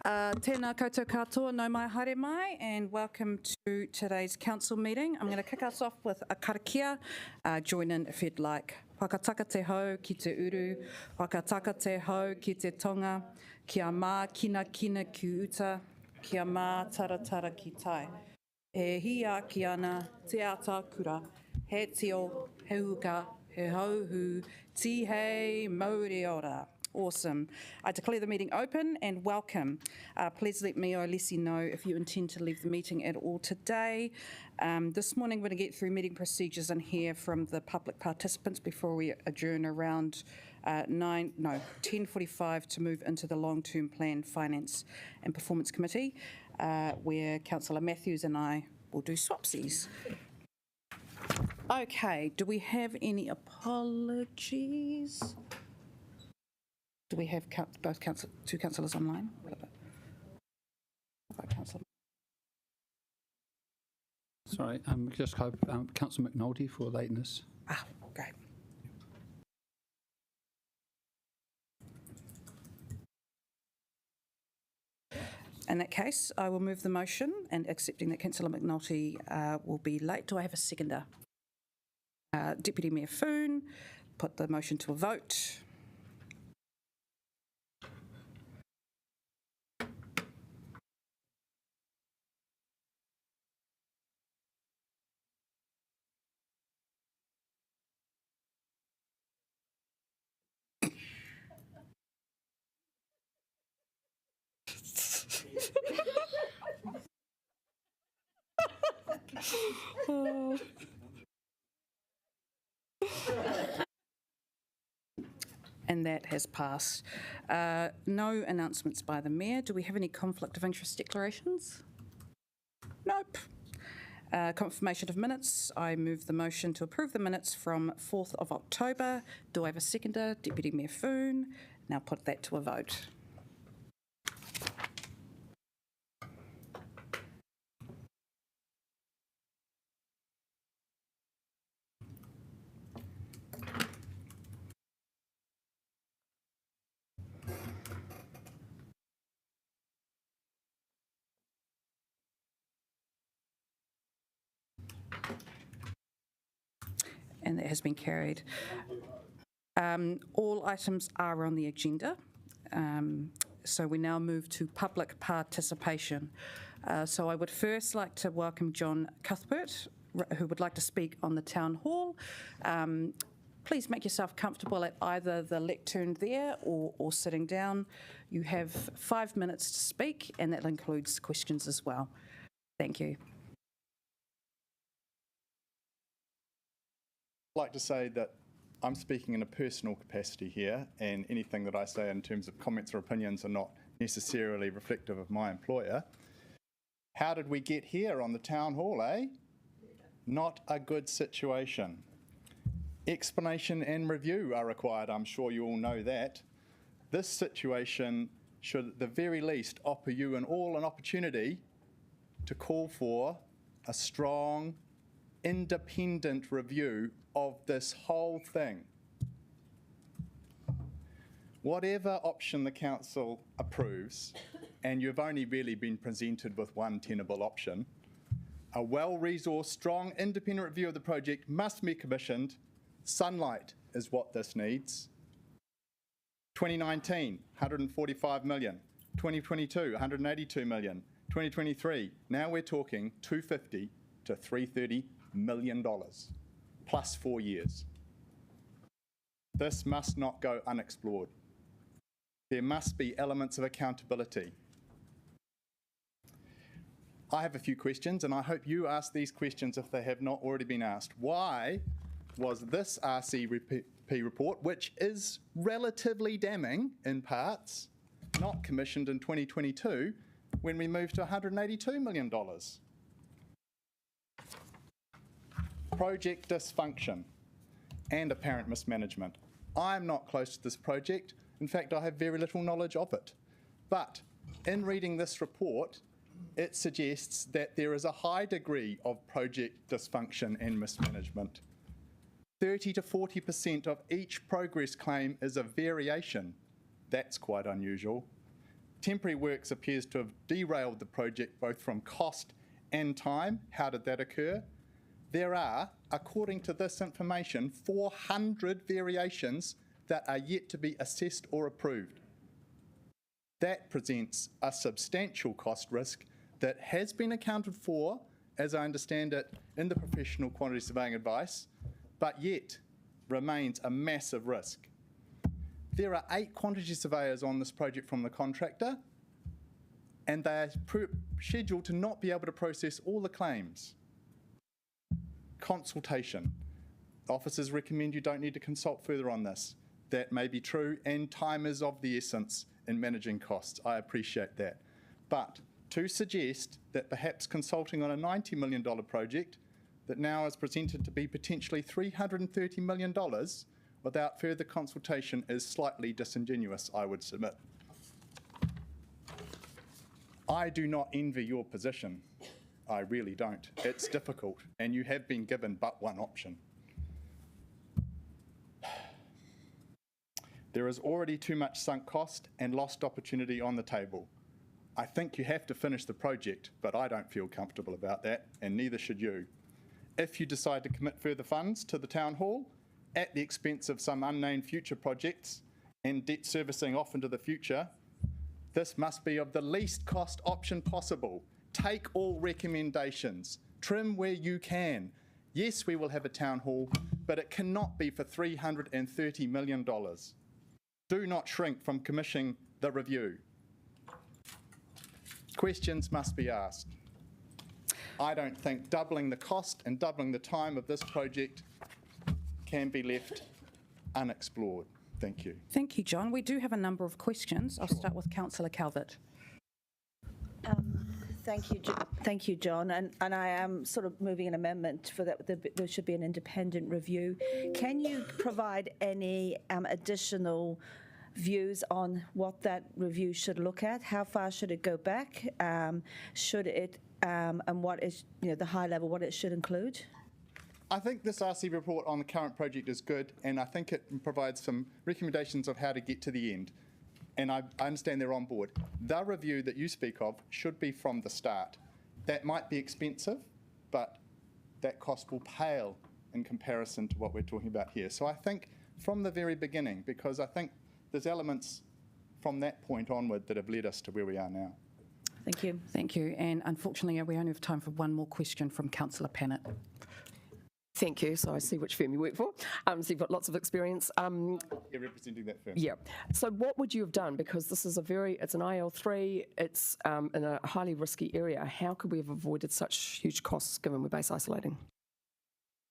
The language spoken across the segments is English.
Tēnā koutou katoa, no mai haere mai, and welcome to today's council meeting. I'm going to kick us off with a karakia. Join in if you'd like. Whakataka te hau ki te uru, whakataka te hau ki te tonga, kia mā kina kina ki uta, kia mā taratara ki tai. He hia ki ana te ata kura, he tio, he huka, he hauhu, ti hei mauri ora. Awesome. I declare the meeting open and welcome. Please let me or Leslie know if you intend to leave the meeting at all today. This morning we're going to get through meeting procedures and hear from the public participants before we adjourn around 10:45 to move into the Long-Term Plan Finance and Performance Committee, where Councillor Matthews and I will do swapsies. Okay, do we have any apologies? Do we have two councillors online? What about Councillor? Sorry, just hope Councillor McNulty for lateness. Ah, great. In that case, I will move the motion and accepting that Councillor McNulty will be late. Do I have a seconder? Deputy Mayor Foon, put the motion to a vote. And that has passed. No announcements by the Mayor. Do we have any conflict of interest declarations? Nope. Confirmation of minutes. I move the motion to approve the minutes from 4th of October. Do I have a seconder? Deputy Mayor Foon. Now put that to a vote. And that has been carried. All items are on the agenda. So we now move to public participation. So I would first like to welcome John Cuthbert, who would like to speak on the Town Hall. Please make yourself comfortable at either the lectern there or sitting down. You have 5 minutes to speak, and that includes questions as well. Thank you. I'd like to say that I'm speaking in a personal capacity here, and anything that I say in terms of comments or opinions are not necessarily reflective of my employer. How did we get here on the Town Hall, eh? Not a good situation. Explanation and review are required, I'm sure you all know that. This situation should at the very least offer you and all an opportunity to call for a strong, independent review of this whole thing. Whatever option the council approves, and you've only really been presented with one tenable option, a well-resourced, strong, independent review of the project must be commissioned. Sunlight is what this needs. 2019, 145 million. 2022, 182 million. 2023, now we're talking $250 to $330 million, plus 4 years. This must not go unexplored. There must be elements of accountability. I have a few questions, and I hope you ask these questions if they have not already been asked. Why was this RCP report, which is relatively damning in parts, not commissioned in 2022 when we moved to $182 million? Project dysfunction and apparent mismanagement. I'm not close to this project. In fact, I have very little knowledge of it. But in reading this report, it suggests that there is a high degree of project dysfunction and mismanagement. 30 to 40% of each progress claim is a variation. That's quite unusual. Temporary works appears to have derailed the project both from cost and time. How did that occur? There are, according to this information, 400 variations that are yet to be assessed or approved. That presents a substantial cost risk that has been accounted for, as I understand it, in the professional quantity surveying advice, but yet remains a massive risk. There are 8 quantity surveyors on this project from the contractor, and they are scheduled to not be able to process all the claims. Consultation. Officers recommend you don't need to consult further on this. That may be true, and time is of the essence in managing costs. I appreciate that. But to suggest that perhaps consulting on a $90 million project that now is presented to be potentially $330 million without further consultation is slightly disingenuous, I would submit. I do not envy your position. I really don't. It's difficult, and you have been given but one option. There is already too much sunk cost and lost opportunity on the table. I think you have to finish the project, but I don't feel comfortable about that, and neither should you. If you decide to commit further funds to the Town Hall at the expense of some unnamed future projects and debt servicing off into the future, this must be of the least cost option possible. Take all recommendations. Trim where you can. Yes, we will have a Town Hall, but it cannot be for $330 million. Do not shrink from commissioning the review. Questions must be asked. I don't think doubling the cost and doubling the time of this project can be left unexplored. Thank you. Thank you, John. We do have a number of questions. I'll start with Councillor Calvert. Thank you, John. And I am sort of moving an amendment for that. There should be an independent review. Can you provide any additional views on what that review should look at? How far should it go back? Should it, and what is, the high level, what it should include? I think this RC report on the current project is good, and I think it provides some recommendations of how to get to the end. And I understand they're on board. The review that you speak of should be from the start. That might be expensive, but that cost will pale in comparison to what we're talking about here. So I think from the very beginning, because I think there's elements from that point onward that have led us to where we are now. Thank you. Thank you. And unfortunately, we only have time for one more question from Councillor Pennant. Thank you. So I see which firm you work for. So you've got lots of experience. You're representing that firm. Yeah. So what would you have done? Because this is it's an IL3, it's in a highly risky area. How could we have avoided such huge costs given we're base isolating?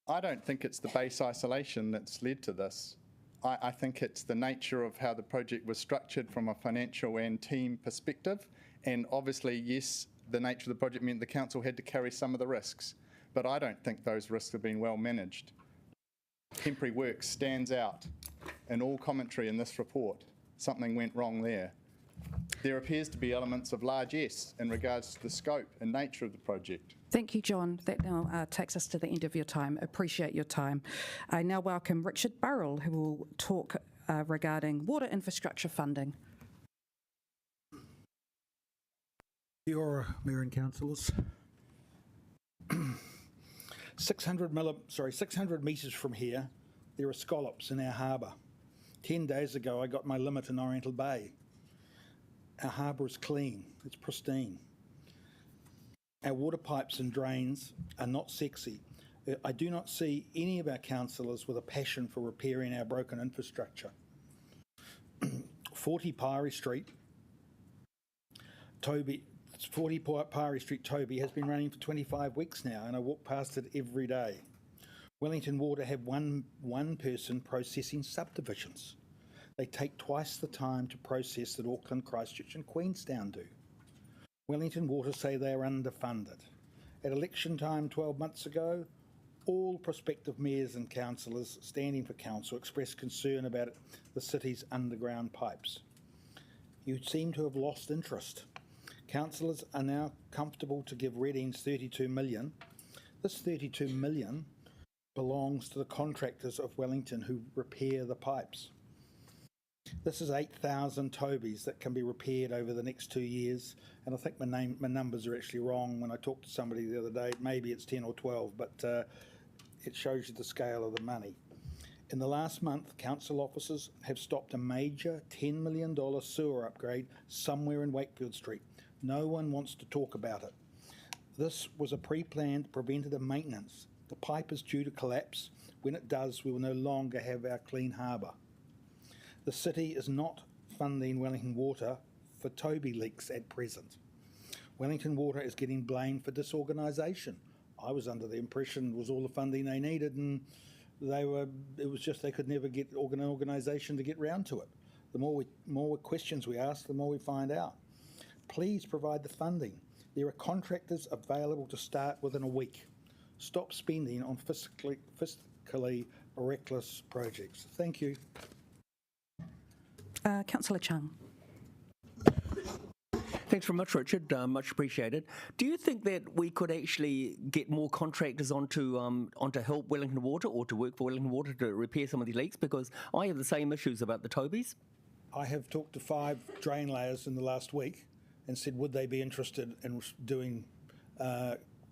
I don't think it's the base isolation that's led to this. I think it's the nature of how the project was structured from a financial and team perspective. And obviously, yes, the nature of the project meant the council had to carry some of the risks. But I don't think those risks have been well managed. Temporary work stands out in all commentary in this report. Something went wrong there. There appears to be elements of largesse in regards to the scope and nature of the project. Thank you, John. That now takes us to the end of your time. Appreciate your time. I now welcome Richard Burrell, who will talk regarding water infrastructure funding. Kia ora, Mayor and Councillors. 600 metres from here, there are scallops in our harbour. 10 days ago, I got my limit in Oriental Bay. Our harbour is clean, it's pristine. Our water pipes and drains are not sexy. I do not see any of our councillors with a passion for repairing our broken infrastructure. 40 Pyrie Street, Toby has been running for 25 weeks now, and I walk past it every day. Wellington Water have one person processing subdivisions. They take twice the time to process that Auckland, Christchurch and Queenstown do. Wellington Water say they are underfunded. At election time 12 months ago, all prospective mayors and councillors standing for council expressed concern about the city's underground pipes. You seem to have lost interest. Councillors are now comfortable to give Readings $32 million. This $32 million belongs to the contractors of Wellington who repair the pipes. This is 8,000 Tobys that can be repaired over the next 2 years. And I think my numbers are actually wrong. When I talked to somebody the other day, maybe it's 10 or 12, but it shows you the scale of the money. In the last month, council officers have stopped a major $10 million sewer upgrade somewhere in Wakefield Street. No one wants to talk about it. This was a pre-planned preventative maintenance. The pipe is due to collapse. When it does, we will no longer have our clean harbour. The city is not funding Wellington Water for Toby leaks at present. Wellington Water is getting blamed for disorganisation. I was under the impression it was all the funding they needed, and it was just they could never get an organisation to get round to it. The more questions we ask, the more we find out. Please provide the funding. There are contractors available to start within a week. Stop spending on fiscally reckless projects. Thank you. Councillor Chung. Thanks very much, Richard. Much appreciated. Do you think that we could actually get more contractors onto help Wellington Water or to work for Wellington Water to repair some of these leaks? Because I have the same issues about the Tobys. I have talked to 5 drain layers in the last week and said would they be interested in doing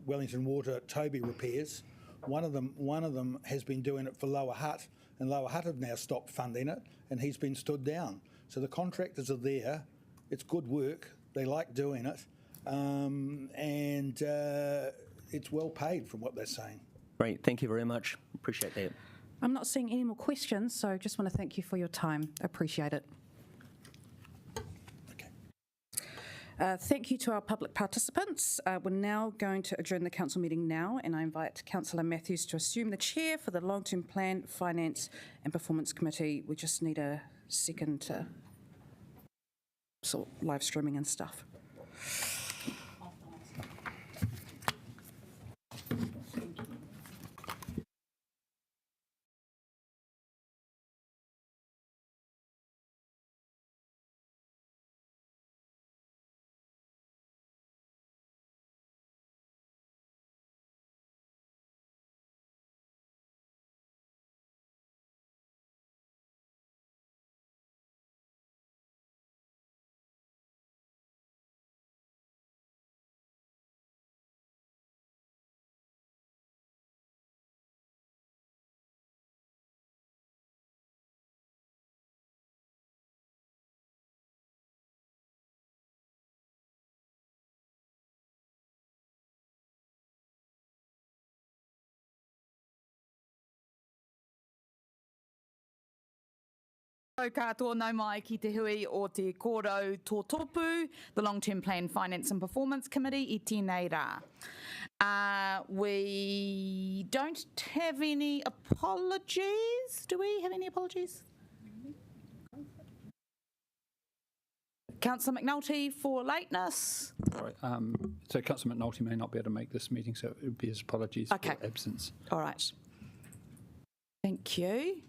Wellington Water Toby repairs. One of them has been doing it for Lower Hutt, and Lower Hutt have now stopped funding it, and he's been stood down. So the contractors are there. It's good work. They like doing it, and it's well paid from what they're saying. Great, thank you very much. Appreciate that. I'm not seeing any more questions, so just want to thank you for your time. Appreciate it. Thank you to our public participants. We're now going to adjourn the council meeting now, and I invite Councillor Matthews to assume the chair for the Long-Term Plan, Finance and Performance Committee. We just need a second to sort live streaming and stuff. Tau katoa nau mai ki te hui o te Kōrau Tōtōpū, the Long-Term Plan, Finance and Performance Committee, I tēnei rā. We don't have any apologies. Do we have any apologies? Councillor McNulty for lateness. All right. So Councillor McNulty may not be able to make this meeting, so it would be his apologies for absence. All right. Thank you.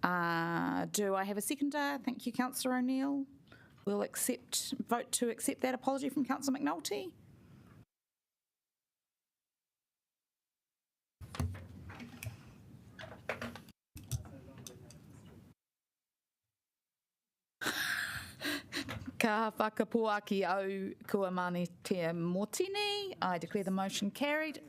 Do I have a seconder? Thank you, Councillor O'Neill. We'll vote to accept that apology from Councillor McNulty. Ka whakapuaki au kua mani te motini. I declare the motion carried.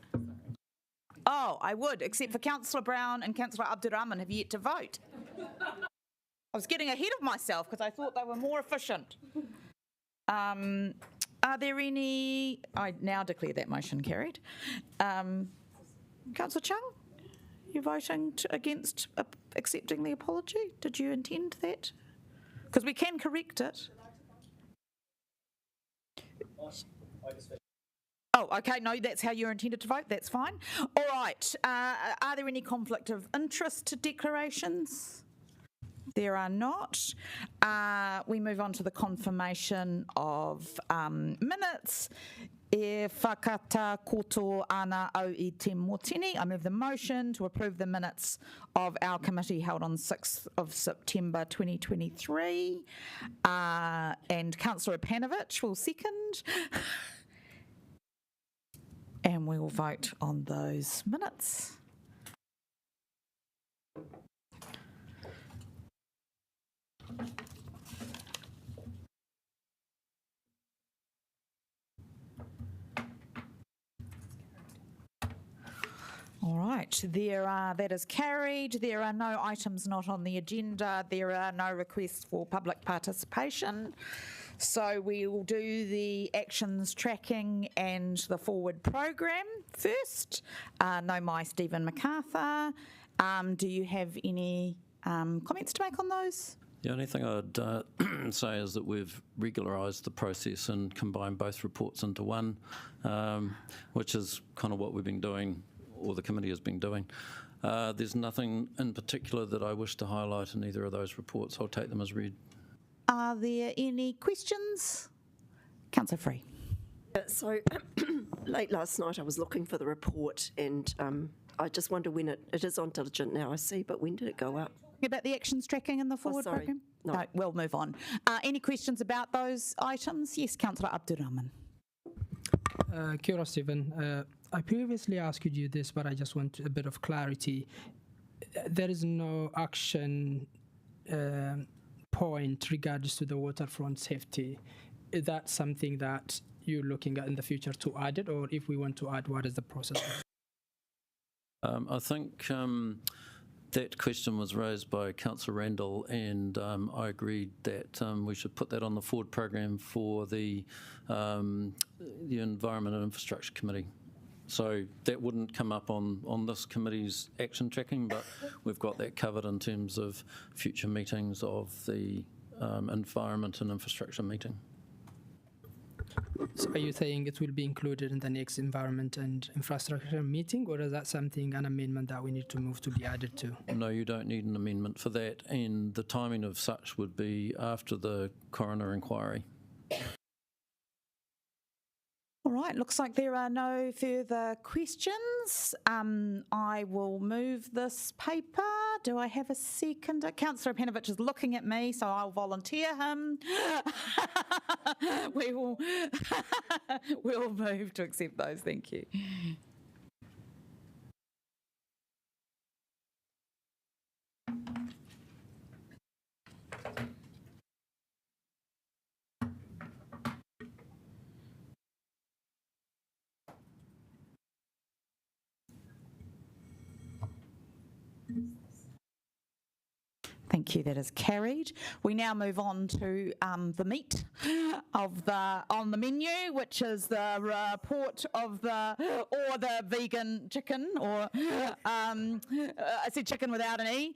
Oh, I would, except for Councillor Brown and Councillor Abdurrahman have yet to vote. I was getting ahead of myself because I thought they were more efficient. Are there any... I now declare that motion carried. Councillor Chung, you're voting against accepting the apology? Did you intend that? Because we can correct it. Oh, okay, no, that's how you're intended to vote, that's fine. All right, are there any conflict of interest declarations? There are not. We move on to the confirmation of minutes. E whakata koto ana au I te motini. I move the motion to approve the minutes of our committee held on 6th of September 2023. And Councillor Panovich will second. And we will vote on those minutes. All right, that is carried. There are no items not on the agenda. There are no requests for public participation. So we will do the actions tracking and the forward program first. No, my Stephen MacArthur. Do you have any comments to make on those? The only thing I'd say is that we've regularised the process and combined both reports into one, which is kind of what we've been doing, or the committee has been doing. There's nothing in particular that I wish to highlight in either of those reports. I'll take them as read. Are there any questions? Councillor Free. So late last night I was looking for the report, and I just wonder when it is on Diligent now, I see, but when did it go up? About the actions tracking and the forward sorry. program? No. We'll move on. Any questions about those items? Yes, Councillor Abdurrahman. Kia ora, Stephen. I previously asked you this, but I just want a bit of clarity. There is no action point regards to the waterfront safety. Is that something that you're looking at in the future to add it, or if we want to add, what is the process? I think that question was raised by Councillor Randall, and I agreed that we should put that on the forward program for the Environment and Infrastructure Committee. So that wouldn't come up on this committee's action tracking, but we've got that covered in terms of future meetings of the Environment and Infrastructure meeting. So are you saying it will be included in the next Environment and Infrastructure meeting, or is that something, an amendment that we need to move to be added to? No, you don't need an amendment for that, and the timing of such would be after the coroner inquiry. All right, looks like there are no further questions. I will move this paper. Do I have a seconder? Councillor Panovich is looking at me, so I'll volunteer him. We'll move to accept those. Thank you. Thank you. That is carried. We now move on to the meat of on the menu, which is the report of the vegan chicken, or I said chicken without an E.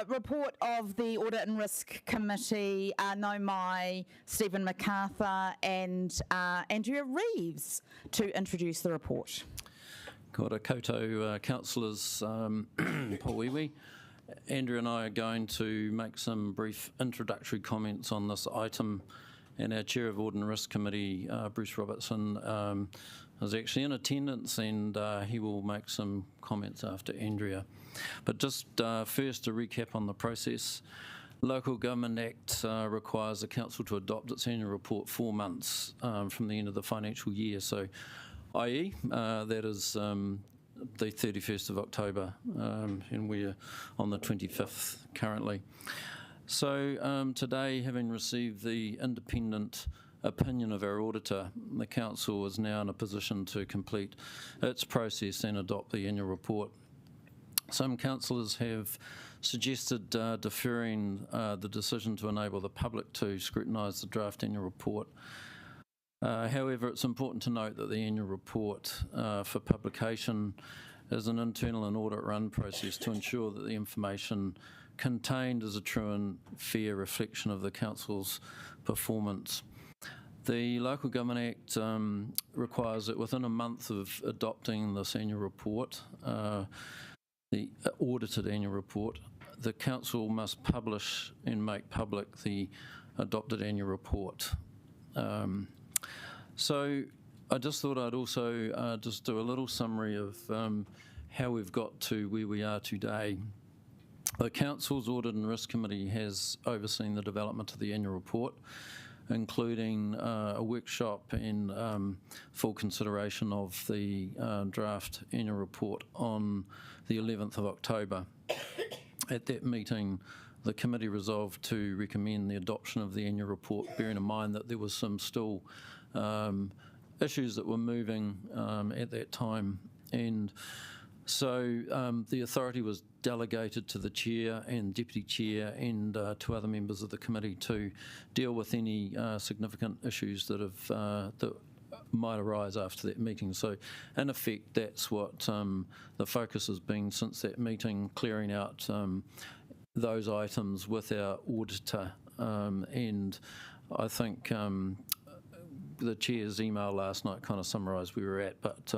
Report of the Audit and Risk Committee. No, my Stephen MacArthur and Andrea Reeves to introduce the report. Kia ora koutou, councillors, Pōiwi. Andrew and I are going to make some brief introductory comments on this item, and our Chair of Audit and Risk Committee, Bruce Robertson, is actually in attendance, and he will make some comments after Andrea. But just first, a recap on the process. Local Government Act requires the Council to adopt its annual report 4 months from the end of the financial year, so i.e. that is the 31st of October, and we're on the 25th currently. So today, having received the independent opinion of our auditor, the Council is now in a position to complete its process and adopt the annual report. Some councillors have suggested deferring the decision to enable the public to scrutinise the draft annual report. However, it's important to note that the annual report for publication is an internal and audit run process to ensure that the information contained is a true and fair reflection of the Council's performance. The Local Government Act requires that within a month of adopting this annual report, the audited annual report, the Council must publish and make public the adopted annual report. So I just thought I'd also just do a little summary of how we've got to where we are today. The Council's Audit and Risk Committee has overseen the development of the annual report, including a workshop and full consideration of the draft annual report on the 11th of October. At that meeting, the committee resolved to recommend the adoption of the annual report, bearing in mind that there was some still issues that were moving at that time. And so the authority was delegated to the chair and deputy chair and to other members of the committee to deal with any significant issues that might arise after that meeting. So in effect, that's what the focus has been since that meeting, clearing out those items with our auditor. And I think the chair's email last night kind of summarised where we're at, but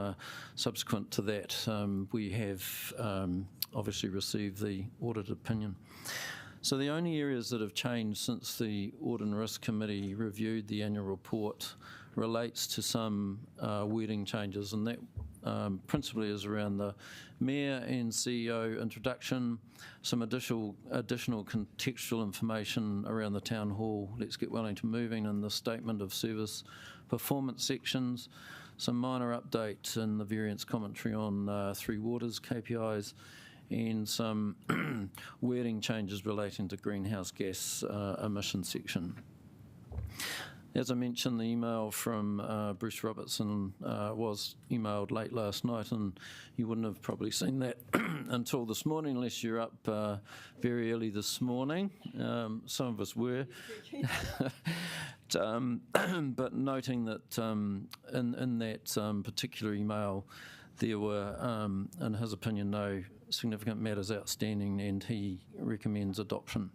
subsequent to that, we have obviously received the audit opinion. So the only areas that have changed since the Audit and Risk Committee reviewed the annual report relates to some wording changes, and that principally is around the Mayor and CEO introduction, some additional contextual information around the Town Hall, Let's Get Wellington Moving, and the Statement of Service Performance sections, some minor updates in the variance commentary on Three Waters KPIs, and some wording changes relating to greenhouse gas emission section. As I mentioned, the email from Bruce Robertson was emailed late last night, and you wouldn't have probably seen that until this morning, unless you're up very early this morning. Some of us were. But noting that in that particular email, there were, in his opinion, no significant matters outstanding, and he recommends adoption.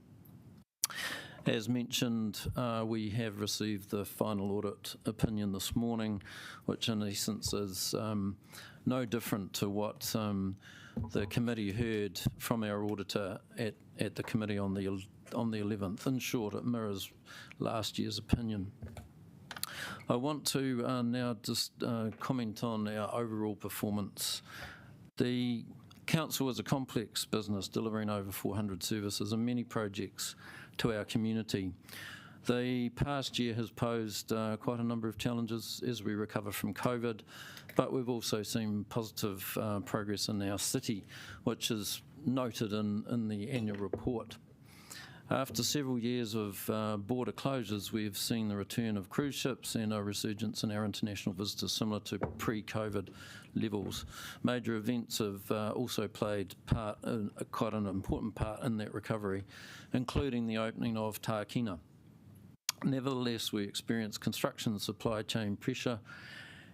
As mentioned, we have received the final audit opinion this morning, which in essence is no different to what the committee heard from our auditor at the committee on the 11th. In short, it mirrors last year's opinion. I want to now just comment on our overall performance. The council is a complex business delivering over 400 services and many projects to our community. The past year has posed quite a number of challenges as we recover from COVID, but we've also seen positive progress in our city, which is noted in the annual report. After several years of border closures, we've seen the return of cruise ships and a resurgence in our international visitors similar to pre-COVID levels. Major events have also played quite an important part in that recovery, including the opening of Tākina. Nevertheless, we experienced construction supply chain pressure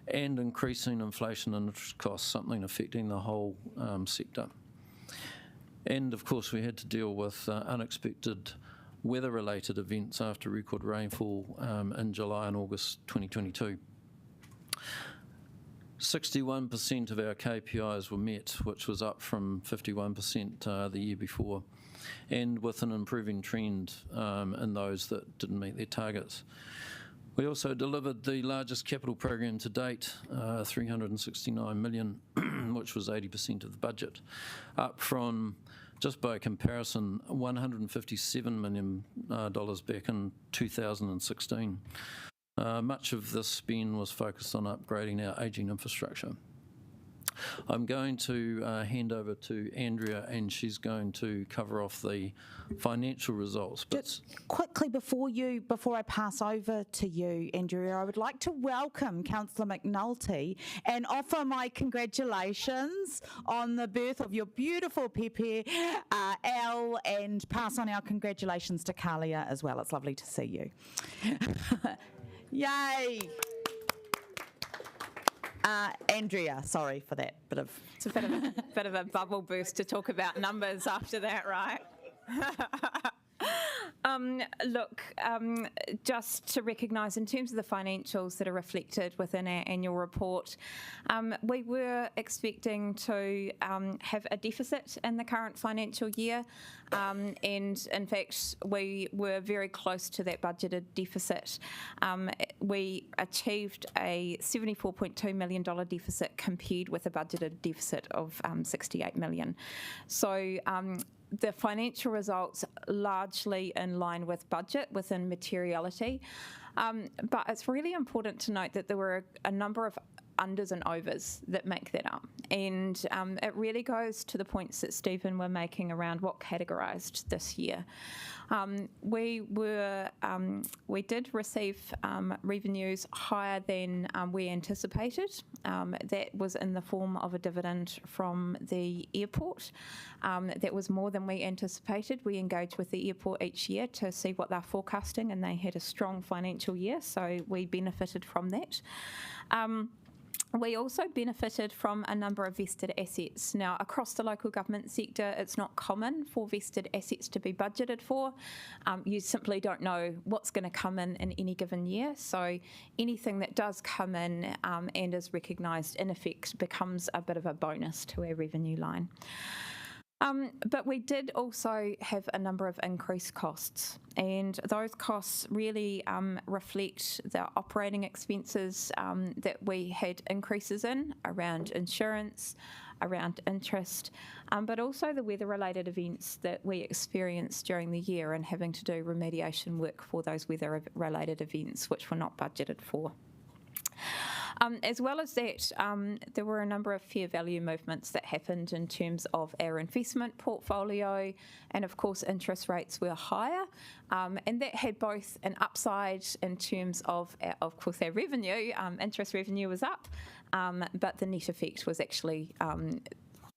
and increasing inflation and interest costs, something affecting the whole sector. And of course, we had to deal with unexpected weather-related events after record rainfall in July and August 2022. 61% of our KPIs were met, which was up from 51% the year before, and with an improving trend in those that didn't meet their targets. We also delivered the largest capital program to date, $369 million, which was 80% of the budget, up from, just by comparison, $157 million back in 2016. Much of this spend was focused on upgrading our ageing infrastructure. I'm going to hand over to Andrea, and she's going to cover off the financial results. But just quickly before I pass over to you, Andrea, I would like to welcome Councillor McNulty and offer my congratulations on the birth of your beautiful Pepe, Elle, and pass on our congratulations to Kalia as well. It's lovely to see you. Yay! Andrea, sorry for that bit of... It's a bit of a bubble burst to talk about numbers after that, right? Look, just to recognise in terms of the financials that are reflected within our annual report, we were expecting to have a deficit in the current financial year, and in fact we were very close to that budgeted deficit. We achieved a $74.2 million deficit compared with a budgeted deficit of $68 million. So the financial results largely in line with budget within materiality, but it's really important to note that there were a number of unders and overs that make that up. And it really goes to the points that Stephen were making around what categorised this year. We did receive revenues higher than we anticipated. That was in the form of a dividend from the airport. That was more than we anticipated. We engage with the airport each year to see what they're forecasting, and they had a strong financial year, so we benefited from that. We also benefited from a number of vested assets. Now, across the local government sector, it's not common for vested assets to be budgeted for. You simply don't know what's going to come in any given year. So anything that does come in and is recognised in effect becomes a bit of a bonus to our revenue line. But we did also have a number of increased costs, and those costs really reflect the operating expenses that we had increases in around insurance, around interest, but also the weather-related events that we experienced during the year and having to do remediation work for those weather-related events, which were not budgeted for. As well as that, there were a number of fair value movements that happened in terms of our investment portfolio, and of course interest rates were higher, and that had both an upside in terms of course, our revenue. Interest revenue was up, but the net effect was actually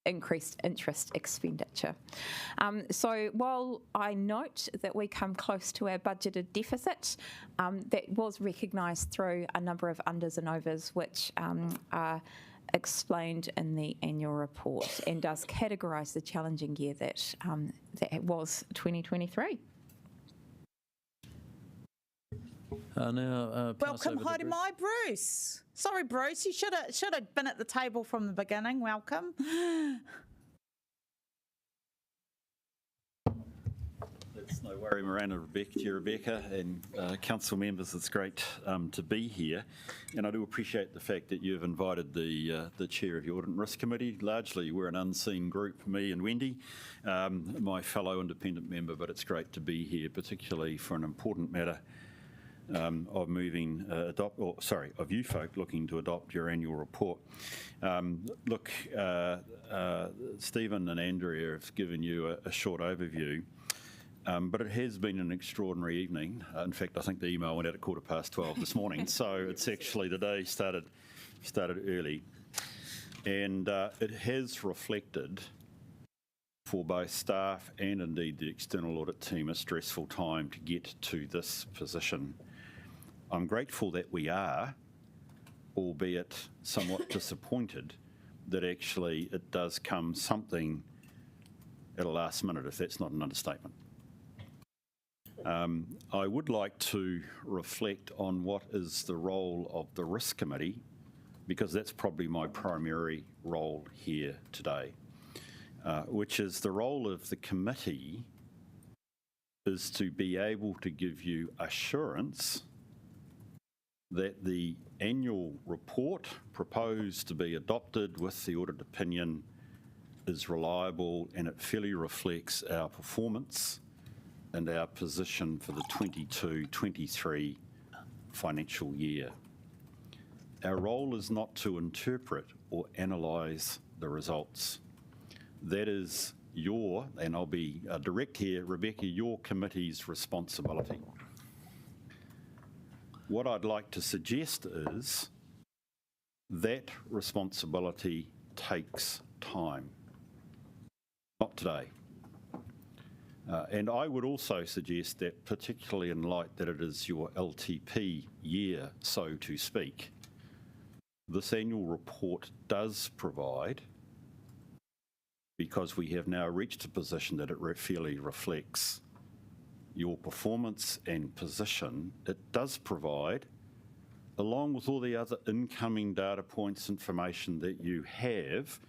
increased interest expenditure. So while I note that we come close to our budgeted deficit, that was recognised through a number of unders and overs, which are explained in the annual report and does categorise the challenging year that was 2023. Welcome, Haere mai, Bruce. Sorry, Bruce, you should have been at the table from the beginning. Welcome. It's no worry, Miranda, Rebecca, and council members. It's great to be here, and I do appreciate the fact that you've invited the chair of the Audit and Risk Committee. Largely, we're an unseen group, me and Wendy, my fellow independent member, but it's great to be here, particularly for an important matter. Of you folk looking to adopt your annual report. Stephen and Andrea have given you a short overview, but it has been an extraordinary evening. In fact, I think the email went out at 12:15 this morning, so it's actually the day started early, and it has reflected for both staff and indeed the external audit team a stressful time to get to this position. I'm grateful that we are, albeit somewhat disappointed that actually it does come something at a last minute, if that's not an understatement. I would like to reflect on what is the role of the Risk Committee, because that's probably my primary role here today, which is the role of the committee is to be able to give you assurance that the annual report proposed to be adopted with the audit opinion is reliable and it fairly reflects our performance and our position for the 22-23 financial year. Our role is not to interpret or analyse the results. That is your, and I'll be direct here, Rebecca, your committee's responsibility. What I'd like to suggest is that responsibility takes time. Not today. And I would also suggest that, particularly in light that it is your LTP year, so to speak, this annual report does provide, because we have now reached a position that it fairly reflects your performance and position, it does provide, along with all the other incoming data points, information that you have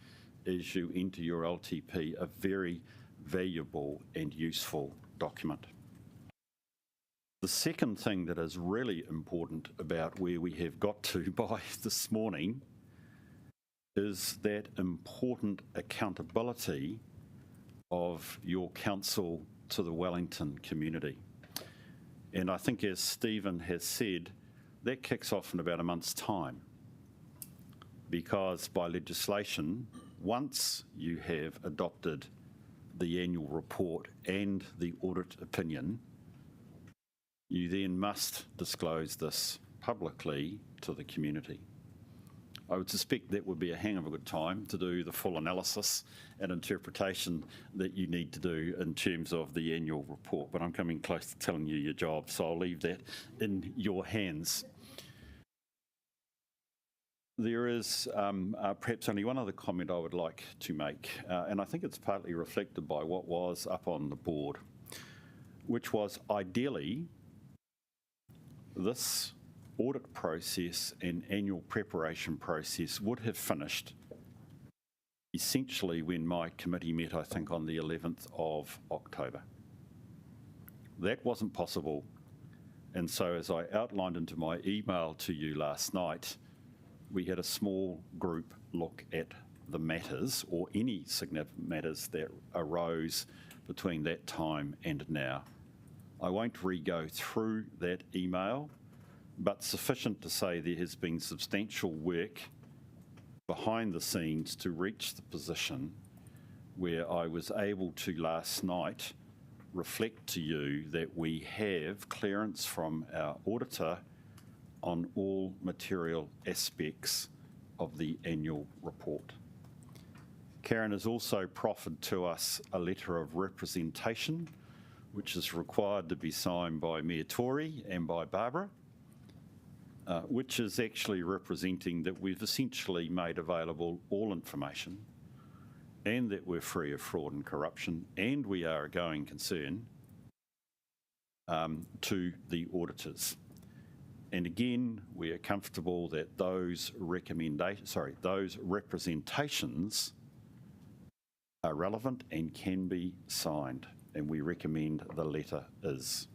as you enter your LTP, a very valuable and useful document. The second thing that is really important about where we have got to by this morning is that important accountability of your council to the Wellington community. And I think, as Stephen has said, that kicks off in about a month's time. because by legislation, once you have adopted the annual report and the audit opinion, you then must disclose this publicly to the community. I would suspect that would be a hang of a good time to do the full analysis and interpretation that you need to do in terms of the annual report, but I'm coming close to telling you your job, so I'll leave that in your hands. There is perhaps only one other comment I would like to make, and I think it's partly reflected by what was up on the board, which was ideally this audit process and annual preparation process would have finished essentially when my committee met, I think, on the 11th of October. That wasn't possible, and so as I outlined into my email to you last night, we had a small group look at the matters, or any significant matters that arose between that time and now. I won't re-go through that email, but sufficient to say there has been substantial work behind the scenes to reach the position where I was able to last night reflect to you that we have clearance from our auditor on all material aspects of the annual report. Karen has also proffered to us a letter of representation, which is required to be signed by Mayor Tory and by Barbara, which is actually representing that we've essentially made available all information and that we're free of fraud and corruption, and we are a going concern to the auditors. And again, we are comfortable that those representations are relevant and can be signed, and we recommend the letter is.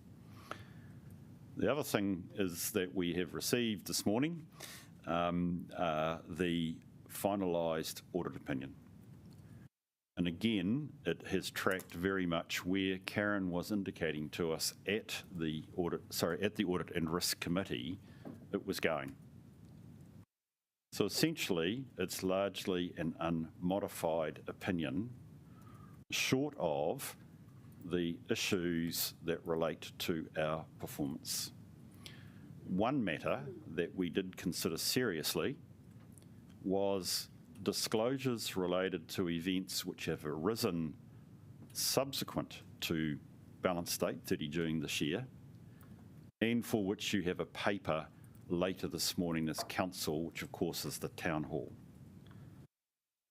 The other thing is that we have received this morning the finalised audit opinion. And again, it has tracked very much where Karen was indicating to us at the Audit and Risk Committee it was going. So essentially, it's largely an unmodified opinion, short of the issues that relate to our performance. One matter that we did consider seriously was disclosures related to events which have arisen subsequent to balance date 30 June this year, and for which you have a paper later this morning as council, which of course is the town hall.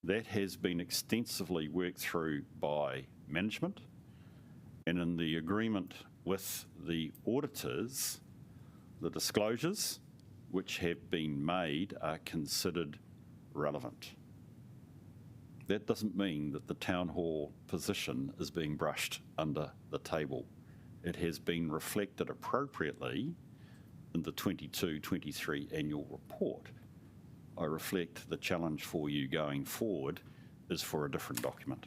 That has been extensively worked through by management, and in the agreement with the auditors, the disclosures which have been made are considered relevant. That doesn't mean that the town hall position is being brushed under the table. It has been reflected appropriately in the 22-23 annual report. I reflect the challenge for you going forward is for a different document.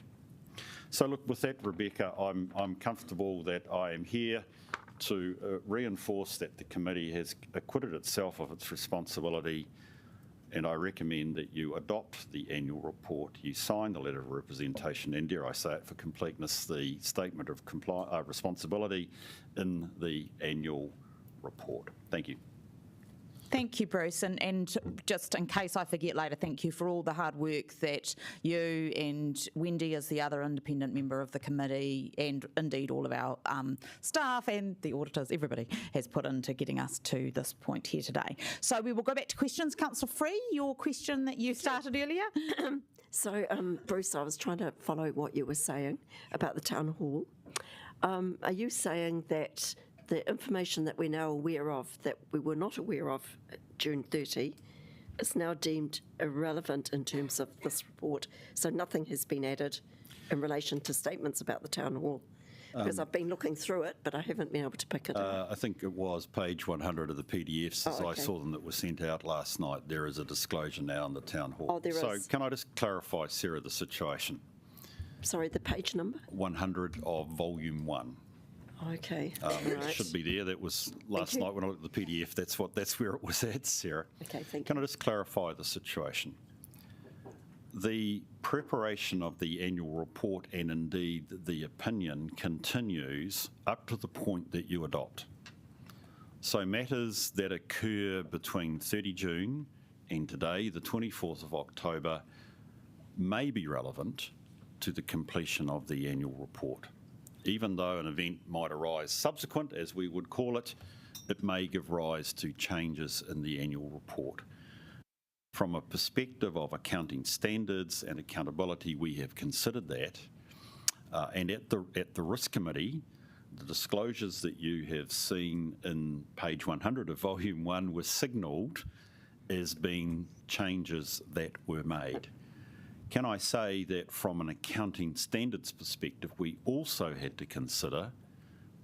So look, with that, Rebecca, I'm comfortable that I am here to reinforce that the committee has acquitted itself of its responsibility, and I recommend that you adopt the annual report, you sign the letter of representation, and dare I say it for completeness, the statement of responsibility in the annual report. Thank you. Thank you, Bruce. And just in case I forget later, thank you for all the hard work that you and Wendy, as the other independent member of the committee, and indeed all of our staff and the auditors, everybody has put into getting us to this point here today. So we will go back to questions. Councillor Free, your question that you started earlier. So, Bruce, I was trying to follow what you were saying about the town hall. Are you saying that the information that we're now aware of, that we were not aware of June 30, is now deemed irrelevant in terms of this report? So nothing has been added in relation to statements about the town hall? Because I've been looking through it, but I haven't been able to pick it up. I think it was page 100 of the PDFs as I saw them that were sent out last night. There is a disclosure now in the town hall. Oh, there is. So can I just clarify, Sarah, the situation? Sorry, the page number? 100 of volume 1. Okay. It should be there. That was last night when I looked at the PDF. That's where it was at, Sarah. Okay, thank Can you. I just clarify the situation? The preparation of the annual report and indeed the opinion continues up to the point that you adopt. So matters that occur between 30 June and today, the 24th of October, may be relevant to the completion of the annual report. Even though an event might arise subsequent, as we would call it, it may give rise to changes in the annual report. From a perspective of accounting standards and accountability, we have considered that. And at the Risk Committee, the disclosures that you have seen in page 100 of Volume 1 were signalled as being changes that were made. Can I say that from an accounting standards perspective, we also had to consider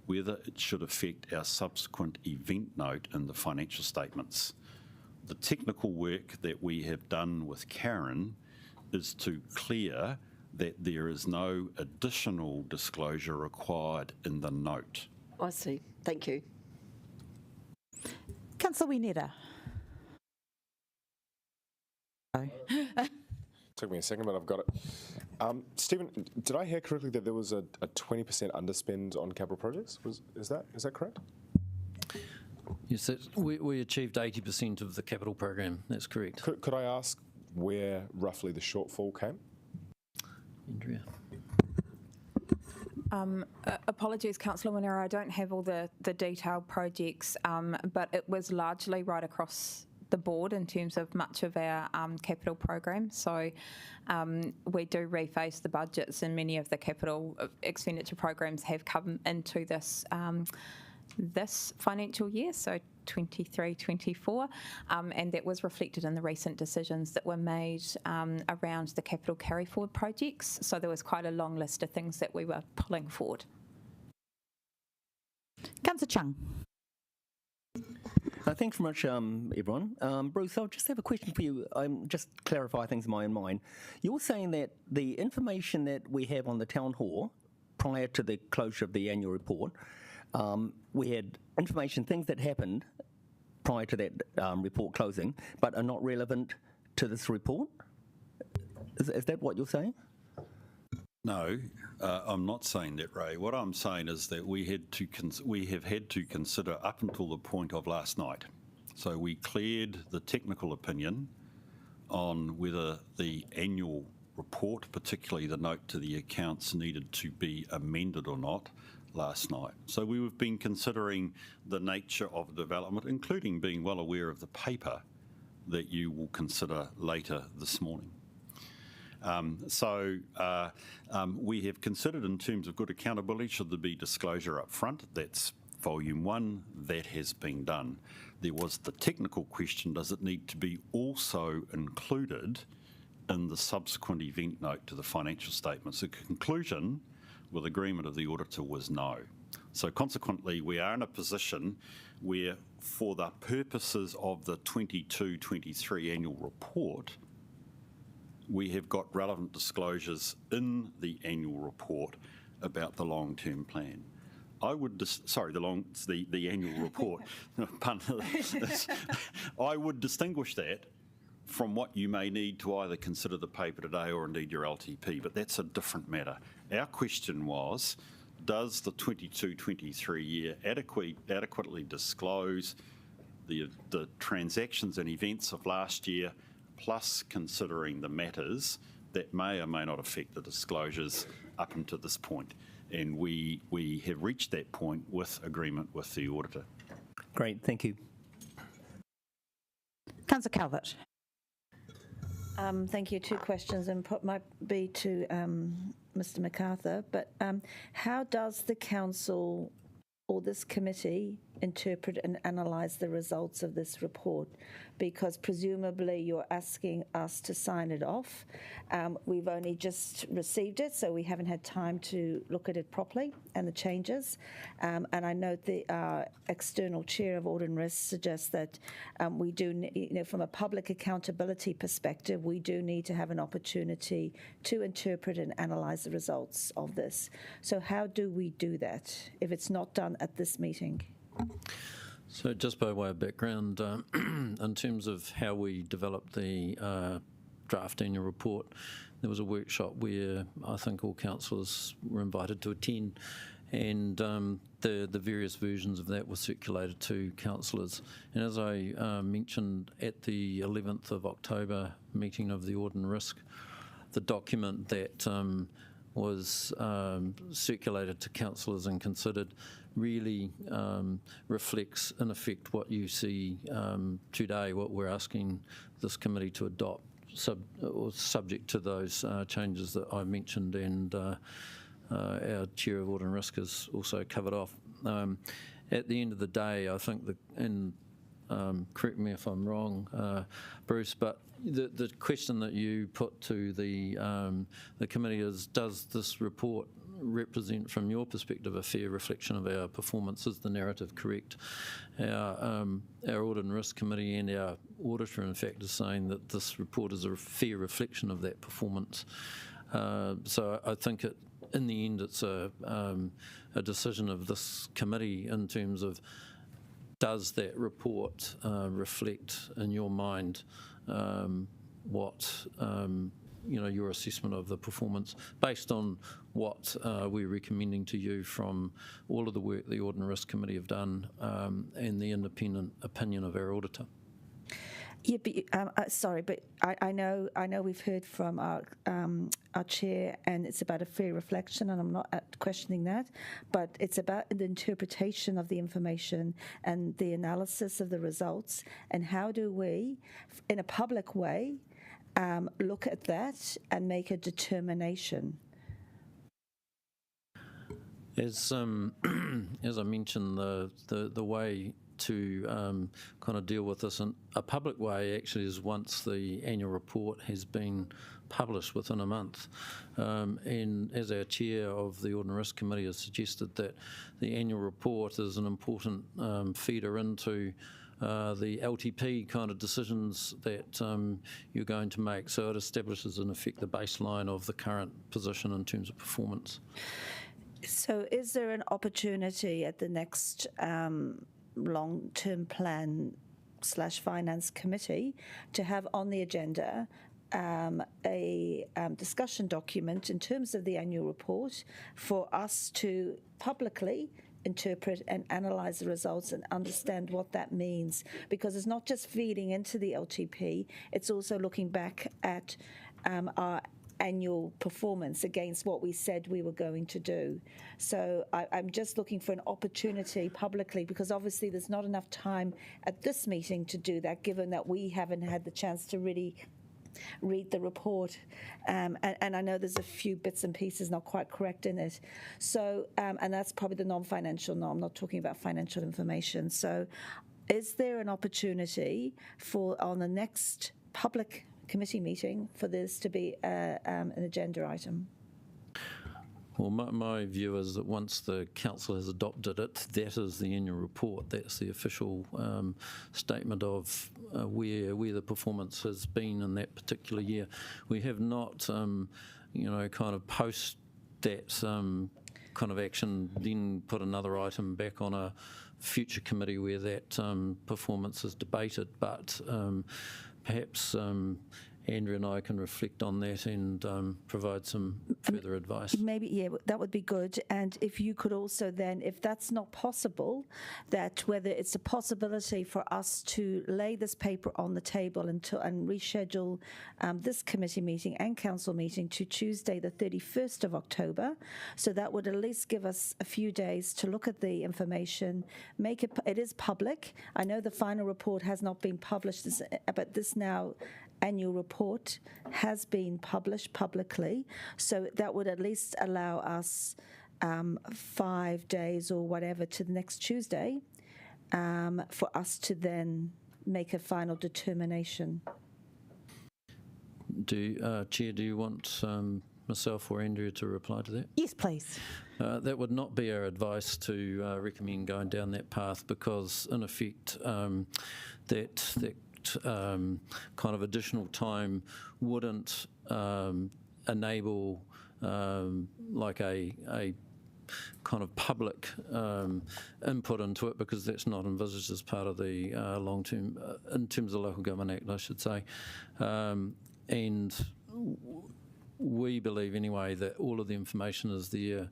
whether it should affect our subsequent event note in the financial statements. The technical work that we have done with Karen is to clear that there is no additional disclosure required in the note. I see. Thank you. Councillor Kaunihera. Took me a second, but I've got it. Stephen, did I hear correctly that there was a 20% underspend on capital projects? Is that correct? Yes, we achieved 80% of the capital program. That's correct. Could I ask where roughly the shortfall came? Andrea. Apologies, Councillor Kaunihera, I don't have all the detailed projects, but it was largely right across the board in terms of much of our capital program. So we do reface the budgets, and many of the capital expenditure programs have come into this this financial year, so 23-24, and that was reflected in the recent decisions that were made around the capital carry forward projects. So there was quite a long list of things that we were pulling forward. Councillor Chung. Thanks very much, everyone. Bruce, I'll just have a question for you. Just clarify things in my own mind. You're saying that the information that we have on the town hall prior to the closure of the annual report, we had information, things that happened prior to that report closing, but are not relevant to this report? Is that what you're saying? No, I'm not saying that, Ray. What I'm saying is that we have had to consider up until the point of last night. So we cleared the technical opinion on whether the annual report, particularly the note to the accounts, needed to be amended or not last night. So we've been considering the nature of development, including being well aware of the paper that you will consider later this morning. We have considered in terms of good accountability, should there be disclosure up front? That's Volume 1, that has been done. There was the technical question, does it need to be also included in the subsequent event note to the financial statements? The conclusion, with agreement of the auditor, was no. So consequently, we are in a position where, for the purposes of the 22-23 annual report, we have got relevant disclosures in the annual report about the long-term plan. I would, the annual report. I would distinguish that from what you may need to either consider the paper today or indeed your LTP, but that's a different matter. Our question was, does the 22-23 year adequately disclose the transactions and events of last year, plus considering the matters that may or may not affect the disclosures up until this point? And we have reached that point with agreement with the auditor. Great, thank you. Councillor Calvert. Thank you. Two questions, and might be to Mr. MacArthur. But how does the council or this committee interpret and analyse the results of this report? Because presumably you're asking us to sign it off. We've only just received it, so we haven't had time to look at it properly and the changes. And I note the external chair of Audit and Risk suggests that we do, from a public accountability perspective, we do need to have an opportunity to interpret and analyse the results of this. So how do we do that if it's not done at this meeting? So just by way of background, in terms of how we developed the draft annual report, there was a workshop where I think all councillors were invited to attend, and the various versions of that were circulated to councillors. And as I mentioned at the 11th of October meeting of the Audit and Risk, the document that was circulated to councillors and considered really reflects, in effect, what you see today, what we're asking this committee to adopt, subject to those changes that I mentioned, and our Chair of Audit and Risk has also covered off. At the end of the day, I think that, and correct me if I'm wrong, Bruce, but the question that you put to the committee is, does this report represent, from your perspective, a fair reflection of our performance? Is the narrative correct? Our Audit and Risk Committee and our auditor, in fact, is saying that this report is a fair reflection of that performance. So I think in the end, it's a decision of this committee in terms of, does that report reflect, in your mind, what your assessment of the performance, based on what we're recommending to you from all of the work the Audit and Risk Committee have done, and the independent opinion of our auditor? Yeah, but sorry, but I know we've heard from our chair, and it's about a fair reflection, and I'm not questioning that, but it's about the interpretation of the information and the analysis of the results, and how do we, in a public way, look at that and make a determination. As I mentioned, the way to kind of deal with this in a public way actually is once the annual report has been published within a month. And as our chair of the Audit and Risk Committee has suggested, that the annual report is an important feeder into the LTP kind of decisions that you're going to make. So it establishes, in effect, the baseline of the current position in terms of performance. So is there an opportunity at the next long-term plan / finance committee to have on the agenda a discussion document in terms of the annual report for us to publicly interpret and analyse the results and understand what that means? Because it's not just feeding into the LTP, it's also looking back at our annual performance against what we said we were going to do. So I'm just looking for an opportunity publicly, because obviously there's not enough time at this meeting to do that, given that we haven't had the chance to really read the report, and I know there's a few bits and pieces not quite correct in it. So, and that's probably the non-financial. No, I'm not talking about financial information. So is there an opportunity for, on the next public committee meeting, for this to be an agenda item? Well, my view is that once the council has adopted it, that is the annual report. That's the official statement of where the performance has been in that particular year. We have not, kind of post that kind of action, then put another item back on a future committee where that performance is debated. But perhaps Andrew and I can reflect on that and provide some further advice. Maybe, yeah, that would be good. And if you could also then, if that's not possible, that whether it's a possibility for us to lay this paper on the table and reschedule this committee meeting and council meeting to Tuesday the 31st of October. So that would at least give us a few days to look at the information, make it is public. I know the final report has not been published, but this now annual report has been published publicly, so that would at least allow us 5 days or whatever to the next Tuesday for us to then make a final determination. Chair, do you want myself or Andrea to reply to that? Yes, please. That would not be our advice to recommend going down that path, because in effect that kind of additional time wouldn't enable like a kind of public input into it, because that's not envisaged as part of the long-term, in terms of the Local Government Act, I should say. And we believe anyway that all of the information is there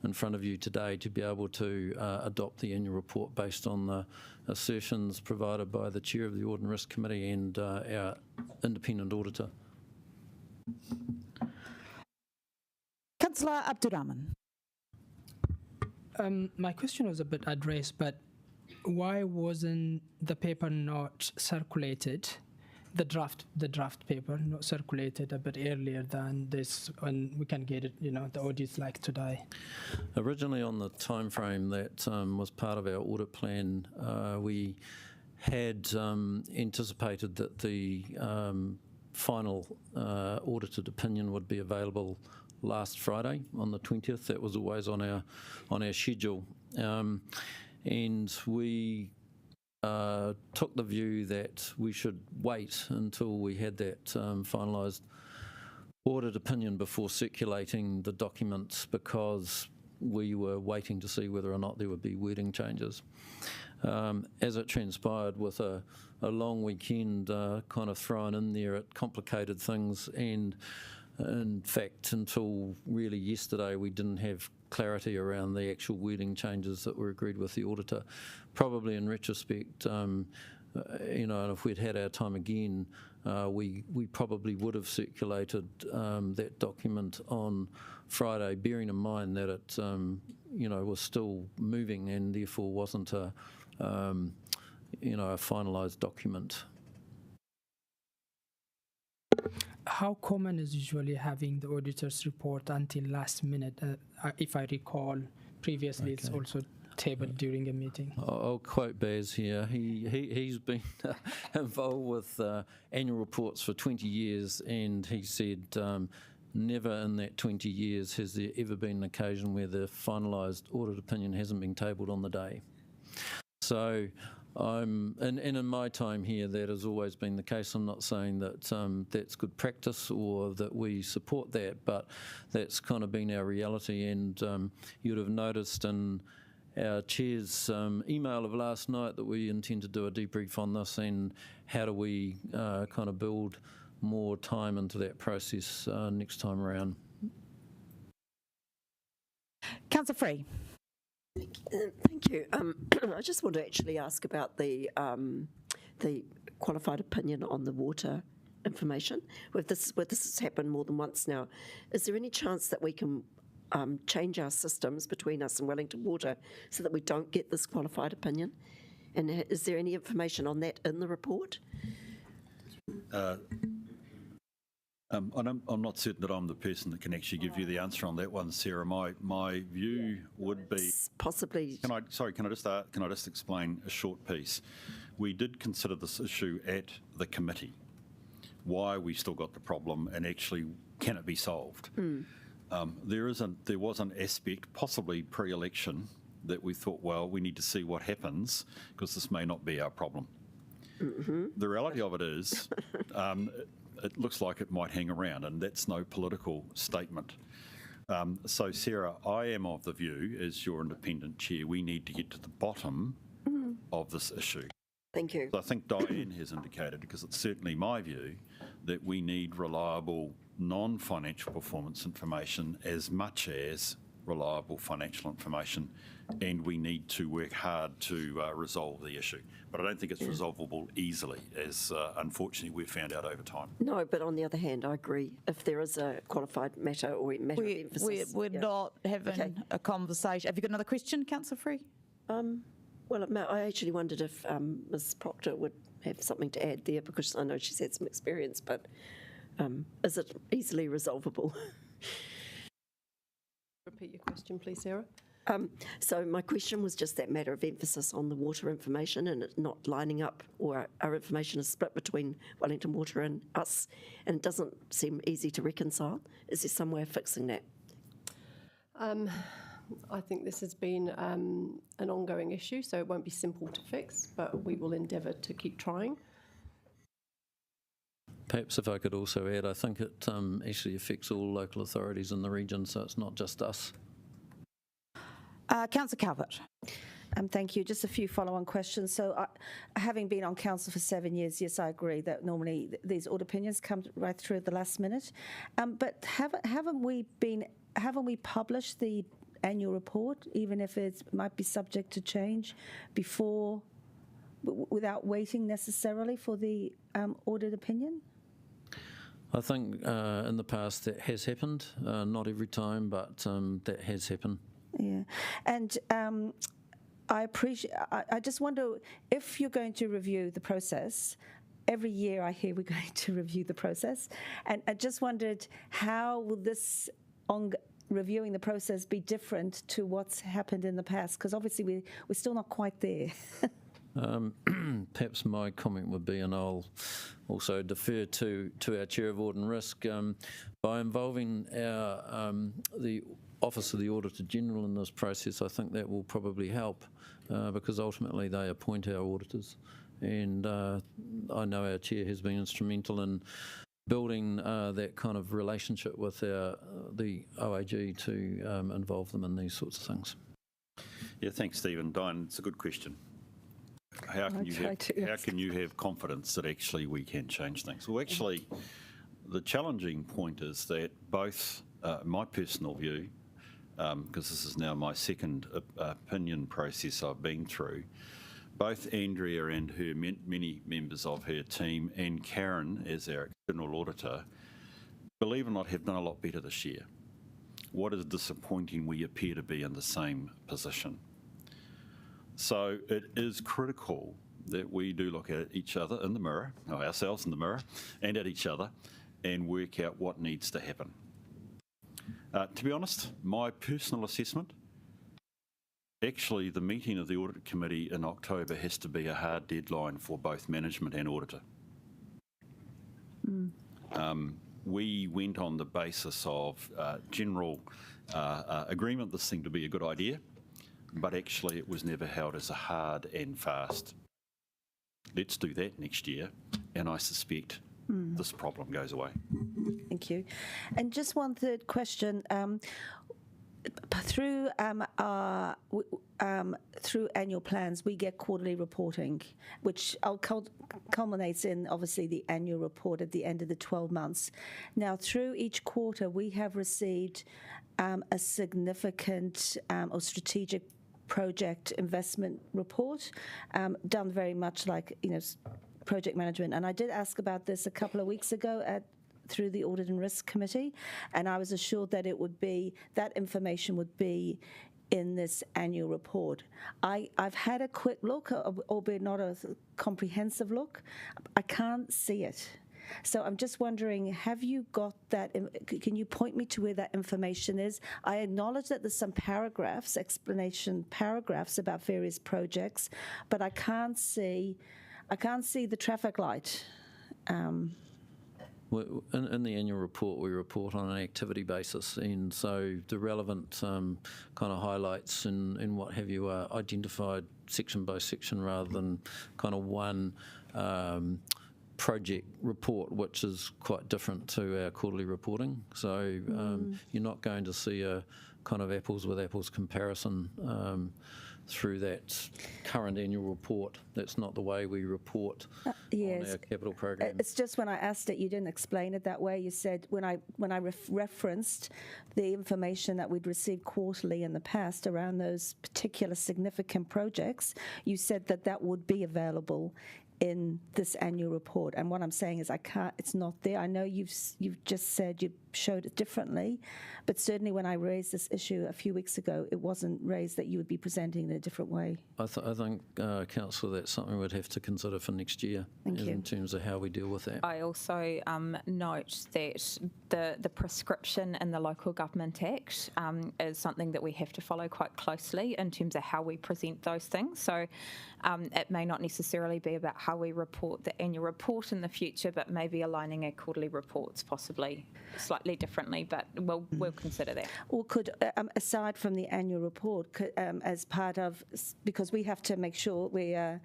in front of you today to be able to adopt the annual report based on the assertions provided by the Chair of the Audit and Risk Committee and our independent auditor. Councillor Abdurrahman. My question was a bit addressed, but why wasn't the paper not circulated? The draft paper not circulated a bit earlier than this, and we can get it, the audits like today. Originally on the time frame that was part of our audit plan, we had anticipated that the final audited opinion would be available last Friday on the 20th. That was always on our schedule, and we took the view that we should wait until we had that finalised audit opinion before circulating the documents, because we were waiting to see whether or not there would be wording changes. As it transpired, with a long weekend kind of thrown in there, it complicated things, and in fact until really yesterday we didn't have clarity around the actual wording changes that were agreed with the auditor. Probably in retrospect, and if we'd had our time again, we probably would have circulated that document on Friday, bearing in mind that it was still moving and therefore wasn't a finalised document. How common is usually having the auditor's report until last minute? If I recall, previously it's also tabled during a meeting. I'll quote Baz here. He's been involved with annual reports for 20 years, and he said never in that 20 years has there ever been an occasion where the finalised audit opinion hasn't been tabled on the day. So and in my time here, that has always been the case. I'm not saying that that's good practice or that we support that, but that's kind of been our reality. And you'd have noticed in our chair's email of last night that we intend to do a debrief on this, and how do we kind of build more time into that process next time around. Councillor Free. Thank you. I just want to actually ask about the qualified opinion on the water information. With this has happened more than once now, is there any chance that we can change our systems between us and Wellington Water so that we don't get this qualified opinion? And is there any information on that in the report? I'm not certain that I'm the person that can actually give you the answer on that one, Sarah. My view would be possibly. Can I just explain a short piece? We did consider this issue at the committee, why we still got the problem, and actually can it be solved? There was an aspect, possibly pre-election, that we thought, well, we need to see what happens because this may not be our problem. The reality of it is. It looks like it might hang around, and that's no political statement. So, Sarah, I am of the view, as your independent chair, we need to get to the bottom of this issue. Thank you. I think Diane has indicated, because it's certainly my view, that we need reliable non-financial performance information as much as reliable financial information, and we need to work hard to resolve the issue. But I don't think it's resolvable easily, as unfortunately we've found out over time. No, but on the other hand, I agree. If there is a qualified matter or matter of emphasis. We're not having a conversation. Have you got another question, Councillor Free? Well, I actually wondered if Ms Proctor would have something to add there, because I know she's had some experience, but is it easily resolvable? Repeat your question, please, Sarah. So my question was just that matter of emphasis on the water information and it not lining up, or our information is split between Wellington Water and us, and it doesn't seem easy to reconcile. Is there some way of fixing that? I think this has been an ongoing issue, so it won't be simple to fix, but we will endeavour to keep trying. Perhaps if I could also add, I think it actually affects all local authorities in the region, so it's not just us. Councillor Calvert. Thank you. Just a few follow-on questions. So, having been on council for 7 years, yes, I agree that normally these audit opinions come right through at the last minute. But haven't we published the annual report, even if it might be subject to change, before, without waiting necessarily for the audit opinion? I think in the past that has happened, not every time, but that has happened. Yeah, and I appreciate. I just wonder if you're going to review the process. Every year I hear we're going to review the process, and I just wondered how will this reviewing the process be different to what's happened in the past? Because obviously we're still not quite there. Perhaps my comment would be, and I'll also defer to our Chair of Audit and Risk, by involving the Office of the Auditor General in this process, I think that will probably help because ultimately they appoint our auditors. And I know our Chair has been instrumental in building that kind of relationship with the OAG to involve them in these sorts of things. Yeah, thanks, Stephen. Diane, it's a good question. How can you have confidence that actually we can change things? Well, actually, the challenging point is that both my personal view, because this is now my second opinion process I've been through, both Andrea and her many members of her team and Karen as our external auditor, believe it or not, have done a lot better this year. What is disappointing, we appear to be in the same position. So it is critical that we do look at each other in the mirror, or ourselves in the mirror, and at each other, and work out what needs to happen. To be honest, my personal assessment, actually the meeting of the Audit Committee in October has to be a hard deadline for both management and auditor. We went on the basis of general agreement this seemed to be a good idea, but actually it was never held as a hard and fast. Let's do that next year, and I suspect this problem goes away. Thank you. And just one third question. Through annual plans, we get quarterly reporting, which culminates in obviously the annual report at the end of the 12 months. Now, through each quarter, we have received a significant or strategic project investment report, done very much like project management. And I did ask about this a couple of weeks ago through the Audit and Risk Committee, and I was assured that that information would be in this annual report. I've had a quick look, albeit not a comprehensive look. I can't see it. So I'm just wondering, have you got that? Can you point me to where that information is? I acknowledge that there's some explanation paragraphs about various projects, but I can't see the traffic light. In the annual report, we report on an activity basis, and so the relevant kind of highlights and what have you are identified section by section rather than kind of one project report, which is quite different to our quarterly reporting. So you're not going to see a kind of apples with apples comparison through that current annual report. That's not the way we report on our capital program. It's just when I asked it, you didn't explain it that way. You said when I referenced the information that we'd received quarterly in the past around those particular significant projects, you said that would be available in this annual report. And what I'm saying is it's not there. I know you've just said you showed it differently, but certainly when I raised this issue a few weeks ago, it wasn't raised that you would be presenting in a different way. I think, Councillor, that's something we'd have to consider for next year in terms of how we deal with that. I also note that the prescription in the Local Government Act is something that we have to follow quite closely in terms of how we present those things. So it may not necessarily be about how we report the annual report in the future, but maybe aligning our quarterly reports possibly slightly differently, but we'll consider that. Or could, aside from the annual report, as part of, because we have to make sure we are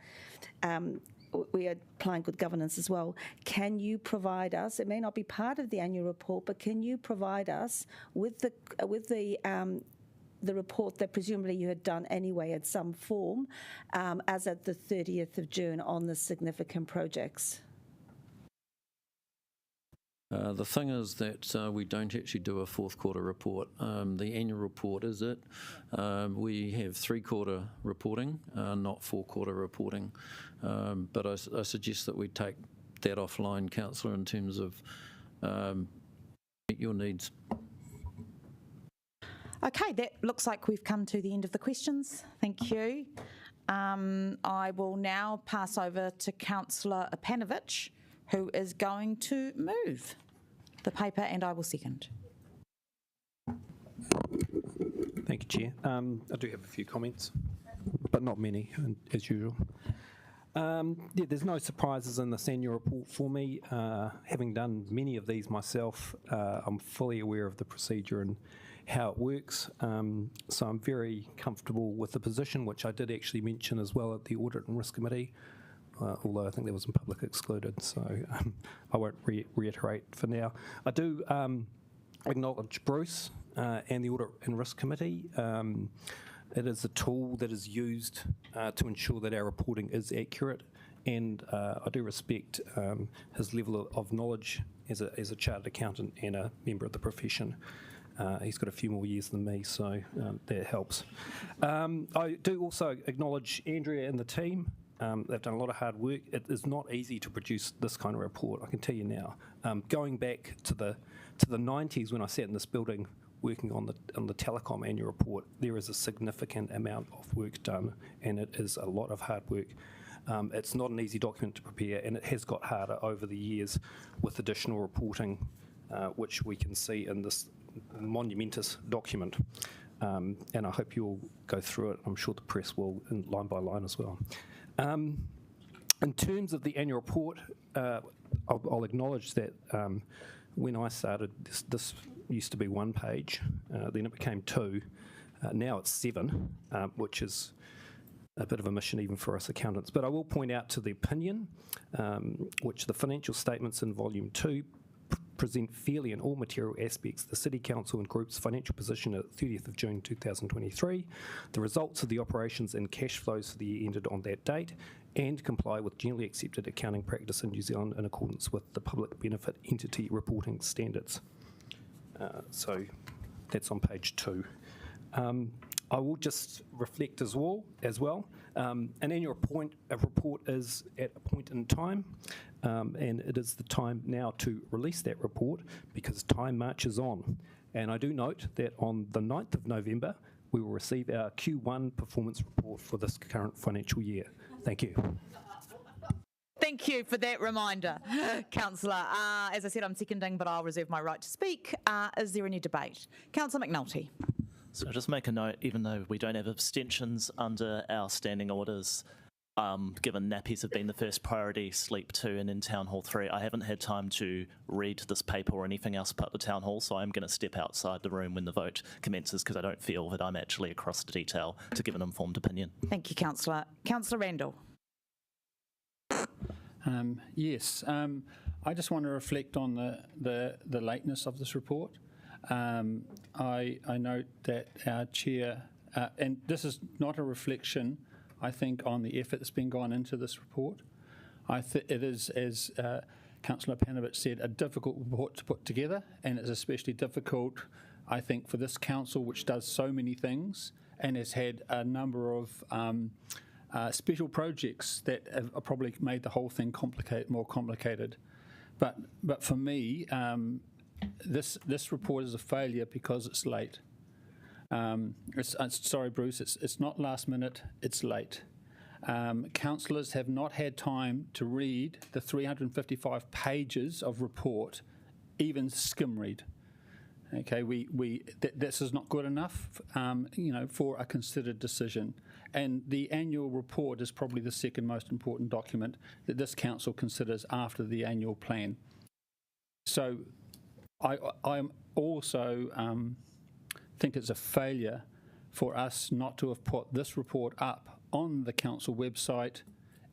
applying good governance as well, can you provide us, it may not be part of the annual report, but can you provide us with the report that presumably you had done anyway at some form as at the 30th of June on the significant projects? The thing is that we don't actually do a fourth quarter report. The annual report is it. We have 3-quarter reporting, not 4-quarter reporting. But I suggest that we take that offline, Councillor, in terms of meet your needs. Okay, that looks like we've come to the end of the questions. Thank you. I will now pass over to Councillor Panovich, who is going to move the paper, and I will second. Thank you, Chair. I do have a few comments, but not many, as usual. There's no surprises in this annual report for me. Having done many of these myself, I'm fully aware of the procedure and how it works. So I'm very comfortable with the position, which I did actually mention as well at the Audit and Risk Committee, although I think there was some public excluded, so I won't reiterate for now. I do acknowledge Bruce and the Audit and Risk Committee. It is a tool that is used to ensure that our reporting is accurate, and I do respect his level of knowledge as a chartered accountant and a member of the profession. He's got a few more years than me, so that helps. I do also acknowledge Andrea and the team. They've done a lot of hard work. It is not easy to produce this kind of report, I can tell you now. Going back to the 90s when I sat in this building working on the telecom annual report, there is a significant amount of work done, and it is a lot of hard work. It's not an easy document to prepare, and it has got harder over the years with additional reporting, which we can see in this monumentous document. And I hope you'll go through it. I'm sure the press will, line by line as well. In terms of the annual report, I'll acknowledge that when I started, this used to be 1 page, then it became 2. Now it's 7, which is a bit of a mission even for us accountants. But I will point out to the opinion, which the financial statements in Volume 2 present fairly in all material aspects the City Council and Group's financial position at 30th of June 2023, the results of the operations and cash flows for the year ended on that date, and comply with generally accepted accounting practice in New Zealand in accordance with the Public Benefit Entity Reporting Standards. So that's on page 2. I will just reflect as well. An annual report is at a point in time, and it is the time now to release that report because time marches on. And I do note that on the 9th of November, we will receive our Q1 performance report for this current financial year. Thank you. Thank you for that reminder, Councillor. As I said, I'm seconding, but I'll reserve my right to speak. Is there any debate? Councillor McNulty. So just make a note, even though we don't have abstentions under our standing orders, given nappies have been the first priority, sleep 2 and in Town Hall 3, I haven't had time to read this paper or anything else about the Town Hall, so I'm going to step outside the room when the vote commences because I don't feel that I'm actually across the detail to give an informed opinion. Thank you, Councillor. Councillor Randall. Yes, I just want to reflect on the lateness of this report. I note that our chair, and this is not a reflection, I think, on the effort that's been gone into this report. It is, as Councillor Panovich said, a difficult report to put together, and it's especially difficult, I think, for this council, which does so many things and has had a number of special projects that have probably made the whole thing more complicated. But for me, this report is a failure because it's late. Sorry, Bruce, it's not last minute, it's late. Councillors have not had time to read the 355 pages of report, even skim read. Okay, this is not good enough, for a considered decision. And the annual report is probably the second most important document that this council considers after the annual plan. So I'm also think it's a failure for us not to have put this report up on the council website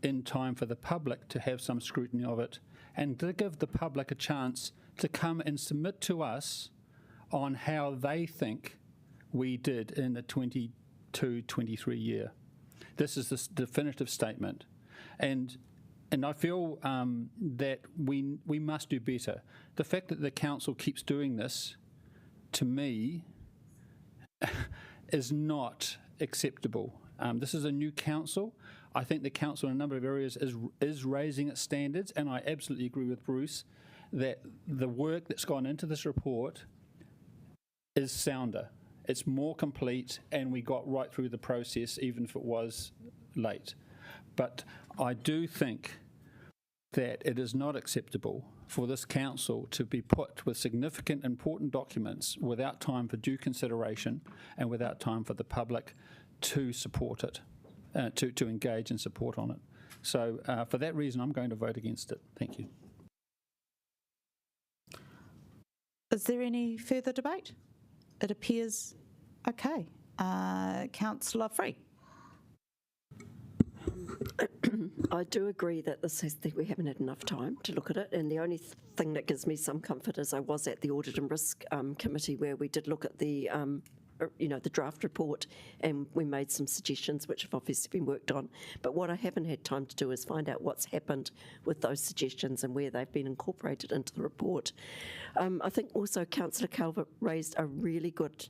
in time for the public to have some scrutiny of it and to give the public a chance to come and submit to us on how they think we did in the 22-23 year. This is the definitive statement. And I feel that we must do better. The fact that the council keeps doing this, to me, is not acceptable. This is a new council. I think the council in a number of areas is raising its standards, and I absolutely agree with Bruce that the work that's gone into this report is sounder. It's more complete, and we got right through the process, even if it was late. But I do think that it is not acceptable for this council to be put with significant, important documents without time for due consideration and without time for the public to support it, to engage and support on it. So for that reason, I'm going to vote against it. Thank you. Is there any further debate? It appears okay. Councillor Free. I do agree that we haven't had enough time to look at it, and the only thing that gives me some comfort is I was at the Audit and Risk Committee where we did look at the the draft report, and we made some suggestions which have obviously been worked on. But what I haven't had time to do is find out what's happened with those suggestions and where they've been incorporated into the report. I think also Councillor Calvert raised a really good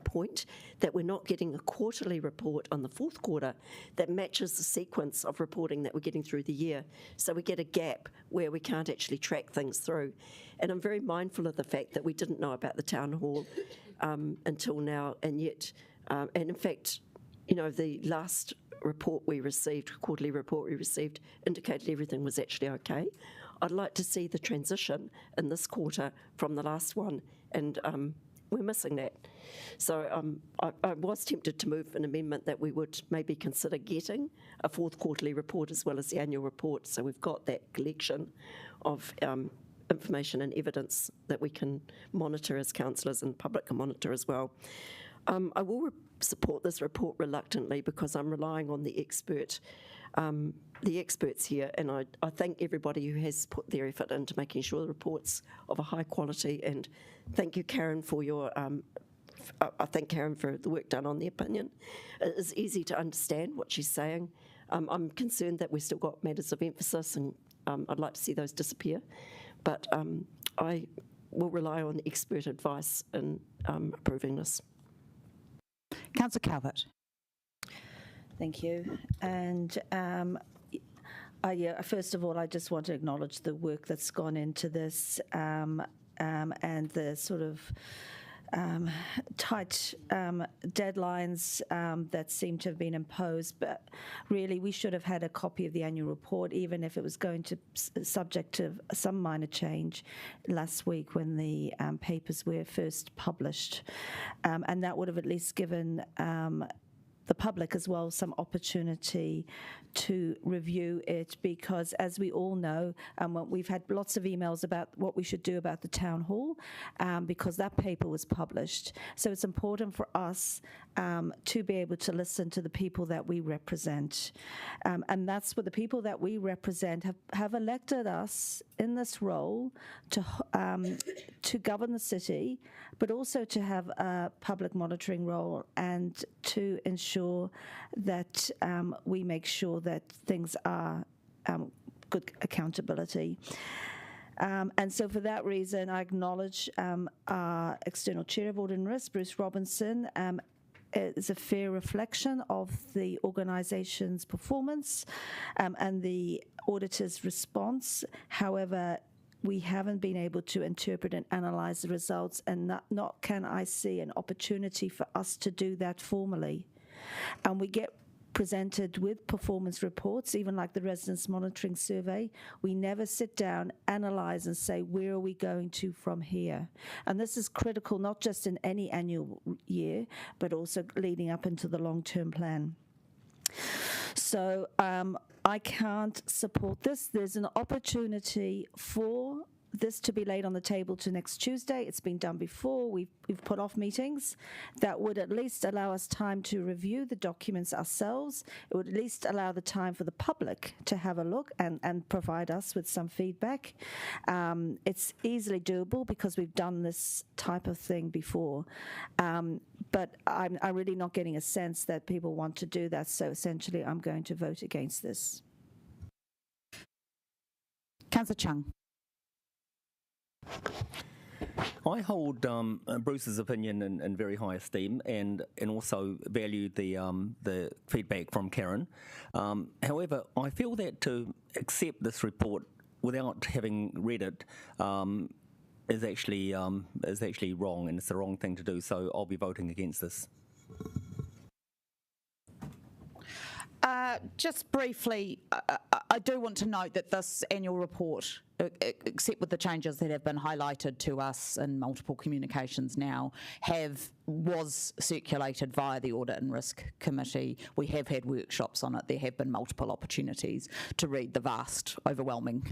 point that we're not getting a quarterly report on the fourth quarter that matches the sequence of reporting that we're getting through the year. So we get a gap where we can't actually track things through. And I'm very mindful of the fact that we didn't know about the town hall until now, and yet, and in fact, the last report we received, quarterly report we received, indicated everything was actually okay. I'd like to see the transition in this quarter from the last one, and we're missing that. So I was tempted to move an amendment that we would maybe consider getting a fourth quarterly report as well as the annual report, so we've got that collection of information and evidence that we can monitor as councillors and the public can monitor as well. I will support this report reluctantly because I'm relying on the experts here, and I thank everybody who has put their effort into making sure the report's of a high quality, and thank you, Karen, for your I thank Karen for the work done on the opinion. It is easy to understand what she's saying. I'm concerned that we've still got matters of emphasis, and I'd like to see those disappear. But I will rely on expert advice in approving this. Councillor Calvert. Thank you. And first of all, I just want to acknowledge the work that's gone into this and the sort of tight deadlines that seem to have been imposed, but really we should have had a copy of the annual report, even if it was going to subject to some minor change last week when the papers were first published, and that would have at least given the public as well some opportunity to review it, because as we all know, we've had lots of emails about what we should do about the town hall because that paper was published. So it's important for us to be able to listen to the people that we represent, and that's what the people that we represent have elected us in this role to govern the city, but also to have a public monitoring role and to ensure that we make sure that things are good accountability. And so for that reason, I acknowledge our external chair of Audit and Risk, Bruce Robinson, is a fair reflection of the organisation's performance and the auditor's response. However, we haven't been able to interpret and analyse the results, and not can I see an opportunity for us to do that formally. And we get presented with performance reports, even like the residents monitoring survey. We never sit down, analyse and say, where are we going to from here? And this is critical, not just in any annual year, but also leading up into the long-term plan. So I can't support this. There's an opportunity for this to be laid on the table to next Tuesday. It's been done before. We've put off meetings. That would at least allow us time to review the documents ourselves. It would at least allow the time for the public to have a look and provide us with some feedback. It's easily doable because we've done this type of thing before. But I'm really not getting a sense that people want to do that. So essentially, I'm going to vote against this. Councillor Chung. I hold Bruce's opinion in very high esteem, and also value the feedback from Karen. However, I feel that to accept this report without having read it is actually wrong, and it's the wrong thing to do. So I'll be voting against this. Just briefly, I do want to note that this annual report, except with the changes that have been highlighted to us in multiple communications now, was circulated via the Audit and Risk Committee. We have had workshops on it. There have been multiple opportunities to read the vast, overwhelming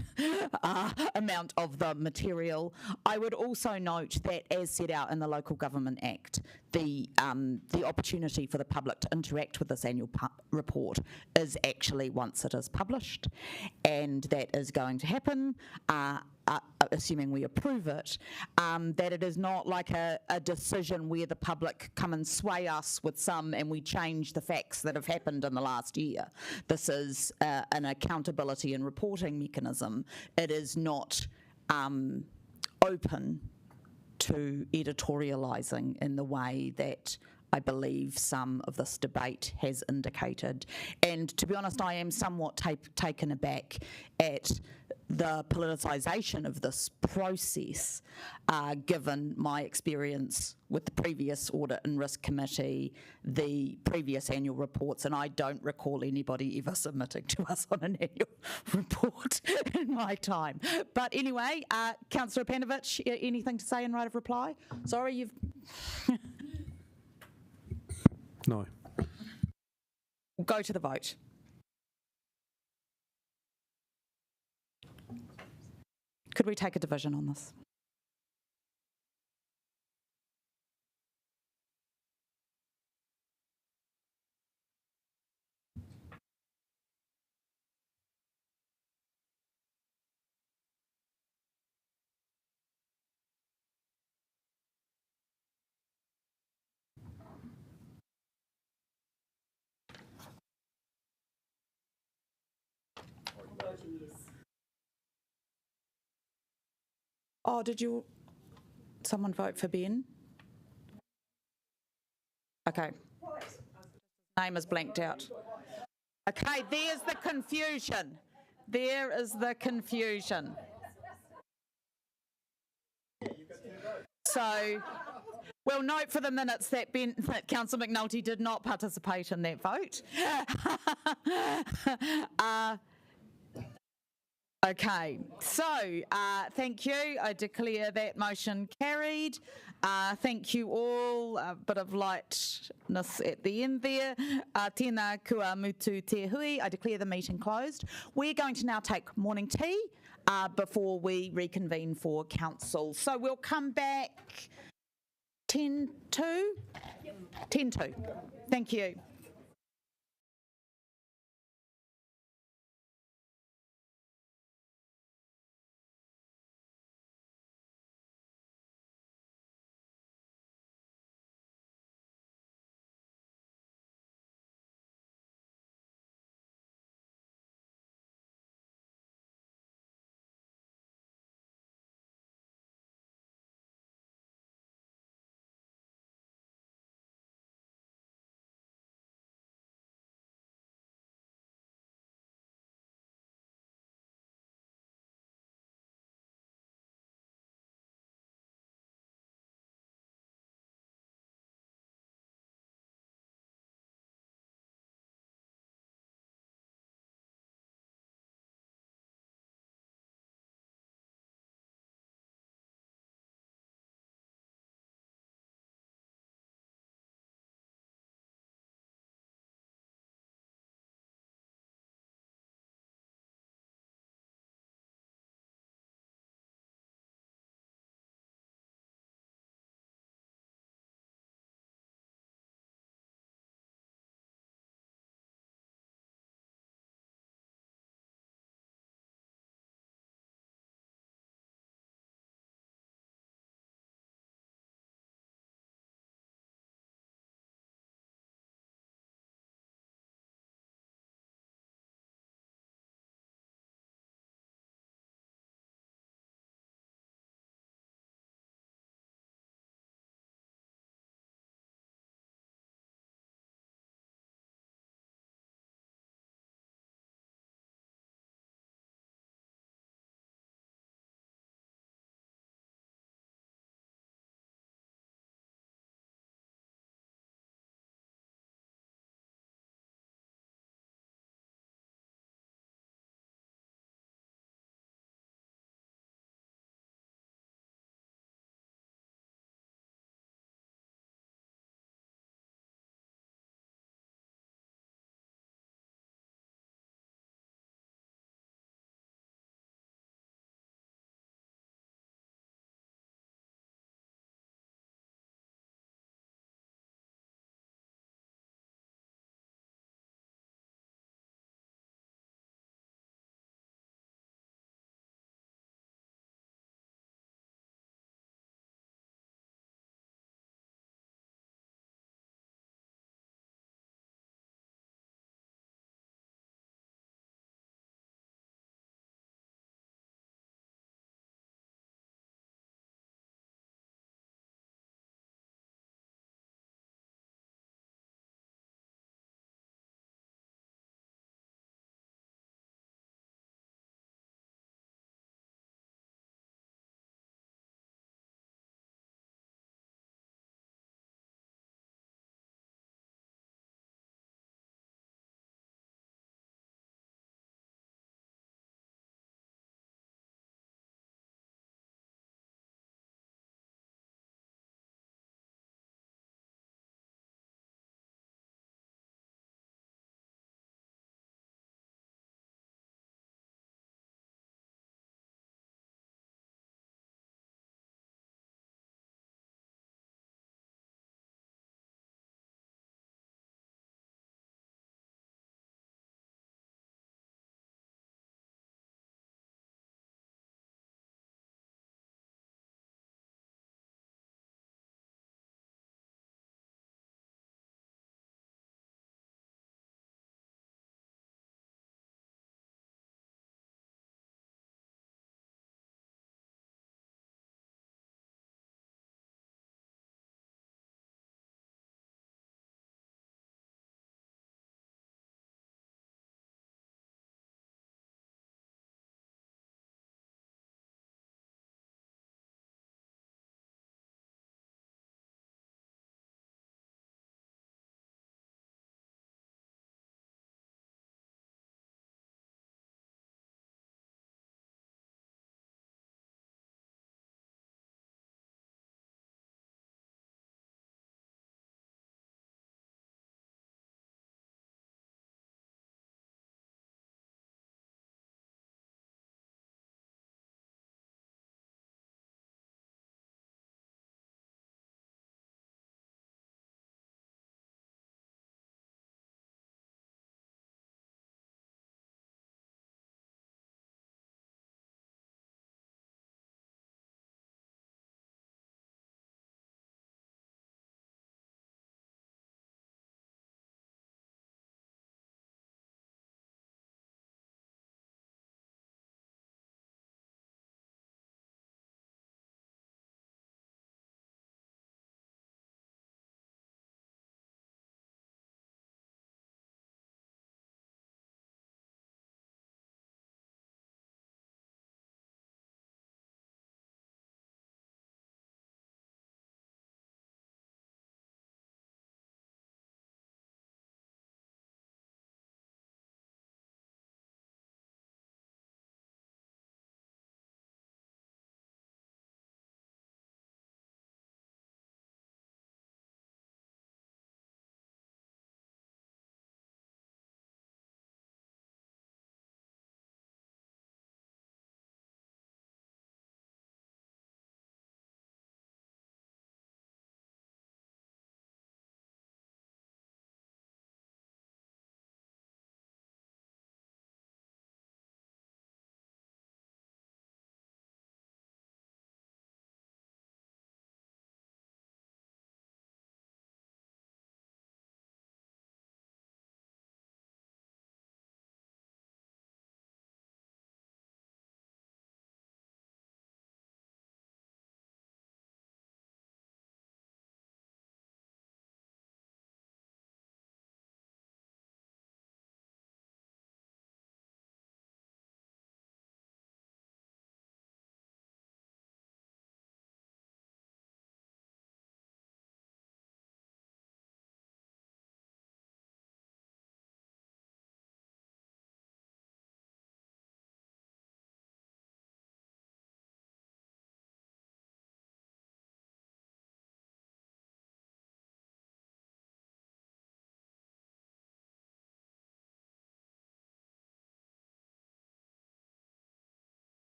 amount of the material. I would also note that, as set out in the Local Government Act, the opportunity for the public to interact with this annual report is actually once it is published, and that is going to happen. Assuming we approve it, that it is not like a decision where the public come and sway us with some and we change the facts that have happened in the last year. This is an accountability and reporting mechanism. It is not open to editorialising in the way that I believe some of this debate has indicated. And to be honest, I am somewhat taken aback at the politicisation of this process, given my experience with the previous Audit and Risk Committee, the previous annual reports, and I don't recall anybody ever submitting to us on an annual report in my time. But anyway, Councillor Panovich, anything to say in right of reply? Sorry, you've... No. We'll go to the vote. Could we take a division on this? Oh, did someone vote for Ben? Okay. Name is blanked out. Okay, there's the confusion. There is the confusion. So, we'll note for the minutes that Councillor McNulty did not participate in that vote. Okay, so thank you. I declare that motion carried. Thank you all. A bit of lightness at the end there. Tēnā kua mutu te hui. I declare the meeting closed. We're going to now take morning tea before we reconvene for council. So we'll come back 10:02? 10:02. Thank you.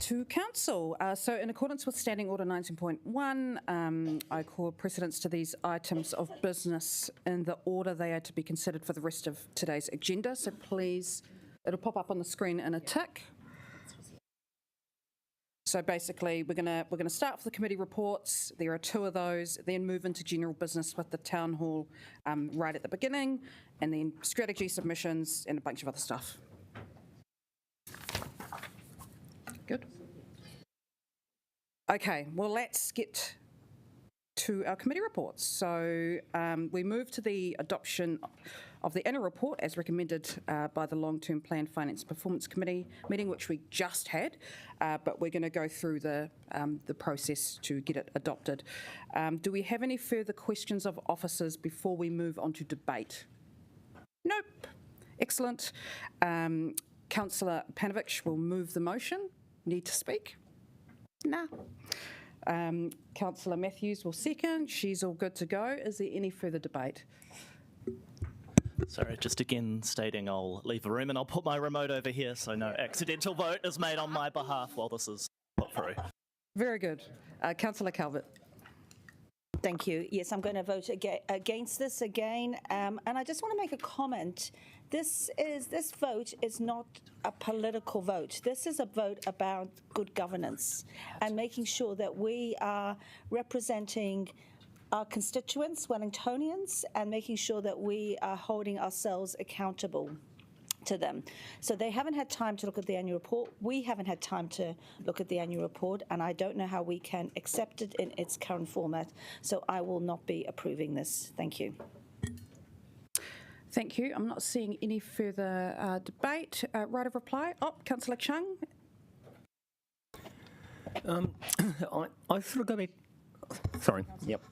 to Council. So in accordance with Standing Order 19.1, I call precedence to these items of business in the order they are to be considered for the rest of today's agenda. So please, it'll pop up on the screen in a tick. So basically, we're gonna start with the committee reports. There are 2 of those, then move into general business with the town hall right at the beginning, and then strategy submissions and a bunch of other stuff. Good. Okay, well, let's get to our committee reports. So we move to the adoption of the annual report as recommended by the Long-Term Plan Finance Performance Committee meeting, which we just had, but we're going to go through the process to get it adopted. Do we have any further questions of officers before we move on to debate? Nope. Excellent. Councillor Panovich will move the motion. Need to speak? No. Councillor Matthews will second. She's all good to go. Is there any further debate? Sorry, just again stating I'll leave the room and I'll put my remote over here so no accidental vote is made on my behalf while this is put through. Very good. Councillor Calvert. Thank you. Yes, I'm going to vote against this again. And I just want to make a comment. This vote is not a political vote. This is a vote about good governance and making sure that we are representing our constituents, Wellingtonians, and making sure that we are holding ourselves accountable to them. So they haven't had time to look at the annual report. We haven't had time to look at the annual report, and I don't know how we can accept it in its current format. So I will not be approving this. Thank you. Thank you. I'm not seeing any further debate. Right of reply. Oh, Councillor Chung. I sort of go back. Sorry. Yep.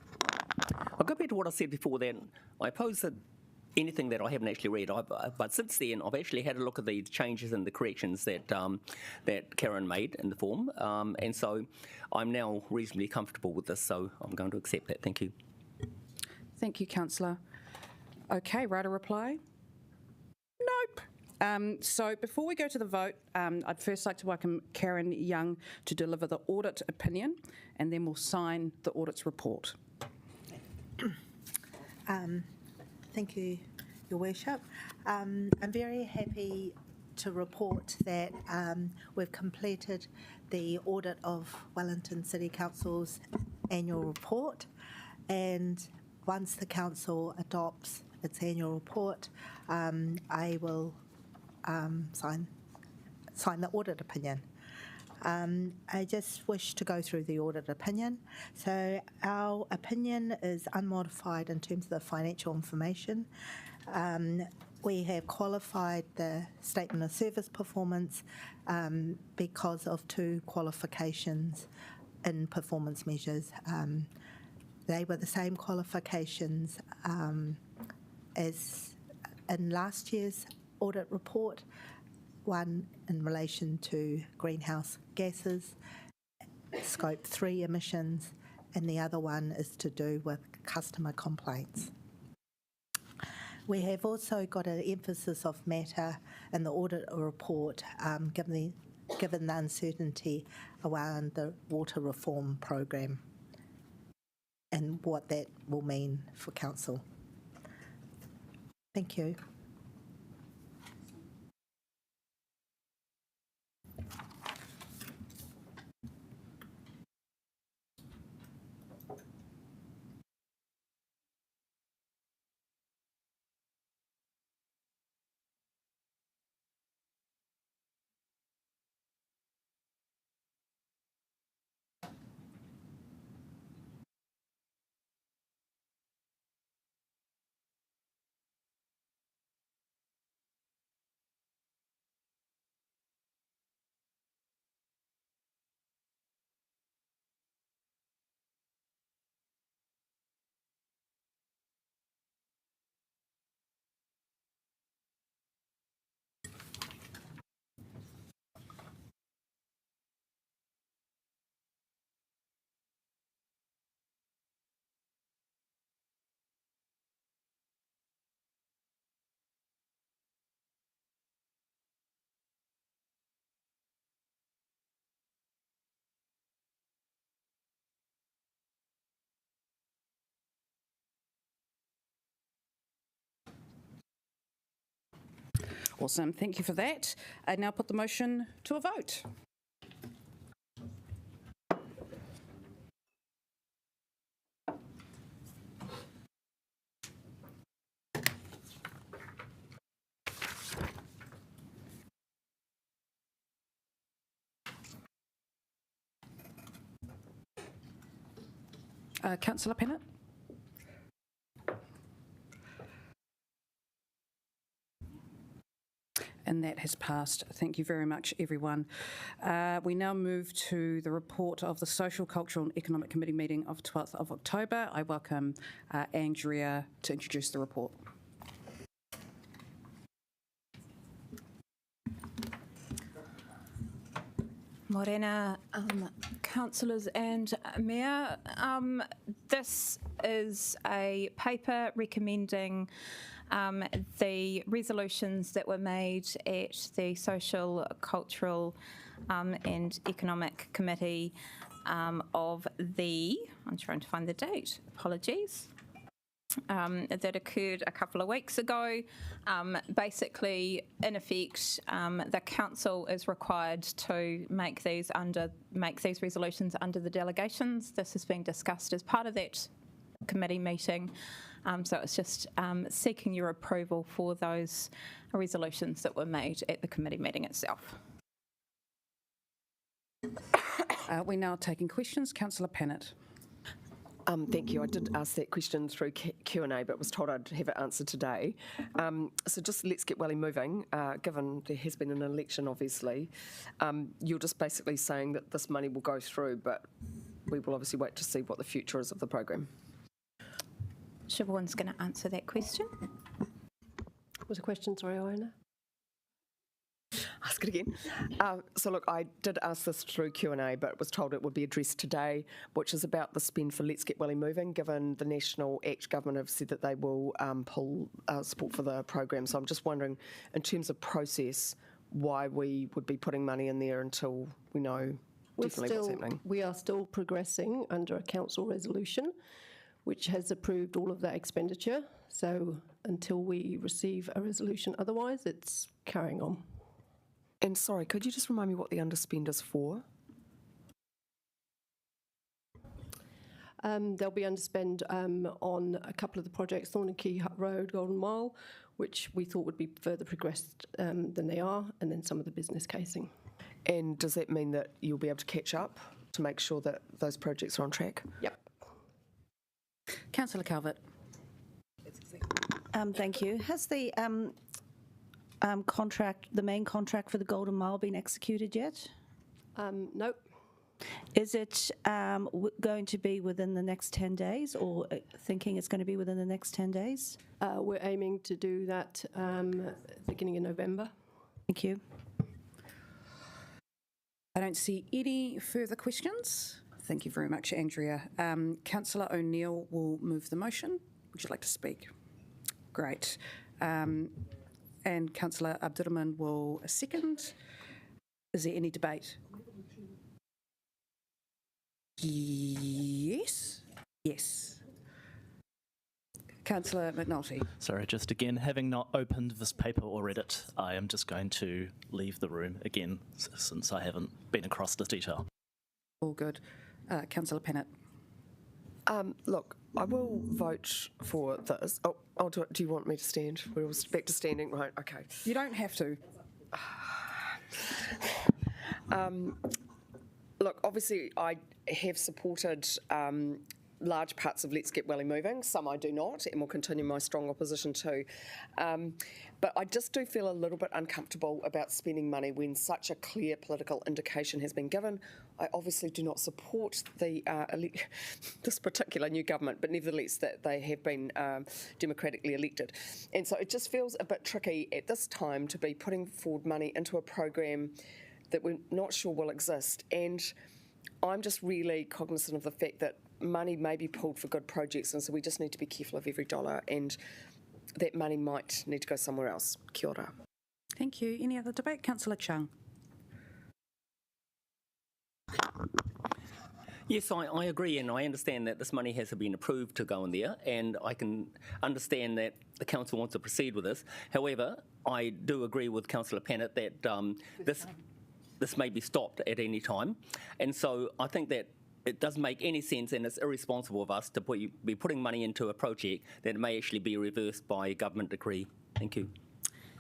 I'll go back to what I said before then. I oppose that anything that I haven't actually read, but since then I've actually had a look at the changes and the corrections that that Karen made in the form, and so I'm now reasonably comfortable with this, so I'm going to accept that. Thank you. Thank you, Councillor. Okay, right of reply? Nope. So before we go to the vote, I'd first like to welcome Karen Young to deliver the audit opinion, and then we'll sign the audit's report. Thank you, Your Worship. I'm very happy to report that we've completed the audit of Wellington City Council's annual report, and once the council adopts its annual report, I will sign the audit opinion. I just wish to go through the audit opinion. So our opinion is unmodified in terms of the financial information. We have qualified the statement of service performance because of 2 qualifications in performance measures. They were the same qualifications as in last year's audit report. One in relation to greenhouse gases, scope 3 emissions, and the other one is to do with customer complaints. We have also got an emphasis of matter in the audit report, given the uncertainty around the water reform program and what that will mean for council. Thank you. Awesome, thank you for that. I now put the motion to a vote. Councillor Pennant? And that has passed. Thank you very much, everyone. We now move to the report of the Social, Cultural and Economic Committee meeting of 12th of October. I welcome Andrea to introduce the report. Morena, councillors and Mayor, this is a paper recommending the resolutions that were made at the Social, Cultural and Economic Committee of the, I'm trying to find the date, apologies, that occurred a couple of weeks ago. Basically, in effect, the council is required to make these resolutions under the delegations. This has been discussed as part of that committee meeting. So it's just seeking your approval for those resolutions that were made at the committee meeting itself. We're now taking questions. Councillor Pennant. Thank you. I did ask that question through Q&A, but was told I'd have it answered today. So just let's get Welly moving. Given there has been an election, obviously, you're just basically saying that this money will go through, but we will obviously wait to see what the future is of the program. Siobhan's going to answer that question. What was the question, sorry, Iona? Ask it again. So look, I did ask this through Q&A, but was told it would be addressed today, which is about the spend for Let's Get Welly Moving, given the National Act government have said that they will pull support for the program. So I'm just wondering, in terms of process, why we would be putting money in there until we know definitely what's happening. We are still progressing under a council resolution, which has approved all of that expenditure. So until we receive a resolution otherwise, it's carrying on. And sorry, could you just remind me what the underspend is for? There'll be underspend on a couple of the projects, Pōneke Road, Golden Mile, which we thought would be further progressed than they are, and then some of the business casing. And does that mean that you'll be able to catch up to make sure that those projects are on track? Yep. Councillor Calvert. Thank you. Has the contract, the main contract for the Golden Mile, been executed yet? Nope. Is it going to be within the next 10 days, or thinking it's going to be within the next 10 days? We're aiming to do that beginning in November. Thank you. I don't see any further questions. Thank you very much, Andrea. Councillor O'Neill will move the motion. Would you like to speak? Great. And Councillor Abdurrahman will second. Is there any debate? Yes. Yes. Councillor McNulty. Sorry, just again, having not opened this paper or read it, I am just going to leave the room again since I haven't been across the detail. All good. Councillor Pennant. Look, I will vote for this. Oh, I'll do it. Do you want me to stand? We're all back to standing, right? Okay. You don't have to. Look, obviously, I have supported large parts of Let's Get Welly Moving. Some I do not, and will continue my strong opposition to. But I just do feel a little bit uncomfortable about spending money when such a clear political indication has been given. I obviously do not support the this particular new government, but nevertheless that they have been democratically elected. And so it just feels a bit tricky at this time to be putting forward money into a program that we're not sure will exist. And I'm just really cognizant of the fact that money may be pulled for good projects, and so we just need to be careful of every dollar, and that money might need to go somewhere else. Kia ora. Thank you. Any other debate? Councillor Chung. Yes, I agree, and I understand that this money has been approved to go in there, and I can understand that the council wants to proceed with this. However, I do agree with Councillor Pennant that this may be stopped at any time, and so I think that it doesn't make any sense, and it's irresponsible of us to be putting money into a project that may actually be reversed by government decree. Thank you.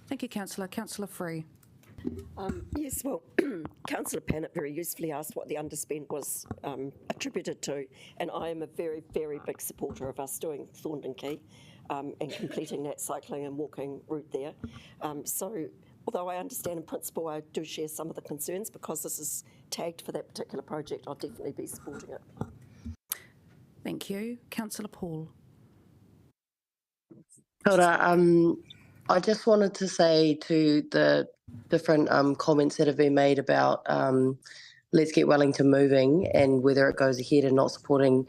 Thank you, Councillor. Councillor Free. Yes, well, Councillor Pennant very usefully asked what the underspend was attributed to, and I am a very, very big supporter of us doing Thorndon Quay and completing that cycling and walking route there. So, although I understand in principle, I do share some of the concerns because this is tagged for that particular project. I'll definitely be supporting it. Thank you. Councillor Paul. Kia ora. I just wanted to say to the different comments that have been made about Let's Get Wellington moving and whether it goes ahead and not supporting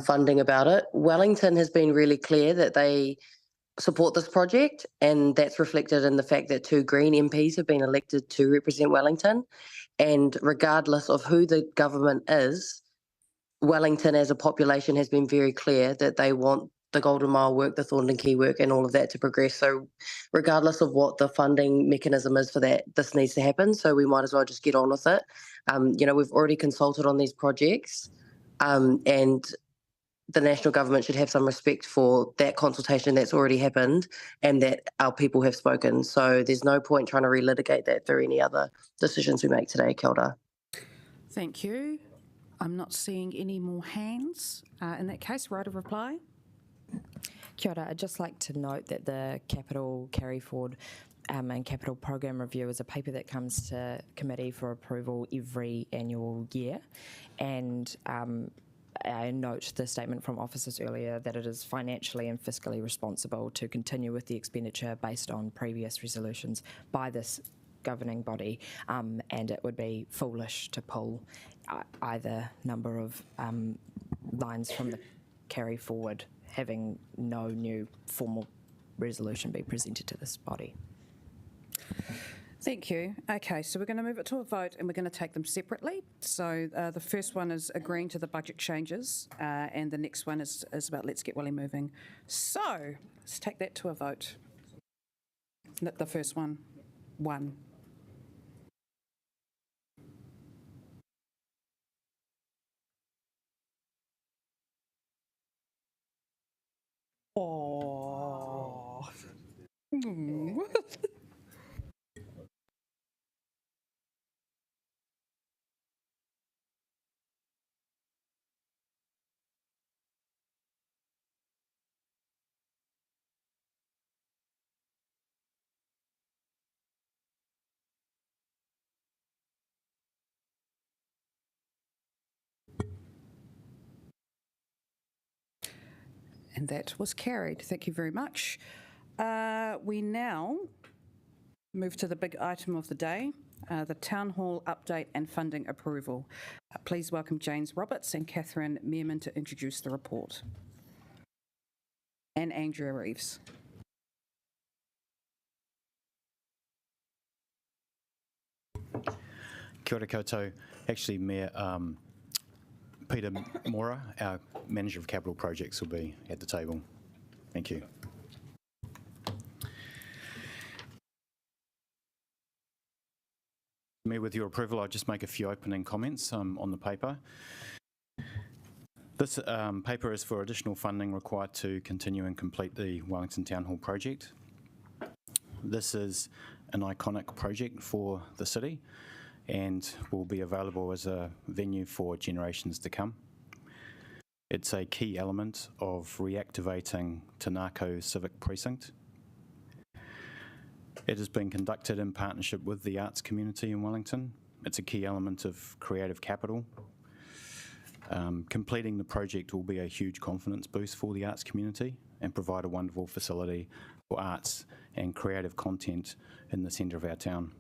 funding about it. Wellington has been really clear that they support this project, and that's reflected in the fact that 2 Green MPs have been elected to represent Wellington. And regardless of who the government is, Wellington as a population has been very clear that they want the Golden Mile work, the Thorndon Quay work, and all of that to progress. So regardless of what the funding mechanism is for that, this needs to happen. So we might as well just get on with it. We've already consulted on these projects, and the national government should have some respect for that consultation that's already happened and that our people have spoken. So there's no point trying to relitigate that through any other decisions we make today. Kia ora. Thank you. I'm not seeing any more hands. In that case, right of reply. Kia ora. I'd just like to note that the capital carry forward and capital program review is a paper that comes to committee for approval every annual year, and I note the statement from officers earlier that it is financially and fiscally responsible to continue with the expenditure based on previous resolutions by this governing body, and it would be foolish to pull either number of lines from the carry forward having no new formal resolution be presented to this body. Thank you. Okay, so we're going to move it to a vote and we're going to take them separately. So the first one is agreeing to the budget changes and the next one is about Let's Get Welly moving. So let's take that to a vote. The first one, 1. Oh. And that was carried. Thank you very much. We now move to the big item of the day, the Town Hall update and funding approval. Please welcome James Roberts and Catherine Meerman to introduce the report. And Andrea Reeves. Kia ora koutou. Actually, Mayor Peter Mora, our Manager of Capital Projects, will be at the table. Thank you. Mayor, with your approval, I'll just make a few opening comments on the paper. This paper is for additional funding required to continue and complete the Wellington Town Hall project. This is an iconic project for the city and will be available as a venue for generations to come. It's a key element of reactivating Tanako Civic Precinct. It has been conducted in partnership with the arts community in Wellington. It's a key element of creative capital. Completing the project will be a huge confidence boost for the arts community and provide a wonderful facility for arts and creative content in the centre of our town.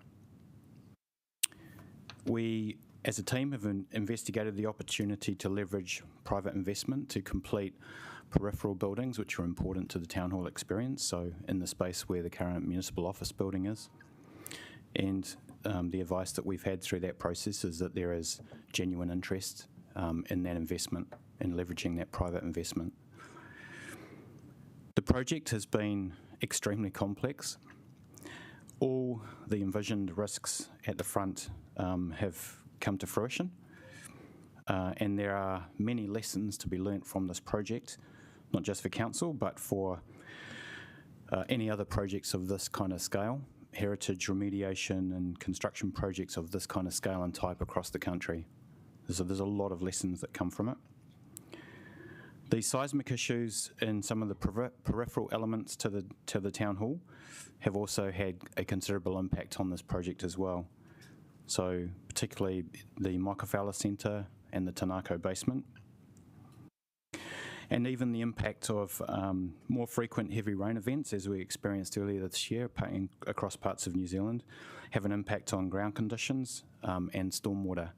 We, as a team, have investigated the opportunity to leverage private investment to complete peripheral buildings which are important to the town hall experience, so in the space where the current municipal office building is. And the advice that we've had through that process is that there is genuine interest in that investment and leveraging that private investment. The project has been extremely complex. All the envisioned risks at the front have come to fruition, and there are many lessons to be learnt from this project, not just for council, but for any other projects of this kind of scale, heritage remediation and construction projects of this kind of scale and type across the country. So there's a lot of lessons that come from it. The seismic issues in some of the peripheral elements to the town hall have also had a considerable impact on this project as well. So particularly the Mokawhala Centre and the Tanako basement. And even the impact of more frequent heavy rain events, as we experienced earlier this year across parts of New Zealand, have an impact on ground conditions and stormwater.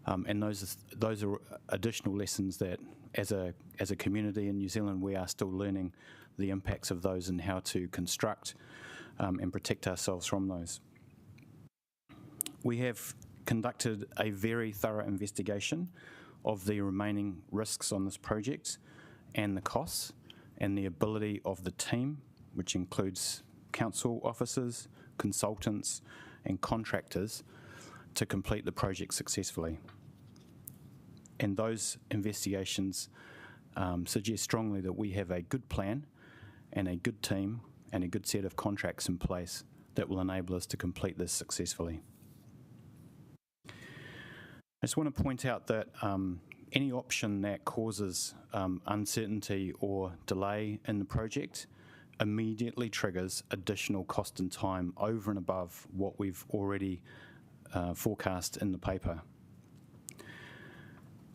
And those are additional lessons that, as a community in New Zealand, we are still learning the impacts of those and how to construct and protect ourselves from those. We have conducted a very thorough investigation of the remaining risks on this project and the costs and the ability of the team, which includes council officers, consultants and contractors, to complete the project successfully. And those investigations suggest strongly that we have a good plan and a good team and a good set of contracts in place that will enable us to complete this successfully. I just want to point out that any option that causes uncertainty or delay in the project immediately triggers additional cost and time over and above what we've already forecast in the paper.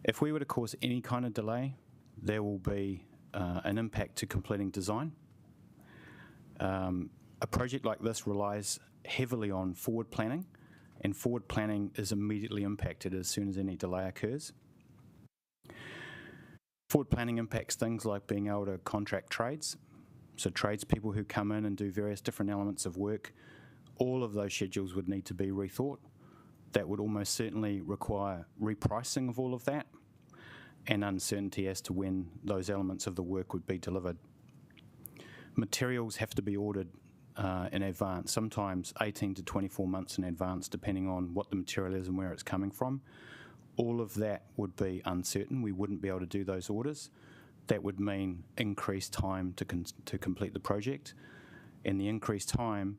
If we were to cause any kind of delay, there will be an impact to completing design. A project like this relies heavily on forward planning, and forward planning is immediately impacted as soon as any delay occurs. Forward planning impacts things like being able to contract trades, so tradespeople who come in and do various different elements of work. All of those schedules would need to be rethought. That would almost certainly require repricing of all of that and uncertainty as to when those elements of the work would be delivered. Materials have to be ordered in advance, sometimes 18 to 24 months in advance, depending on what the material is and where it's coming from. All of that would be uncertain. We wouldn't be able to do those orders. That would mean increased time to complete the project, and the increased time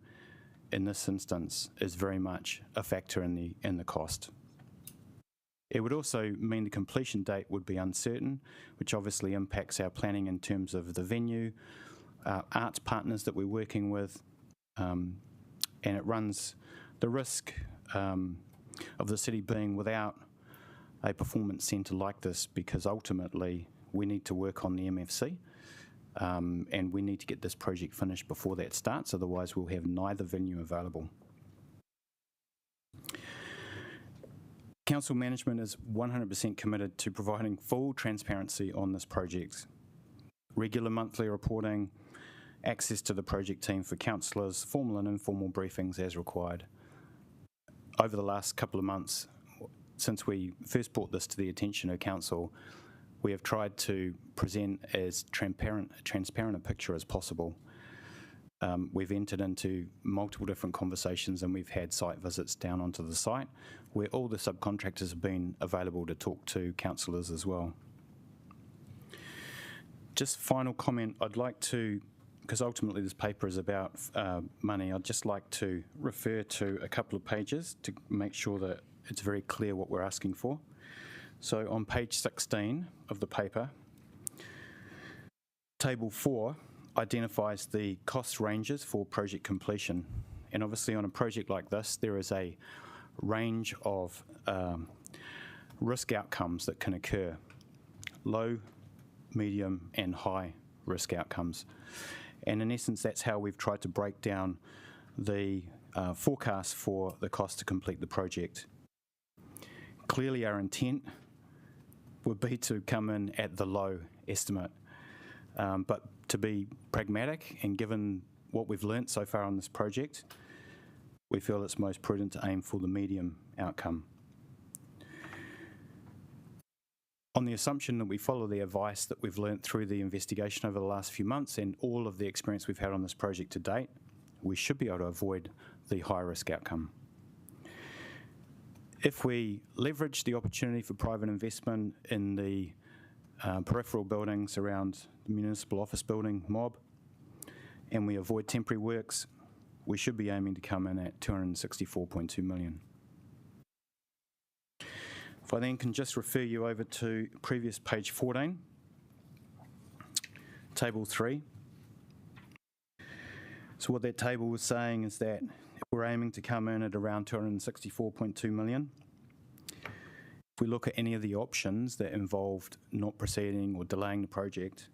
in this instance is very much a factor in the cost. It would also mean the completion date would be uncertain, which obviously impacts our planning in terms of the venue, arts partners that we're working with, and it runs the risk of the city being without a performance centre like this, because ultimately we need to work on the MFC and we need to get this project finished before that starts, otherwise we'll have neither venue available. Council management is 100% committed to providing full transparency on this project. Regular monthly reporting, access to the project team for councillors, formal and informal briefings as required. Over the last couple of months, since we first brought this to the attention of council, we have tried to present as transparent a picture as possible. We've entered into multiple different conversations and we've had site visits down onto the site where all the subcontractors have been available to talk to councillors as well. Just final comment, I'd like to, because ultimately this paper is about money, I'd just like to refer to a couple of pages to make sure that it's very clear what we're asking for. So on page 16 of the paper, table 4 identifies the cost ranges for project completion. And obviously on a project like this, there is a range of risk outcomes that can occur. Low, medium and high risk outcomes. And in essence, that's how we've tried to break down the forecast for the cost to complete the project. Clearly our intent would be to come in at the low estimate. But to be pragmatic and given what we've learnt so far on this project, we feel it's most prudent to aim for the medium outcome. On the assumption that we follow the advice that we've learnt through the investigation over the last few months and all of the experience we've had on this project to date, we should be able to avoid the high-risk outcome. If we leverage the opportunity for private investment in the peripheral buildings around the municipal office building mob, and we avoid temporary works, we should be aiming to come in at 264.2 million. If I then can just refer you over to previous page 14, table 3. So what that table was saying is that we're aiming to come in at around 264.2 million. If we look at any of the options that involved not proceeding or delaying the project,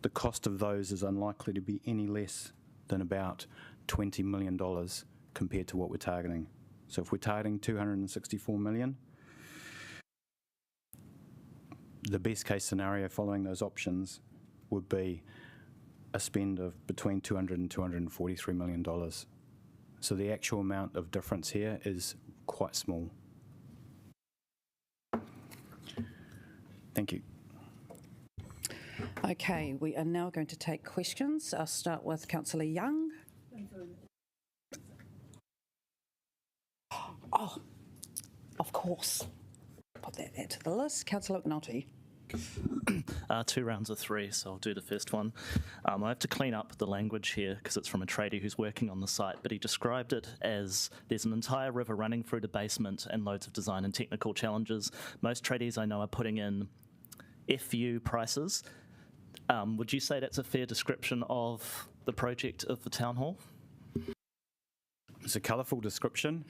the cost of those is unlikely to be any less than about $20 million compared to what we're targeting. So if we're targeting 264 million, the best case scenario following those options would be a spend of between $200 and $243 million. So the actual amount of difference here is quite small. Thank you. Okay, we are now going to take questions. I'll start with Councillor Young. Oh, of course. Put that add to the list. Councillor McNulty. 2 rounds of 3, so I'll do the first one. I have to clean up the language here because it's from a tradie who's working on the site, but he described it as there's an entire river running through the basement and loads of design and technical challenges. Most tradies I know are putting in FU prices. Would you say that's a fair description of the project of the town hall? It's a colourful description.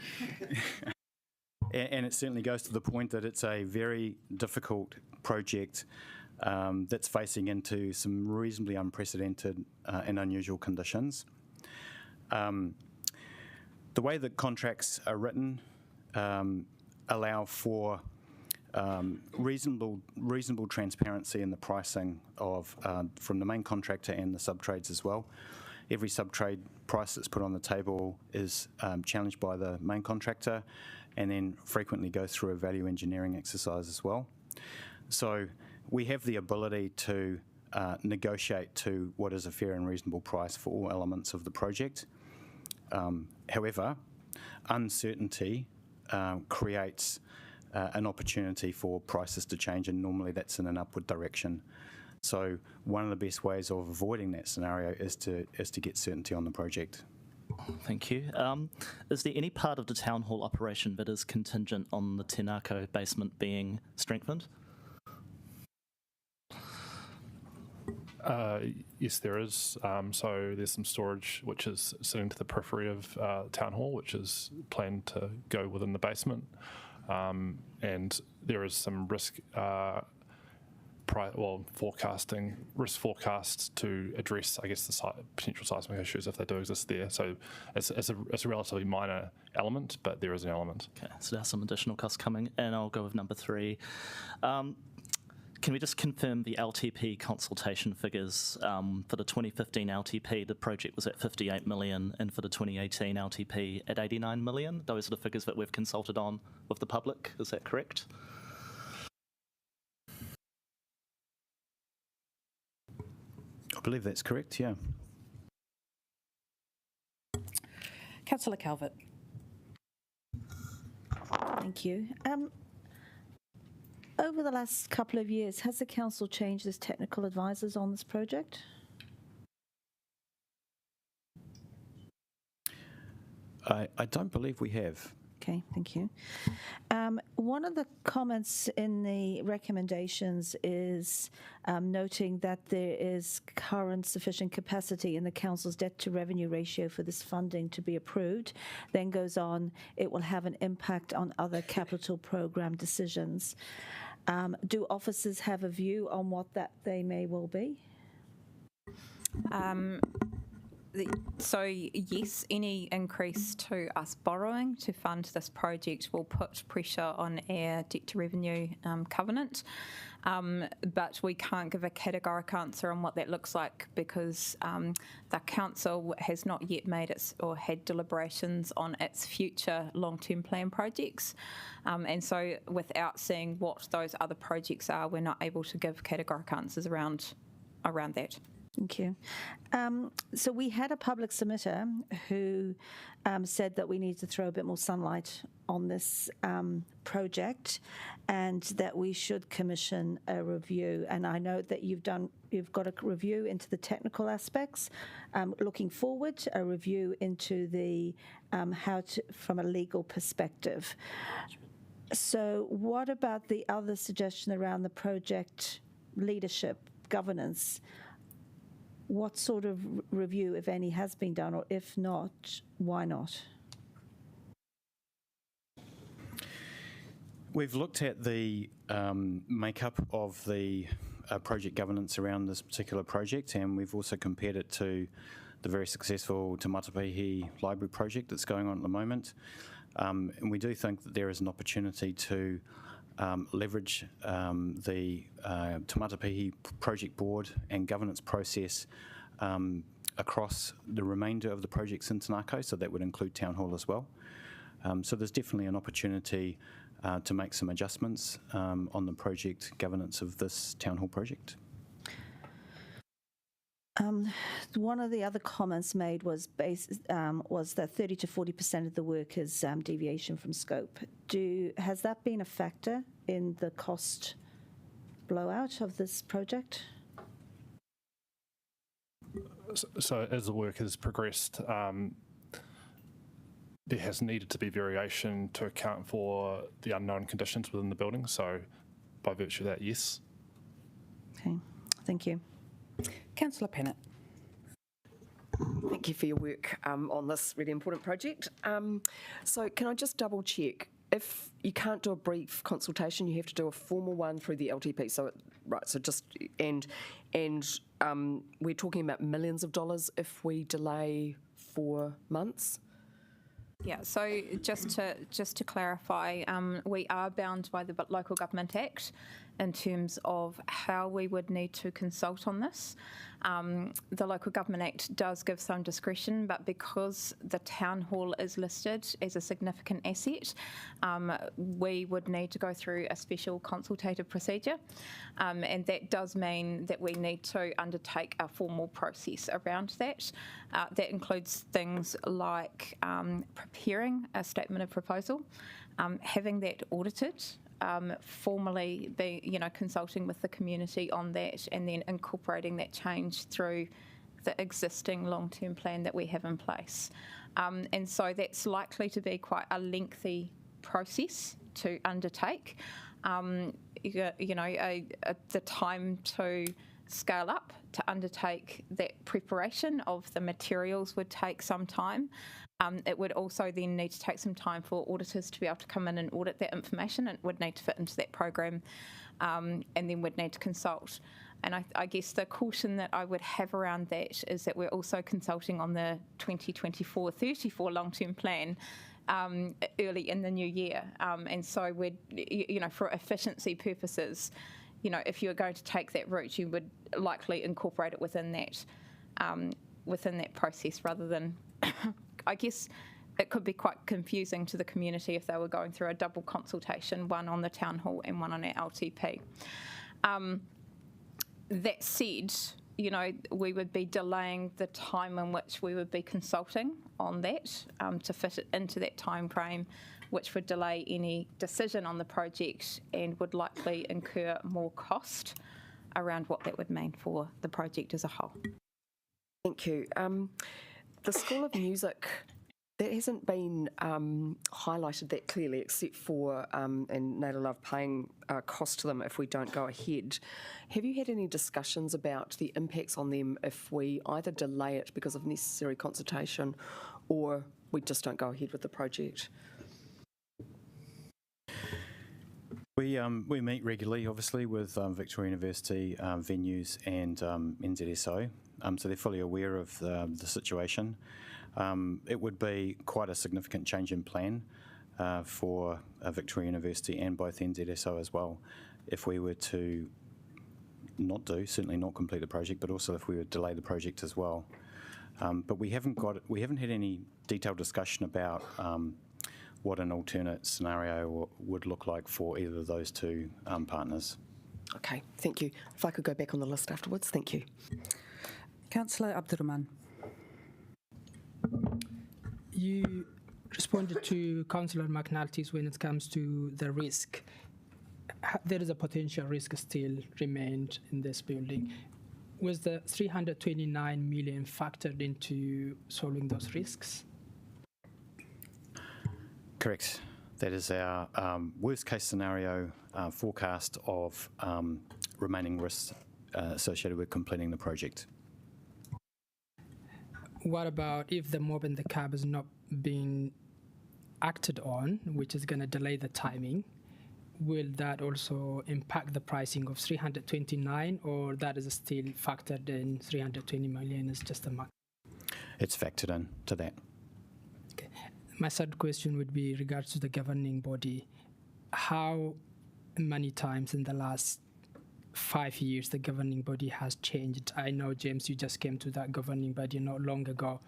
And it certainly goes to the point that it's a very difficult project that's facing into some reasonably unprecedented and unusual conditions. The way that contracts are written allow for reasonable transparency in the pricing of from the main contractor and the sub-trades as well. Every sub-trade price that's put on the table is challenged by the main contractor and then frequently goes through a value engineering exercise as well. So we have the ability to negotiate to what is a fair and reasonable price for all elements of the project. However, uncertainty creates an opportunity for prices to change, and normally that's in an upward direction. So one of the best ways of avoiding that scenario is to get certainty on the project. Thank you. Is there any part of the town hall operation that is contingent on the Tēnako basement being strengthened? Yes, there is. So there's some storage which is sitting to the periphery of town hall, which is planned to go within the basement. And there is some risk risk forecasts to address, I guess, the potential seismic issues if they do exist there. So it's a relatively minor element, but there is an element. Okay, so there's some additional costs coming, and I'll go with number 3. Can we just confirm the LTP consultation figures? For the 2015 LTP, the project was at 58 million, and for the 2018 LTP at 89 million. Those are the figures that we've consulted on with the public. Is that correct? I believe that's correct, yeah. Councillor Calvert. Thank you. Over the last couple of years, has the council changed its technical advisors on this project? I don't believe we have. Okay, thank you. One of the comments in the recommendations is noting that there is current sufficient capacity in the council's debt to revenue ratio for this funding to be approved. Then goes on, it will have an impact on other capital program decisions. Do officers have a view on what that they may well be? So yes, any increase to us borrowing to fund this project will put pressure on our debt to revenue covenant, but we can't give a categoric answer on what that looks like because the council has not yet made its or had deliberations on its future long-term plan projects, and so without seeing what those other projects are, we're not able to give categoric answers around that. Thank you. So we had a public submitter who said that we need to throw a bit more sunlight on this project and that we should commission a review. And I know that you've got a review into the technical aspects, looking forward, a review into the from a legal perspective. So what about the other suggestion around the project leadership, governance? What sort of review, if any, has been done, or if not, why not? We've looked at the makeup of the project governance around this particular project, and we've also compared it to the very successful Te Matapihi Library project that's going on at the moment. And we do think that there is an opportunity to leverage the Te Matapihi project board and governance process across the remainder of the projects in Tanako, so that would include Town Hall as well. So there's definitely an opportunity to make some adjustments on the project governance of this Town Hall project. One of the other comments made was that 30 to 40% of the work is deviation from scope. Has that been a factor in the cost blowout of this project? So as the work has progressed, there has needed to be variation to account for the unknown conditions within the building. So by virtue of that, yes. Okay, thank you. Councillor Pennant. Thank you for your work on this really important project. So can I just double check? If you can't do a brief consultation, you have to do a formal one through the LTP. So we're talking about millions of dollars if we delay 4 months. Yeah, so just to clarify, we are bound by the Local Government Act in terms of how we would need to consult on this. The Local Government Act does give some discretion, but because the Town Hall is listed as a significant asset, we would need to go through a special consultative procedure, and that does mean that we need to undertake a formal process around that. That includes things like preparing a statement of proposal, having that audited, formally consulting with the community on that, and then incorporating that change through the existing long-term plan that we have in place. And so that's likely to be quite a lengthy process to undertake. The time to scale up to undertake that preparation of the materials would take some time. It would also then need to take some time for auditors to be able to come in and audit that information, and it would need to fit into that program, and then would need to consult. And I guess the caution that I would have around that is that we're also consulting on the 2024-34 long-term plan early in the new year. And so we'd, for efficiency purposes, if you were going to take that route, you would likely incorporate it within that process rather than, I guess it could be quite confusing to the community if they were going through a double consultation, one on the Town Hall and one on our LTP. That said, we would be delaying the time in which we would be consulting on that to fit it into that time frame, which would delay any decision on the project and would likely incur more cost around what that would mean for the project as a whole. Thank you. The School of Music, that hasn't been highlighted that clearly, except for, and Naylor Love paying cost to them if we don't go ahead. Have you had any discussions about the impacts on them if we either delay it because of necessary consultation or we just don't go ahead with the project? We meet regularly, obviously, with Victoria University venues and NZSO, so they're fully aware of the situation. It would be quite a significant change in plan for Victoria University and both NZSO as well, if we were to certainly not complete the project, but also if we would delay the project as well. But we haven't had any detailed discussion about what an alternate scenario would look like for either of those two partners. Okay, thank you. If I could go back on the list afterwards, thank you. Councillor Abdurrahman. You responded to Councillor McNulty's when it comes to the risk. There is a potential risk still remained in this building. Was the 329 million factored into solving those risks? Correct. That is our worst case scenario forecast of remaining risks associated with completing the project. What about if the mob and the cab is not being acted on, which is going to delay the timing? Will that also impact the pricing of 329, or that is still factored in? 320 million is just a mark. It's factored in to that. Okay. My third question would be regards to the governing body. How many times in the last 5 years the governing body has changed? I know, James, you just came to that governing body not long ago.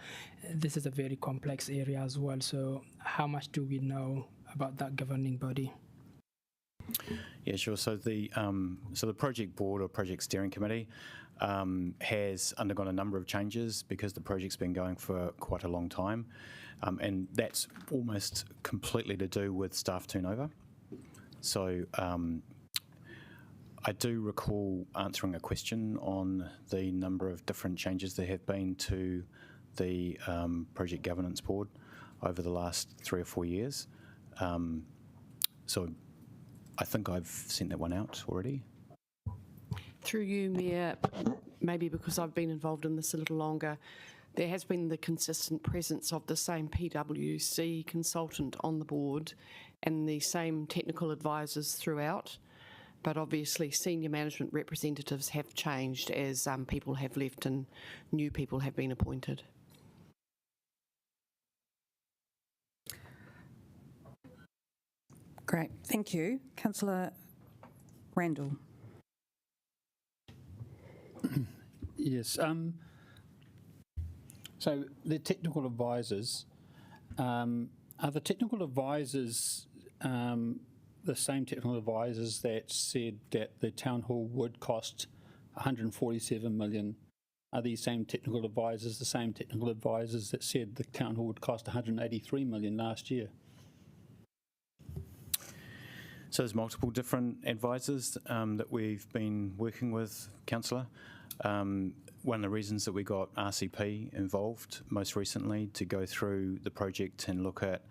This is a very complex area as well, so how much do we know about that governing body? Yeah, sure. So the project board or project steering committee has undergone a number of changes because the project's been going for quite a long time, and that's almost completely to do with staff turnover. So I do recall answering a question on the number of different changes there have been to the project governance board over the last 3 or 4 years. So I think I've sent that one out already. Through you, Mayor, maybe because I've been involved in this a little longer, there has been the consistent presence of the same PwC consultant on the board and the same technical advisors throughout. But obviously senior management representatives have changed as people have left and new people have been appointed. Great, thank you. Councillor Randall. Yes. So the technical advisors, are the technical advisors the same technical advisors that said that the town hall would cost 147 million? Are these same technical advisors the same technical advisors that said the town hall would cost 183 million last year? So there's multiple different advisors that we've been working with, Councillor. One of the reasons that we got RCP involved most recently to go through the project and look at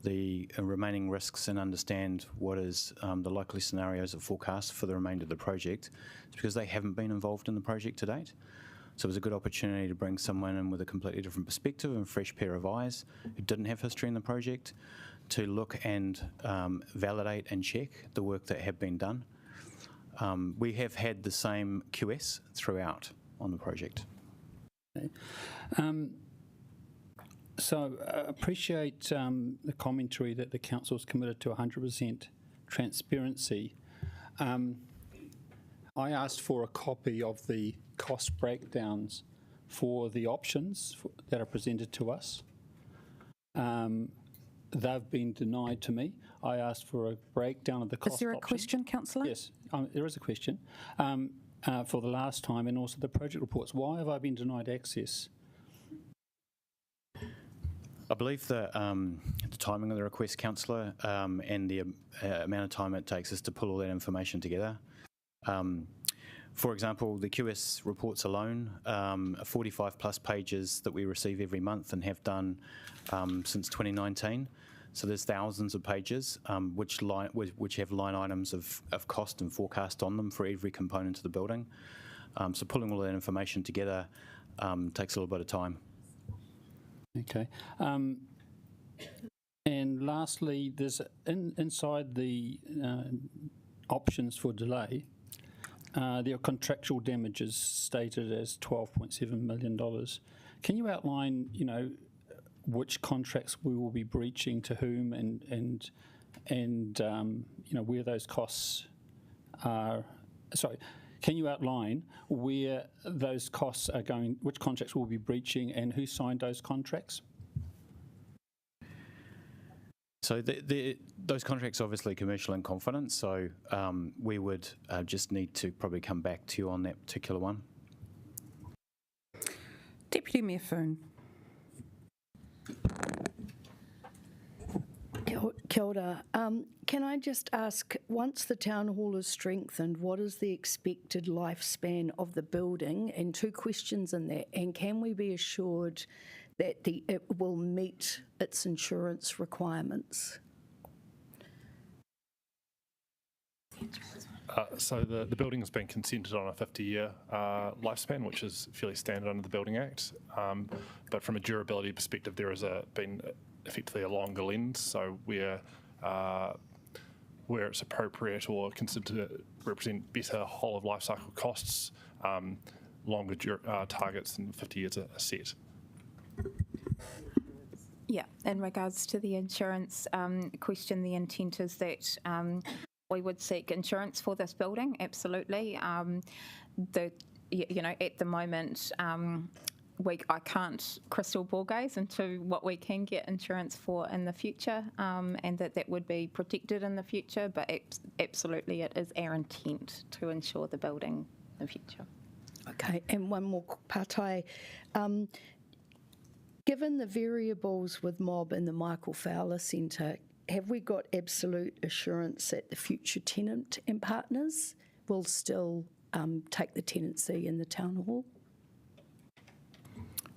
the remaining risks and understand what is the likely scenarios of forecast for the remainder of the project is because they haven't been involved in the project to date. So it was a good opportunity to bring someone in with a completely different perspective and fresh pair of eyes who didn't have history in the project to look and validate and check the work that had been done. We have had the same QS throughout on the project. Okay. So appreciate the commentary that the council is committed to 100% transparency. I asked for a copy of the cost breakdowns for the options that are presented to us. They've been denied to me. I asked for a breakdown of the cost. Is there a options. question, Councillor? Yes, there is a question for the last time, and also the project reports. Why have I been denied access? I believe the timing of the request, Councillor, and the amount of time it takes us to pull all that information together. For example, the QS reports alone are 45 plus pages that we receive every month and have done since 2019. So there's thousands of pages which have line items of cost and forecast on them for every component of the building. So pulling all that information together takes a little bit of time. Okay. And lastly, there's inside the options for delay, there are contractual damages stated as $12.7 million. Can you outline, which contracts we will be breaching to whom and where those costs are? Sorry, can you outline where those costs are going, which contracts we'll be breaching and who signed those contracts? So those contracts are obviously commercial in confidence, so we would just need to probably come back to you on that particular one. Deputy Mayor Foon. Kia ora. Can I just ask, once the town hall is strengthened, what is the expected lifespan of the building? And two questions in that. And can we be assured that it will meet its insurance requirements? So the building has been consented on a 50-year lifespan, which is fairly standard under the Building Act. But from a durability perspective, there has been effectively a longer lens. So where it's appropriate or considered to represent better whole of life cycle costs, longer targets than 50 years are set. Yeah, in regards to the insurance question, the intent is that we would seek insurance for this building, absolutely. At the moment, I can't crystal ball gaze into what we can get insurance for in the future, and that would be protected in the future, but absolutely it is our intent to insure the building in the future. Okay, and one more pātai. Given the variables with Mob and the Michael Fowler Centre, have we got absolute assurance that the future tenant and partners will still take the tenancy in the town hall?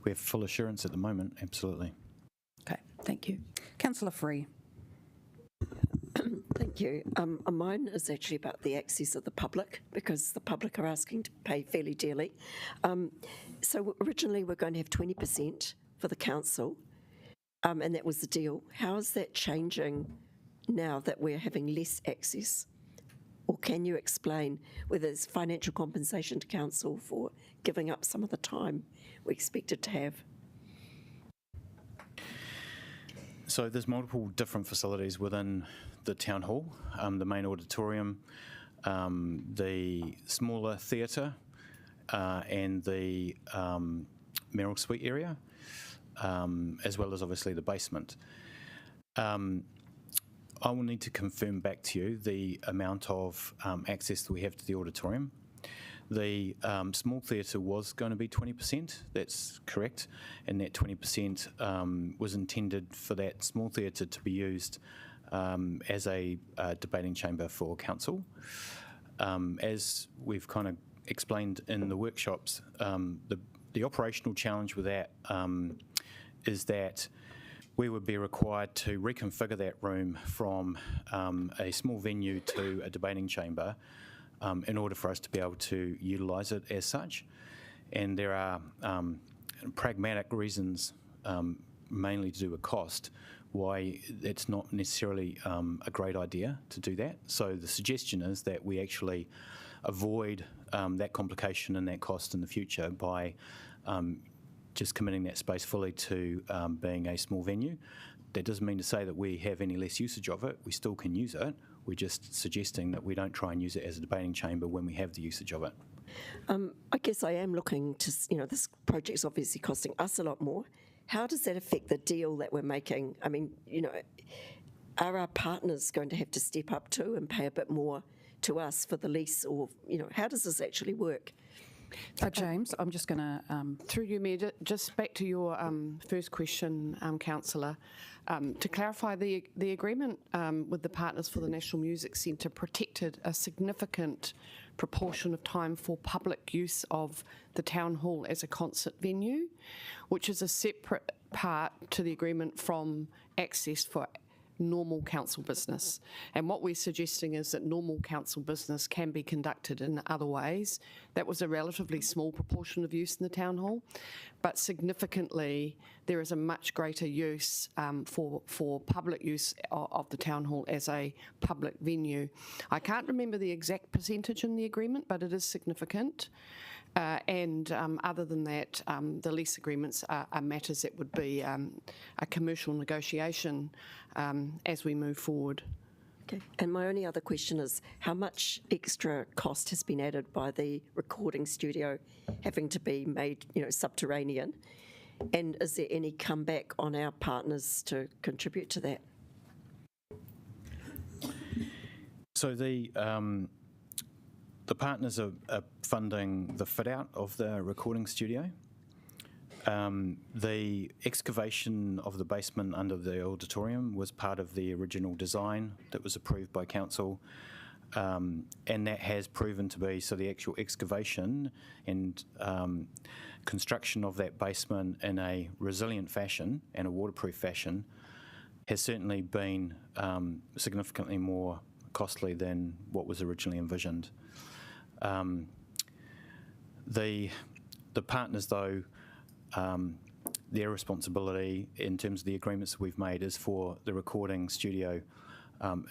We have full assurance at the moment, absolutely. Okay, thank you. Councillor Free. Thank you. Mine is actually about the access of the public, because the public are asking to pay fairly dearly. So originally we're going to have 20% for the council, and that was the deal. How is that changing now that we're having less access? Or can you explain whether there's financial compensation to council for giving up some of the time we expected to have? So there's multiple different facilities within the town hall, the main auditorium, the smaller theatre, and the Merrill Suite area, as well as obviously the basement. I will need to confirm back to you the amount of access that we have to the auditorium. The small theatre was going to be 20%, that's correct, and that 20% was intended for that small theatre to be used as a debating chamber for council. As we've kind of explained in the workshops, the operational challenge with that is that we would be required to reconfigure that room from a small venue to a debating chamber in order for us to be able to utilise it as such. And there are pragmatic reasons, mainly to do with cost, why it's not necessarily a great idea to do that. So the suggestion is that we actually avoid that complication and that cost in the future by just committing that space fully to being a small venue. That doesn't mean to say that we have any less usage of it. We still can use it. We're just suggesting that we don't try and use it as a debating chamber when we have the usage of it. I guess I am looking to, this project's obviously costing us a lot more. How does that affect the deal that we're making? I mean, are our partners going to have to step up too and pay a bit more to us for the lease, or, how does this actually work? James, I'm just going to... Through you, Mayor, just back to your first question, Councillor. To clarify, the agreement with the Partners for the National Music Centre protected a significant proportion of time for public use of the town hall as a concert venue, which is a separate part to the agreement from access for normal council business. And what we're suggesting is that normal council business can be conducted in other ways. That was a relatively small proportion of use in the town hall, but significantly there is a much greater use for public use of the town hall as a public venue. I can't remember the exact percentage in the agreement, but it is significant. And other than that, the lease agreements are matters that would be a commercial negotiation as we move forward. Okay. And my only other question is, how much extra cost has been added by the recording studio having to be made, subterranean? And is there any comeback on our partners to contribute to that? So the partners are funding the fit-out of the recording studio. The excavation of the basement under the auditorium was part of the original design that was approved by council, and that has proven to be, so the actual excavation and construction of that basement in a resilient fashion and a waterproof fashion has certainly been significantly more costly than what was originally envisioned. The partners, though, their responsibility in terms of the agreements that we've made is for the recording studio,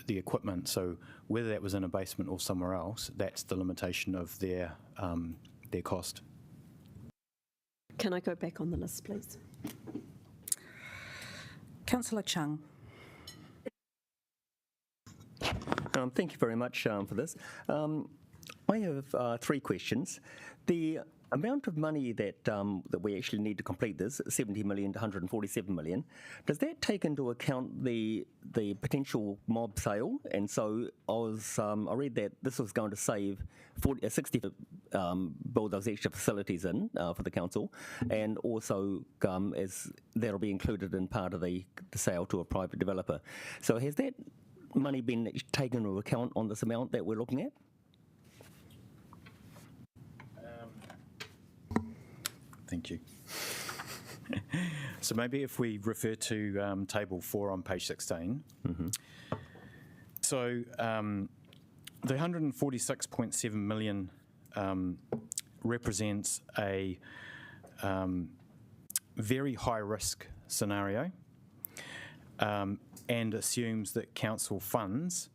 the equipment. So whether that was in a basement or somewhere else, that's the limitation of their cost. Can I go back on the list, please? Councillor Chung. Thank you very much for this. I have 3 questions. The amount of money that that we actually need to complete this, 70 million to 147 million, does that take into account the potential mob sale? And so I read that this was going to save 60 build those extra facilities in for the council, and also as that'll be included in part of the sale to a private developer. So has that money been taken into account on this amount that we're looking at? Thank you. So maybe if we refer to table 4 on page 16. Mm-hmm. So the 146.7 million represents a very high risk scenario and assumes that council funds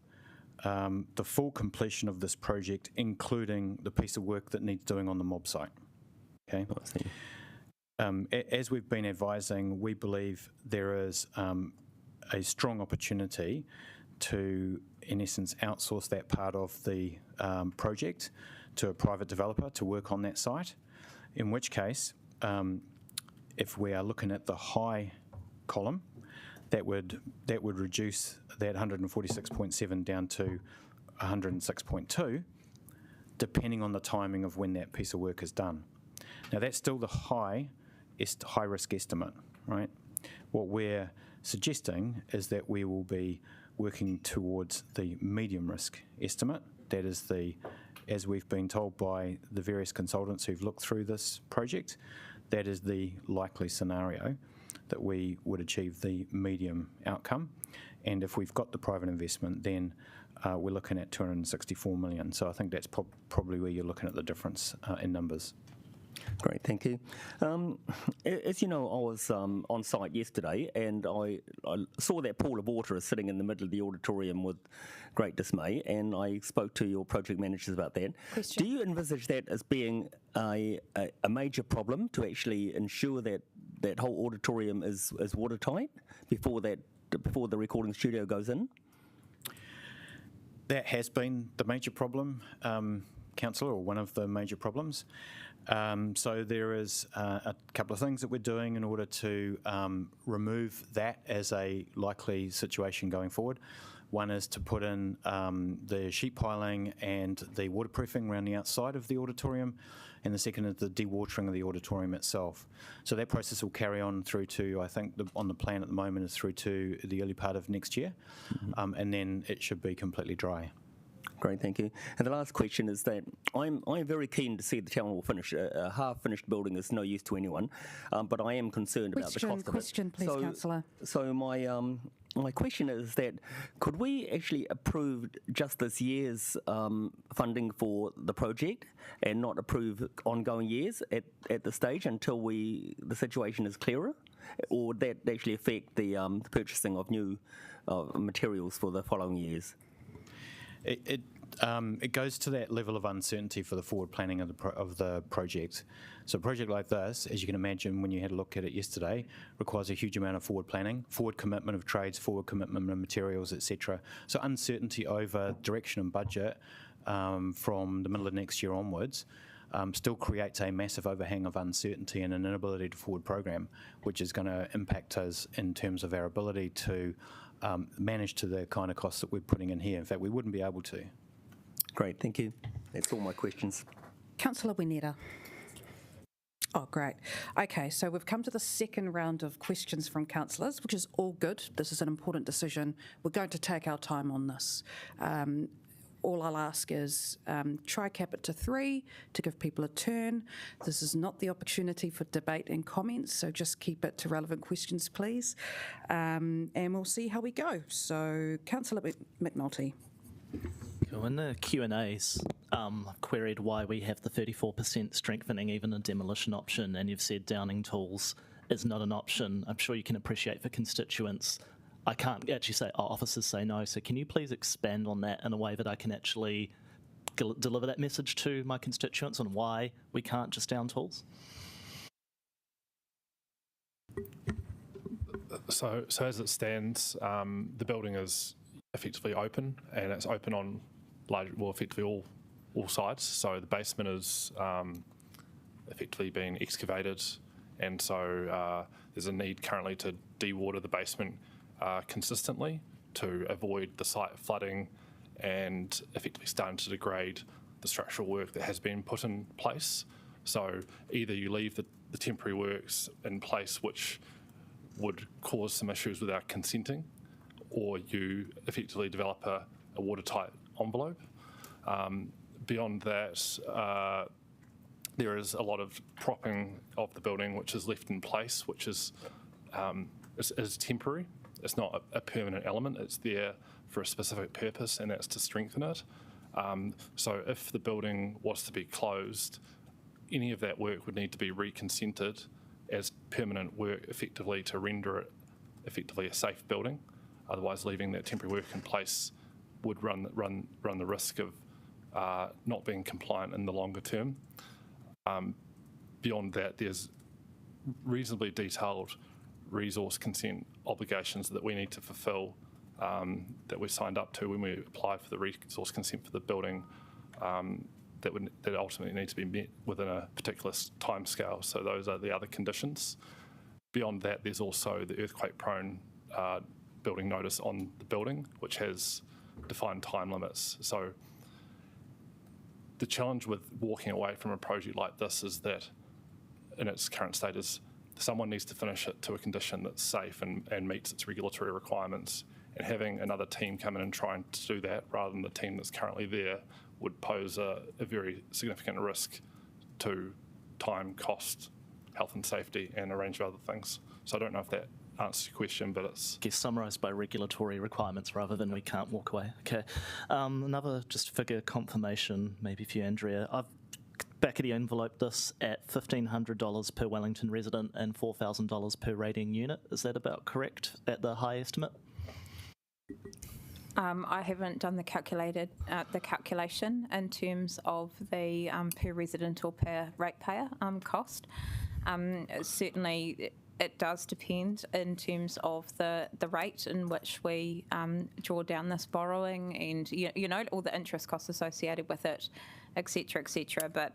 the full completion of this project, including the piece of work that needs doing on the mob site. Okay. As we've been advising, we believe there is a strong opportunity to, in essence, outsource that part of the project to a private developer to work on that site, in which case, if we are looking at the high column, that would reduce that 146.7 down to 106.2, depending on the timing of when that piece of work is done. Now, that's still the high risk estimate, right? What we're suggesting is that we will be working towards the medium risk estimate. That is as we've been told by the various consultants who've looked through this project, that is the likely scenario that we would achieve the medium outcome. And if we've got the private investment, then we're looking at 264 million. So I think that's probably where you're looking at the difference in numbers. Great, thank you. As you know, I was on site yesterday, and I saw that pool of water is sitting in the middle of the auditorium with great dismay, and I spoke to your project managers about that. Question. Do you envisage that as being a major problem to actually ensure that that whole auditorium is watertight before the recording studio goes in? That has been the major problem, Councillor, or one of the major problems. So there is a couple of things that we're doing in order to remove that as a likely situation going forward. One is to put in the sheet piling and the waterproofing around the outside of the auditorium, and the second is the dewatering of the auditorium itself. So that process will carry on through to, I think on the plan at the moment is through to the early part of next year, and then it should be completely dry. Great, thank you. And the last question is that I'm very keen to see the town hall finish. A half-finished building is no use to anyone, but I am concerned about the cost of it. Question, please, Councillor. So my question is that could we actually approve just this year's funding for the project and not approve ongoing years at this stage until the situation is clearer? Or would that actually affect the purchasing of new materials for the following years? It goes to that level of uncertainty for the forward planning of the project. So a project like this, as you can imagine when you had a look at it yesterday, requires a huge amount of forward planning, forward commitment of trades, forward commitment of materials, etc. So uncertainty over direction and budget from the middle of next year onwards still creates a massive overhang of uncertainty and an inability to forward program, which is going to impact us in terms of our ability to manage to the kind of costs that we're putting in here. In fact, we wouldn't be able to. Great, thank you. That's all my questions. Councillor Wineta. Oh, great. Okay, so we've come to the second round of questions from councillors, which is all good. This is an important decision. We're going to take our time on this. All I'll ask is try cap it to 3 to give people a turn. This is not the opportunity for debate and comments, so just keep it to relevant questions, please. And we'll see how we go. So, Councillor McNulty. In the Q&As, queried why we have the 34% strengthening even a demolition option, and you've said downing tools is not an option. I'm sure you can appreciate for constituents. I can't actually say, officers say no, so can you please expand on that in a way that I can actually deliver that message to my constituents on why we can't just down tools? So as it stands, the building is effectively open, and it's open on effectively all sides. So the basement is effectively being excavated, and so there's a need currently to dewater the basement consistently to avoid the site flooding and effectively starting to degrade the structural work that has been put in place. So either you leave the temporary works in place, which would cause some issues without consenting, or you effectively develop a watertight envelope. Beyond that, there is a lot of propping of the building which is left in place, which is temporary. It's not a permanent element. It's there for a specific purpose, and that's to strengthen it. So if the building was to be closed, any of that work would need to be reconsented as permanent work, effectively to render it effectively a safe building. Otherwise, leaving that temporary work in place would run the risk of not being compliant in the longer term. Beyond that, there's reasonably detailed resource consent obligations that we need to fulfil that we signed up to when we applied for the resource consent for the building that ultimately need to be met within a particular timescale. So those are the other conditions. Beyond that, there's also the earthquake-prone building notice on the building, which has defined time limits. So the challenge with walking away from a project like this is that in its current state is someone needs to finish it to a condition that's safe and meets its regulatory requirements, and having another team come in and trying to do that rather than the team that's currently there would pose a very significant risk to time, cost, health and safety, and a range of other things. So I don't know if that answers your question, but it's... I guess summarised by regulatory requirements rather than we can't walk away. Okay. Another just figure confirmation, maybe for you, Andrea. I've back of the envelope this at $1,500 per Wellington resident and $4,000 per rating unit. Is that about correct at the high estimate? I haven't done the calculation in terms of the per resident or per ratepayer cost. Certainly, it does depend in terms of the rate in which we draw down this borrowing, and you know all the interest costs associated with it, etc., etc. But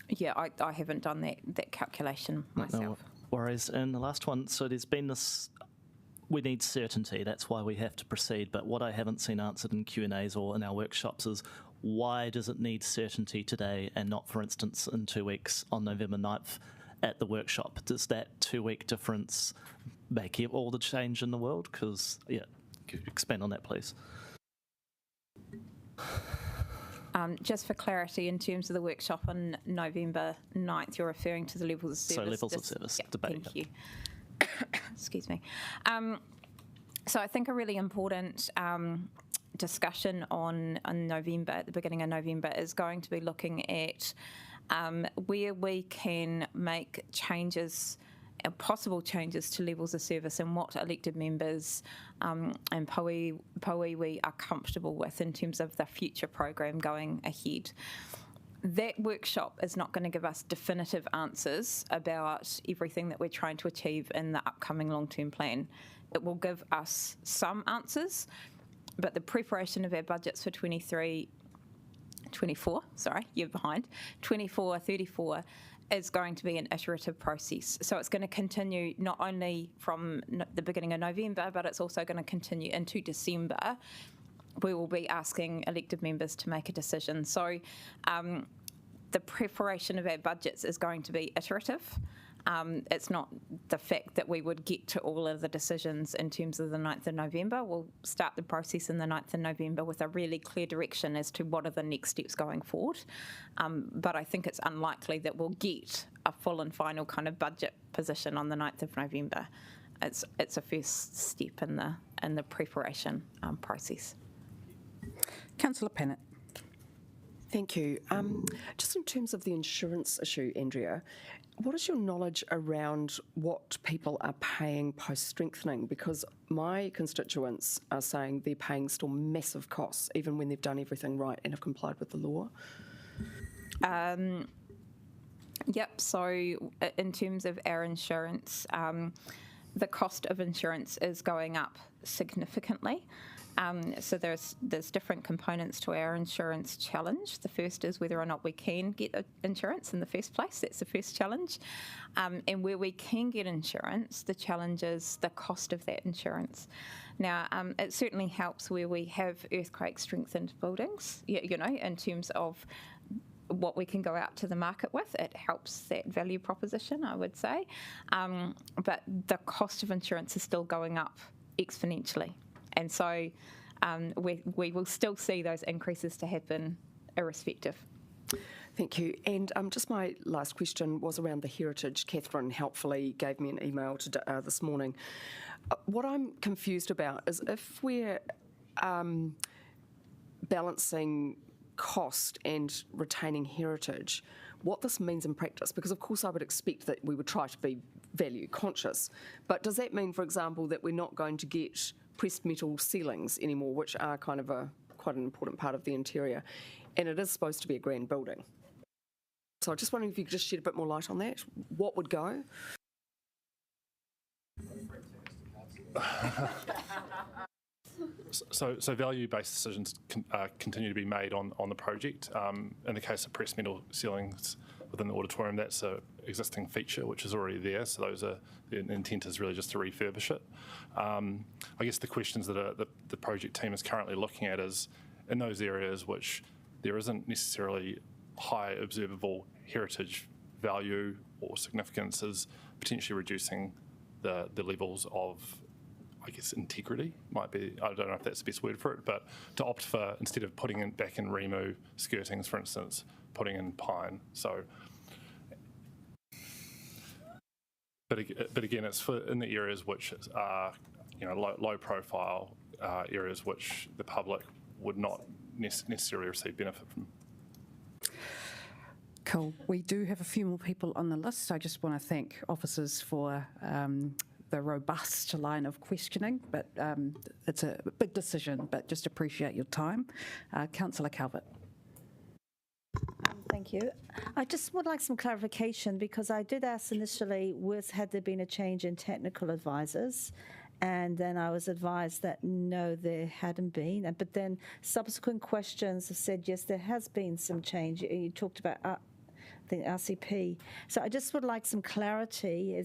yeah, I haven't done that calculation myself. No worries. And the last one. So there's been this. We need certainty. That's why we have to proceed. But what I haven't seen answered in Q&As or in our workshops is why does it need certainty today and not, for instance, in 2 weeks on November 9th at the workshop? Does that 2-week difference make all the change in the world? Because, yeah, could you expand on that, please? Just for clarity, in terms of the workshop on November 9th, you're referring to the levels of service. So levels of service debate. Thank you. Excuse me. So I think a really important discussion on November, at the beginning of November, is going to be looking at where we can make changes, possible changes to levels of service, and what elected members and Pauiwi are comfortable with in terms of the future program going ahead. That workshop is not going to give us definitive answers about everything that we're trying to achieve in the upcoming long-term plan. It will give us some answers, but the preparation of our budgets for 24, you're behind, 24-34 is going to be an iterative process. So it's going to continue not only from the beginning of November, but it's also going to continue into December. We will be asking elected members to make a decision. So the preparation of our budgets is going to be iterative. It's not the fact that we would get to all of the decisions in terms of the 9th of November. We'll start the process in the 9th of November with a really clear direction as to what are the next steps going forward. But I think it's unlikely that we'll get a full and final kind of budget position on the 9th of November. It's a first step in the preparation process. Councillor Pennant. Thank you. Just in terms of the insurance issue, Andrea, what is your knowledge around what people are paying post-strengthening? Because my constituents are saying they're paying still massive costs, even when they've done everything right and have complied with the law. Yep, so in terms of our insurance, the cost of insurance is going up significantly. So there's different components to our insurance challenge. The first is whether or not we can get insurance in the first place. That's the first challenge. And where we can get insurance, the challenge is the cost of that insurance. Now, it certainly helps where we have earthquake-strengthened buildings, you know, in terms of what we can go out to the market with. It helps that value proposition, I would say. But the cost of insurance is still going up exponentially. And so we will still see those increases to happen irrespective. Thank you. And just my last question was around the heritage. Catherine helpfully gave me an email this morning. What I'm confused about is if we're balancing cost and retaining heritage, what this means in practice, because of course I would expect that we would try to be value conscious, but does that mean, for example, that we're not going to get pressed metal ceilings anymore, which are kind of quite an important part of the interior, and it is supposed to be a grand building? So I'm just wondering if you could just shed a bit more light on that. What would go? So value-based decisions continue to be made on the project. In the case of pressed metal ceilings within the auditorium, that's an existing feature which is already there. So the intent is really just to refurbish it. I guess the questions that the project team is currently looking at is in those areas which there isn't necessarily high observable heritage value or significance, is potentially reducing the levels of, I guess, integrity might be, I don't know if that's the best word for it, but to opt for, instead of putting in back in Remu skirtings, for instance, putting in pine. So, but again, it's in the areas which are, you know, low profile areas which the public would not necessarily receive benefit from. Cool. We do have a few more people on the list. I just want to thank officers for the robust line of questioning, but it's a big decision, but just appreciate your time. Councillor Calvert. Thank you. I just would like some clarification, because I did ask initially, had there been a change in technical advisors? And then I was advised that no, there hadn't been. But then subsequent questions have said, yes, there has been some change. You talked about the RCP. So I just would like some clarity.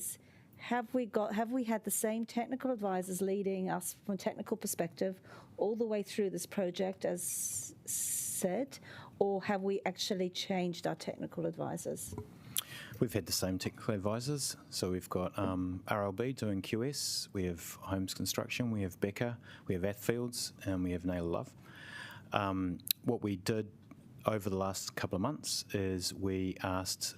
Have we had the same technical advisors leading us from a technical perspective all the way through this project as said, or have we actually changed our technical advisors? We've had the same technical advisors. So we've got RLB doing QS, we have Homes Construction, we have Becker, we have Athfields, and we have Naylor Love. What we did over the last couple of months is we asked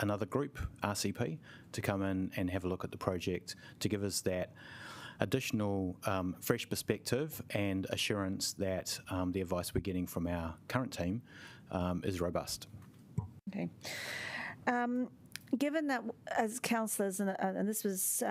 another group, RCP, to come in and have a look at the project to give us that additional fresh perspective and assurance that the advice we're getting from our current team is robust. Okay. Given that as councillors, and this was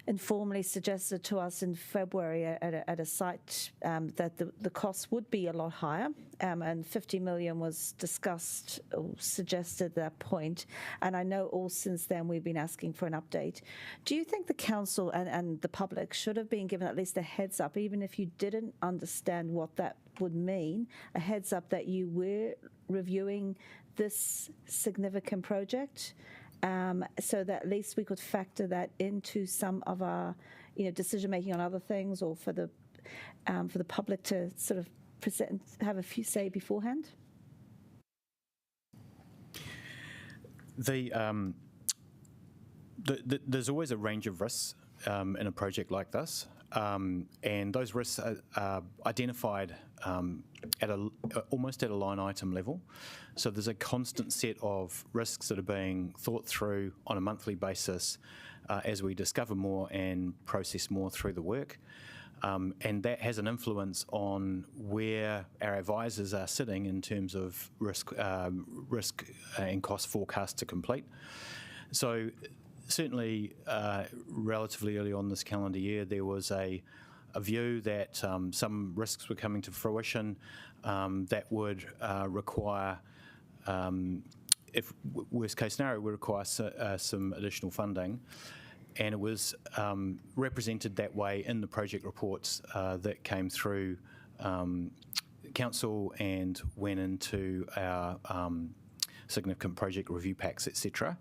informally suggested to us in February at a site that the cost would be a lot higher, and 50 million was discussed or suggested at that point, and I know all since then we've been asking for an update. Do you think the council and the public should have been given at least a heads up, even if you didn't understand what that would mean, a heads up that you were reviewing this significant project? So that at least we could factor that into some of our, decision making on other things, or for the public to sort of have a few say beforehand. There's always a range of risks in a project like this, and those risks are identified almost at a line item level. So there's a constant set of risks that are being thought through on a monthly basis as we discover more and process more through the work. And that has an influence on where our advisors are sitting in terms of risk and cost forecast to complete. So certainly relatively early on this calendar year, there was a view that some risks were coming to fruition that would require, if worst case scenario, would require some additional funding. And it was represented that way in the project reports that came through council and went into our significant project review packs, etc.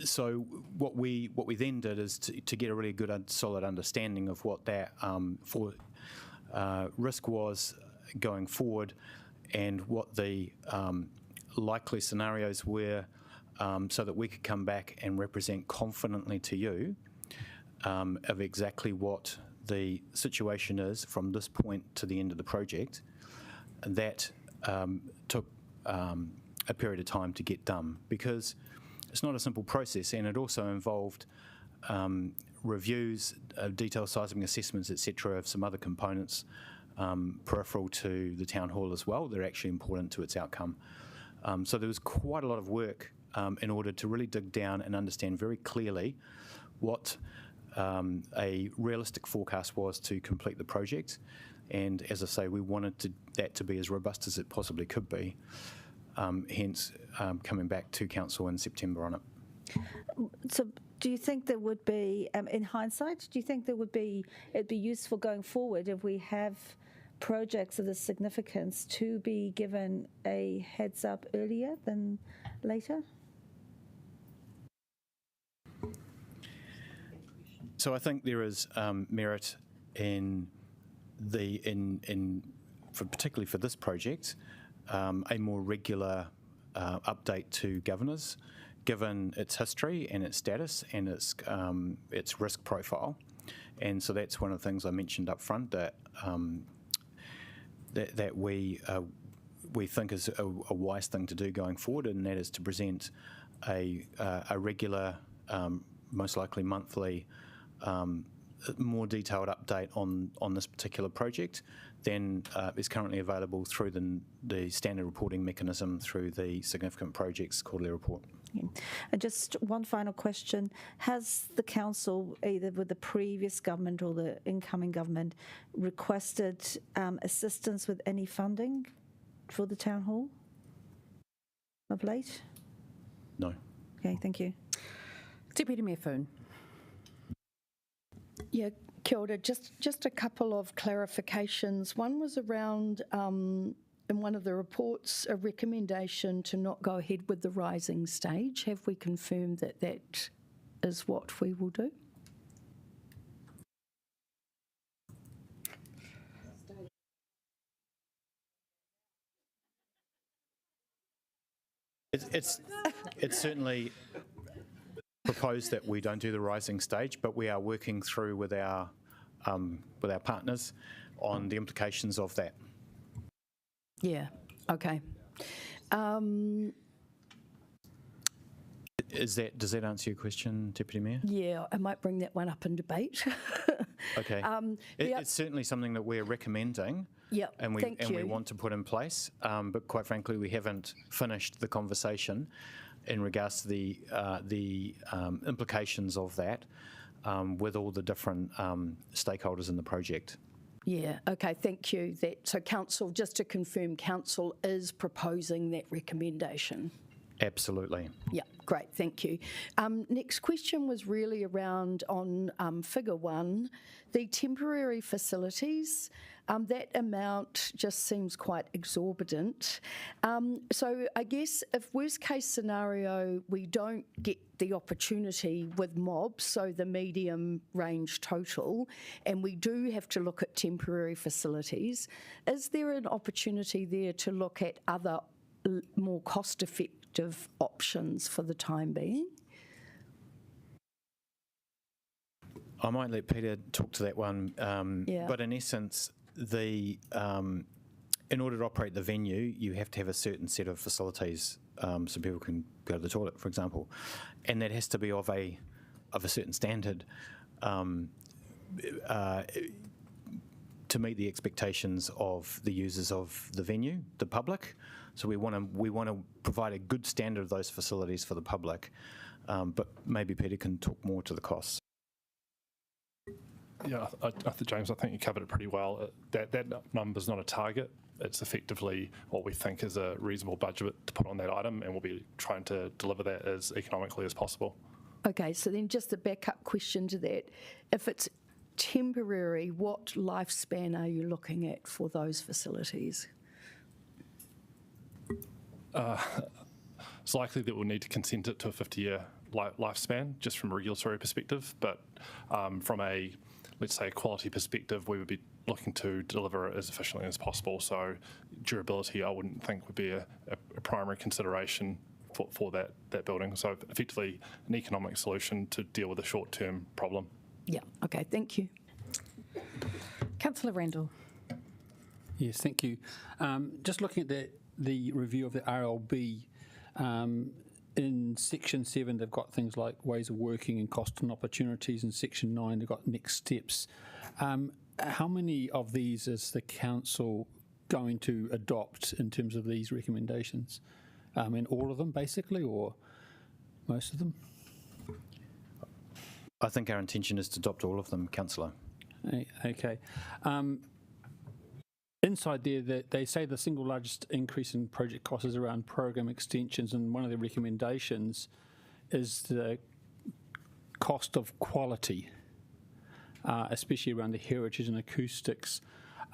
So what we then did is to get a really good, solid understanding of what that risk was going forward, and what the likely scenarios were, so that we could come back and represent confidently to you of exactly what the situation is from this point to the end of the project. That took a period of time to get done, because it's not a simple process, and it also involved reviews, detailed seismic assessments, etc., of some other components peripheral to the town hall as well. They're actually important to its outcome. So there was quite a lot of work in order to really dig down and understand very clearly what a realistic forecast was to complete the project. And as I say, we wanted that to be as robust as it possibly could be. Hence, coming back to council in September on it. So, do you think there would be, in hindsight, do you think it'd be useful going forward if we have projects of this significance to be given a heads up earlier than later? So I think there is merit in particularly for this project, a more regular update to governors, given its history and its status and its risk profile. And so that's one of the things I mentioned up front, that that we think is a wise thing to do going forward, and that is to present a regular, most likely monthly, more detailed update on this particular project than is currently available through the standard reporting mechanism through the significant projects quarterly report. Yeah. And just one final question. Has the council, either with the previous government or the incoming government, requested assistance with any funding for the town hall of late? No. Okay, thank you. Deputy Mayor Foon. Yeah, kia ora. Just a couple of clarifications. One was around, in one of the reports, a recommendation to not go ahead with the rising stage. Have we confirmed that that is what we will do? It's certainly proposed that we don't do the rising stage, but we are working through with our partners on the implications of that. Yeah, okay. Does that answer your question, Deputy Mayor? Yeah, I might bring that one up in debate. Okay. It's certainly something that we're recommending. Yep, and we thank you. want to put in place, but quite frankly, we haven't finished the conversation in regards to the implications of that with all the different stakeholders in the project. Yeah, okay, thank you. So Council, just to confirm, Council is proposing that recommendation. Absolutely. Yeah, great, thank you. Next question was really around on figure 1, the temporary facilities. That amount just seems quite exorbitant. So I guess if worst case scenario, we don't get the opportunity with mobs, so the medium range total, and we do have to look at temporary facilities, is there an opportunity there to look at other more cost-effective options for the time being? I might let Peter talk to that one, but in essence, in order to operate the venue, you have to have a certain set of facilities so people can go to the toilet, for example, and that has to be of a certain standard to meet the expectations of the users of the venue, the public. So we want to provide a good standard of those facilities for the public, but maybe Peter can talk more to the costs. Yeah, James, I think you covered it pretty well. That number's not a target. It's effectively what we think is a reasonable budget to put on that item, and we'll be trying to deliver that as economically as possible. Okay, so then just a backup question to that. If it's temporary, what lifespan are you looking at for those facilities? It's likely that we'll need to consent it to a 50-year lifespan, just from a regulatory perspective, but from a, let's say, a quality perspective, we would be looking to deliver it as efficiently as possible. So durability, I wouldn't think would be a primary consideration for that building. So effectively an economic solution to deal with a short-term problem. Yeah, okay, thank you. Councillor Randall. Yes, thank you. Just looking at the review of the RLB, in Section 7, they've got things like ways of working and cost and opportunities. In Section 9, they've got next steps. How many of these is the council going to adopt in terms of these recommendations? In all of them, basically, or most of them? I think our intention is to adopt all of them, Councillor. Okay. Inside there, they say the single largest increase in project costs is around program extensions, and one of the recommendations is the cost of quality, especially around the heritage and acoustics.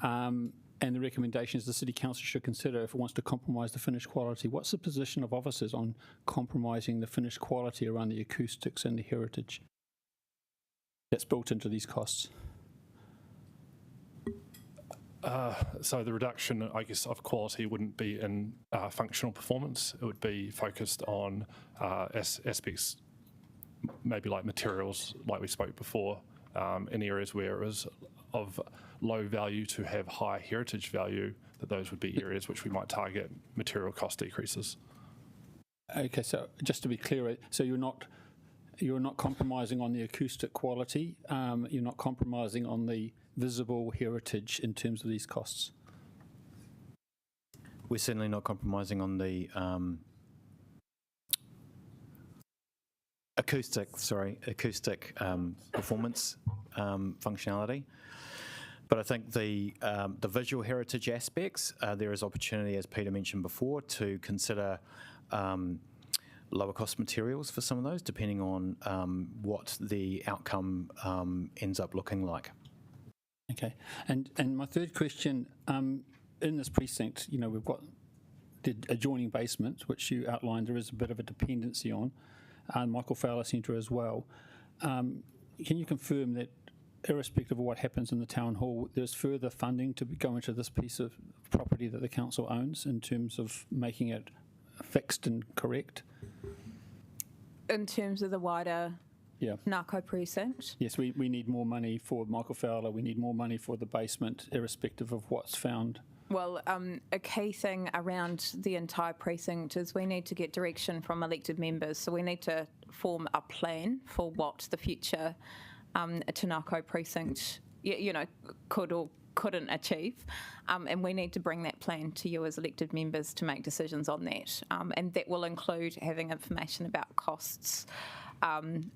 And the recommendation is the City Council should consider if it wants to compromise the finished quality. What's the position of officers on compromising the finished quality around the acoustics and the heritage that's built into these costs? So the reduction, I guess, of quality wouldn't be in functional performance. It would be focused on aspects, maybe like materials, like we spoke before, in areas where it was of low value to have high heritage value, that those would be areas which we might target material cost decreases. Okay, so just to be clear, so you're not compromising on the acoustic quality, you're not compromising on the visible heritage in terms of these costs? We're certainly not compromising on the acoustic performance functionality. But I think the visual heritage aspects, there is opportunity, as Peter mentioned before, to consider lower cost materials for some of those, depending on what the outcome ends up looking like. Okay, and my third question, in this precinct, we've got the adjoining basement, which you outlined there is a bit of a dependency on, and Michael Fowler Centre as well. Can you confirm that irrespective of what happens in the town hall, there's further funding to go into this piece of property that the council owns in terms of making it fixed and correct? In terms of the wider Yeah. Nako precinct. Yes, we need more money for Michael Fowler. We need more money for the basement, irrespective of what's found. Well, a key thing around the entire precinct is we need to get direction from elected members. So we need to form a plan for what the future Tanako precinct, could or couldn't achieve. And we need to bring that plan to you as elected members to make decisions on that. And that will include having information about costs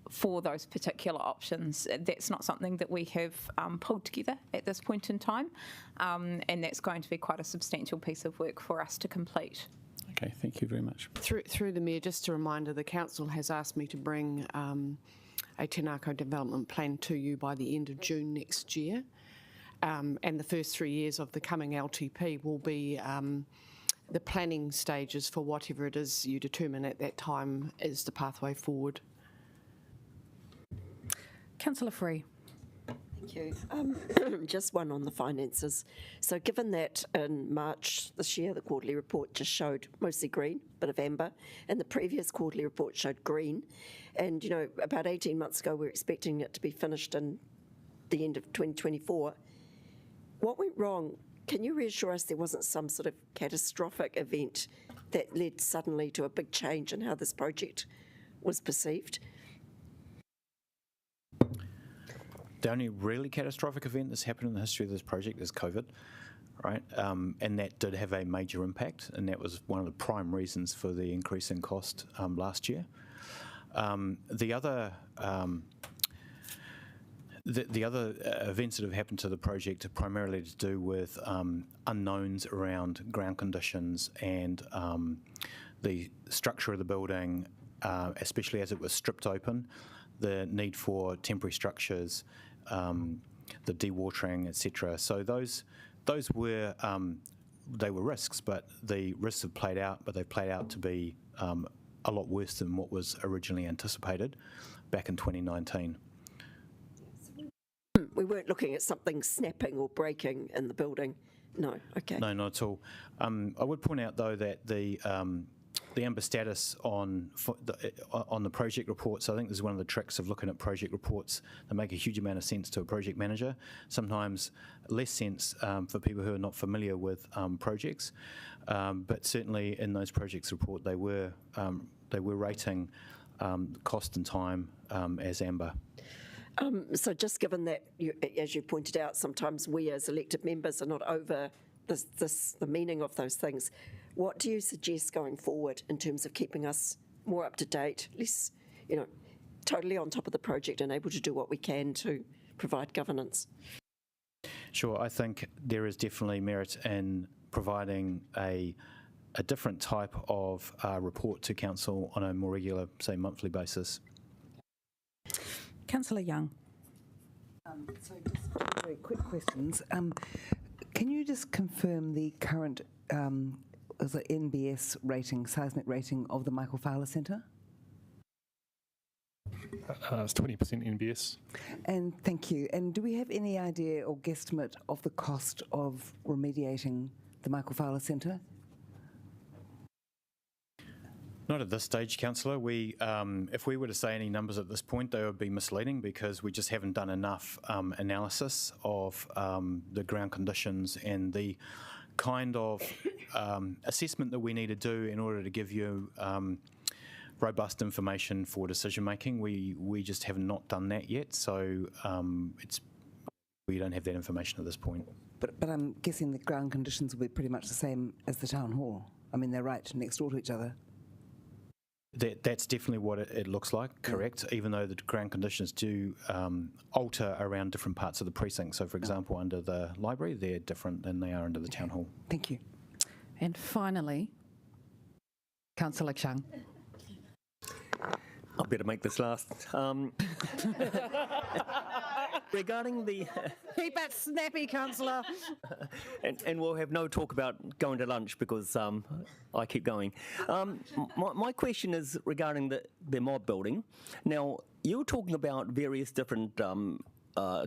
for those particular options. That's not something that we have pulled together at this point in time, and that's going to be quite a substantial piece of work for us to complete. Okay, thank you very much. Through the Mayor, just a reminder, the Council has asked me to bring a Tinako development plan to you by the end of June next year, and the first 3 years of the coming LTP will be the planning stages for whatever it is you determine at that time is the pathway forward. Councillor Free. Thank you. Just one on the finances. So given that in March this year, the quarterly report just showed mostly green, bit of amber, and the previous quarterly report showed green, and, about 18 months ago, we were expecting it to be finished in the end of 2024. What went wrong? Can you reassure us there wasn't some sort of catastrophic event that led suddenly to a big change in how this project was perceived? The only really catastrophic event that's happened in the history of this project is COVID, right? And that did have a major impact, and that was one of the prime reasons for the increase in cost last year. The other events that have happened to the project are primarily to do with unknowns around ground conditions and the structure of the building, especially as it was stripped open, the need for temporary structures, the dewatering, etc. So those were they were risks, but the risks have played out, but they've played out to be a lot worse than what was originally anticipated back in 2019. We weren't looking at something snapping or breaking in the building. No, okay. No, not at all. I would point out though that the amber status on the project reports, I think this is one of the tricks of looking at project reports that make a huge amount of sense to a project manager, sometimes less sense for people who are not familiar with projects, but certainly in those projects report they were rating cost and time as amber. So just given that, as you pointed out, sometimes we as elected members are not over the meaning of those things, what do you suggest going forward in terms of keeping us more up to date, less, totally on top of the project and able to do what we can to provide governance? Sure, I think there is definitely merit in providing a different type of report to Council on a more regular, say, monthly basis. Councillor Young. So just two very quick questions. Can you just confirm the current NBS rating, seismic rating of the Michael Fowler Centre? It's 20% NBS. And thank you. And do we have any idea or guesstimate of the cost of remediating the Michael Fowler Centre? Not at this stage, Councillor. If we were to say any numbers at this point, they would be misleading because we just haven't done enough analysis of the ground conditions and the kind of assessment that we need to do in order to give you robust information for decision making. We just have not done that yet, so we don't have that information at this point. But I'm guessing the ground conditions will be pretty much the same as the town hall. I mean, they're right next door to each other. That's definitely what it looks like, correct, even though the ground conditions do alter around different parts of the precinct. So, for example, under the library, they're different than they are under the town hall. Thank you. And finally, Councillor Chung. I better make this last. Regarding the... Keep it snappy, Councillor. and we'll have no talk about going to lunch because I keep going. My question is regarding the mob building. Now, you're talking about various different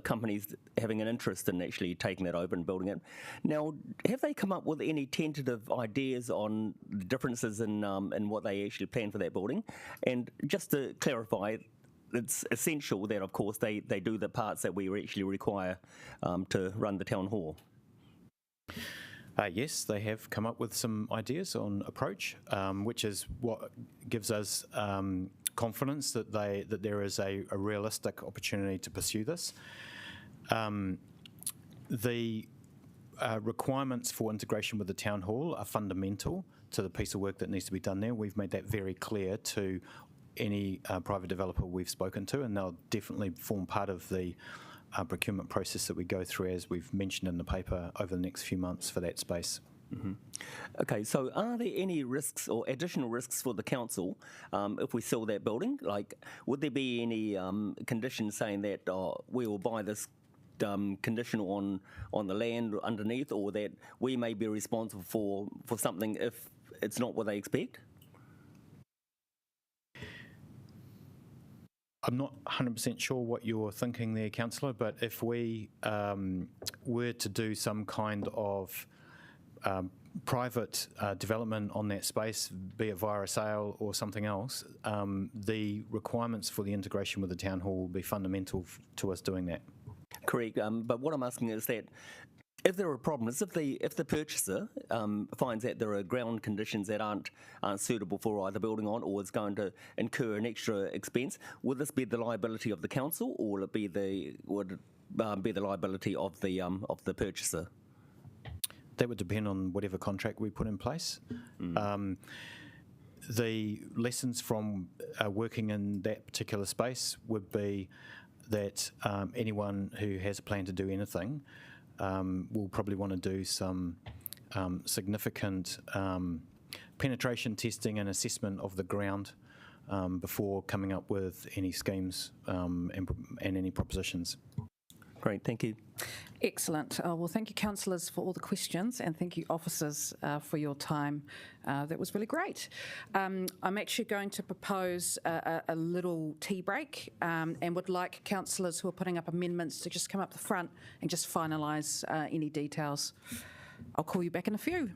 companies having an interest in actually taking that over and building it. Now, have they come up with any tentative ideas on the differences in what they actually plan for that building? And just to clarify, it's essential that, of course, they do the parts that we actually require to run the town hall. Yes, they have come up with some ideas on approach, which is what gives us confidence that there is a realistic opportunity to pursue this. The requirements for integration with the town hall are fundamental to the piece of work that needs to be done there. We've made that very clear to any private developer we've spoken to, and they'll definitely form part of the procurement process that we go through, as we've mentioned in the paper, over the next few months for that space. Mm-hmm. Okay, so are there any risks or additional risks for the council if we sell that building? Like, would there be any conditions saying that we will buy this conditional on the land underneath, or that we may be responsible for something if it's not what they expect? I'm not 100% sure what you're thinking there, Councillor, but if we were to do some kind of private development on that space, be it via a sale or something else, the requirements for the integration with the town hall will be fundamental to us doing that. Correct, but what I'm asking is that if there are problems, if the purchaser finds that there are ground conditions that aren't suitable for either building on, or it's going to incur an extra expense, would this be the liability of the council, or would it be the liability of the purchaser? That would depend on whatever contract we put in place. The lessons from working in that particular space would be that anyone who has a plan to do anything will probably want to do some significant penetration testing and assessment of the ground before coming up with any schemes and any propositions. Great, thank you. Excellent. Well, thank you, councillors, for all the questions, and thank you, officers, for your time. That was really great. I'm actually going to propose a little tea break, and would like councillors who are putting up amendments to just come up the front and just finalise any details. I'll call you back in a few.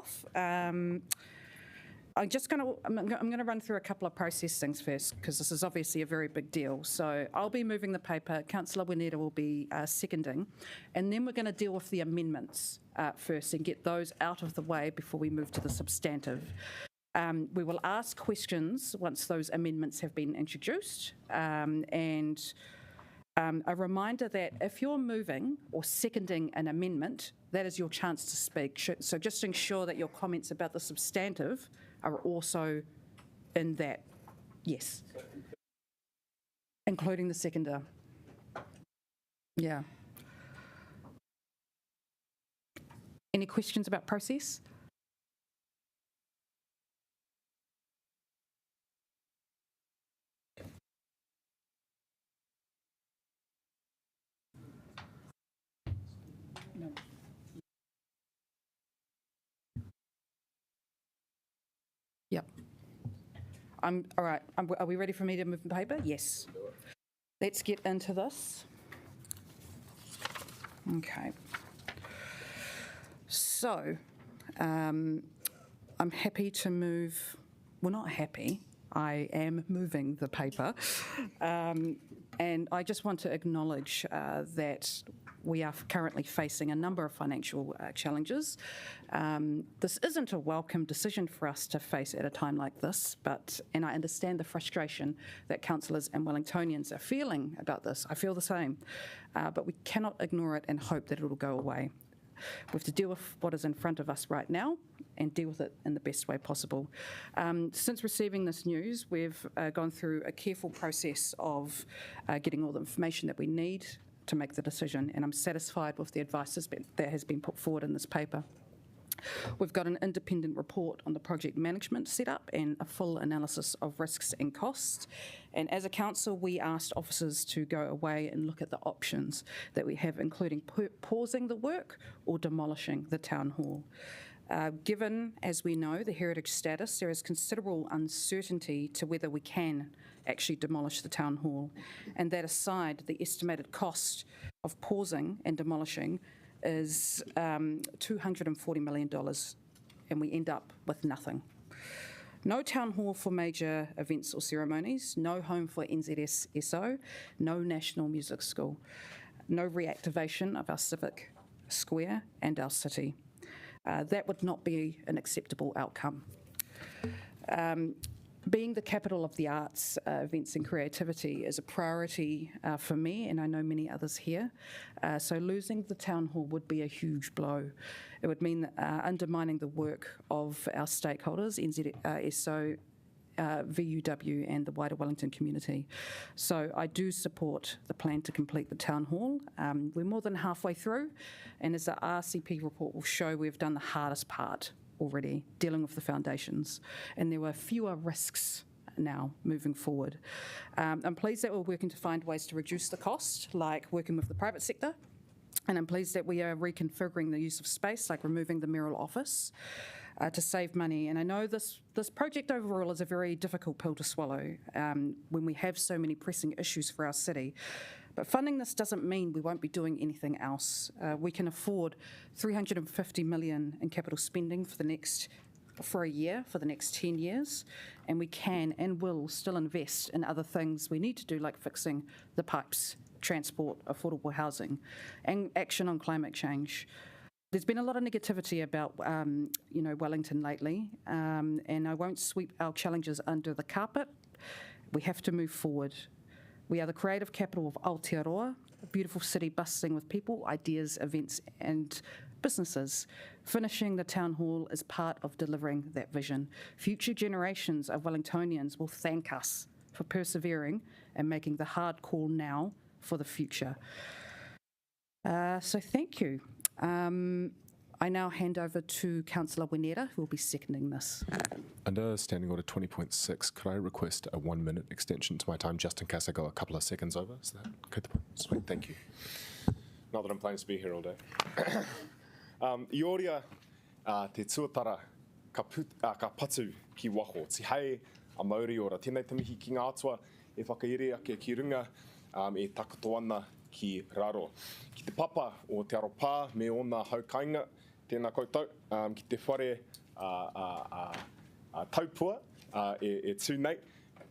off. I'm going to run through a couple of process things first, because this is obviously a very big deal. So I'll be moving the paper, Councillor Wineta will be seconding, and then we're going to deal with the amendments first and get those out of the way before we move to the substantive. We will ask questions once those amendments have been introduced, and a reminder that if you're moving or seconding an amendment, that is your chance to speak. So just ensure that your comments about the substantive are also in that, yes. Including the seconder. Yeah. Any questions about process? No. Yep. All right. Are we ready for me to move the paper? Yes. Let's get into this. Okay. So, I'm happy to move. Well, not happy. I am moving the paper. And I just want to acknowledge that we are currently facing a number of financial challenges. This isn't a welcome decision for us to face at a time like this, and I understand the frustration that councillors and Wellingtonians are feeling about this. I feel the same, but we cannot ignore it and hope that it will go away. We have to deal with what is in front of us right now and deal with it in the best way possible. Since receiving this news, we've gone through a careful process of getting all the information that we need to make the decision, and I'm satisfied with the advice that has been put forward in this paper. We've got an independent report on the project management setup and a full analysis of risks and costs. And as a council, we asked officers to go away and look at the options that we have, including pausing the work or demolishing the town hall. Given, as we know, the heritage status, there is considerable uncertainty to whether we can actually demolish the town hall. And that aside, the estimated cost of pausing and demolishing is $240 million, and we end up with nothing. No town hall for major events or ceremonies, no home for NZSSO, no national music school, no reactivation of our civic square and our city. That would not be an acceptable outcome. Being the capital of the arts, events and creativity is a priority for me, and I know many others here. So losing the town hall would be a huge blow. It would mean undermining the work of our stakeholders, NZSO, VUW and the wider Wellington community. So I do support the plan to complete the town hall. We're more than halfway through, and as the RCP report will show, we've done the hardest part already, dealing with the foundations, and there were fewer risks now moving forward. I'm pleased that we're working to find ways to reduce the cost, like working with the private sector, and I'm pleased that we are reconfiguring the use of space, like removing the mayoral office, to save money. And I know this project overall is a very difficult pill to swallow when we have so many pressing issues for our city. But funding this doesn't mean we won't be doing anything else. We can afford $350 million in capital spending for a year, for the next 10 years, and we can and will still invest in other things we need to do, like fixing the pipes, transport, affordable housing, and action on climate change. There's been a lot of negativity about, Wellington lately, and I won't sweep our challenges under the carpet. We have to move forward. We are the creative capital of Aotearoa, a beautiful city bustling with people, ideas, events and businesses. Finishing the town hall is part of delivering that vision. Future generations of Wellingtonians will thank us for persevering and making the hard call now for the future. So thank you. I now hand over to Councillor Wineta, who will be seconding this. Under Standing Order 20.6, could I request a 1 minute extension to my time just in case I go a couple of seconds over? Is that good? Sweet, thank you. Not that I'm planning to be here all day. Ioria te tuatara ka patu ki waho. Ti hei a Māori ora. Tēnei te mihi ki ngā atua e whakaire ake ki runga e takoto ana ki raro. Ki te papa o te aropā me ona haukainga, tēnā koutou, ki te whare taupua, e tū nei,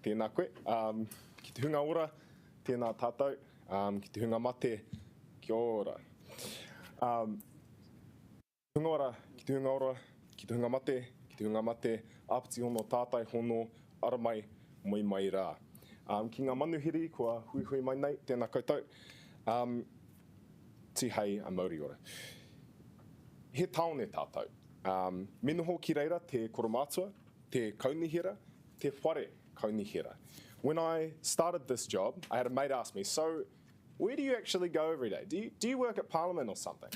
tēnā koe, ki te hunga ora, tēnā tātou, ki te hunga mate, kia ora. Hunga ora, ki te hunga ora, ki te hunga mate, āpiti hono tātai hono, aramai, moi mai rā. Ki ngā manuhiri, kua hui mai nei, tēnā koutou, tihei a Māori ora. He taone tātou. Me noho ki reira te koromātua, te Kaunihera, te whare Kaunihera. When I started this job, I had a mate ask me, so where do you actually go every day? Do you work at Parliament or something?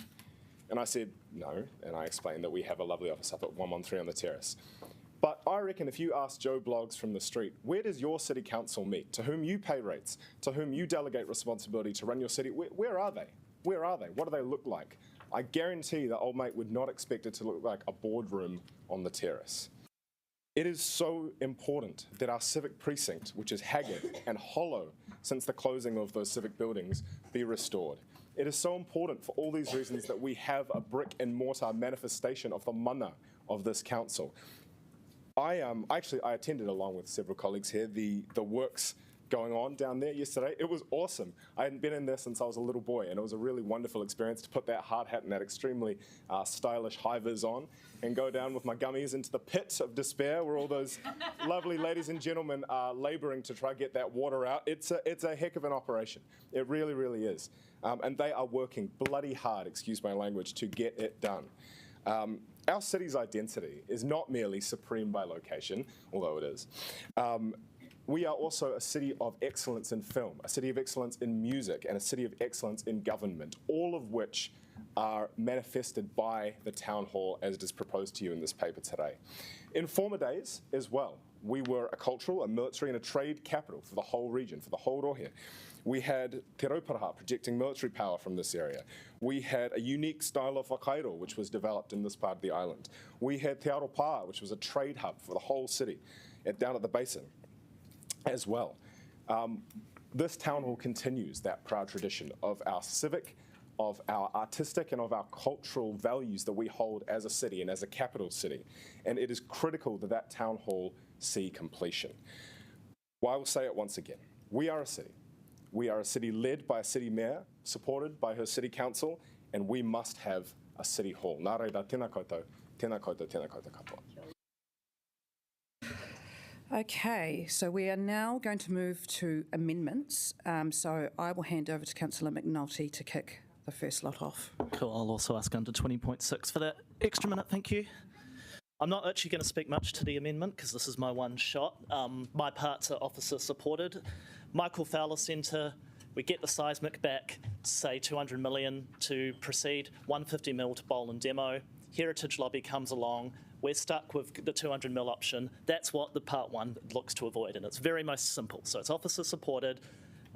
And I said, no, and I explained that we have a lovely office up at 113 on the terrace. But I reckon if you ask Joe Bloggs from the street, where does your city council meet? To whom you pay rates? To whom you delegate responsibility to run your city? Where are they? Where are they? What do they look like? I guarantee that old mate would not expect it to look like a boardroom on the terrace. It is so important that our civic precinct, which is haggard and hollow since the closing of those civic buildings, be restored. It is so important for all these reasons that we have a brick and mortar manifestation of the mana of this council. I attended along with several colleagues here the works going on down there yesterday. It was awesome. I hadn't been in there since I was a little boy, and it was a really wonderful experience to put that hard hat and that extremely stylish high vis on and go down with my gummies into the pit of despair where all those lovely ladies and gentlemen are labouring to try to get that water out. It's a heck of an operation. It really, really is. And they are working bloody hard, excuse my language, to get it done. Our city's identity is not merely supreme by location, although it is. We are also a city of excellence in film, a city of excellence in music, and a city of excellence in government, all of which are manifested by the town hall as it is proposed to you in this paper today. In former days as well, we were a cultural, a military, and a trade capital for the whole region, for the whole rohe. We had Te Rauparaha projecting military power from this area. We had a unique style of whakairo, which was developed in this part of the island. We had Te Aropa, which was a trade hub for the whole city, down at the basin as well. This town hall continues that proud tradition of our civic, of our artistic, and of our cultural values that we hold as a city and as a capital city. And it is critical that that town hall see completion. Well, I will say it once again. We are a city. We are a city led by a city mayor, supported by her city council, and we must have a city hall. Nā reira, tēnā koutou, tēnā koutou, tēnā koutou katoa. Okay, so we are now going to move to amendments. So I will hand over to Councillor McNulty to kick the first lot off. Cool. I'll also ask under 20.6 for that extra minute. Thank you. I'm not actually going to speak much to the amendment because this is my one shot. My parts are officer supported. Michael Fowler Centre, we get the seismic back, say 200 million to proceed, 150 mil to bowl and demo. Heritage Lobby comes along. We're stuck with the 200 mil option. That's what the part one looks to avoid, and it's very most simple. So it's officer supported.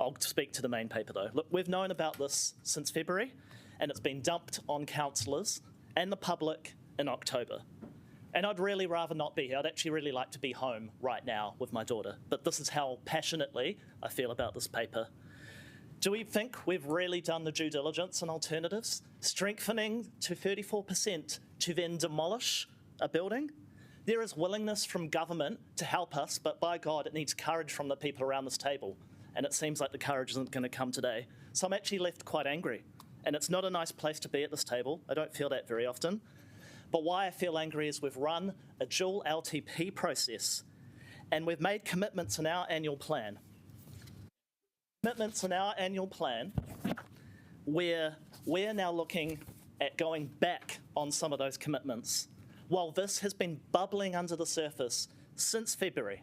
I'll speak to the main paper though. Look, we've known about this since February, and it's been dumped on councillors and the public in October. And I'd really rather not be here. I'd actually really like to be home right now with my daughter. But this is how passionately I feel about this paper. Do we think we've really done the due diligence and alternatives? Strengthening to 34% to then demolish a building? There is willingness from government to help us, but by God, it needs courage from the people around this table. And it seems like the courage isn't going to come today. So I'm actually left quite angry. And it's not a nice place to be at this table. I don't feel that very often. But why I feel angry is we've run a dual LTP process and we've made commitments in our annual plan. Commitments in our annual plan where we're now looking at going back on some of those commitments. While this has been bubbling under the surface since February,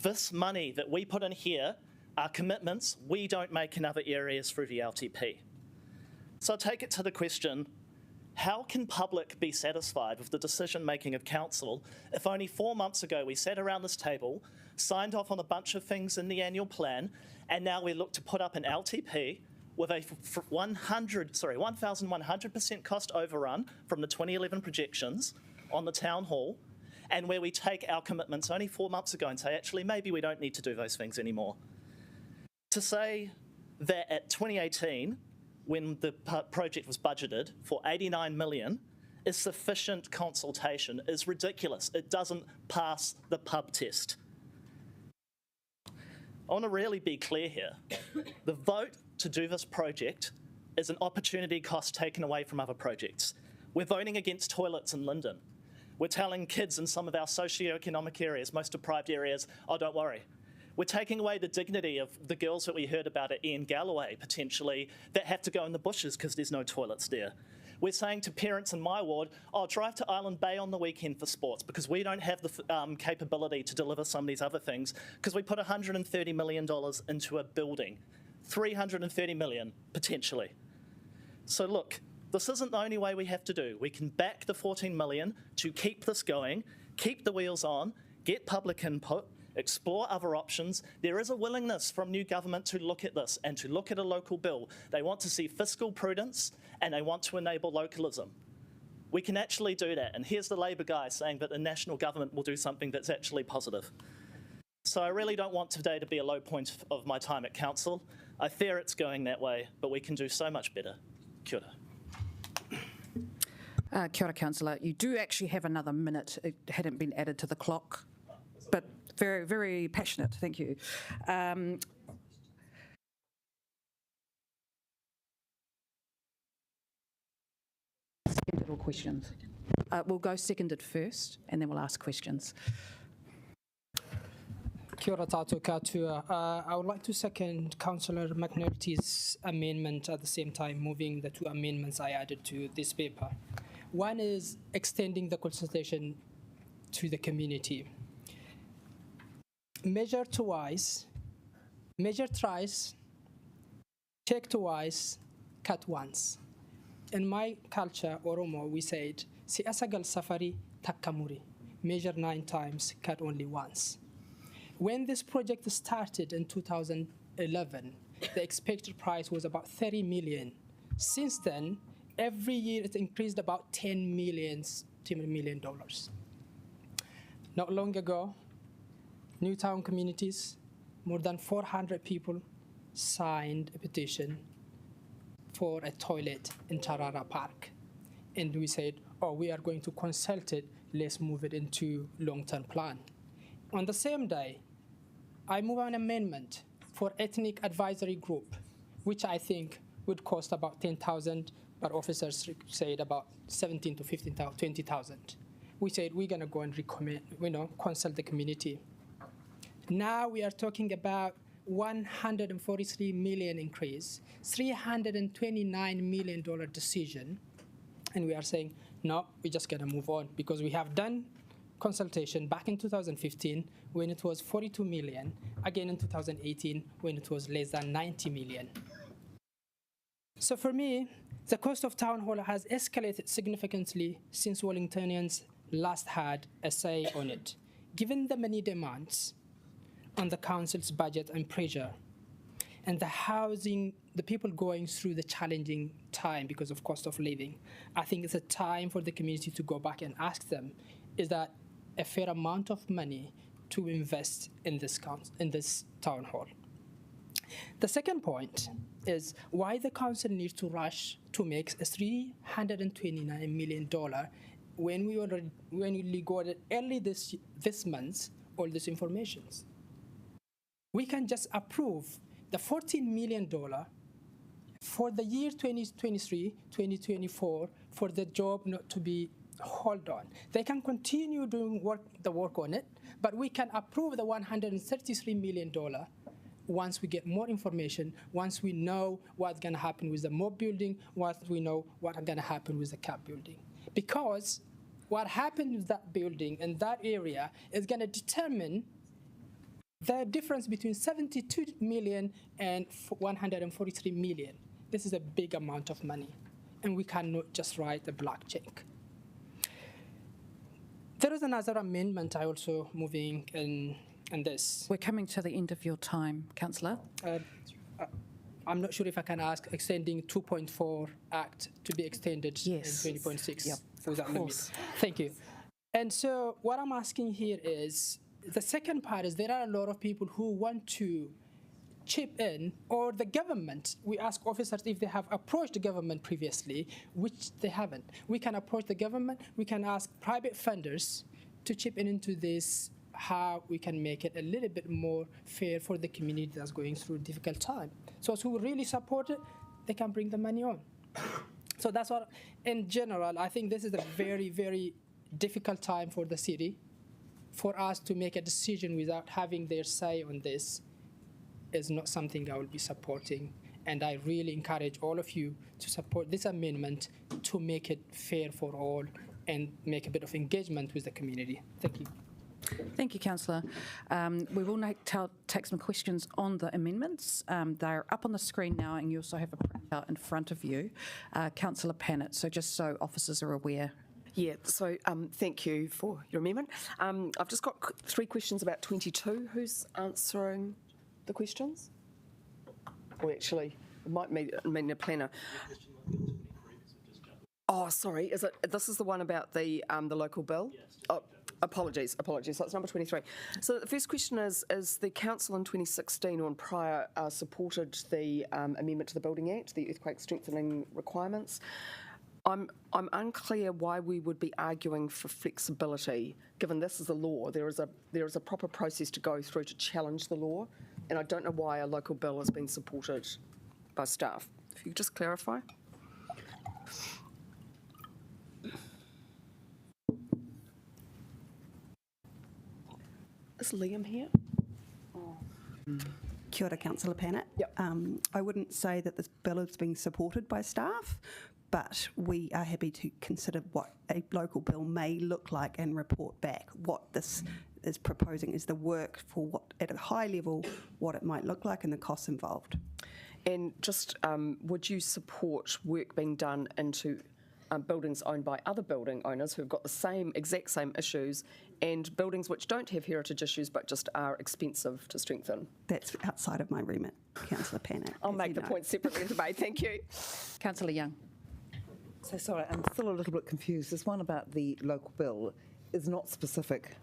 this money that we put in here are commitments we don't make in other areas through the LTP. So I'll take it to the question, how can public be satisfied with the decision-making of council if only 4 months ago we sat around this table, signed off on a bunch of things in the annual plan, and now we look to put up an LTP with a 1,100% cost overrun from the 2011 projections on the town hall, and where we take our commitments only 4 months ago and say, actually, maybe we don't need to do those things anymore. To say that at 2018, when the project was budgeted for 89 million, is sufficient consultation is ridiculous. It doesn't pass the pub test. I want to really be clear here. The vote to do this project is an opportunity cost taken away from other projects. We're voting against toilets in Linden. We're telling kids in some of our socioeconomic areas, most deprived areas, oh, don't worry. We're taking away the dignity of the girls that we heard about at Ian Galloway, potentially, that have to go in the bushes because there's no toilets there. We're saying to parents in my ward, oh, drive to Island Bay on the weekend for sports because we don't have the capability to deliver some of these other things because we put $130 million into a building. $330 million, potentially. So look, this isn't the only way we have to do. We can back the $14 million to keep this going, keep the wheels on, get public input, explore other options. There is a willingness from new government to look at this and to look at a local bill. They want to see fiscal prudence and they want to enable localism. We can actually do that. And here's the Labour guy saying that the national government will do something that's actually positive. So I really don't want today to be a low point of my time at council. I fear it's going that way, but we can do so much better. Kia ora. Kia ora, Councillor. You do actually have another minute. It hadn't been added to the clock, but very, very passionate. Thank you. Seconded or questions? We'll go seconded first, and then we'll ask questions. Kia ora tātou katoa. I would like to second Councillor McNulty's amendment at the same time, moving the two amendments I added to this paper. One is extending the consultation to the community. Measure twice, measure thrice, check twice, cut once. In my culture, Oromo, we said, si asagal safari takamuri, measure 9 times, cut only once. When this project started in 2011, the expected price was about 30 million. Since then, every year it increased about $10 million. Not long ago, Newtown communities, more than 400 people signed a petition for a toilet in Tarara Park. And we said, oh, we are going to consult it, let's move it into long-term plan. On the same day, I move an amendment for ethnic advisory group, which I think would cost about 10,000, but officers said about 17 to 15,000, 20,000. We said we're gonna go and recommend, consult the community. Now we are talking about 143 million increase, $329 million decision, and we are saying, no, we're just gonna move on because we have done consultation back in 2015 when it was 42 million, again in 2018 when it was less than 90 million. So for me, the cost of town hall has escalated significantly since Wellingtonians last had a say on it. Given the many demands on the council's budget and pressure, and the housing, the people going through the challenging time because of cost of living, I think it's a time for the community to go back and ask them, is that a fair amount of money to invest in this town hall? The second point is why the council needs to rush to make a $329 million when we only got it early this month, all this information. We can just approve the $14 million for the year 2023, 2024, for the job not to be hold on. They can continue doing the work on it, but we can approve the $133 million once we get more information, once we know what's going to happen with the mob building, once we know what's going to happen with the cap building. Because what happened with that building in that area is going to determine the difference between 72 million and 143 million. This is a big amount of money, and we cannot just write a black check. There is another amendment I also moving in this. We're coming to the end of your time, Councillor. I'm not sure if I can ask extending 2.4 Act to be extended in 20.6. Yep, for that of course. Thank you. And so what I'm asking here is, the second part is there are a lot of people who want to chip in, or the government. We ask officers if they have approached the government previously, which they haven't. We can approach the government, we can ask private funders to chip in into this, how we can make it a little bit more fair for the community that's going through a difficult time. So those who really support it, they can bring the money on. So that's what, in general, I think this is a very, very difficult time for the city. For us to make a decision without having their say on this is not something I will be supporting. And I really encourage all of you to support this amendment to make it fair for all and make a bit of engagement with the community. Thank you. Thank you, Councillor. We will now take some questions on the amendments. They're up on the screen now, and you also have a printout in front of you. Councillor Pannett, so just so officers are aware. Yeah, so thank you for your amendment. I've just got 3 questions about 22. Who's answering the questions? Or actually, it might mean a planner. Oh, sorry. This is the one about the local bill? Oh, apologies. So it's number 23. So the first question is the council in 2016 or prior supported the amendment to the Building Act, the earthquake strengthening requirements. I'm unclear why we would be arguing for flexibility, given this is a law. There is a proper process to go through to challenge the law, and I don't know why a local bill has been supported by staff. If you could just clarify. Is Liam here? Kia ora, Councillor Pannett. Yep. I wouldn't say that this bill is being supported by staff, but we are happy to consider what a local bill may look like and report back. What this is proposing is the work for what, at a high level, what it might look like and the costs involved. And just would you support work being done into buildings owned by other building owners who've got the exact same issues, and buildings which don't have heritage issues but just are expensive to strengthen? That's outside of my remit, Councillor Pannett. I'll make the point separately in debate. Thank you. Councillor Young. So sorry, I'm still a little bit confused. This one about the local bill is not specific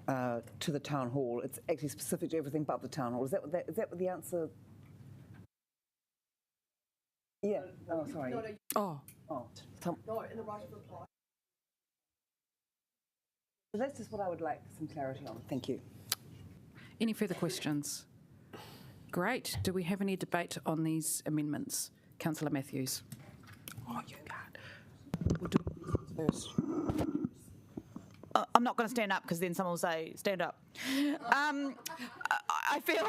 to the town hall. It's actually specific to everything but the town hall. Is that what the answer? Yeah. Oh, sorry. Oh. No, in the right of reply. That's just what I would like some clarity on. Thank you. Any further questions? Great. Do we have any debate on these amendments? Councillor Matthews. Oh, you can't. We'll do it first. I'm not going to stand up because then someone will say, stand up. I feel,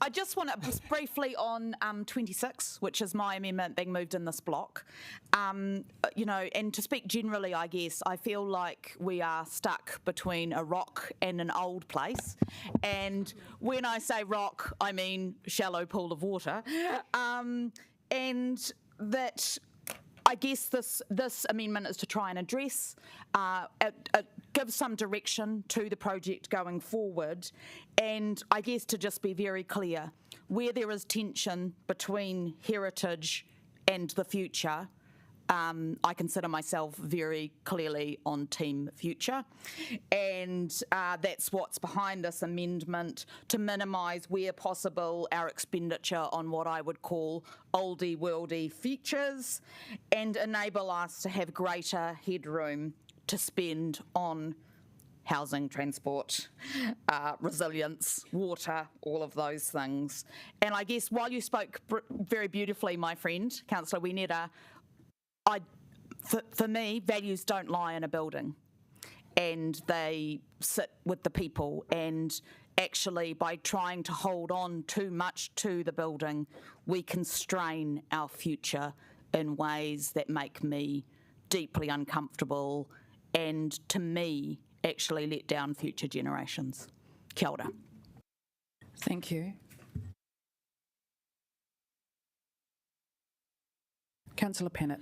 I just want to briefly on 26, which is my amendment being moved in this block. And to speak generally, I guess, I feel like we are stuck between a rock and an old place. And when I say rock, I mean shallow pool of water. And that I guess this amendment is to try and address, give some direction to the project going forward, and I guess to just be very clear, where there is tension between heritage and the future, I consider myself very clearly on team future, and that's what's behind this amendment, to minimise where possible our expenditure on what I would call oldie worldy features and enable us to have greater headroom to spend on housing, transport, resilience, water, all of those things. And I guess while you spoke very beautifully, my friend, Councillor Wineta, for me, values don't lie in a building, and they sit with the people. And actually, by trying to hold on too much to the building, we constrain our future in ways that make me deeply uncomfortable, and to me, actually let down future generations. Kia ora. Thank you. Councillor Pannett.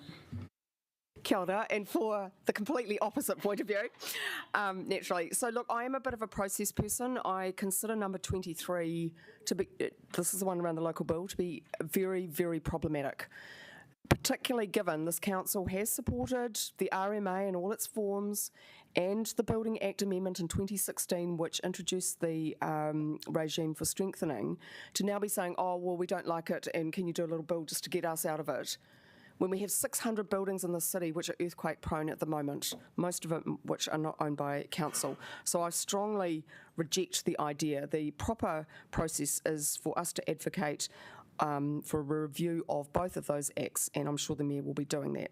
Kia ora, and for the completely opposite point of view, naturally. So look, I am a bit of a process person. I consider number 23 to be, this is the one around the local bill, to be very, very problematic. particularly given this council has supported the RMA in all its forms and the Building Act Amendment in 2016, which introduced the regime for strengthening, to now be saying, oh, well, we don't like it and can you do a little bill just to get us out of it? When we have 600 buildings in the city which are earthquake prone at the moment, most of it which are not owned by council. So I strongly reject the idea. The proper process is for us to advocate for a review of both of those acts, and I'm sure the Mayor will be doing that.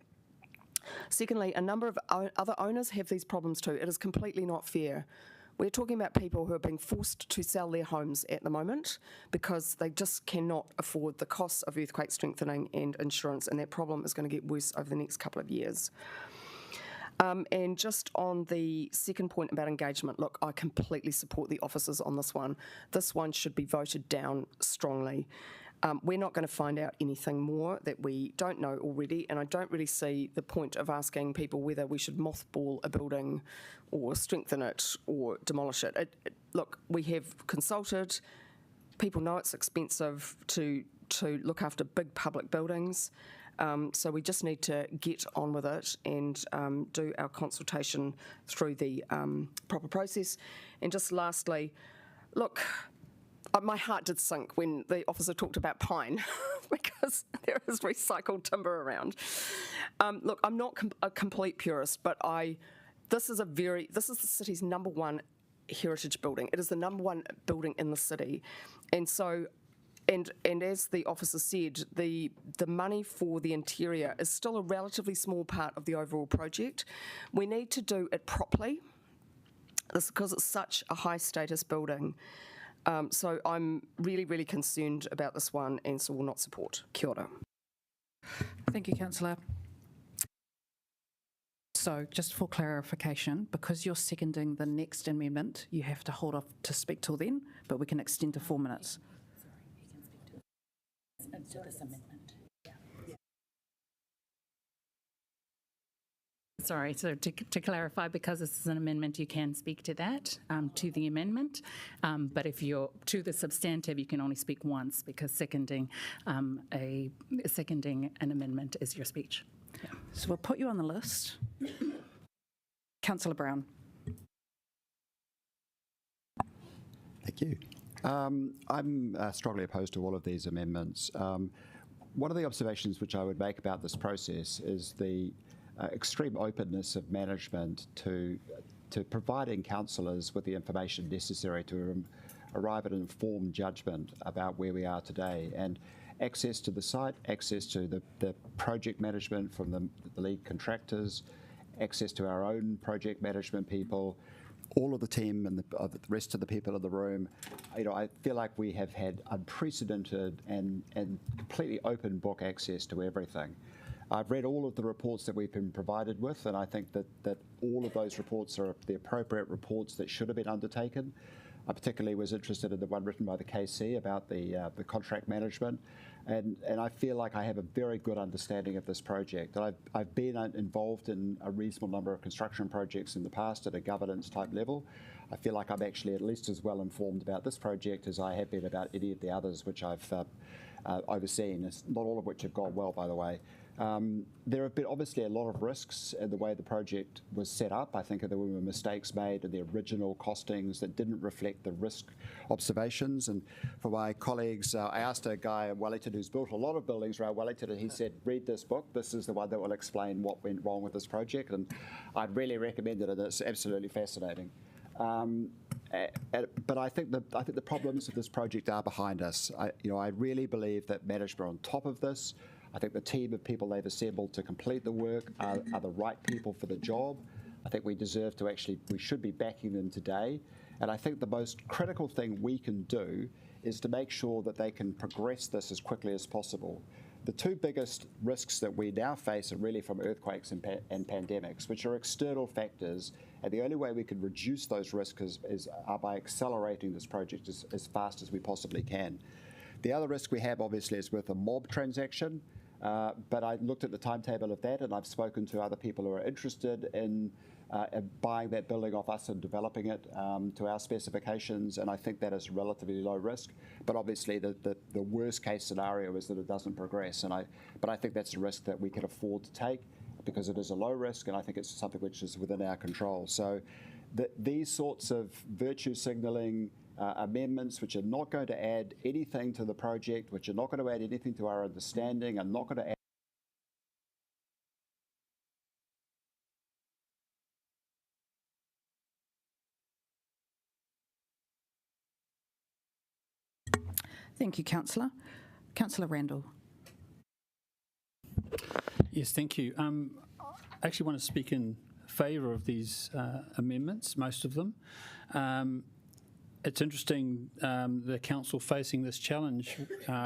Secondly, a number of other owners have these problems too. It is completely not fair. We're talking about people who are being forced to sell their homes at the moment because they just cannot afford the costs of earthquake strengthening and insurance, and that problem is going to get worse over the next couple of years. And just on the second point about engagement, look, I completely support the officers on this one. This one should be voted down strongly. We're not going to find out anything more that we don't know already, and I don't really see the point of asking people whether we should mothball a building or strengthen it or demolish it. Look, we have consulted. People know it's expensive to look after big public buildings, so we just need to get on with it and do our consultation through the proper process. And just lastly, look, my heart did sink when the officer talked about pine because there is recycled timber around. Look, I'm not a complete purist, but this is the city's #1 heritage building. It is the #1 building in the city, and so. And as the officer said, the money for the interior is still a relatively small part of the overall project. We need to do it properly. This because it's such a high status building. So I'm really, really concerned about this one and so will not support. Kia ora. Thank you, Councillor. So just for clarification, because you're seconding the next amendment, you have to hold off to speak till then, but we can extend to 4 minutes. To this amendment. Sorry, so to clarify, because this is an amendment, you can speak to that, to the amendment, but if you're to the substantive, you can only speak once because seconding an amendment is your speech. Yeah. So we'll put you on the list. Councillor Brown. Thank you. I'm strongly opposed to all of these amendments. One of the observations which I would make about this process is the extreme openness of management to providing councillors with the information necessary to arrive at an informed judgment about where we are today, and access to the site, access to the project management from the lead contractors, access to our own project management people, all of the team and the rest of the people in the room. I feel like we have had unprecedented and completely open book access to everything. I've read all of the reports that we've been provided with, and I think that all of those reports are the appropriate reports that should have been undertaken. I particularly was interested in the one written by the KC about the contract management, and I feel like I have a very good understanding of this project. I've been involved in a reasonable number of construction projects in the past at a governance type level. I feel like I'm actually at least as well informed about this project as I have been about any of the others which I've overseen, not all of which have gone well, by the way. There have been obviously a lot of risks in the way the project was set up. I think there were mistakes made in the original costings that didn't reflect the risk observations. And for my colleagues, I asked a guy in Wellington who's built a lot of buildings around Wellington, and he said, read this book. This is the one that will explain what went wrong with this project. And I'd really recommend it, and it's absolutely fascinating. But I think the problems of this project are behind us. I really believe that management are on top of this. I think the team of people they've assembled to complete the work are the right people for the job. I think we should be backing them today. And I think the most critical thing we can do is to make sure that they can progress this as quickly as possible. The two biggest risks that we now face are really from earthquakes and pandemics, which are external factors, and the only way we can reduce those risks is by accelerating this project as fast as we possibly can. The other risk we have, obviously, is with a mob transaction, but I looked at the timetable of that, and I've spoken to other people who are interested in buying that building off us and developing it to our specifications, and I think that is relatively low risk. But obviously, the worst case scenario is that it doesn't progress, but I think that's a risk that we can afford to take because it is a low risk, and I think it's something which is within our control. So these sorts of virtue signalling amendments, which are not going to add anything to the project, which are not going to add anything to our understanding, are not going to add Thank you, Councillor. Councillor Randall. Yes, thank you. I actually want to speak in favour of these amendments, most of them. It's interesting, the council facing this challenge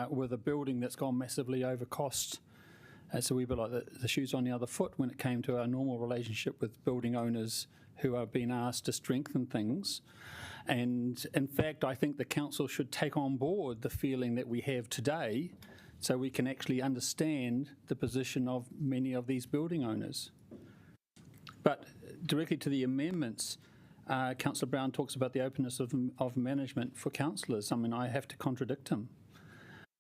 with a building that's gone massively over cost. It's a wee bit like the shoes on the other foot when it came to our normal relationship with building owners who are being asked to strengthen things. And in fact, I think the council should take on board the feeling that we have today so we can actually understand the position of many of these building owners. But directly to the amendments, Councillor Brown talks about the openness of management for councillors. I mean, I have to contradict him.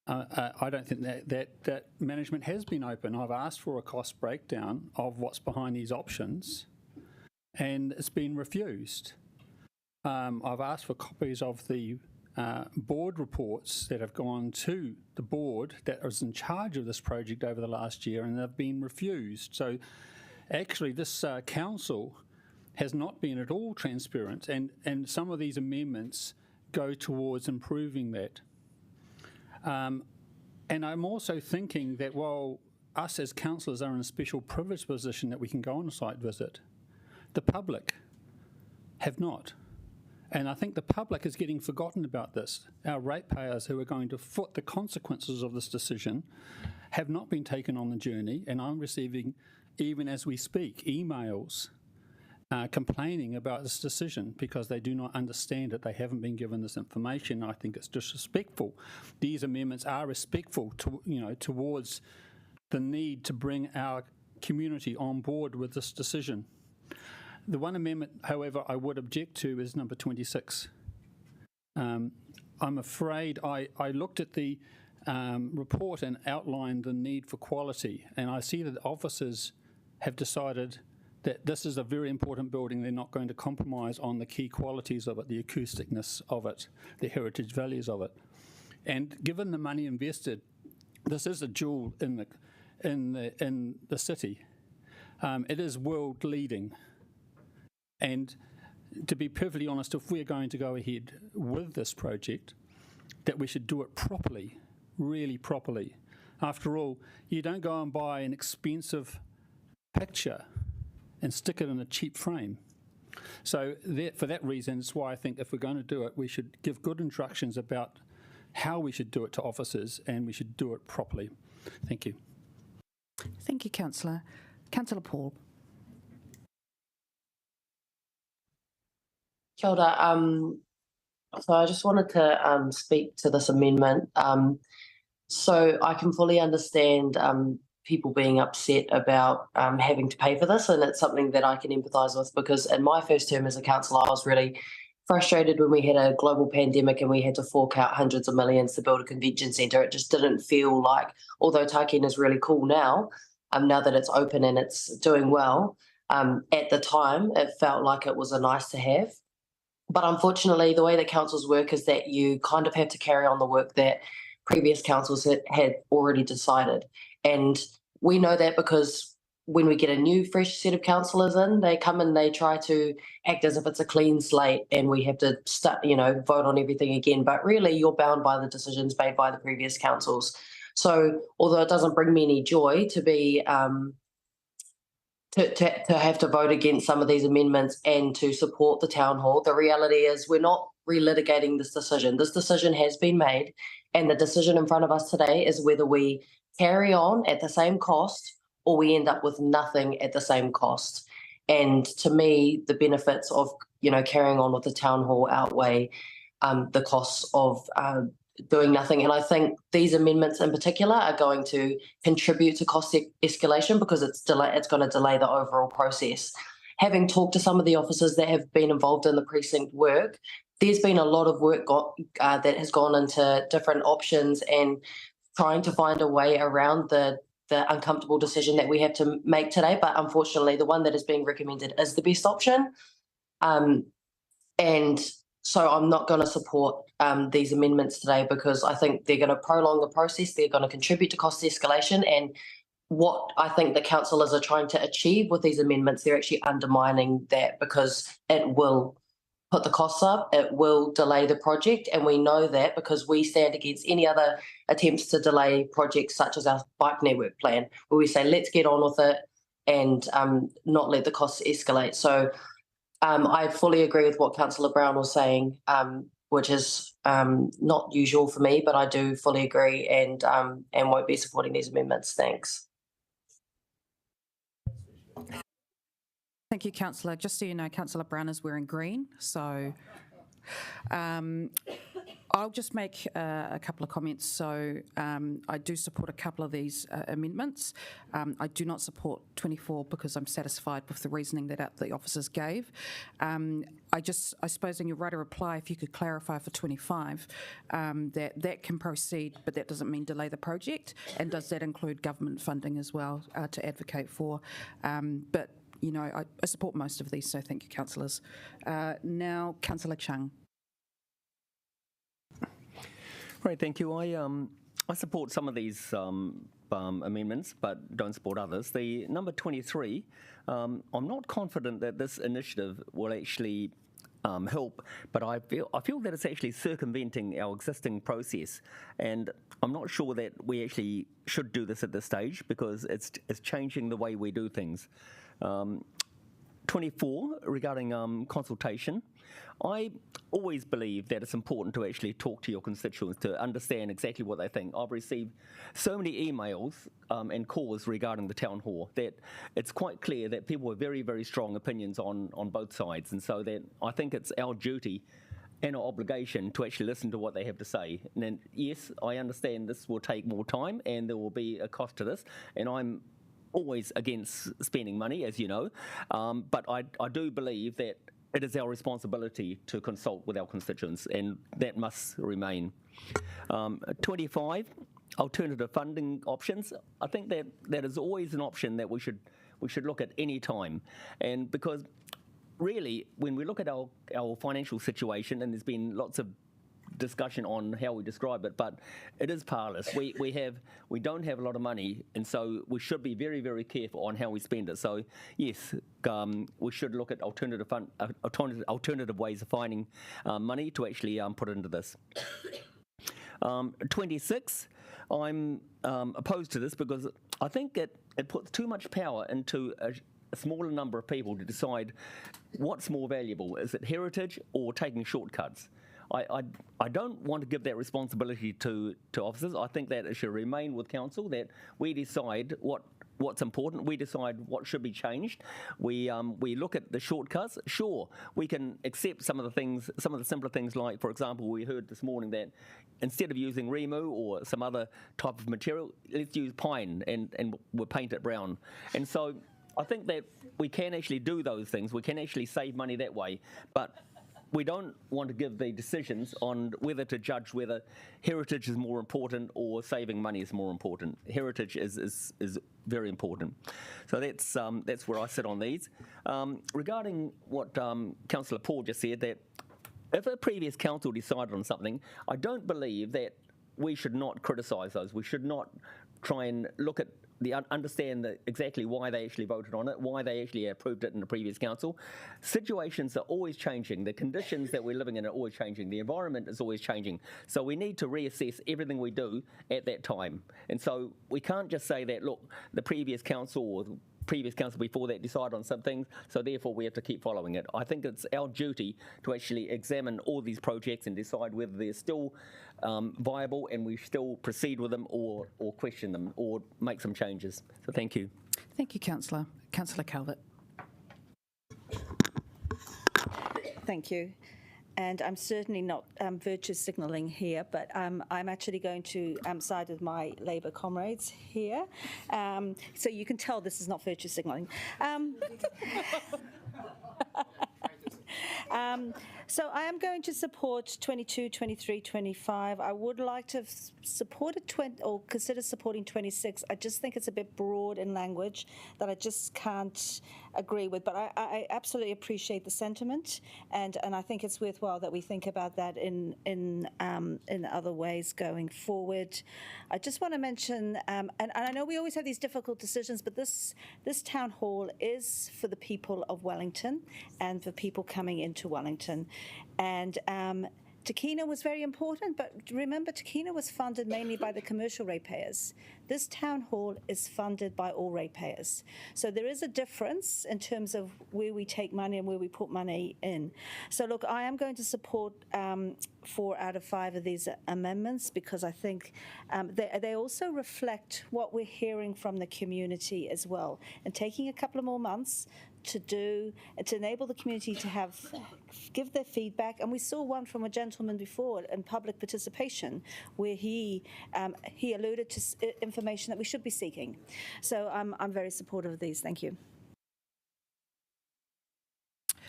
I don't think that management has been open. I've asked for a cost breakdown of what's behind these options, and it's been refused. I've asked for copies of the board reports that have gone to the board that was in charge of this project over the last year, and they've been refused. So actually this council has not been at all transparent, and some of these amendments go towards improving that. And I'm also thinking that while us as councillors are in a special privileged position that we can go on a site visit, the public have not. And I think the public is getting forgotten about this. Our ratepayers who are going to foot the consequences of this decision have not been taken on the journey, and I'm receiving, even as we speak, emails complaining about this decision because they do not understand it. They haven't been given this information. I think it's disrespectful. These amendments are respectful to, towards the need to bring our community on board with this decision. The one amendment, however, I would object to is number 26. I'm afraid I looked at the report and outlined the need for quality, and I see that officers have decided that this is a very important building. They're not going to compromise on the key qualities of it, the acousticness of it, the heritage values of it. And given the money invested, this is a jewel in the city. It is world leading. And to be perfectly honest, if we're going to go ahead with this project, that we should do it properly, really properly. After all, you don't go and buy an expensive picture and stick it in a cheap frame. So for that reason, it's why I think if we're going to do it, we should give good instructions about how we should do it to officers, and we should do it properly. Thank you. Thank you, Councillor. Councillor Paul. Kia ora. So I just wanted to speak to this amendment. So I can fully understand people being upset about having to pay for this, and it's something that I can empathise with, because in my first term as a councillor, I was really frustrated when we had a global pandemic and we had to fork out hundreds of millions to build a convention centre. It just didn't feel like, although Taikina is really cool now that it's open and it's doing well, at the time it felt like it was a nice to have. But unfortunately, the way that councils work is that you kind of have to carry on the work that previous councils had already decided. And we know that because when we get a new fresh set of councillors in, they come and they try to act as if it's a clean slate and we have to start, vote on everything again. But really, you're bound by the decisions made by the previous councils. So although it doesn't bring me any joy to be to have to vote against some of these amendments and to support the town hall, the reality is we're not relitigating this decision. This decision has been made, and the decision in front of us today is whether we carry on at the same cost or we end up with nothing at the same cost. And to me, the benefits of carrying on with the town hall outweigh the costs of doing nothing. And I think these amendments in particular are going to contribute to cost escalation because it's going to delay the overall process. having talked to some of the officers that have been involved in the precinct work, there's been a lot of work that has gone into different options and trying to find a way around the uncomfortable decision that we have to make today. But unfortunately, the one that is being recommended is the best option. And so I'm not going to support these amendments today because I think they're going to prolong the process. They're going to contribute to cost escalation. And what I think the councillors are trying to achieve with these amendments, they're actually undermining that because it will put the costs up, it will delay the project. And we know that because we stand against any other attempts to delay projects such as our bike network plan, where we say, let's get on with it and not let the costs escalate. So I fully agree with what Councillor Brown was saying, which is not usual for me, but I do fully agree and won't be supporting these amendments. Thanks. Thank you, Councillor. Just so you know, Councillor Brown is wearing green, so I'll just make a couple of comments. So I do support a couple of these amendments. I do not support 24 because I'm satisfied with the reasoning that the officers gave. I suppose in your right of reply, if you could clarify for 25 that can proceed, but that doesn't mean delay the project. And does that include government funding as well to advocate for? But you know, I support most of these, so thank you, councillors. Now, Councillor Chung. Right, thank you. I support some of these amendments, but don't support others. The number 23, I'm not confident that this initiative will actually help, but I feel that it's actually circumventing our existing process, and I'm not sure that we actually should do this at this stage because it's changing the way we do things. 24, regarding consultation, I always believe that it's important to actually talk to your constituents to understand exactly what they think. I've received so many emails and calls regarding the town hall that it's quite clear that people have very, very strong opinions on both sides, and so that I think it's our duty and our obligation to actually listen to what they have to say. And then, yes, I understand this will take more time and there will be a cost to this, and I'm always against spending money, as you know, but I do believe that it is our responsibility to consult with our constituents, and that must remain. 25, alternative funding options. I think that is always an option that we should look at any time, and because really, when we look at our financial situation, and there's been lots of discussion on how we describe it, but it is parlous. We don't have a lot of money, and so we should be very, very careful on how we spend it. So yes, we should look at alternative ways of finding money to actually put into this. 26, I'm opposed to this because I think it puts too much power into a smaller number of people to decide what's more valuable. Is it heritage or taking shortcuts? I don't want to give that responsibility to officers. I think that it should remain with council, that we decide what's important, we decide what should be changed. We look at the shortcuts. Sure, we can accept some of the simpler things, like, for example, we heard this morning that instead of using Remu or some other type of material, let's use pine and we'll paint it brown. And so I think that we can actually do those things. We can actually save money that way, but we don't want to give the decisions on whether to judge whether heritage is more important or saving money is more important. Heritage is very important. So that's where I sit on these. Regarding what Councillor Paul just said, that if a previous council decided on something, I don't believe that we should not criticise those. We should not try and look at understand exactly why they actually voted on it, why they actually approved it in the previous council. Situations are always changing. The conditions that we're living in are always changing. The environment is always changing. So we need to reassess everything we do at that time. And so we can't just say that, look, the previous council or the previous council before that decided on some things, so therefore we have to keep following it. I think it's our duty to actually examine all these projects and decide whether they're still viable and we still proceed with them or question them or make some changes. So thank you. Thank you, Councillor. Councillor Calvert. Thank you. And I'm certainly not virtue signalling here, but I'm actually going to side with my Labour comrades here. So you can tell this is not virtue signalling. So I am going to support 22, 23, 25. I would like to have supported or consider supporting 26. I just think it's a bit broad in language that I just can't agree with. But I absolutely appreciate the sentiment, and I think it's worthwhile that we think about that in other ways going forward. I just want to mention, and I know we always have these difficult decisions, but this town hall is for the people of Wellington and for people coming into Wellington. And Tākina was very important, but remember, Tākina was funded mainly by the commercial ratepayers. This town hall is funded by all ratepayers. So there is a difference in terms of where we take money and where we put money in. So look, I am going to support 4 out of 5 of these amendments because I think they also reflect what we're hearing from the community as well. And taking a couple of more months to enable the community to give their feedback. And we saw one from a gentleman before in public participation where he alluded to information that we should be seeking. So I'm very supportive of these. Thank you.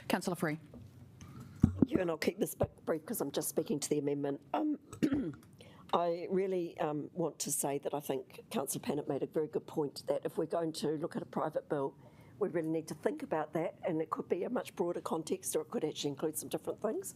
Councillor Free. You and I'll keep this brief because I'm just speaking to the amendment. I really want to say that I think Councillor Pannett made a very good point that if we're going to look at a private bill, we really need to think about that, and it could be a much broader context or it could actually include some different things.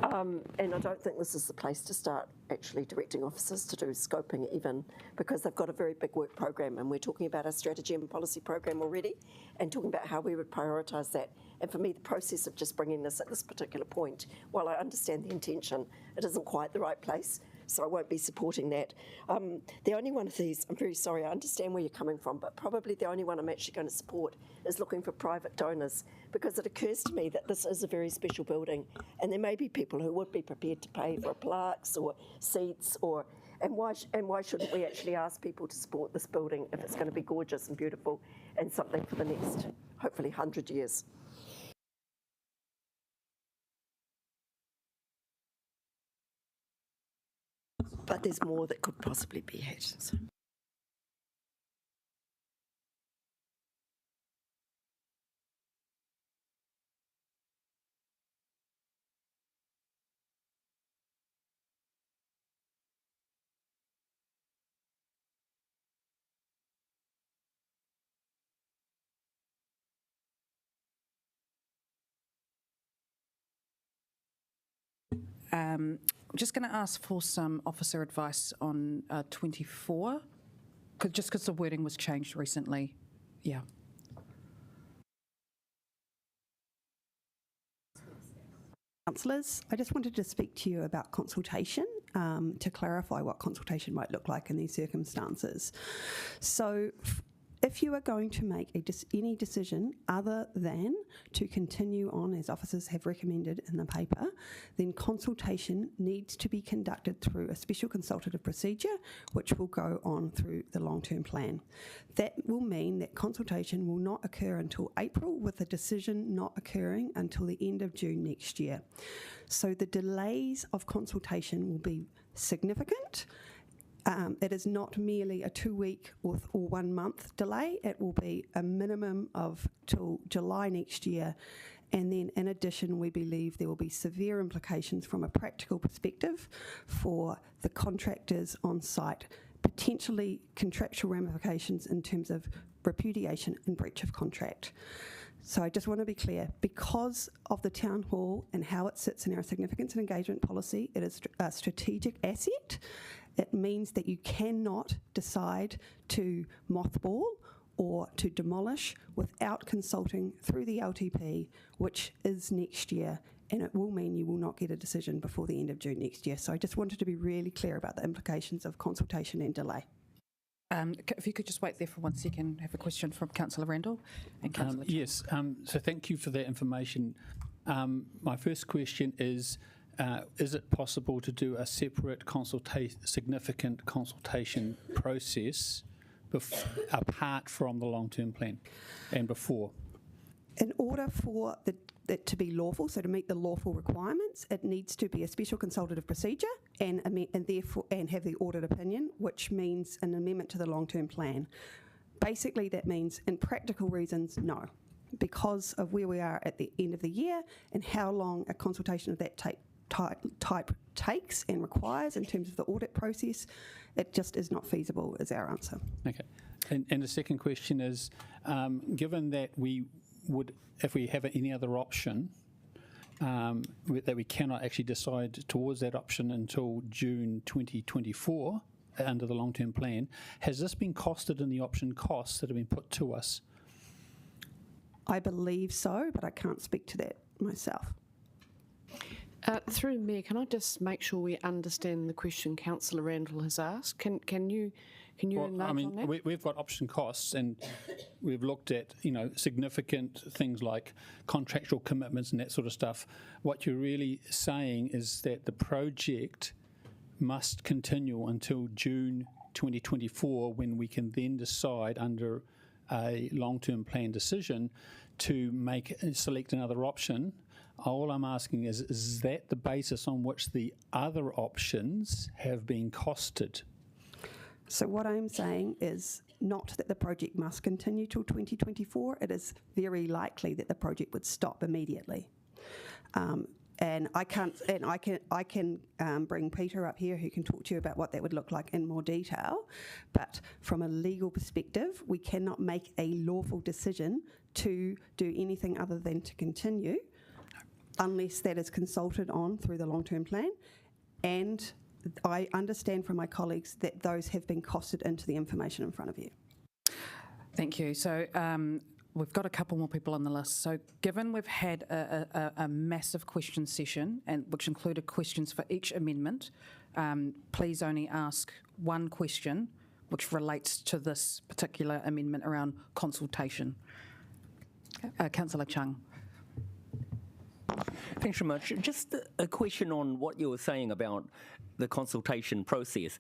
And I don't think this is the place to start actually directing officers to do scoping even, because they've got a very big work program, and we're talking about our strategy and policy program already and talking about how we would prioritise that. And for me, the process of just bringing this at this particular point, while I understand the intention, it isn't quite the right place. So I won't be supporting that. The only one of these, I'm very sorry, I understand where you're coming from, but probably the only one I'm actually going to support is looking for private donors, because it occurs to me that this is a very special building, and there may be people who would be prepared to pay for plaques or seats, and why shouldn't we actually ask people to support this building if it's going to be gorgeous and beautiful and something for the next, hopefully, 100 years. But there's more that could possibly be had. So. I'm just going to ask for some officer advice on 24, just because the wording was changed recently. Yeah. Councillors, I just wanted to speak to you about consultation, to clarify what consultation might look like in these circumstances. So if you are going to make any decision other than to continue on as officers have recommended in the paper, then consultation needs to be conducted through a special consultative procedure, which will go on through the long-term plan. That will mean that consultation will not occur until April, with the decision not occurring until the end of June next year. So the delays of consultation will be significant. It is not merely a 2-week or 1 month delay. It will be a minimum of till July next year. And then in addition, we believe there will be severe implications from a practical perspective for the contractors on site, potentially contractual ramifications in terms of repudiation and breach of contract. So I just want to be clear, because of the town hall and how it sits in our significance and engagement policy, it is a strategic asset. It means that you cannot decide to mothball or to demolish without consulting through the LTP, which is next year, and it will mean you will not get a decision before the end of June next year. So I just wanted to be really clear about the implications of consultation and delay. If you could just wait there for 1 second, have a question from Councillor Randall and Councillor Yes, so thank you for that information. My first question is it possible to do a separate significant consultation process apart from the long-term plan and before? In order for it to be lawful, so to meet the lawful requirements, it needs to be a special consultative procedure and have the audit opinion, which means an amendment to the long-term plan. Basically, that means, in practical reasons, no. because of where we are at the end of the year and how long a consultation of that type takes and requires in terms of the audit process, it just is not feasible, is our answer. Okay. And the second question is, given that we would, if we have any other option, that we cannot actually decide towards that option until June 2024 under the long-term plan, has this been costed in the option costs that have been put to us? I believe so, but I can't speak to that myself. Through the Mayor, can I just make sure we understand the question Councillor Randall has asked? Can you enlarge on that? We've got option costs, and we've looked at significant things like contractual commitments and that sort of stuff. What you're really saying is that the project must continue until June 2024, when we can then decide under a long-term plan decision to select another option. All I'm asking is that the basis on which the other options have been costed? So what I'm saying is not that the project must continue till 2024. It is very likely that the project would stop immediately. And I can bring Peter up here, who can talk to you about what that would look like in more detail. But from a legal perspective, we cannot make a lawful decision to do anything other than to continue, unless that is consulted on through the long-term plan. And I understand from my colleagues that those have been costed into the information in front of you. Thank you. So we've got a couple more people on the list. So given we've had a massive question session, and which included questions for each amendment, please only ask one question which relates to this particular amendment around consultation. Councillor Chung. Thanks very much. Just a question on what you were saying about the consultation process.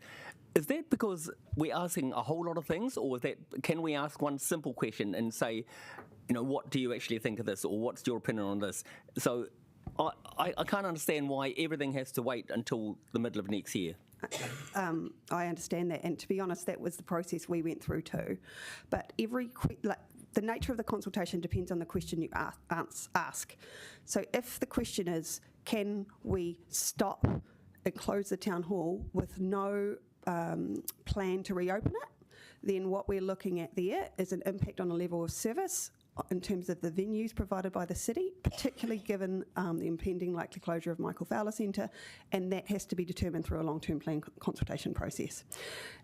Is that because we're asking a whole lot of things, or is that, can we ask one simple question and say, what do you actually think of this, or what's your opinion on this? So I can't understand why everything has to wait until the middle of next year. I understand that, and to be honest, that was the process we went through too. But the nature of the consultation depends on the question you ask. So if the question is, can we stop and close the town hall with no plan to reopen it, then what we're looking at there is an impact on the level of service in terms of the venues provided by the city, particularly given the impending likely closure of Michael Fowler Centre, and that has to be determined through a long-term plan consultation process.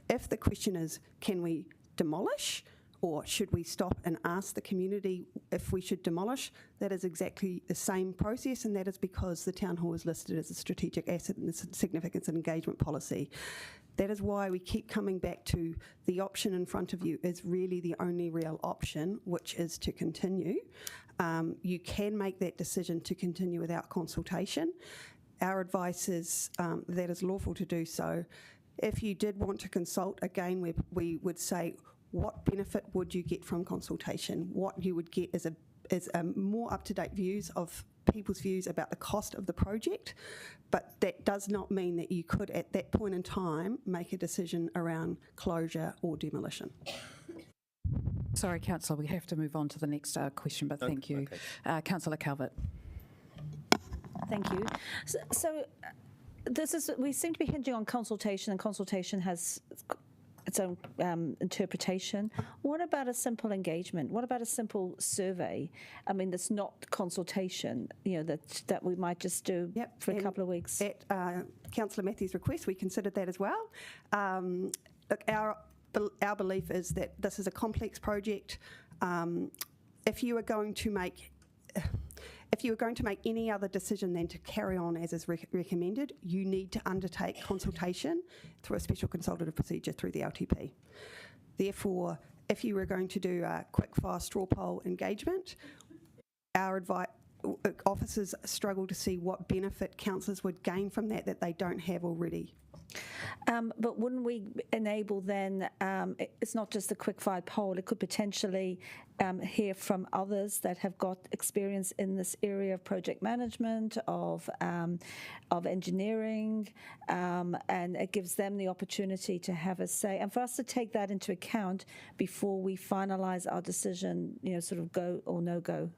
If the question is, can we demolish, or should we stop and ask the community if we should demolish, that is exactly the same process, and that is because the town hall is listed as a strategic asset in the significance and engagement policy. That is why we keep coming back to the option in front of you is really the only real option, which is to continue. You can make that decision to continue without consultation. Our advice is that is lawful to do so. If you did want to consult, again, we would say, what benefit would you get from consultation? What you would get is a more up-to-date views of people's views about the cost of the project, but that does not mean that you could, at that point in time, make a decision around closure or demolition. Sorry, Councillor, we have to move on to the next question, but thank you. Okay. Councillor Calvert. Thank you. So we seem to be hinging on consultation, and consultation has its own interpretation. What about a simple engagement? What about a simple survey? I mean, that's not consultation, that we might just do for a couple of weeks. At Councillor Matthews' request, we considered that as well. Look, our belief is that this is a complex project. If you are going to make any other decision than to carry on as is recommended, you need to undertake consultation through a special consultative procedure through the LTP. Therefore, if you were going to do a quick-fire straw poll engagement, our officers struggle to see what benefit councillors would gain from that they don't have already. But wouldn't we enable then, it's not just a quick-fire poll, it could potentially hear from others that have got experience in this area of project management, of engineering, and it gives them the opportunity to have a say. And for us to take that into account before we finalise our decision, sort of go or no go.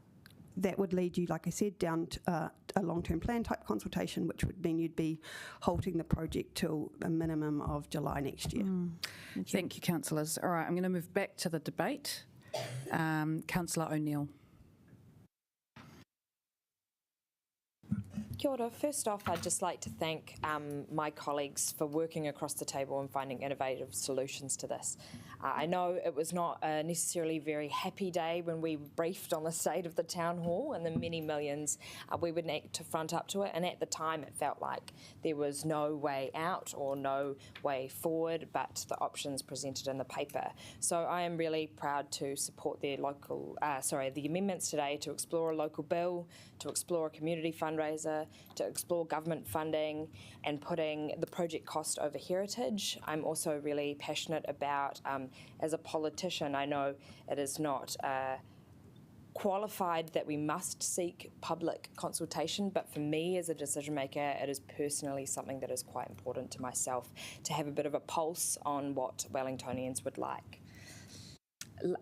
That would lead you, like I said, down to a long-term plan type consultation, which would mean you'd be halting the project till a minimum of July next year. Thank you, councillors. All right, I'm going to move back to the debate. Councillor O'Neill. Kia ora. First off, I'd just like to thank my colleagues for working across the table and finding innovative solutions to this. I know it was not a necessarily very happy day when we briefed on the state of the town hall and the many millions we would need to front up to it, and at the time it felt like there was no way out or no way forward but the options presented in the paper. So I am really proud to support the amendments today to explore a local bill, to explore a community fundraiser, to explore government funding and putting the project cost over heritage. I'm also really passionate about, as a politician, I know it is not qualified that we must seek public consultation, but for me as a decision maker, it is personally something that is quite important to myself to have a bit of a pulse on what Wellingtonians would like.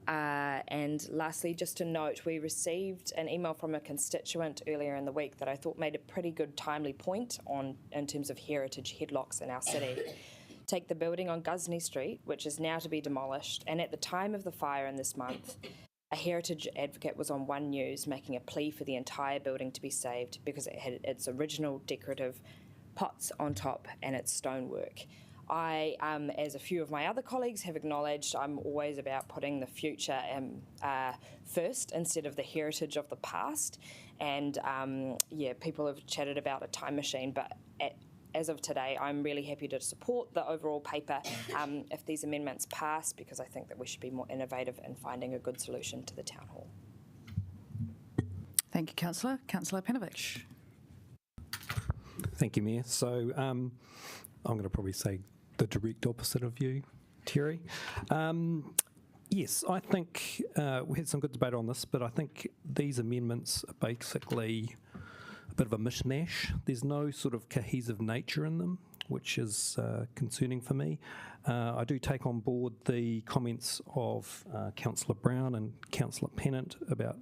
And lastly, just to note, we received an email from a constituent earlier in the week that I thought made a pretty good timely point in terms of heritage headlocks in our city. Take the building on Gusney Street, which is now to be demolished, and at the time of the fire in this month, a heritage advocate was on One News making a plea for the entire building to be saved because it had its original decorative pots on top and its stonework. I, as a few of my other colleagues have acknowledged, I'm always about putting the future first instead of the heritage of the past. And people have chatted about a time machine, but as of today, I'm really happy to support the overall paper if these amendments pass, because I think that we should be more innovative in finding a good solution to the town hall. Thank you, Councillor. Councillor Panovich. Thank you, Mayor. So I'm going to probably say the direct opposite of you, Terry. Yes, I think we had some good debate on this, but I think these amendments are basically a bit of a mishmash. There's no sort of cohesive nature in them, which is concerning for me. I do take on board the comments of Councillor Brown and Councillor Pennant about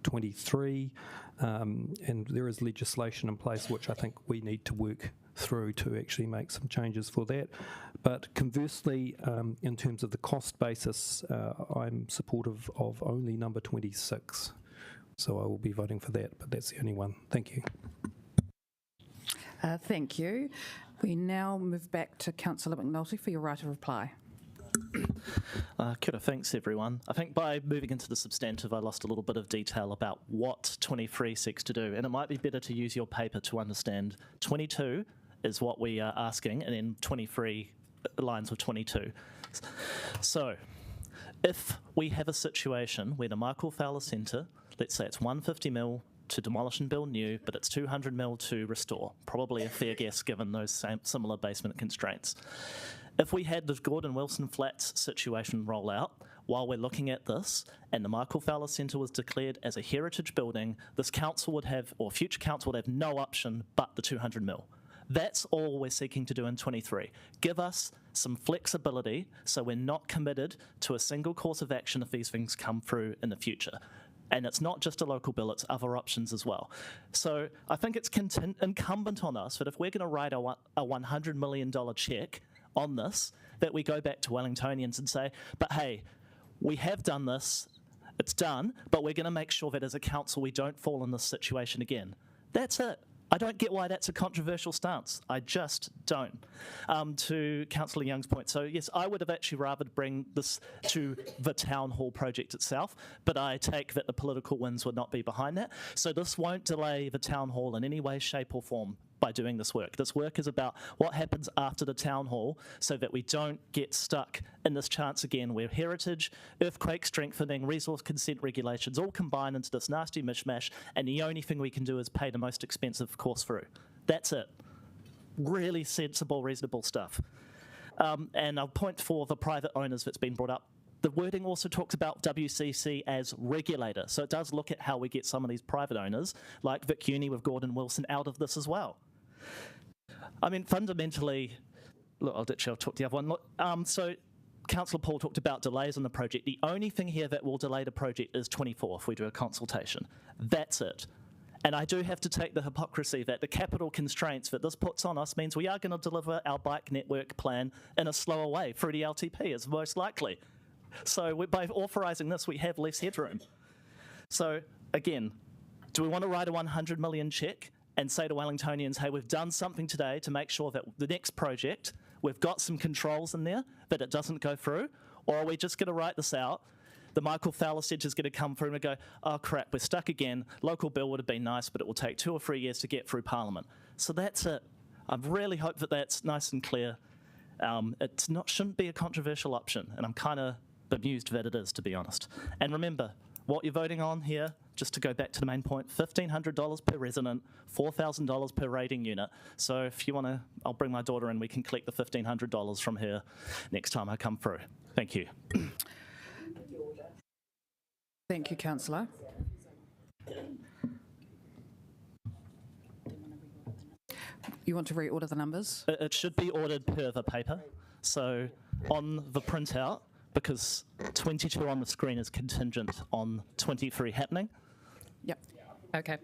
23, and there is legislation in place which I think we need to work through to actually make some changes for that. But conversely, in terms of the cost basis, I'm supportive of only number 26. So I will be voting for that, but that's the only one. Thank you. Thank you. We now move back to Councillor McNulty for your right of reply. Kia ora, thanks everyone. I think by moving into the substantive, I lost a little bit of detail about what 23 seeks to do, and it might be better to use your paper to understand 22 is what we are asking, and then 23 lines with 22. So, if we have a situation where the Michael Fowler Centre, let's say it's 150 mil to demolish and build new, but it's 200 mil to restore, probably a fair guess given those similar basement constraints. If we had the Gordon Wilson Flats situation roll out while we're looking at this, and the Michael Fowler Centre was declared as a heritage building, this council would have, or future council would have, no option but the 200 mil. That's all we're seeking to do in 23. Give us some flexibility so we're not committed to a single course of action if these things come through in the future. And it's not just a local bill, it's other options as well. So I think it's incumbent on us that if we're going to write a $100 million cheque on this, that we go back to Wellingtonians and say, but hey, we have done this, it's done, but we're going to make sure that as a council we don't fall in this situation again. That's it. I don't get why that's a controversial stance. I just don't. To Councillor Young's point, so yes, I would have actually rather bring this to the town hall project itself, but I take that the political winds would not be behind that. So this won't delay the town hall in any way, shape or form by doing this work. This work is about what happens after the town hall so that we don't get stuck in this chance again where heritage, earthquake strengthening, resource consent regulations all combine into this nasty mishmash, and the only thing we can do is pay the most expensive course through. That's it. really sensible, reasonable stuff. And I'll point for the private owners that's been brought up. The wording also talks about WCC as regulator, so it does look at how we get some of these private owners, like Vic Uni with Gordon Wilson, out of this as well. I mean, fundamentally, look, I'll talk to the other one. Look, so Councillor Paul talked about delays on the project. The only thing here that will delay the project is 24 if we do a consultation. That's it. And I do have to take the hypocrisy that the capital constraints that this puts on us means we are going to deliver our bike network plan in a slower way through the LTP, is most likely. So by authorising this, we have less headroom. So again, do we want to write a 100 million cheque and say to Wellingtonians, hey, we've done something today to make sure that the next project, we've got some controls in there, that it doesn't go through? Or are we just going to write this out? The Michael Fowler sedge is going to come through and we go, oh crap, we're stuck again. Local bill would have been nice, but it will take 2 or 3 years to get through Parliament. So that's it. I really hope that that's nice and clear. Shouldn't be a controversial option, and I'm kind of bemused that it is, to be honest. And remember, what you're voting on here, just to go back to the main point, $1,500 per resident, $4,000 per rating unit. So if you want to, I'll bring my daughter in, we can collect the $1,500 from her next time I come through. Thank you. Thank you, Councillor. You want to reorder the numbers? It should be ordered per the paper. So on the printout, because 22 on the screen is contingent on 23 happening. Yep. Okay.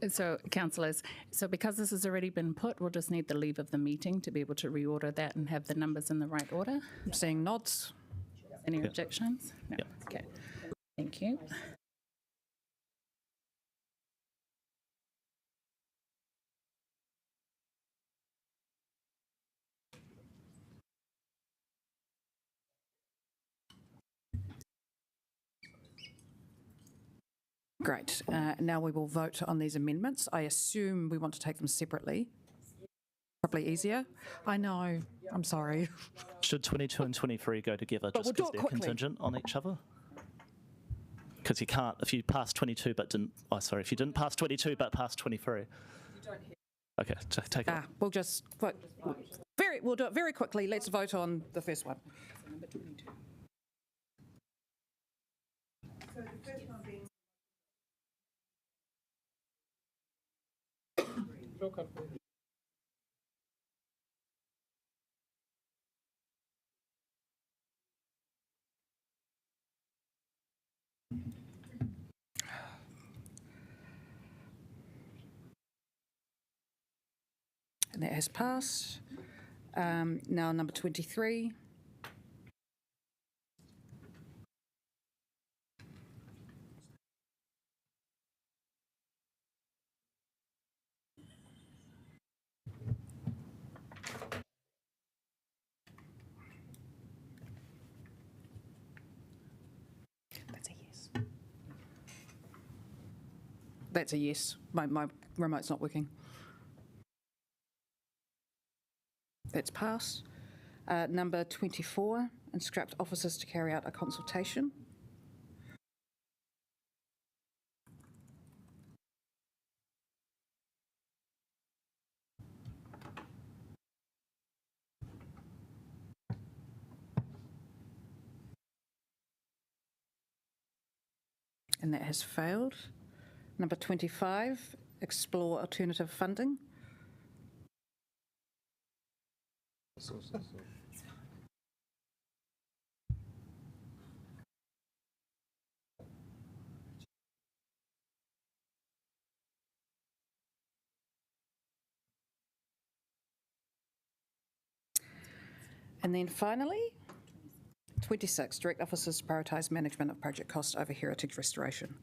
So, councillors, so because this has already been put, we'll just need the leave of the meeting to be able to reorder that and have the numbers in the right order. I'm seeing nods. Any objections? No. Yep. Okay. Thank you. Great. Now we will vote on these amendments. I assume we want to take them separately. Probably easier. I know. I'm sorry. Should 22 and 23 go together just because they're contingent on each other? Because you can't, if you pass 22 but didn't, if you didn't pass 22 but passed 23. Okay, take it. We'll just vote. We'll do it very quickly. Let's vote on the first one. So the first one being and that has passed. Now number 23. That's a yes. That's a yes. My remote's not working. That's passed. Number 24, instruct officers to carry out a consultation. And that has failed. Number 25, explore alternative funding. And then finally, 26, direct officers to prioritise management of project costs over heritage restoration.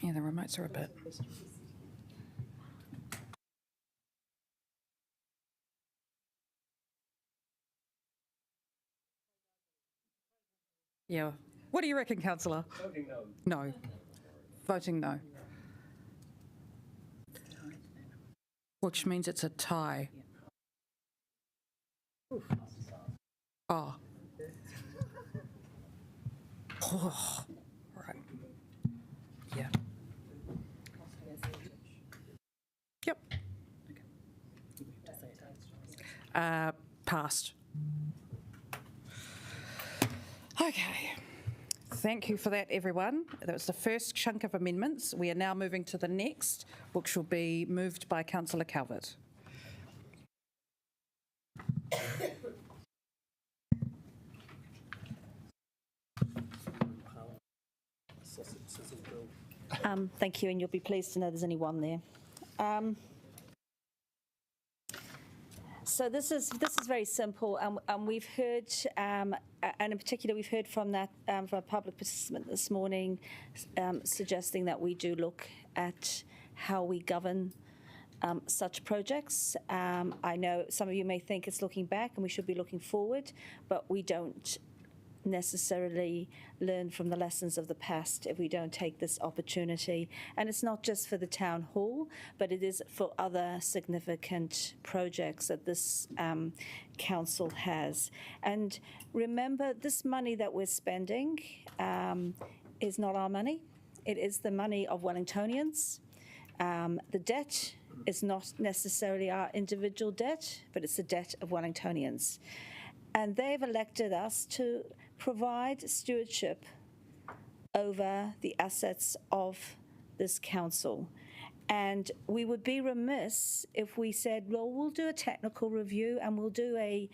Yeah, the remotes are a bit. Yeah. What do you reckon, Councillor? No. Voting no. Which means it's a tie. Oh. Oh. Right. Yeah. Yep. Passed. Okay. Thank you for that, everyone. That was the first chunk of amendments. We are now moving to the next, which will be moved by Councillor Calvert. Thank you, and you'll be pleased to know there's only one there. So this is very simple, and we've heard, and in particular, we've heard from that from a public participant this morning, suggesting that we do look at how we govern such projects. I know some of you may think it's looking back, and we should be looking forward, but we don't necessarily learn from the lessons of the past if we don't take this opportunity. And it's not just for the town hall, but it is for other significant projects that this council has. And remember, this money that we're spending is not our money. It is the money of Wellingtonians. The debt is not necessarily our individual debt, but it's the debt of Wellingtonians. And they've elected us to provide stewardship over the assets of this council. And we would be remiss if we said, well, we'll do a technical review and we'll do a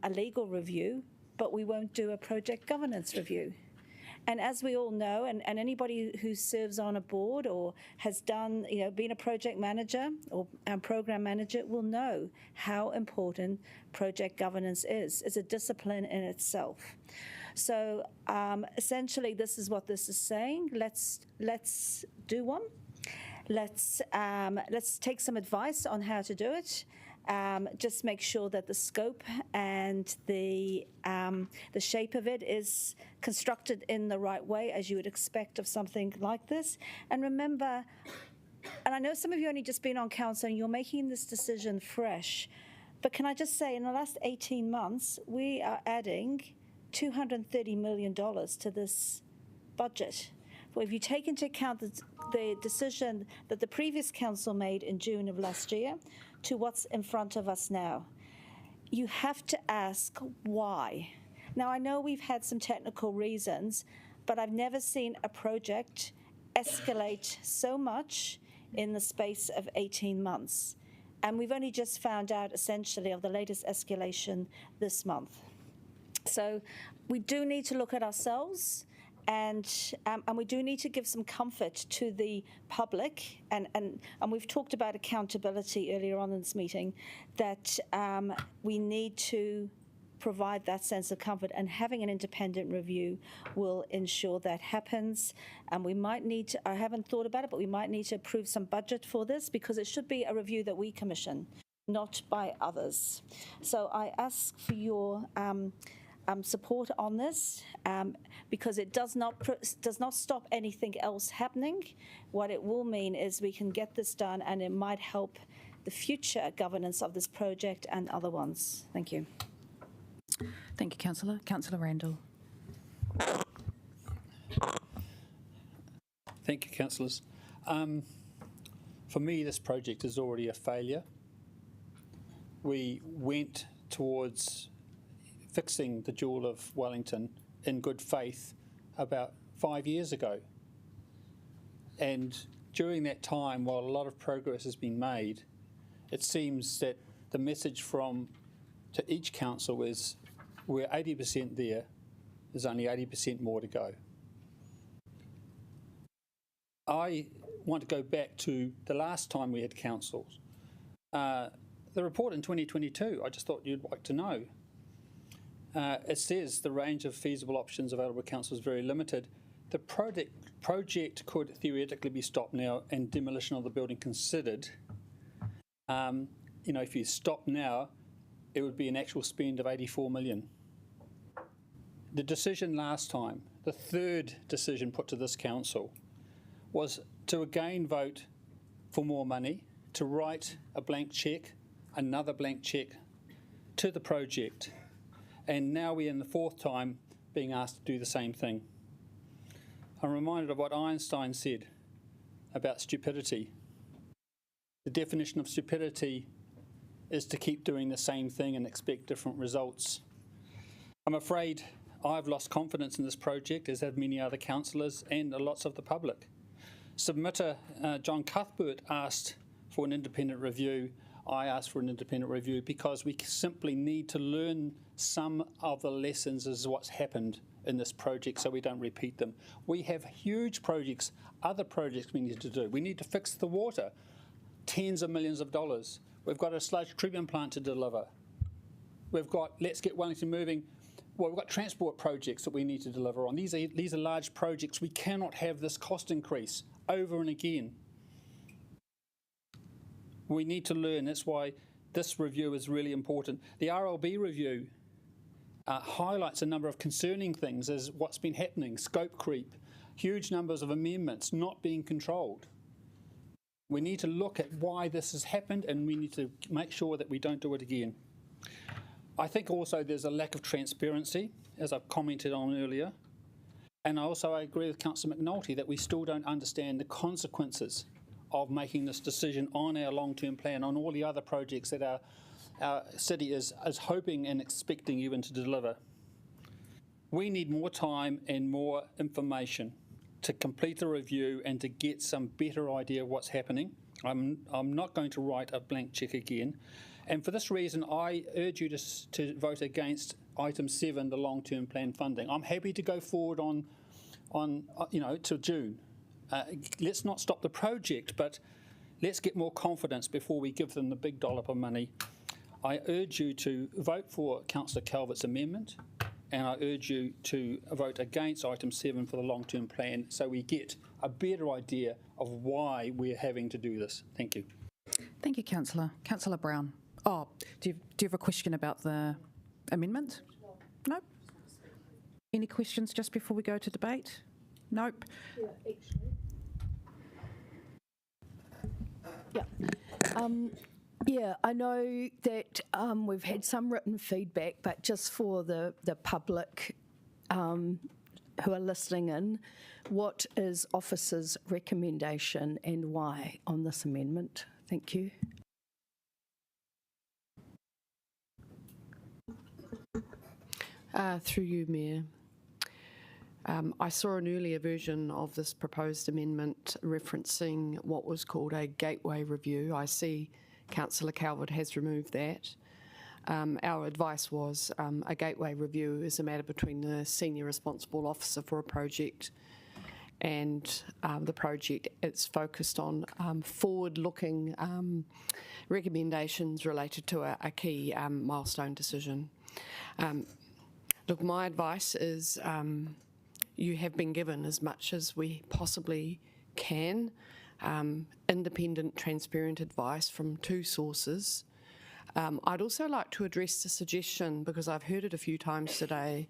legal review, but we won't do a project governance review. And as we all know, and anybody who serves on a board or has done, been a project manager or program manager will know how important project governance is. It's a discipline in itself. So essentially, this is what this is saying. Let's do one. Let's take some advice on how to do it. Just make sure that the scope and the shape of it is constructed in the right way, as you would expect of something like this. And remember, and I know some of you only just been on council and you're making this decision fresh, but can I just say, in the last 18 months, we are adding $230 million to this budget. Well, if you take into account the decision that the previous council made in June of last year to what's in front of us now, you have to ask why. Now, I know we've had some technical reasons, but I've never seen a project escalate so much in the space of 18 months. And we've only just found out, essentially, of the latest escalation this month. So we do need to look at ourselves, and we do need to give some comfort to the public, and we've talked about accountability earlier on in this meeting, that we need to provide that sense of comfort, and having an independent review will ensure that happens. And we might need to, I haven't thought about it, but we might need to approve some budget for this, because it should be a review that we commission, not by others. So I ask for your support on this, because it does not stop anything else happening. What it will mean is we can get this done, and it might help the future governance of this project and other ones. Thank you. Thank you, Councillor. Councillor Randall. Thank you, councillors. For me, this project is already a failure. We went towards fixing the Jewel of Wellington in good faith about 5 years ago. And during that time, while a lot of progress has been made, it seems that the message to each council is, we're 80% there, there's only 80% more to go. I want to go back to the last time we had councils. The report in 2022, I just thought you'd like to know. It says the range of feasible options available to council is very limited. The project could theoretically be stopped now and demolition of the building considered. If you stop now, it would be an actual spend of 84 million. The decision last time, the third decision put to this council, was to again vote for more money, to write a blank cheque, another blank cheque to the project. And now we're in the fourth time being asked to do the same thing. I'm reminded of what Einstein said about stupidity. The definition of stupidity is to keep doing the same thing and expect different results. I'm afraid I've lost confidence in this project, as have many other councillors and lots of the public. Submitter John Cuthbert asked for an independent review. I asked for an independent review because we simply need to learn some of the lessons as what's happened in this project so we don't repeat them. We have huge projects, other projects we need to do. We need to fix the water, tens of millions of dollars. We've got a sludge treatment plant to deliver. We've got Let's Get Wellington Moving. Well, we've got transport projects that we need to deliver on. These are large projects. We cannot have this cost increase over and again. We need to learn. That's why this review is really important. The RLB review highlights a number of concerning things as what's been happening, scope creep, huge numbers of amendments not being controlled. We need to look at why this has happened, and we need to make sure that we don't do it again. I think also there's a lack of transparency, as I've commented on earlier. And I agree with Councillor McNulty that we still don't understand the consequences of making this decision on our long-term plan, on all the other projects that our city is hoping and expecting even to deliver. We need more time and more information to complete the review and to get some better idea of what's happening. I'm not going to write a blank cheque again. And for this reason, I urge you to vote against item 7, the long-term plan funding. I'm happy to go forward on to June. Let's not stop the project, but let's get more confidence before we give them the big dollop of money. I urge you to vote for Councillor Calvert's amendment, and I urge you to vote against item 7 for the long-term plan so we get a better idea of why we're having to do this. Thank you. Thank you, Councillor. Councillor Brown. Oh, do you have a question about the amendment? No? Any questions just before we go to debate? Nope. Yeah, I know that we've had some written feedback, but just for the public who are listening in, what is officer's recommendation and why on this amendment? Thank you. Through you, Mayor. I saw an earlier version of this proposed amendment referencing what was called a gateway review. I see Councillor Calvert has removed that. Our advice was a gateway review is a matter between the senior responsible officer for a project and the project. It's focused on forward-looking recommendations related to a key milestone decision. Look, my advice is you have been given as much as we possibly can, independent, transparent advice from 2 sources. I'd also like to address the suggestion, because I've heard it a few times today,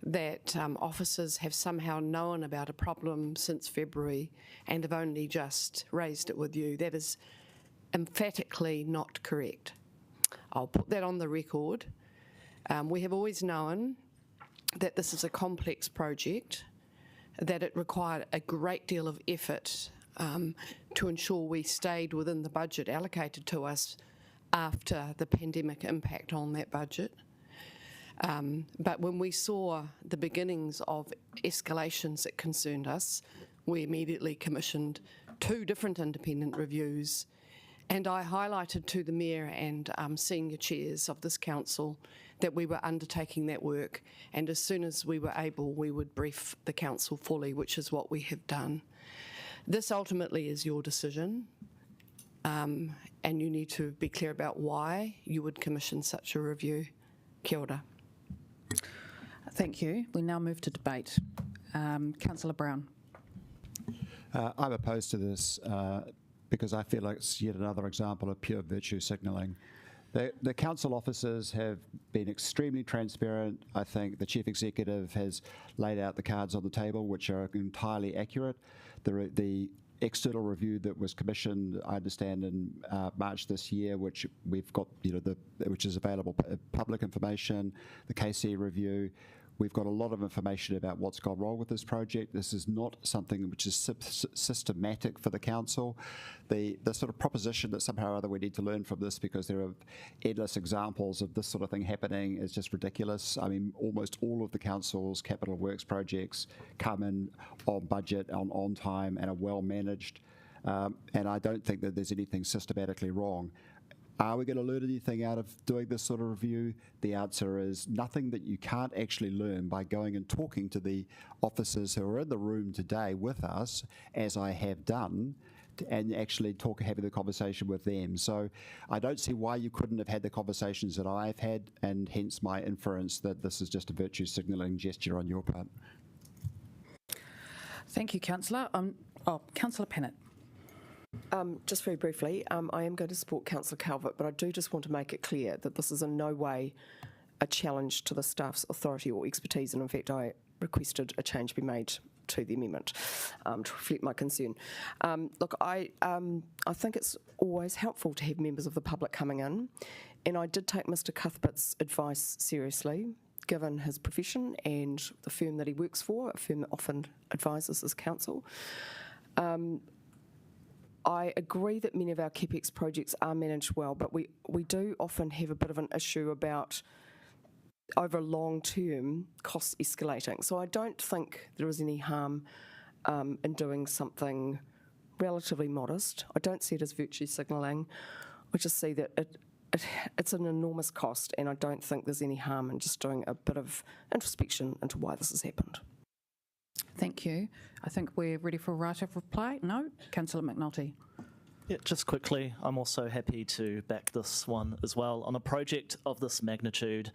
that officers have somehow known about a problem since February and have only just raised it with you. That is emphatically not correct. I'll put that on the record. We have always known that this is a complex project, that it required a great deal of effort to ensure we stayed within the budget allocated to us after the pandemic impact on that budget. But when we saw the beginnings of escalations that concerned us, we immediately commissioned 2 different independent reviews, and I highlighted to the Mayor and senior chairs of this council that we were undertaking that work, and as soon as we were able, we would brief the council fully, which is what we have done. This ultimately is your decision, and you need to be clear about why you would commission such a review. Kia ora. Thank you. We now move to debate. Councillor Brown. I'm opposed to this because I feel like it's yet another example of pure virtue signalling. The council officers have been extremely transparent. I think the chief executive has laid out the cards on the table, which are entirely accurate. The external review that was commissioned, I understand, in March this year, which we've got, which is available, public information, the KC review. We've got a lot of information about what's gone wrong with this project. This is not something which is systematic for the council. The sort of proposition that somehow or other we need to learn from this because there are endless examples of this sort of thing happening is just ridiculous. I mean, almost all of the council's capital works projects come in on budget, on time, and are well managed. And I don't think that there's anything systematically wrong. Are we going to learn anything out of doing this sort of review? The answer is nothing that you can't actually learn by going and talking to the officers who are in the room today with us, as I have done, and actually having the conversation with them. So I don't see why you couldn't have had the conversations that I've had, and hence my inference that this is just a virtue signalling gesture on your part. Thank you, Councillor. Councillor Pennant. Just very briefly, I am going to support Councillor Calvert, but I do just want to make it clear that this is in no way a challenge to the staff's authority or expertise, and in fact I requested a change be made to the amendment to reflect my concern. Look, I think it's always helpful to have members of the public coming in, and I did take Mr Cuthbert's advice seriously, given his profession and the firm that he works for, a firm that often advises his council. I agree that many of our CapEx projects are managed well, but we do often have a bit of an issue about, over long term, costs escalating. So I don't think there is any harm in doing something relatively modest. I don't see it as virtue signalling. I just see that it's an enormous cost, and I don't think there's any harm in just doing a bit of introspection into why this has happened. Thank you. I think we're ready for a right of reply. No? Councillor McNulty. Yeah, just quickly, I'm also happy to back this one as well. On a project of this magnitude,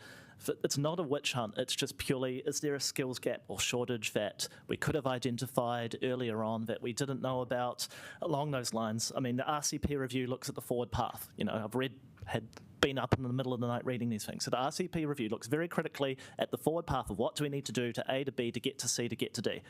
it's not a witch hunt, it's just purely, is there a skills gap or shortage that we could have identified earlier on that we didn't know about along those lines? I mean, the RCP review looks at the forward path. I've been up in the middle of the night reading these things. So the RCP review looks very critically at the forward path of what do we need to do to A to B to get to C to get to D.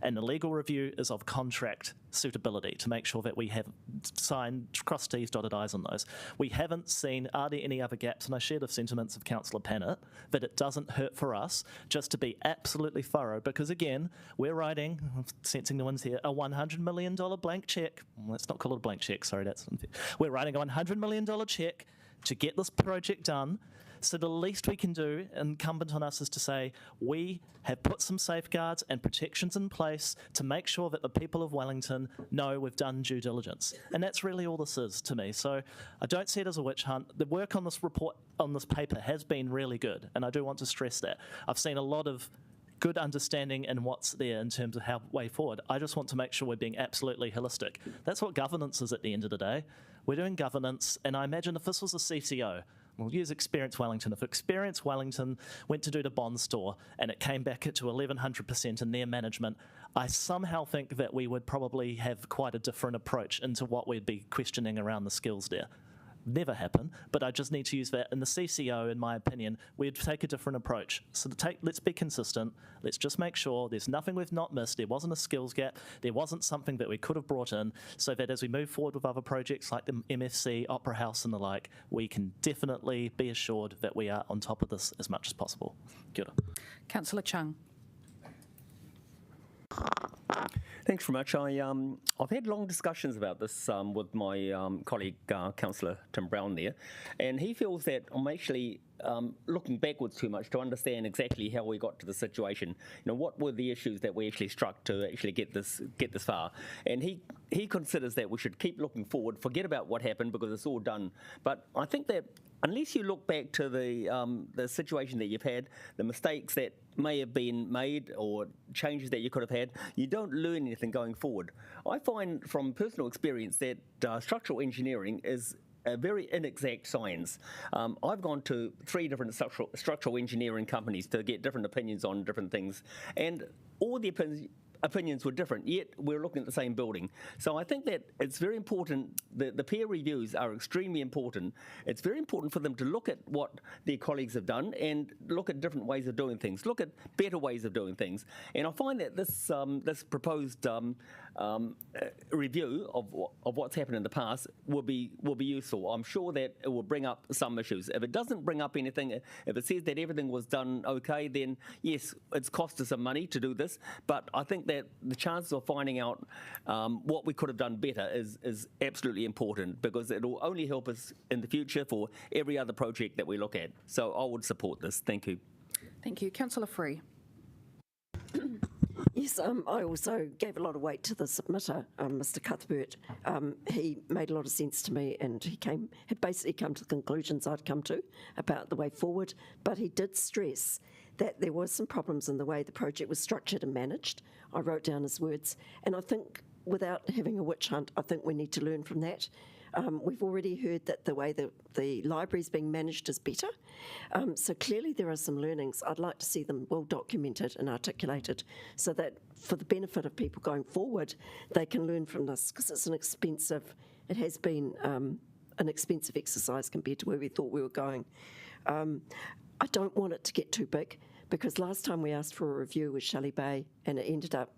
And the legal review is of contract suitability to make sure that we have signed, crossed T's, dotted I's on those. We haven't seen, are there any other gaps? And I share the sentiments of Councillor Pennant that it doesn't hurt for us just to be absolutely thorough, because again, we're writing, sensing the ones here, a $100 million blank check. Let's not call it a blank check, sorry, that's unfair. We're writing a $100 million check to get this project done. So the least we can do, incumbent on us, is to say we have put some safeguards and protections in place to make sure that the people of Wellington know we've done due diligence. And that's really all this is to me. So I don't see it as a witch hunt. The work on this report, on this paper, has been really good, and I do want to stress that. I've seen a lot of good understanding in what's there in terms of how way forward. I just want to make sure we're being absolutely holistic. That's what governance is at the end of the day. We're doing governance, and I imagine if this was a CCO, we'll use Experience Wellington. If Experience Wellington went to do the bond store and it came back to 1100% in their management, I somehow think that we would probably have quite a different approach into what we'd be questioning around the skills there. Never happen, but I just need to use that. In the CCO, in my opinion, we'd take a different approach. So let's be consistent. Let's just make sure there's nothing we've not missed. There wasn't a skills gap. There wasn't something that we could have brought in, so that as we move forward with other projects like the MFC, Opera House and the like, we can definitely be assured that we are on top of this as much as possible. Kia ora. Councillor Chung. Thanks very much. I've had long discussions about this with my colleague, Councillor Tim Brown there, and he feels that I'm actually looking backwards too much to understand exactly how we got to the situation. What were the issues that we actually struck to actually get this far? And he considers that we should keep looking forward, forget about what happened because it's all done. But I think that unless you look back to the situation that you've had, the mistakes that may have been made or changes that you could have had, you don't learn anything going forward. I find from personal experience that structural engineering is a very inexact science. I've gone to 3 different structural engineering companies to get different opinions on different things, and all the opinions were different, yet we're looking at the same building. So I think that it's very important, the peer reviews are extremely important. It's very important for them to look at what their colleagues have done and look at different ways of doing things, look at better ways of doing things. And I find that this proposed review of what's happened in the past will be useful. I'm sure that it will bring up some issues. If it doesn't bring up anything, if it says that everything was done okay, then yes, it's cost us some money to do this, but I think that the chances of finding out what we could have done better is absolutely important, because it will only help us in the future for every other project that we look at. So I would support this. Thank you. Thank you. Councillor Free. Yes, I also gave a lot of weight to the submitter, Mr. Cuthbert. He made a lot of sense to me, and he had basically come to the conclusions I'd come to about the way forward, but he did stress that there were some problems in the way the project was structured and managed. I wrote down his words, and I think without having a witch hunt, I think we need to learn from that. We've already heard that the way the library is being managed is better. So clearly there are some learnings. I'd like to see them well documented and articulated so that for the benefit of people going forward, they can learn from this, because it has been an expensive exercise compared to where we thought we were going. I don't want it to get too big, because last time we asked for a review with Shelley Bay, and it ended up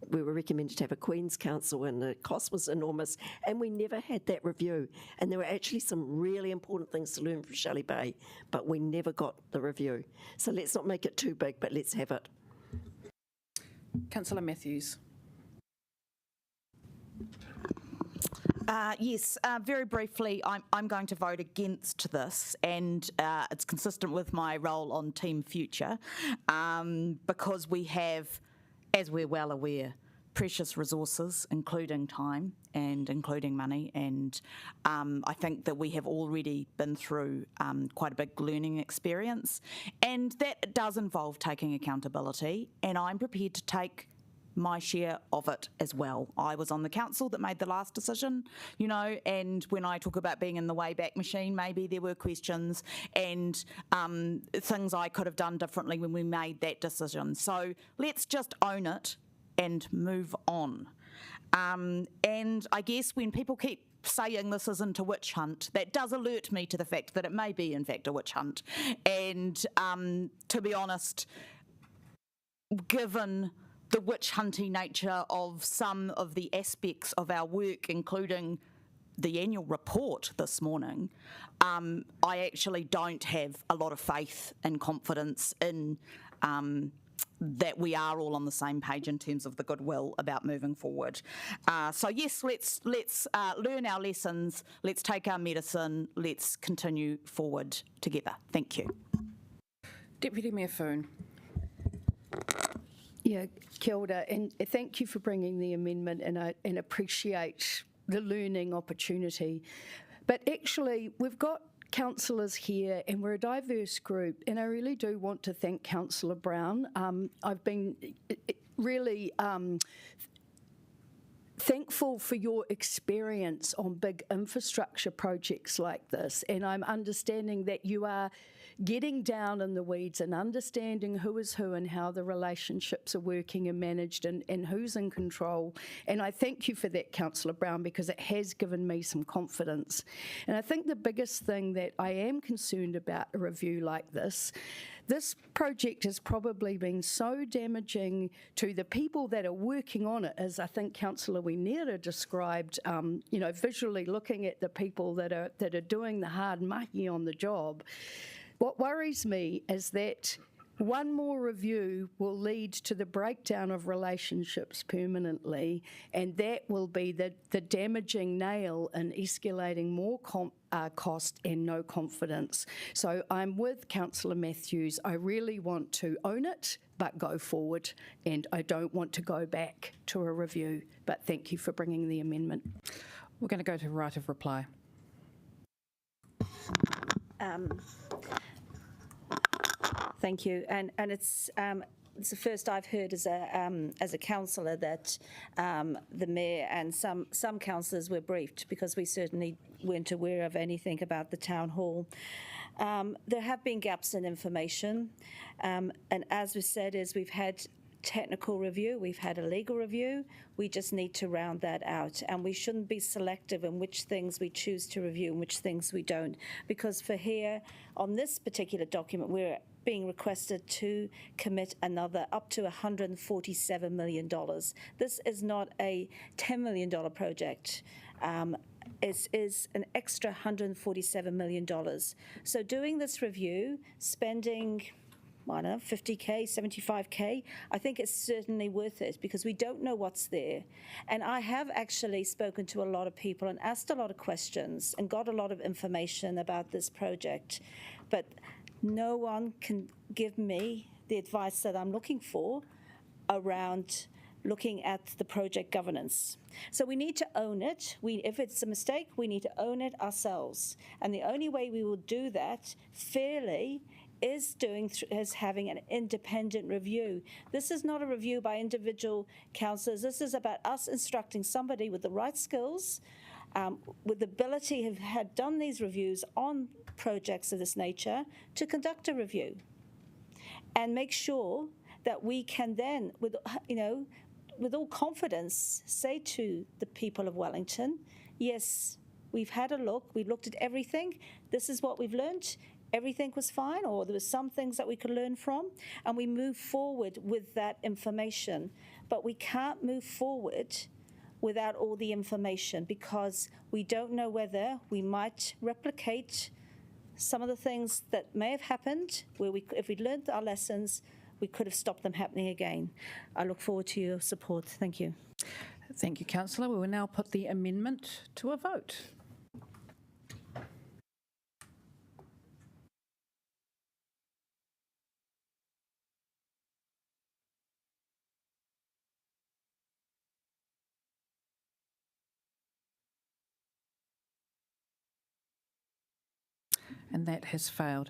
we were recommended to have a Queen's Council, and the cost was enormous, and we never had that review. And there were actually some really important things to learn from Shelley Bay, but we never got the review. So let's not make it too big, but let's have it. Councillor Matthews. Yes, very briefly, I'm going to vote against this, and it's consistent with my role on Team Future, because we have, as we're well aware, precious resources, including time and including money, and I think that we have already been through quite a big learning experience, and that does involve taking accountability, and I'm prepared to take my share of it as well. I was on the council that made the last decision, and when I talk about being in the Wayback Machine, maybe there were questions and things I could have done differently when we made that decision. So let's just own it and move on. And I guess when people keep saying this isn't a witch hunt, that does alert me to the fact that it may be in fact a witch hunt. And to be honest, given the witch hunty nature of some of the aspects of our work, including the annual report this morning, I actually don't have a lot of faith and confidence in that we are all on the same page in terms of the goodwill about moving forward. So yes, let's learn our lessons, let's take our medicine, let's continue forward together. Thank you. Deputy Mayor Foon. Yeah, kia ora, and thank you for bringing the amendment, and appreciate the learning opportunity. But actually, we've got councillors here, and we're a diverse group, and I really do want to thank Councillor Brown. I've been really thankful for your experience on big infrastructure projects like this, and I'm understanding that you are getting down in the weeds and understanding who is who and how the relationships are working and managed, and who's in control. And I thank you for that, Councillor Brown, because it has given me some confidence. And I think the biggest thing that I am concerned about a review like this project has probably been so damaging to the people that are working on it, as I think Councillor Kaunihera described, visually looking at the people that are doing the hard mahi on the job. What worries me is that one more review will lead to the breakdown of relationships permanently, and that will be the damaging nail in escalating more cost and no confidence. So I'm with Councillor Matthews. I really want to own it, but go forward, and I don't want to go back to a review. But thank you for bringing the amendment. We're going to go to right of reply. Thank you, and it's the first I've heard as a councillor that the mayor and some councillors were briefed, because we certainly weren't aware of anything about the town hall. There have been gaps in information, and as we said, we've had technical review, we've had a legal review. We just need to round that out, and we shouldn't be selective in which things we choose to review and which things we don't. Because for here, on this particular document, we're being requested to commit another up to $147 million. This is not a $10 million project. It is an extra $147 million. So doing this review, spending, I don't know, 50K, 75K, I think it's certainly worth it because we don't know what's there. And I have actually spoken to a lot of people and asked a lot of questions and got a lot of information about this project. But no one can give me the advice that I'm looking for around looking at the project governance. So we need to own it. If it's a mistake, we need to own it ourselves. And the only way we will do that fairly is having an independent review. This is not a review by individual councillors. This is about us instructing somebody with the right skills, with the ability to have done these reviews on projects of this nature, to conduct a review and make sure that we can then, with all confidence, say to the people of Wellington, yes, we've had a look, we've looked at everything, this is what we've learned, everything was fine, or there were some things that we could learn from, and we move forward with that information. But we can't move forward without all the information because we don't know whether we might replicate some of the things that may have happened where if we'd learned our lessons, we could have stopped them happening again. I look forward to your support. Thank you. Thank you, Councillor. We will now put the amendment to a vote. And that has failed.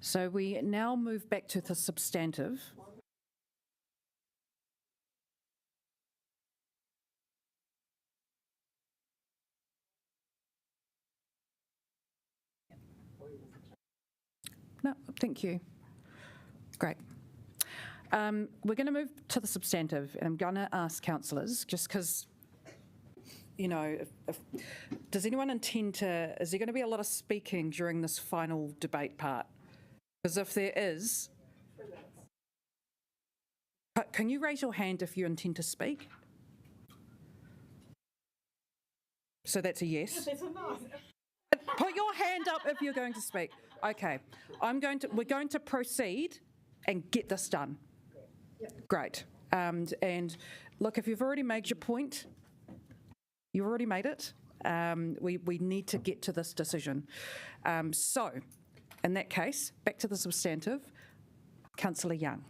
So we now move back to the substantive. No, thank you. Great. We're going to move to the substantive, and I'm going to ask councillors, just because, does anyone intend to, is there going to be a lot of speaking during this final debate part? Because if there is, can you raise your hand if you intend to speak? So that's a yes. Put your hand up if you're going to speak. Okay, we're going to proceed and get this done. Great. And look, if you've already made your point, you've already made it. We need to get to this decision. So, in that case, back to the substantive. Councillor Young.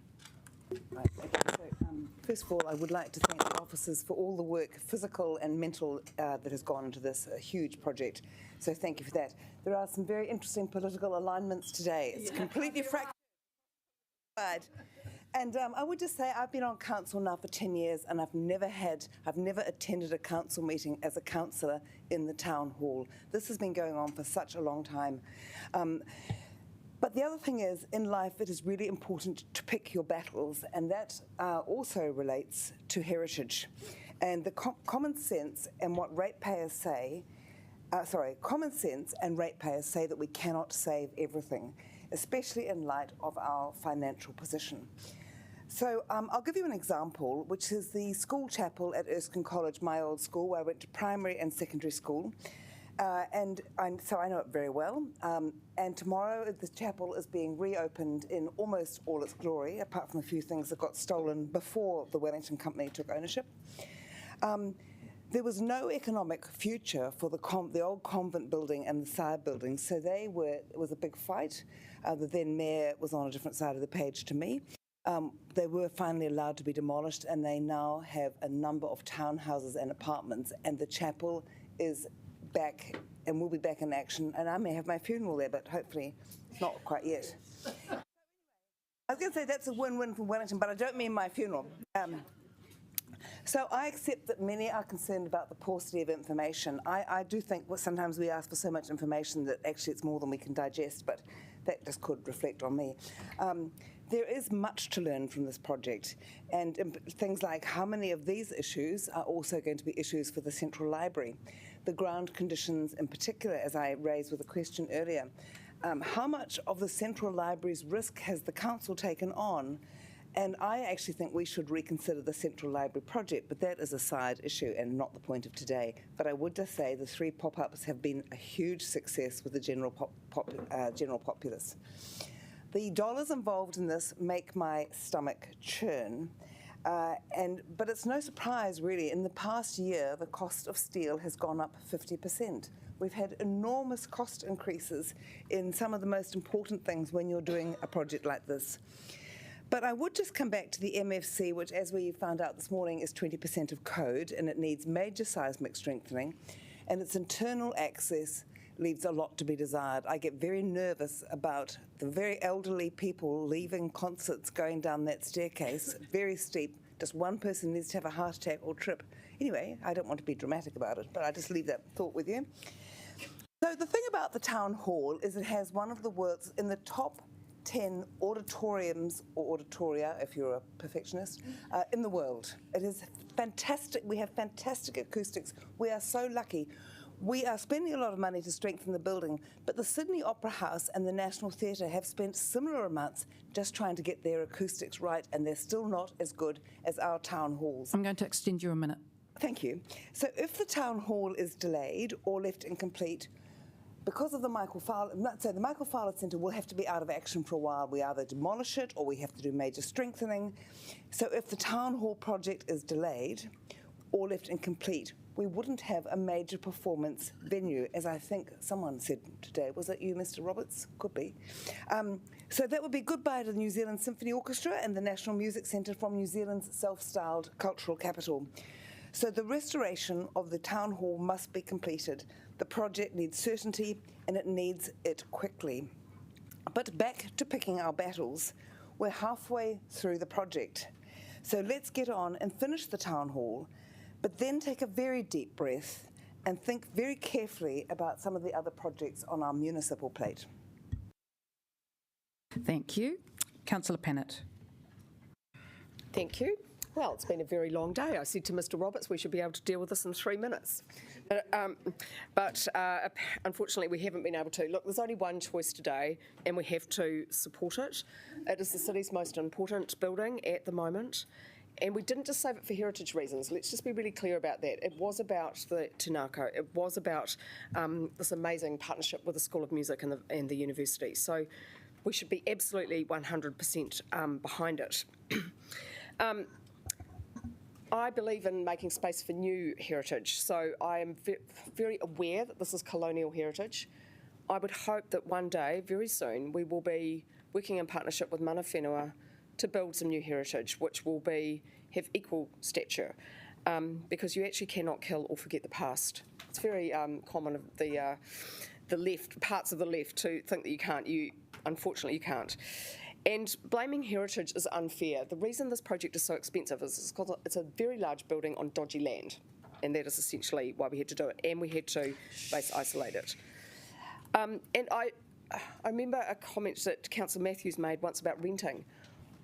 Right, okay. So, first of all, I would like to thank the officers for all the work, physical and mental, that has gone into this huge project. So thank you for that. There are some very interesting political alignments today. It's completely fractured. And I would just say I've been on council now for 10 years, and I've never attended a council meeting as a councillor in the town hall. This has been going on for such a long time. But the other thing is, in life, it is really important to pick your battles, and that also relates to heritage. And the common sense and what ratepayers say, common sense and ratepayers say that we cannot save everything, especially in light of our financial position. So I'll give you an example, which is the school chapel at Erskine College, my old school, where I went to primary and secondary school. So I know it very well. And tomorrow the chapel is being reopened in almost all its glory, apart from a few things that got stolen before the Wellington Company took ownership. There was no economic future for the old convent building and the side building, so it was a big fight. The then mayor was on a different side of the page to me. They were finally allowed to be demolished, and they now have a number of townhouses and apartments, and the chapel is back and will be back in action, and I may have my funeral there, but hopefully not quite yet. I was going to say that's a win-win for Wellington, but I don't mean my funeral. So I accept that many are concerned about the paucity of information. I do think sometimes we ask for so much information that actually it's more than we can digest, but that just could reflect on me. There is much to learn from this project, and things like how many of these issues are also going to be issues for the Central Library. The ground conditions in particular, as I raised with a question earlier. How much of the Central Library's risk has the council taken on? And I actually think we should reconsider the Central Library project, but that is a side issue and not the point of today. But I would just say the 3 pop-ups have been a huge success with the general populace. The dollars involved in this make my stomach churn. But it's no surprise, really. In the past year, the cost of steel has gone up 50%. We've had enormous cost increases in some of the most important things when you're doing a project like this. But I would just come back to the MFC, which, as we found out this morning, is 20% of code, and it needs major seismic strengthening, and its internal access leaves a lot to be desired. I get very nervous about the very elderly people leaving concerts going down that staircase, very steep. Just one person needs to have a heart attack or trip. Anyway, I don't want to be dramatic about it, but I just leave that thought with you. So the thing about the town hall is it has one of the world's, in the top 10 auditoriums or auditoria, if you're a perfectionist, in the world. It is fantastic. We have fantastic acoustics. We are so lucky. We are spending a lot of money to strengthen the building, but the Sydney Opera House and the National Theatre have spent similar amounts just trying to get their acoustics right, and they're still not as good as our town halls. I'm going to extend you a minute. Thank you. So if the town hall is delayed or left incomplete, because of the Michael Fowler, the Michael Fowler Centre will have to be out of action for a while. We either demolish it or we have to do major strengthening. So if the town hall project is delayed or left incomplete, we wouldn't have a major performance venue, as I think someone said today. Was it you, Mr. Roberts? Could be. So that would be goodbye to the New Zealand Symphony Orchestra and the National Music Centre from New Zealand's self-styled cultural capital. So the restoration of the town hall must be completed. The project needs certainty, and it needs it quickly. But back to picking our battles. We're halfway through the project. So let's get on and finish the town hall, but then take a very deep breath and think very carefully about some of the other projects on our municipal plate. Thank you. Councillor Pennant. Thank you. Well, it's been a very long day. I said to Mr. Roberts we should be able to deal with this in 3 minutes. But unfortunately, we haven't been able to. Look, there's only one choice today, and we have to support it. It is the city's most important building at the moment. And we didn't just save it for heritage reasons. Let's just be really clear about that. It was about the Tinako. It was about this amazing partnership with the School of Music and the university. So we should be absolutely 100% behind it. I believe in making space for new heritage, so I am very aware that this is colonial heritage. I would hope that one day, very soon, we will be working in partnership with Mana Whenua to build some new heritage, which will have equal stature, because you actually cannot kill or forget the past. It's very common of the left, parts of the left, to think that you can't. Unfortunately, you can't. And blaming heritage is unfair. The reason this project is so expensive is because it's a very large building on dodgy land, and that is essentially why we had to do it, and we had to base isolate it. And I remember a comment that Councillor Matthews made once about renting.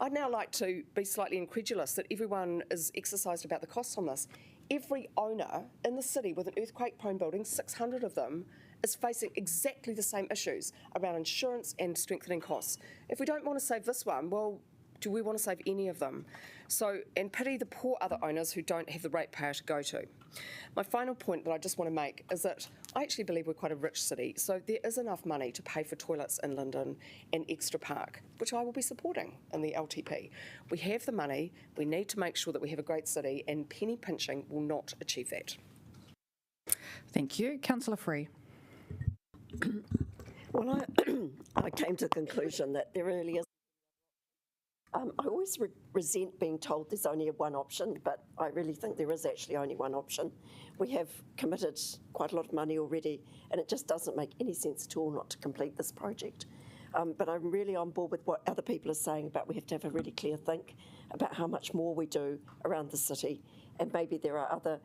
I'd now like to be slightly incredulous that everyone is exercised about the costs on this. Every owner in the city with an earthquake-prone building, 600 of them, is facing exactly the same issues around insurance and strengthening costs. If we don't want to save this one, well, do we want to save any of them? So, and pity the poor other owners who don't have the ratepayer to go to. My final point that I just want to make is that I actually believe we're quite a rich city, so there is enough money to pay for toilets in Linden and Extra Park, which I will be supporting in the LTP. We have the money, we need to make sure that we have a great city, and penny pinching will not achieve that. Thank you. Councillor Free. Well, I came to the conclusion that there really is. I always resent being told there's only one option, but I really think there is actually only one option. We have committed quite a lot of money already, and it just doesn't make any sense at all not to complete this project. But I'm really on board with what other people are saying about we have to have a really clear think about how much more we do around the city, and maybe there are other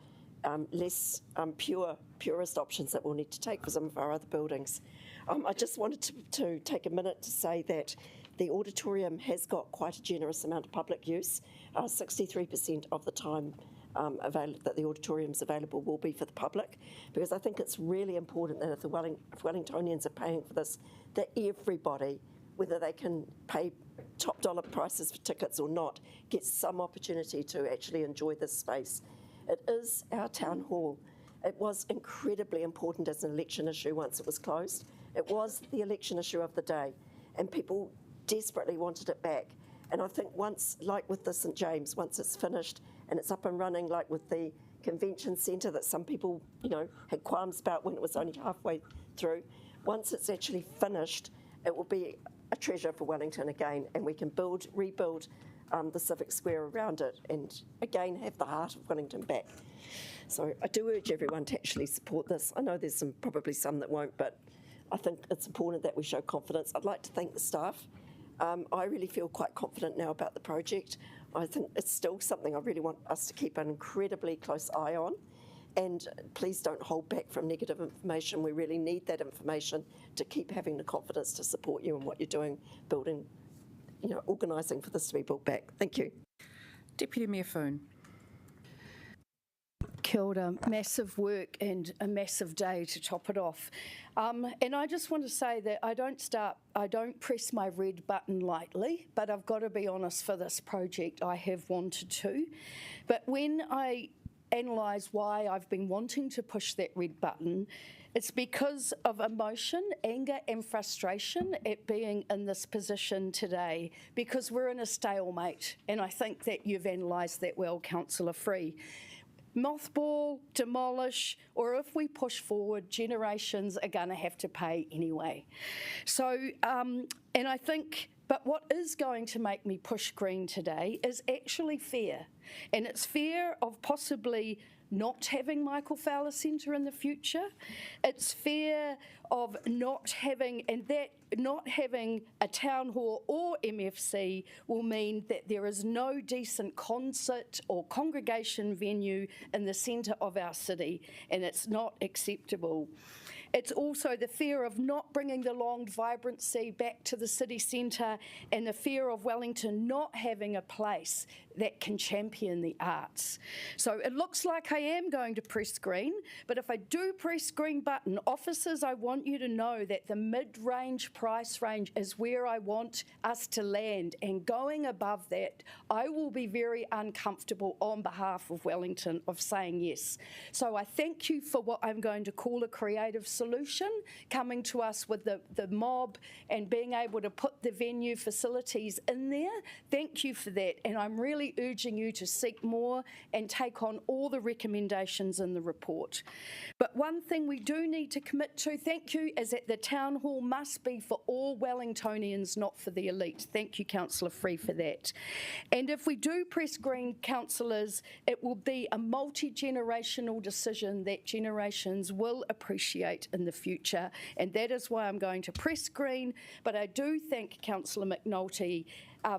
less purist options that we'll need to take for some of our other buildings. I just wanted to take a minute to say that the auditorium has got quite a generous amount of public use. 63% of the time that the auditorium's available will be for the public, because I think it's really important that if Wellingtonians are paying for this, that everybody, whether they can pay top dollar prices for tickets or not, gets some opportunity to actually enjoy this space. It is our town hall. It was incredibly important as an election issue once it was closed. It was the election issue of the day, and people desperately wanted it back. And I think once, like with the St James, once it's finished and it's up and running, like with the convention centre that some people, had qualms about when it was only halfway through, once it's actually finished, it will be a treasure for Wellington again, and we can rebuild the civic square around it, and again have the heart of Wellington back. So I do urge everyone to actually support this. I know there's probably some that won't, but I think it's important that we show confidence. I'd like to thank the staff. I really feel quite confident now about the project. I think it's still something I really want us to keep an incredibly close eye on. And please don't hold back from negative information. We really need that information to keep having the confidence to support you in what you're doing, building, organising for this to be built back. Thank you. Deputy Mayor Foon. Kia ora, massive work and a massive day to top it off. And I just want to say that I don't press my red button lightly, but I've got to be honest, for this project I have wanted to. But when I analyse why I've been wanting to push that red button, it's because of emotion, anger and frustration at being in this position today, because we're in a stalemate, and I think that you've analysed that well, Councillor Free. Mothball, demolish, or if we push forward, generations are going to have to pay anyway. So, and I think, but what is going to make me push green today is actually fear. And it's fear of possibly not having Michael Fowler Centre in the future. It's fear of not having, and that not having a town hall or MFC will mean that there is no decent concert or congregation venue in the centre of our city, and it's not acceptable. It's also the fear of not bringing the long vibrancy back to the city centre, and the fear of Wellington not having a place that can champion the arts. So it looks like I am going to press green, but if I do press green button, officers, I want you to know that the mid-range price range is where I want us to land, and going above that, I will be very uncomfortable on behalf of Wellington of saying yes. So I thank you for what I'm going to call a creative solution, coming to us with the mob and being able to put the venue facilities in there. Thank you for that, and I'm really urging you to seek more and take on all the recommendations in the report. But one thing we do need to commit to, thank you, is that the town hall must be for all Wellingtonians, not for the elite. Thank you, Councillor Free, for that. And if we do press green, councillors, it will be a multi-generational decision that generations will appreciate in the future, and that is why I'm going to press green. But I do thank Councillor McNulty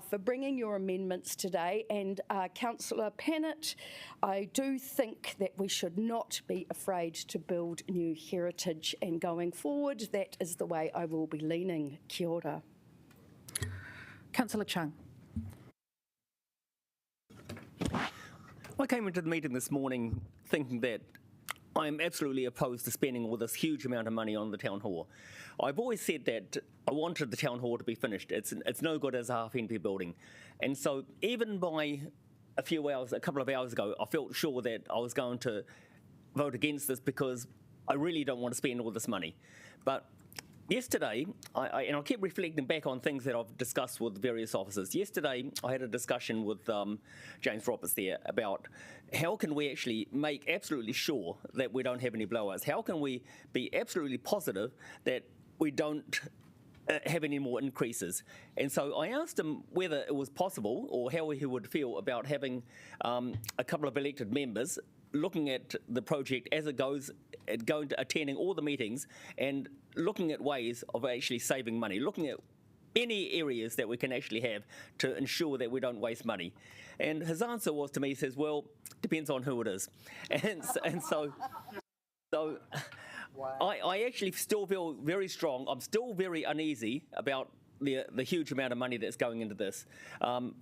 for bringing your amendments today, and Councillor Pennant, I do think that we should not be afraid to build new heritage, and going forward, that is the way I will be leaning. Kia ora. Councillor Chung. I came into the meeting this morning thinking that I'm absolutely opposed to spending all this huge amount of money on the town hall. I've always said that I wanted the town hall to be finished. It's no good as a half-empty building. And so even by a couple of hours ago, I felt sure that I was going to vote against this because I really don't want to spend all this money. But yesterday, and I keep reflecting back on things that I've discussed with various officers. Yesterday, I had a discussion with James Roberts there about how can we actually make absolutely sure that we don't have any blowouts? How can we be absolutely positive that we don't have any more increases? And so I asked him whether it was possible or how he would feel about having a couple of elected members looking at the project as it goes, attending all the meetings and looking at ways of actually saving money, looking at any areas that we can actually have to ensure that we don't waste money. And his answer was to me, he says, well, depends on who it is. And so I actually still feel very strong. I'm still very uneasy about the huge amount of money that's going into this. I'm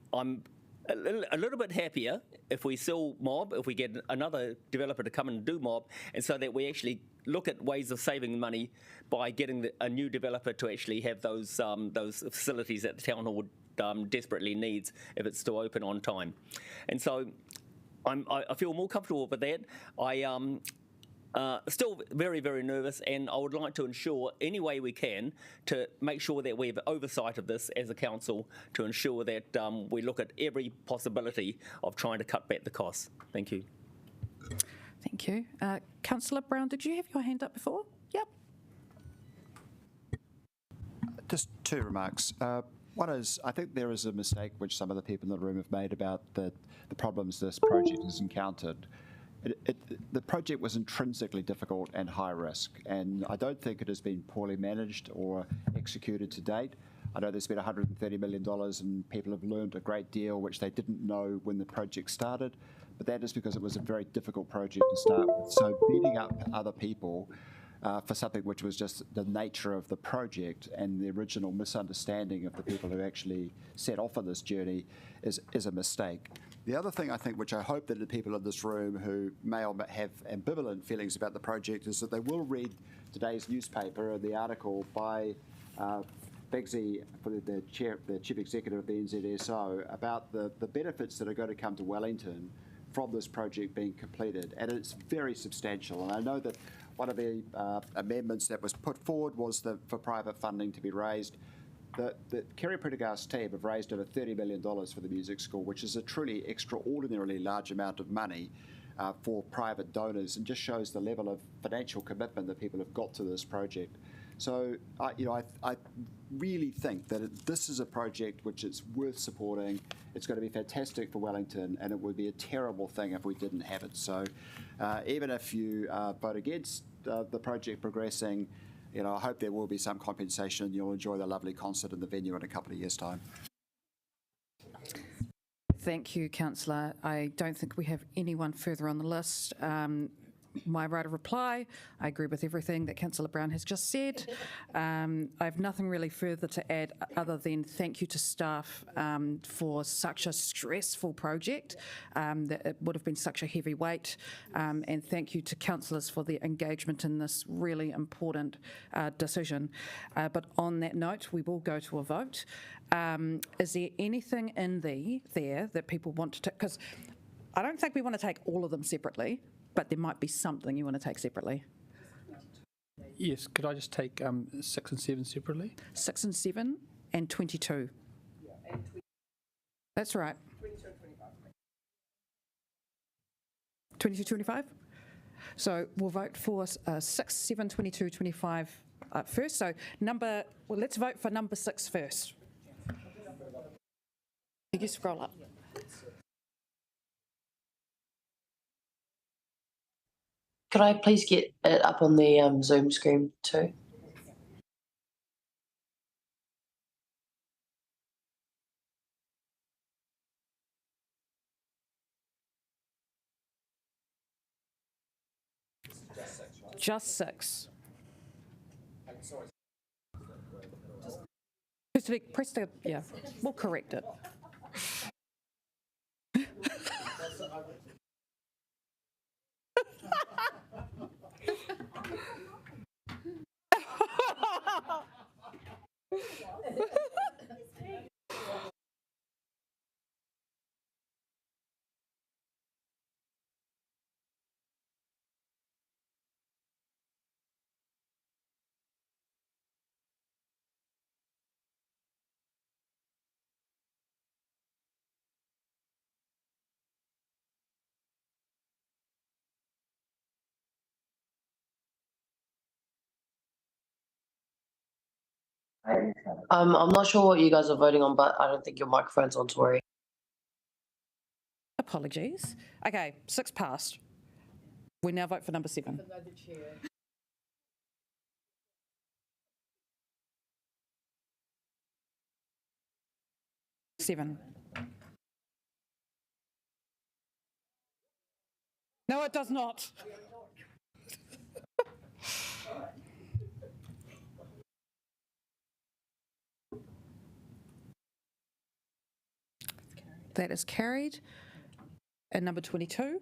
a little bit happier if we sell mob, if we get another developer to come and do mob, and so that we actually look at ways of saving money by getting a new developer to actually have those facilities that the town hall desperately needs if it's still open on time. And so I feel more comfortable with that. Still very, very nervous, and I would like to ensure any way we can to make sure that we have oversight of this as a council to ensure that we look at every possibility of trying to cut back the costs. Thank you. Thank you. Councillor Brown, did you have your hand up before? Yep. Just two remarks. One is, I think there is a mistake which some of the people in the room have made about the problems this project has encountered. The project was intrinsically difficult and high risk, and I don't think it has been poorly managed or executed to date. I know there's been $130 million and people have learned a great deal which they didn't know when the project started, but that is because it was a very difficult project to start with. So beating up other people for something which was just the nature of the project and the original misunderstanding of the people who actually set off on this journey is a mistake. The other thing I think, which I hope that the people in this room who may or may have ambivalent feelings about the project, is that they will read today's newspaper, the article by Bigsy, the chief executive of the NZSO, about the benefits that are going to come to Wellington from this project being completed, and it's very substantial. And I know that one of the amendments that was put forward was for private funding to be raised. The Kerry Prendergast team have raised over $30 million for the music school, which is a truly extraordinarily large amount of money for private donors, and just shows the level of financial commitment that people have got to this project. So, I really think that this is a project which is worth supporting. It's going to be fantastic for Wellington, and it would be a terrible thing if we didn't have it. So, even if you vote against the project progressing, I hope there will be some compensation and you'll enjoy the lovely concert in the venue in a couple of years' time. Thank you, Councillor. I don't think we have anyone further on the list. My right of reply, I agree with everything that Councillor Brown has just said. I have nothing really further to add other than thank you to staff for such a stressful project, that it would have been such a heavy weight, and thank you to councillors for their engagement in this really important decision. But on that note, we will go to a vote. Is there anything in there that people want to take? Because I don't think we want to take all of them separately, but there might be something you want to take separately. Yes, could I just take 6 and 7 separately? 6 and 7 and 22. That's right. 22, 25? So we'll vote for 6, 7, 22, 25 first. So let's vote for number 6 first. You scroll up. Could I please get it up on the Zoom screen too? Just 6. Press the, yeah, we'll correct it. I'm not sure what you guys are voting on, but I don't think your microphone's on, Tori. Apologies. Okay, 6 passed. We now vote for number 7. 7. No, it does not. That is carried. And number 22.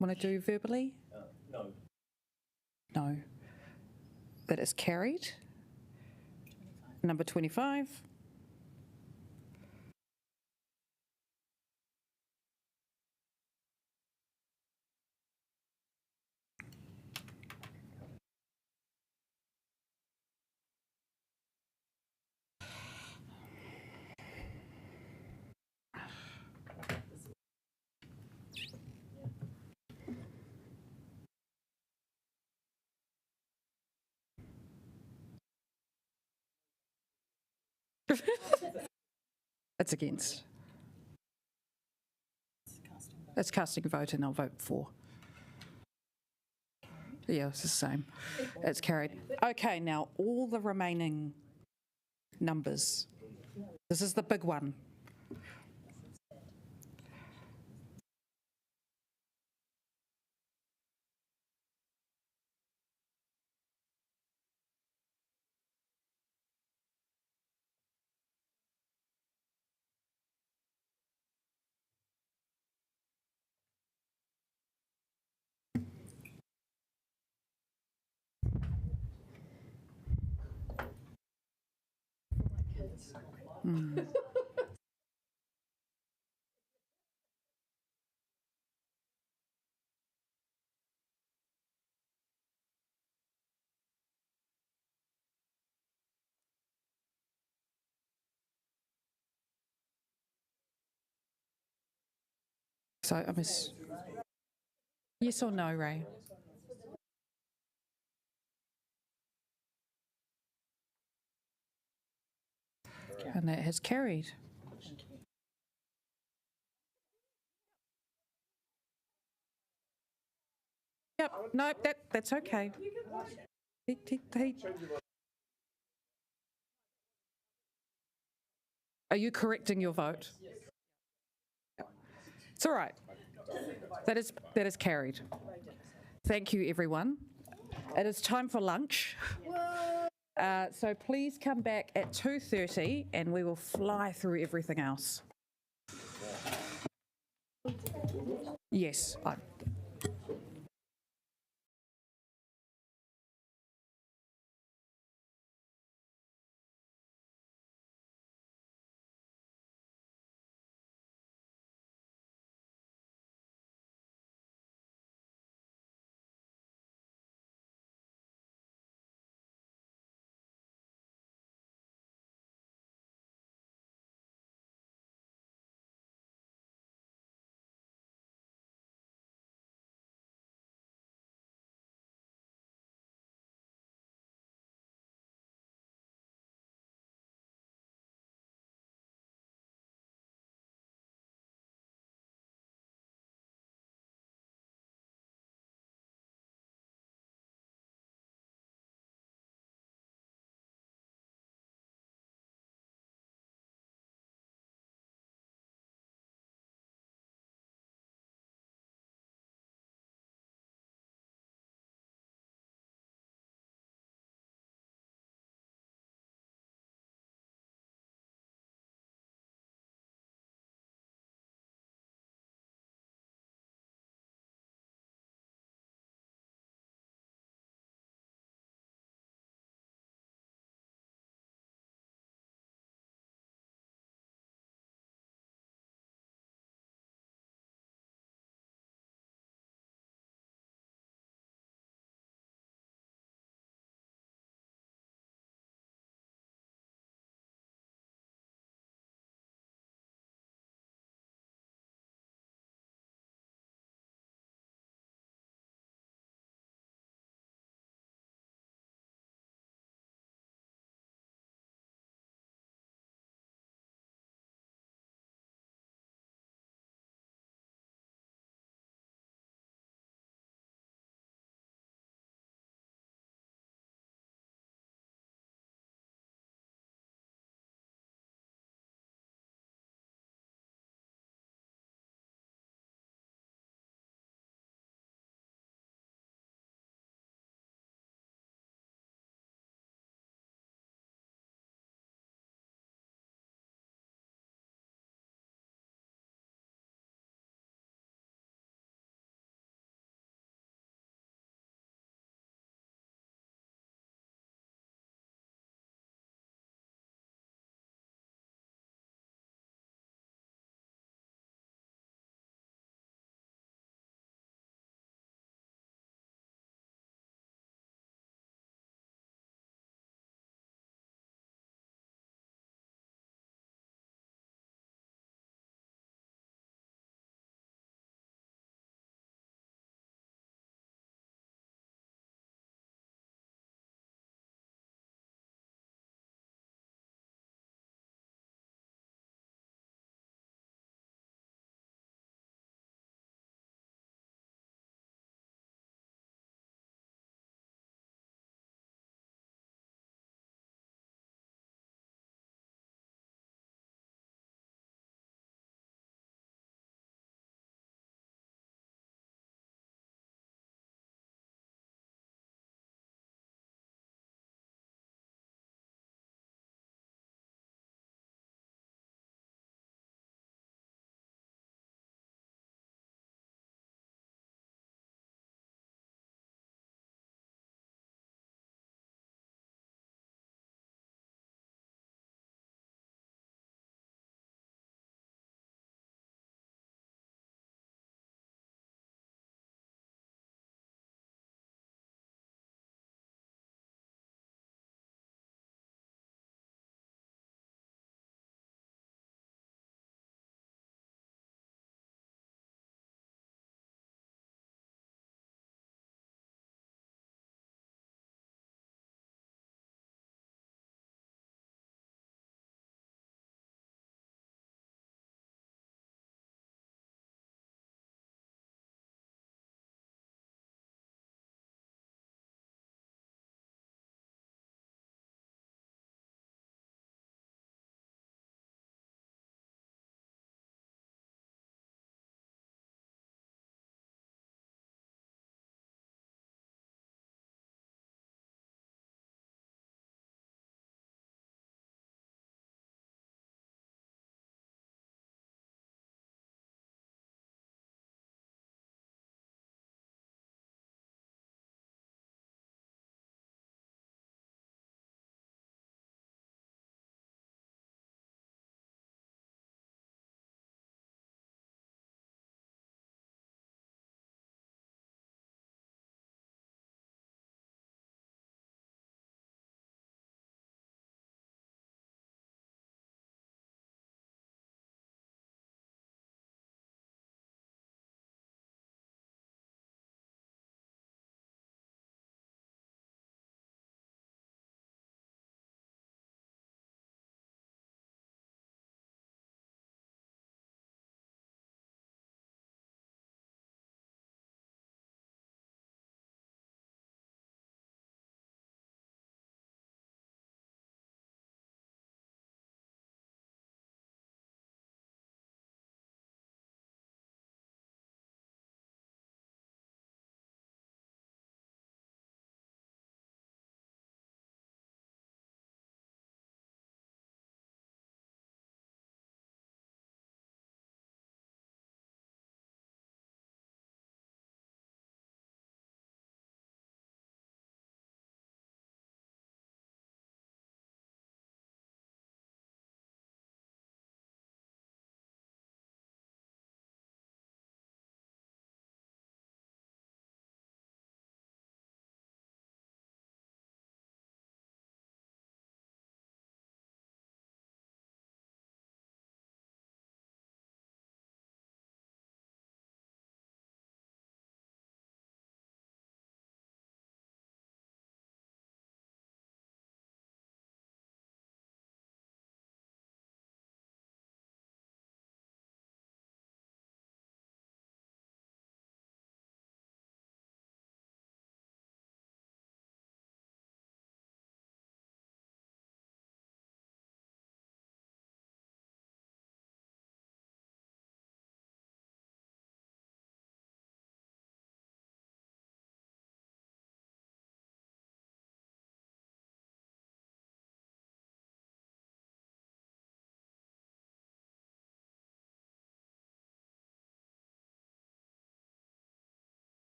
Want to do verbally? No. No. That is carried. Number 25. It's against. It's casting a vote and I'll vote for. Yeah, it's the same. It's carried. Okay, now all the remaining numbers. This is the big one. Mm. So I miss. Yes or no, Ray? And that has carried. Yep, no, that's okay. Are you correcting your vote? It's all right. That is carried. Thank you, everyone. It is time for lunch. So please come back at 2:30 and we will fly through everything else. Yes,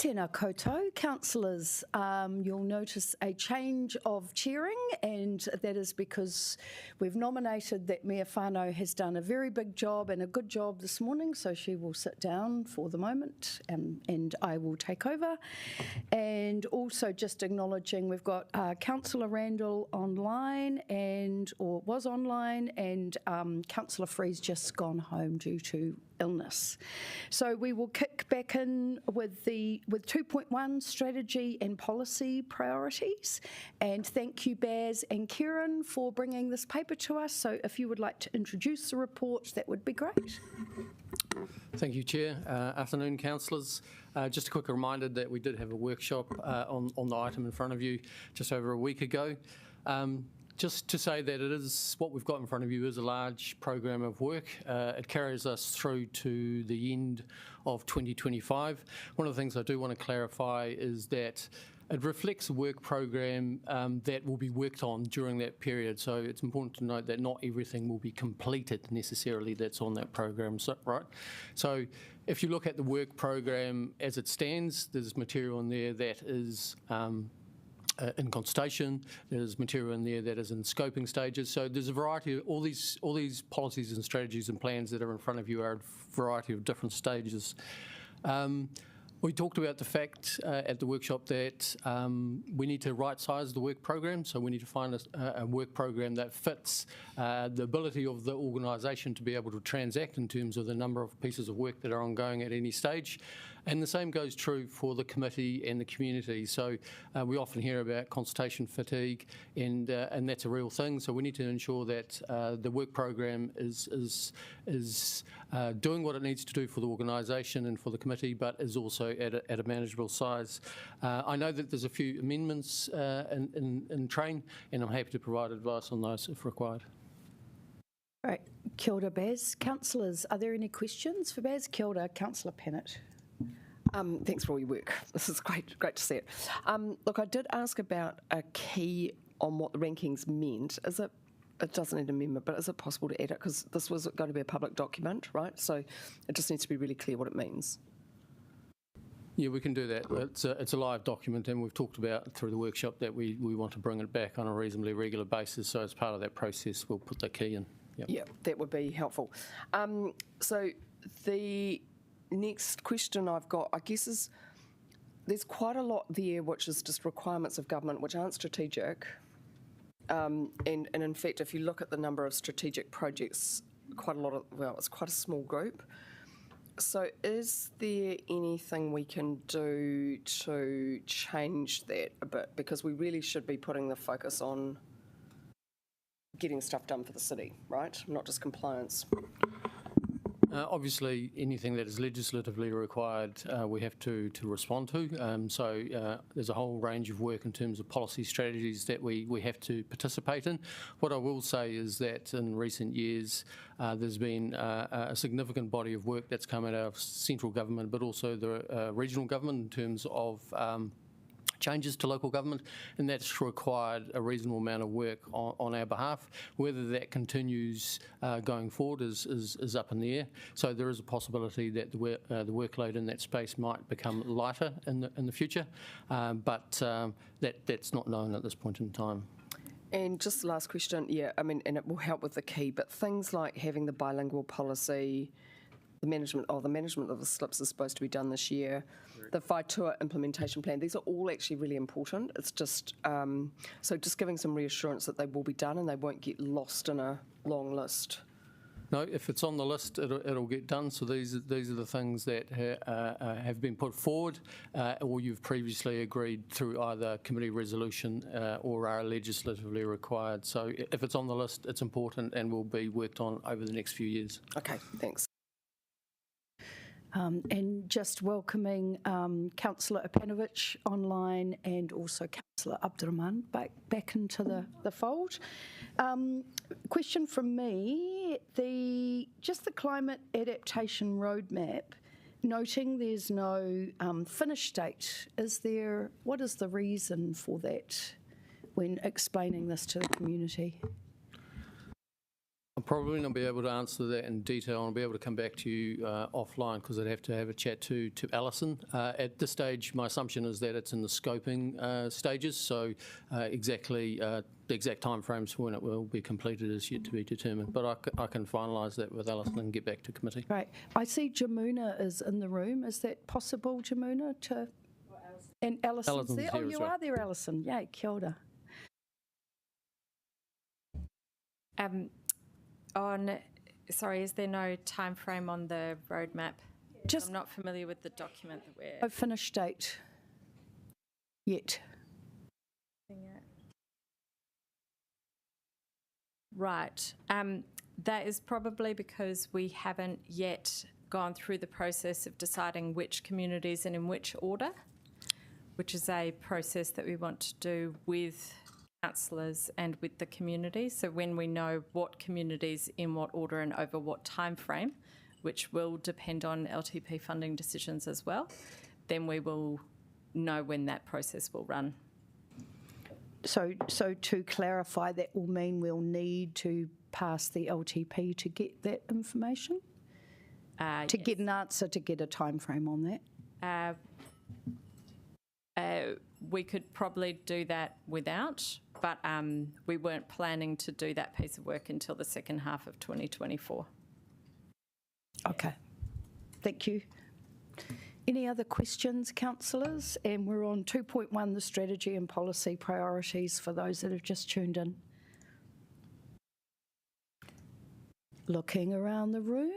Tēnā koutou, councillors. You'll notice a change of chairing, and that is because we've nominated that Mea Whānau has done a very big job and a good job this morning, so she will sit down for the moment and I will take over. And also just acknowledging we've got Councillor Randall online or was online, and Councillor Free's just gone home due to illness. So we will kick back in with 2.1 strategy and policy priorities. And thank you, Baz and Kieran, for bringing this paper to us. So if you would like to introduce the report, that would be great. Thank you, Chair. Afternoon, councillors. Just a quick reminder that we did have a workshop on the item in front of you just over a week ago. Just to say that what we've got in front of you is a large program of work. It carries us through to the end of 2025. One of the things I do want to clarify is that it reflects a work program that will be worked on during that period. So it's important to note that not everything will be completed necessarily that's on that program, right? So if you look at the work program as it stands, there's material in there that is in consultation, there's material in there that is in scoping stages. So there's a variety of all these policies and strategies and plans that are in front of you are a variety of different stages. We talked about the fact at the workshop that we need to right-size the work program, so we need to find a work program that fits the ability of the organisation to be able to transact in terms of the number of pieces of work that are ongoing at any stage. And the same goes true for the committee and the community. So we often hear about consultation fatigue, and that's a real thing. So we need to ensure that the work program is doing what it needs to do for the organisation and for the committee, but is also at a manageable size. I know that there's a few amendments in train, and I'm happy to provide advice on those if required. Right, kia ora, Baz. Councillors, are there any questions for Baz? Kia ora, Councillor Pennant. Thanks for all your work. This is great to see it. Look, I did ask about a key on what the rankings meant. It doesn't need an amendment, but is it possible to edit? Because this was going to be a public document, right? So it just needs to be really clear what it means. Yeah, we can do that. It's a live document, and we've talked about through the workshop that we want to bring it back on a reasonably regular basis. So as part of that process, we'll put the key in. Yep. Yeah, that would be helpful. So the next question I've got, I guess, is there's quite a lot there which is just requirements of government which aren't strategic. And in fact, if you look at the number of strategic projects, it's quite a small group. So is there anything we can do to change that a bit? Because we really should be putting the focus on getting stuff done for the city, right? Not just compliance. Obviously, anything that is legislatively required, we have to respond to. So there's a whole range of work in terms of policy strategies that we have to participate in. What I will say is that in recent years, there's been a significant body of work that's come out of central government, but also the regional government in terms of changes to local government, and that's required a reasonable amount of work on our behalf. Whether that continues going forward is up in the air. So there is a possibility that the workload in that space might become lighter in the future, but that's not known at this point in time. And just the last question, and it will help with the key, but things like having the bilingual policy, the management of the slips is supposed to be done this year. The Whaitua implementation plan, these are all actually really important. It's just, so just giving some reassurance that they will be done and they won't get lost in a long list. No, if it's on the list, it'll get done. So these are the things that have been put forward or you've previously agreed through either committee resolution or are legislatively required. So if it's on the list, it's important and will be worked on over the next few years. Okay, thanks. And just welcoming Councillor Ipanovic online and also Councillor Abdurrahman back into the fold. Question from me, the climate adaptation roadmap, noting there's no finish date, what is the reason for that when explaining this to the community? I'll probably not be able to answer that in detail. I'll be able to come back to you offline because I'd have to have a chat to Alison. At this stage, my assumption is that it's in the scoping stages, so exactly the exact timeframes for when it will be completed is yet to be determined. But I can finalise that with Alison and get back to committee. Right. I see Jamuna is in the room. Is that possible, Jamuna? And Alison's there. Oh, you are there, Alison. Yay, kia ora. Sorry, is there no time frame on the roadmap? I'm not familiar with the document that we're... No finish date yet. Right. That is probably because we haven't yet gone through the process of deciding which communities and in which order, which is a process that we want to do with councillors and with the community. So when we know what communities in what order and over what time frame, which will depend on LTP funding decisions as well, then we will know when that process will run. So to clarify, that will mean we'll need to pass the LTP to get that information? To get an answer, to get a time frame on that? We could probably do that without, but we weren't planning to do that piece of work until the second half of 2024. Okay, thank you. Any other questions, councillors? And we're on 2.1, the strategy and policy priorities for those that have just tuned in. Looking around the room.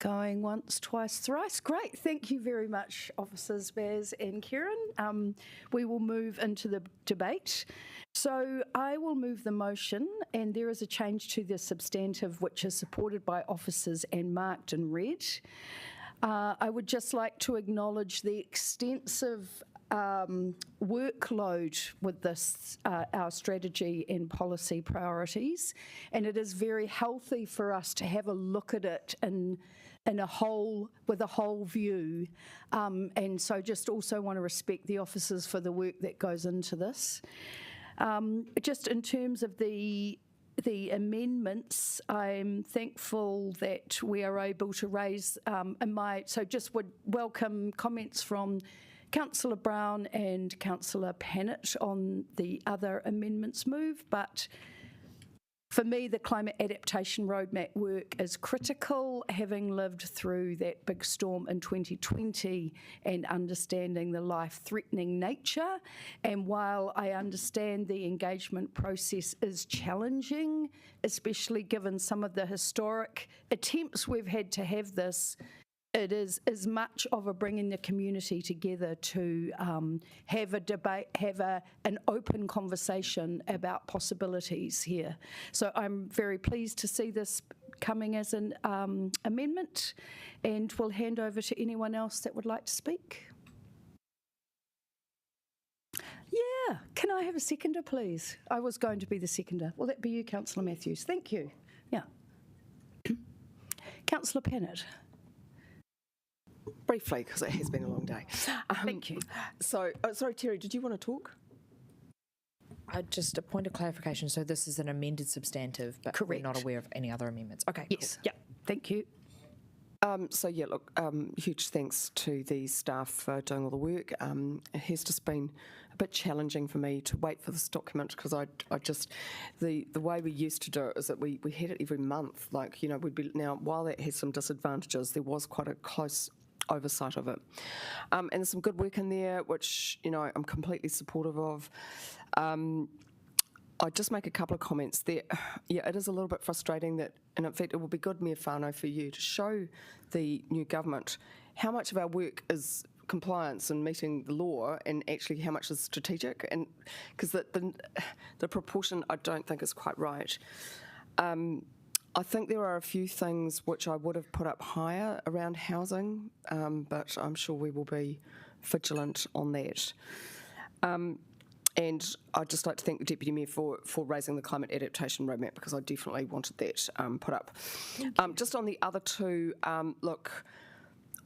Going once, twice, thrice. Great. Thank you very much, Officers Baz and Kieran. We will move into the debate. So I will move the motion, and there is a change to the substantive which is supported by officers and marked in red. I would just like to acknowledge the extensive workload with this, our strategy and policy priorities, and it is very healthy for us to have a look at it in a whole, with a whole view, and so just also want to respect the officers for the work that goes into this. Just in terms of the amendments, I'm thankful that we are able to raise, so just would welcome comments from Councillor Brown and Councillor Pannett on the other amendments move, but for me, the climate adaptation roadmap work is critical, having lived through that big storm in 2020 and understanding the life-threatening nature. And while I understand the engagement process is challenging, especially given some of the historic attempts we've had to have this, it is as much of a bringing the community together to have a debate, have an open conversation about possibilities here. So I'm very pleased to see this coming as an amendment, and we'll hand over to anyone else that would like to speak. Yeah, can I have a seconder, please? I was going to be the seconder. Will that be you, Councillor Matthews? Thank you. Yeah. Councillor Pannett. Briefly, because it has been a long day. Thank you. So, sorry, Terry, did you want to talk? Just a point of clarification. So this is an amended substantive, but Correct. We're not aware of any other amendments. Okay. Yes. Cool. Yeah. Thank you. So yeah, look, huge thanks to the staff for doing all the work. It has just been a bit challenging for me to wait for this document because I just, the way we used to do it is that we had it every month. Like, you know, we'd be, now while that has some disadvantages, there was quite a close oversight of it. And there's some good work in there, which, you know, I'm completely supportive of. I'd just make a couple of comments there. Yeah, it is a little bit frustrating that, and in fact, it will be good, Mayor Whānau, for you to show the new government how much of our work is compliance and meeting the law and actually how much is strategic, and because the proportion I don't think is quite right. I think there are a few things which I would have put up higher around housing, but I'm sure we will be vigilant on that. And I'd just like to thank the Deputy Mayor for raising the climate adaptation roadmap, because I definitely wanted that put up. Just on the other two, look,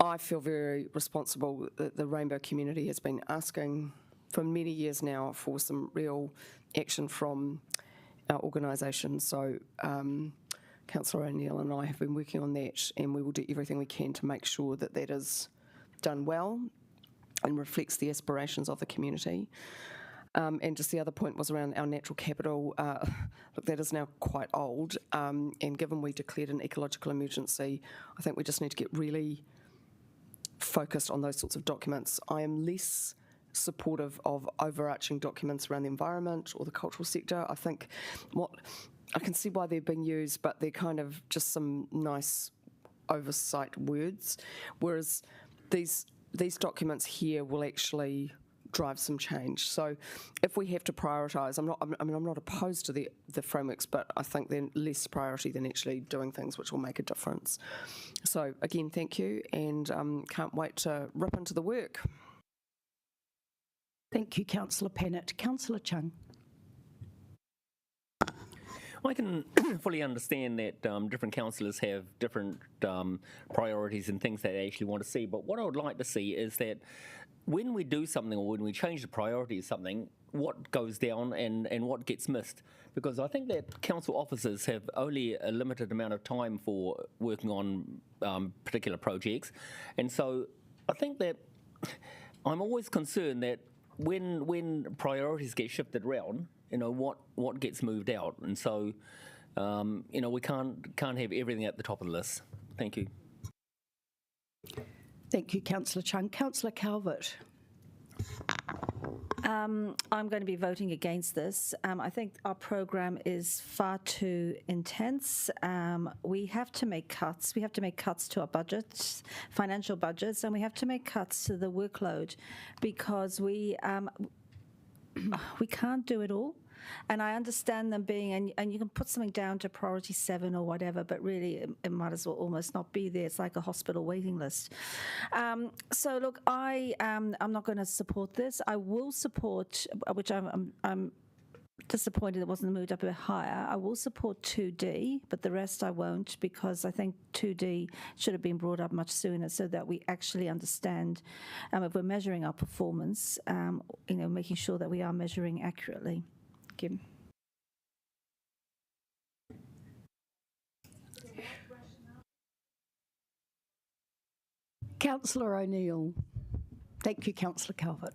I feel very responsible that the rainbow community has been asking for many years now for some real action from our organisation. So Councillor O'Neill and I have been working on that, and we will do everything we can to make sure that that is done well and reflects the aspirations of the community. And just the other point was around our natural capital. Look, that is now quite old, and given we declared an ecological emergency, I think we just need to get really focused on those sorts of documents. I am less supportive of overarching documents around the environment or the cultural sector. I think I can see why they're being used, but they're kind of just some nice oversight words, whereas these documents here will actually drive some change. So if we have to prioritise, I'm not opposed to the frameworks, but I think they're less priority than actually doing things which will make a difference. So again, thank you, and can't wait to rip into the work. Thank you, Councillor Pennant. Councillor Chung. I can fully understand that different councillors have different priorities and things that they actually want to see, but what I would like to see is that when we do something or when we change the priority of something, what goes down and what gets missed. Because I think that council officers have only a limited amount of time for working on particular projects. And so I think that I'm always concerned that when priorities get shifted around, what gets moved out. And so, we can't have everything at the top of the list. Thank you. Thank you, Councillor Chung. Councillor Calvert. I'm going to be voting against this. I think our program is far too intense. We have to make cuts. We have to make cuts to our budgets, financial budgets, and we have to make cuts to the workload because we can't do it all. And I understand them being, and you can put something down to priority 7 or whatever, but really it might as well almost not be there. It's like a hospital waiting list. So look, I'm not going to support this. I will support, which I'm disappointed it wasn't moved up a bit higher. I will support 2D, but the rest I won't, because I think 2D should have been brought up much sooner so that we actually understand if we're measuring our performance, making sure that we are measuring accurately. Thank you. Councillor O'Neill. Thank you, Councillor Calvert.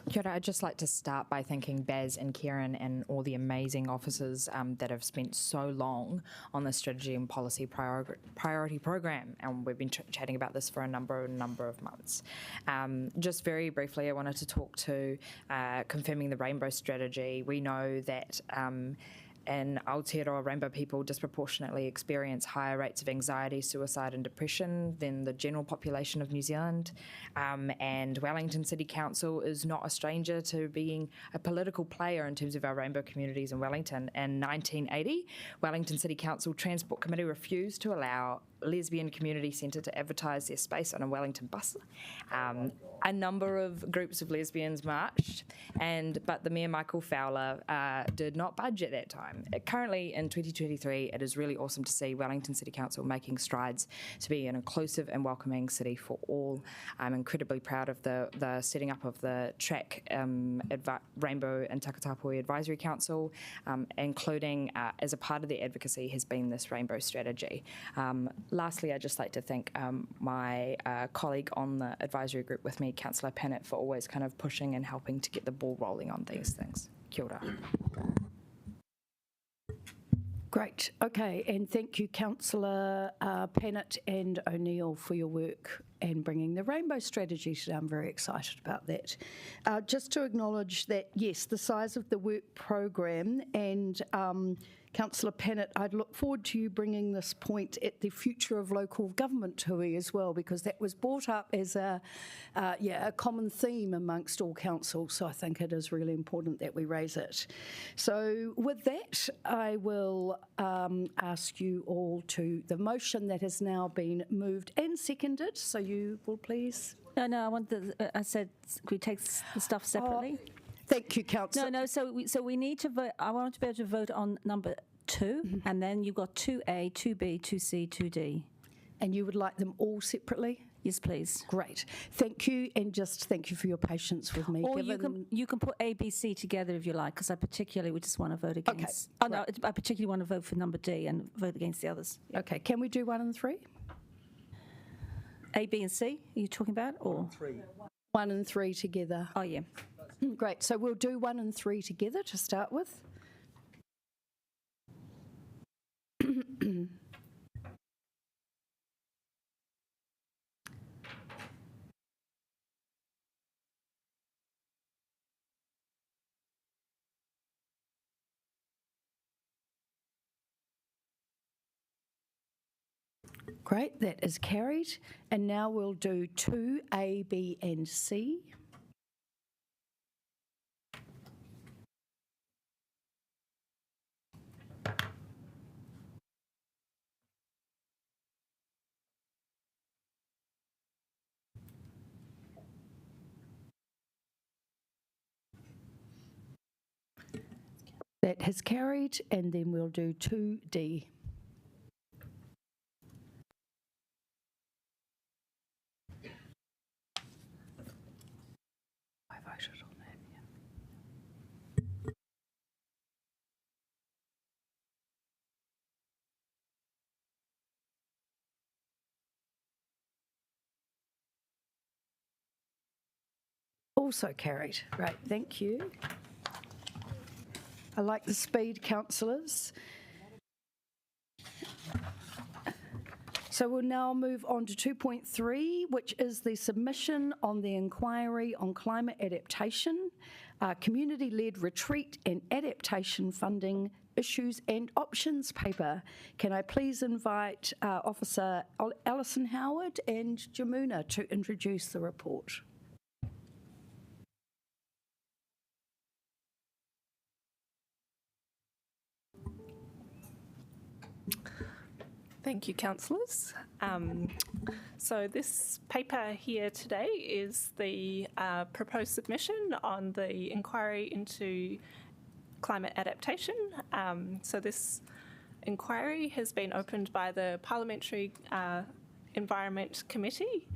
Kia ora, I'd just like to start by thanking Baz and Kieran and all the amazing officers that have spent so long on the strategy and policy priority program, and we've been chatting about this for a number of months. Just very briefly, I wanted to talk to confirming the rainbow strategy. We know that in Aotearoa, rainbow people disproportionately experience higher rates of anxiety, suicide and depression than the general population of New Zealand. And Wellington City Council is not a stranger to being a political player in terms of our rainbow communities in Wellington. In 1980, Wellington City Council Transport Committee refused to allow Lesbian Community Centre to advertise their space on a Wellington bus. A number of groups of lesbians marched, but the Mayor Michael Fowler did not budge at that time. Currently in 2023, it is really awesome to see Wellington City Council making strides to be an inclusive and welcoming city for all. I'm incredibly proud of the setting up of the track Rainbow and Takatapui Advisory Council, including as a part of their advocacy has been this rainbow strategy. Lastly, I'd just like to thank my colleague on the advisory group with me, Councillor Pennant, for always kind of pushing and helping to get the ball rolling on these things. Kia ora. Great. Okay, and thank you, Councillor Pennant and O'Neill, for your work and bringing the rainbow strategy today. I'm very excited about that. Just to acknowledge that, yes, the size of the work program, and Councillor Pennant, I'd look forward to you bringing this point at the Future of Local Government hui as well, because that was brought up as a common theme amongst all councils, so I think it is really important that we raise it. So with that, I will ask you all to the motion that has now been moved and seconded, so you will please. No, I said we take the stuff separately. Thank you, Councillor. No, so we need to vote. I want to be able to vote on number 2, and then you've got 2A, 2B, 2C, 2D. And you would like them all separately? Yes, please. Great. Thank you, and just thank you for your patience with me. Or you can put A, B, C together if you like, because I particularly would just want to vote against. Oh, no, I particularly want to vote for number D and vote against the others. Okay, can we do 1 and 3? A, B, and C, are you talking about? Or 1 and 3 together. Oh, yeah. Great, so we'll do 1 and 3 together to start with. Great, that is carried. And now we'll do 2, A, B, and C. That has carried, and then we'll do 2D. I voted on that, yeah. Also carried. Great, thank you. I like the speed, councillors. So we'll now move on to 2.3, which is the submission on the inquiry on climate adaptation, community-led retreat and adaptation funding issues and options paper. Can I please invite Officer Alison Howard and Jamuna to introduce the report? Thank you, councillors. So this paper here today is the proposed submission on the inquiry into climate adaptation. So this inquiry has been opened by the Parliamentary Environment Committee,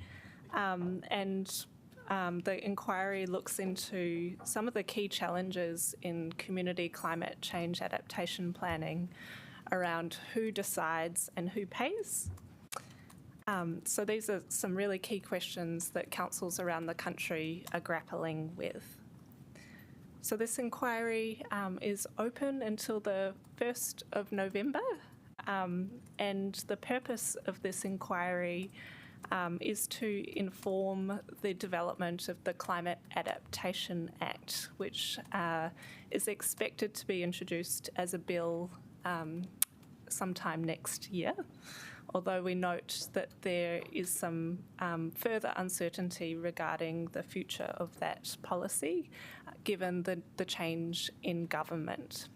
and the inquiry looks into some of the key challenges in community climate change adaptation planning around who decides and who pays. So these are some really key questions that councils around the country are grappling with. So this inquiry is open until the 1st of November, and the purpose of this inquiry is to inform the development of the Climate Adaptation Act, which is expected to be introduced as a bill sometime next year, although we note that there is some further uncertainty regarding the future of that policy, given the change in government.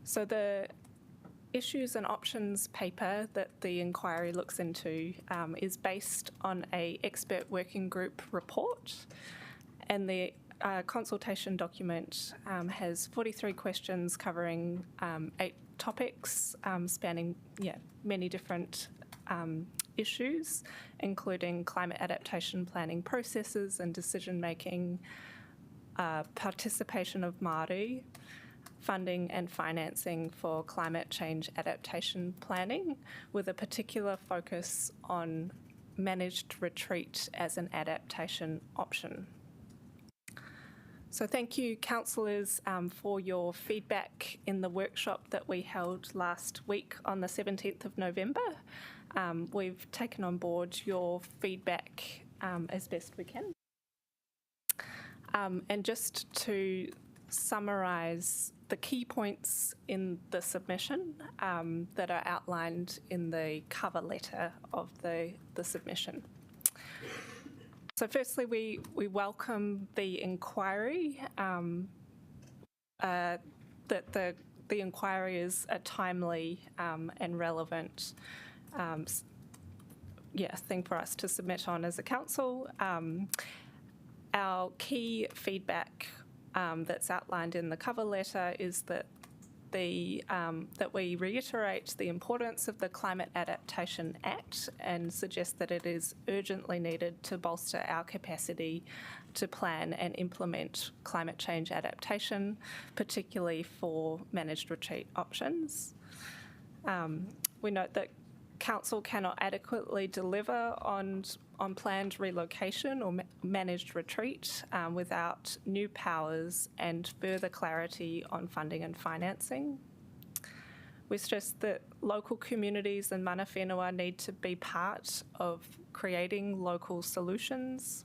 So the issues and options paper that the inquiry looks into is based on an expert working group report, and the consultation document has 43 questions covering 8 topics spanning many different issues, including climate adaptation planning processes and decision making, participation of Māori, funding and financing for climate change adaptation planning, with a particular focus on managed retreat as an adaptation option. So thank you, councillors, for your feedback in the workshop that we held last week on the 17th of November. We've taken on board your feedback as best we can. And just to summarise the key points in the submission that are outlined in the cover letter of the submission. So firstly, we welcome the inquiry, that the inquiry is a timely and relevant thing for us to submit on as a council. Our key feedback that's outlined in the cover letter is that that we reiterate the importance of the Climate Adaptation Act and suggest that it is urgently needed to bolster our capacity to plan and implement climate change adaptation, particularly for managed retreat options. We note that Council cannot adequately deliver on planned relocation or managed retreat without new powers and further clarity on funding and financing. We stress that local communities and mana whenua need to be part of creating local solutions.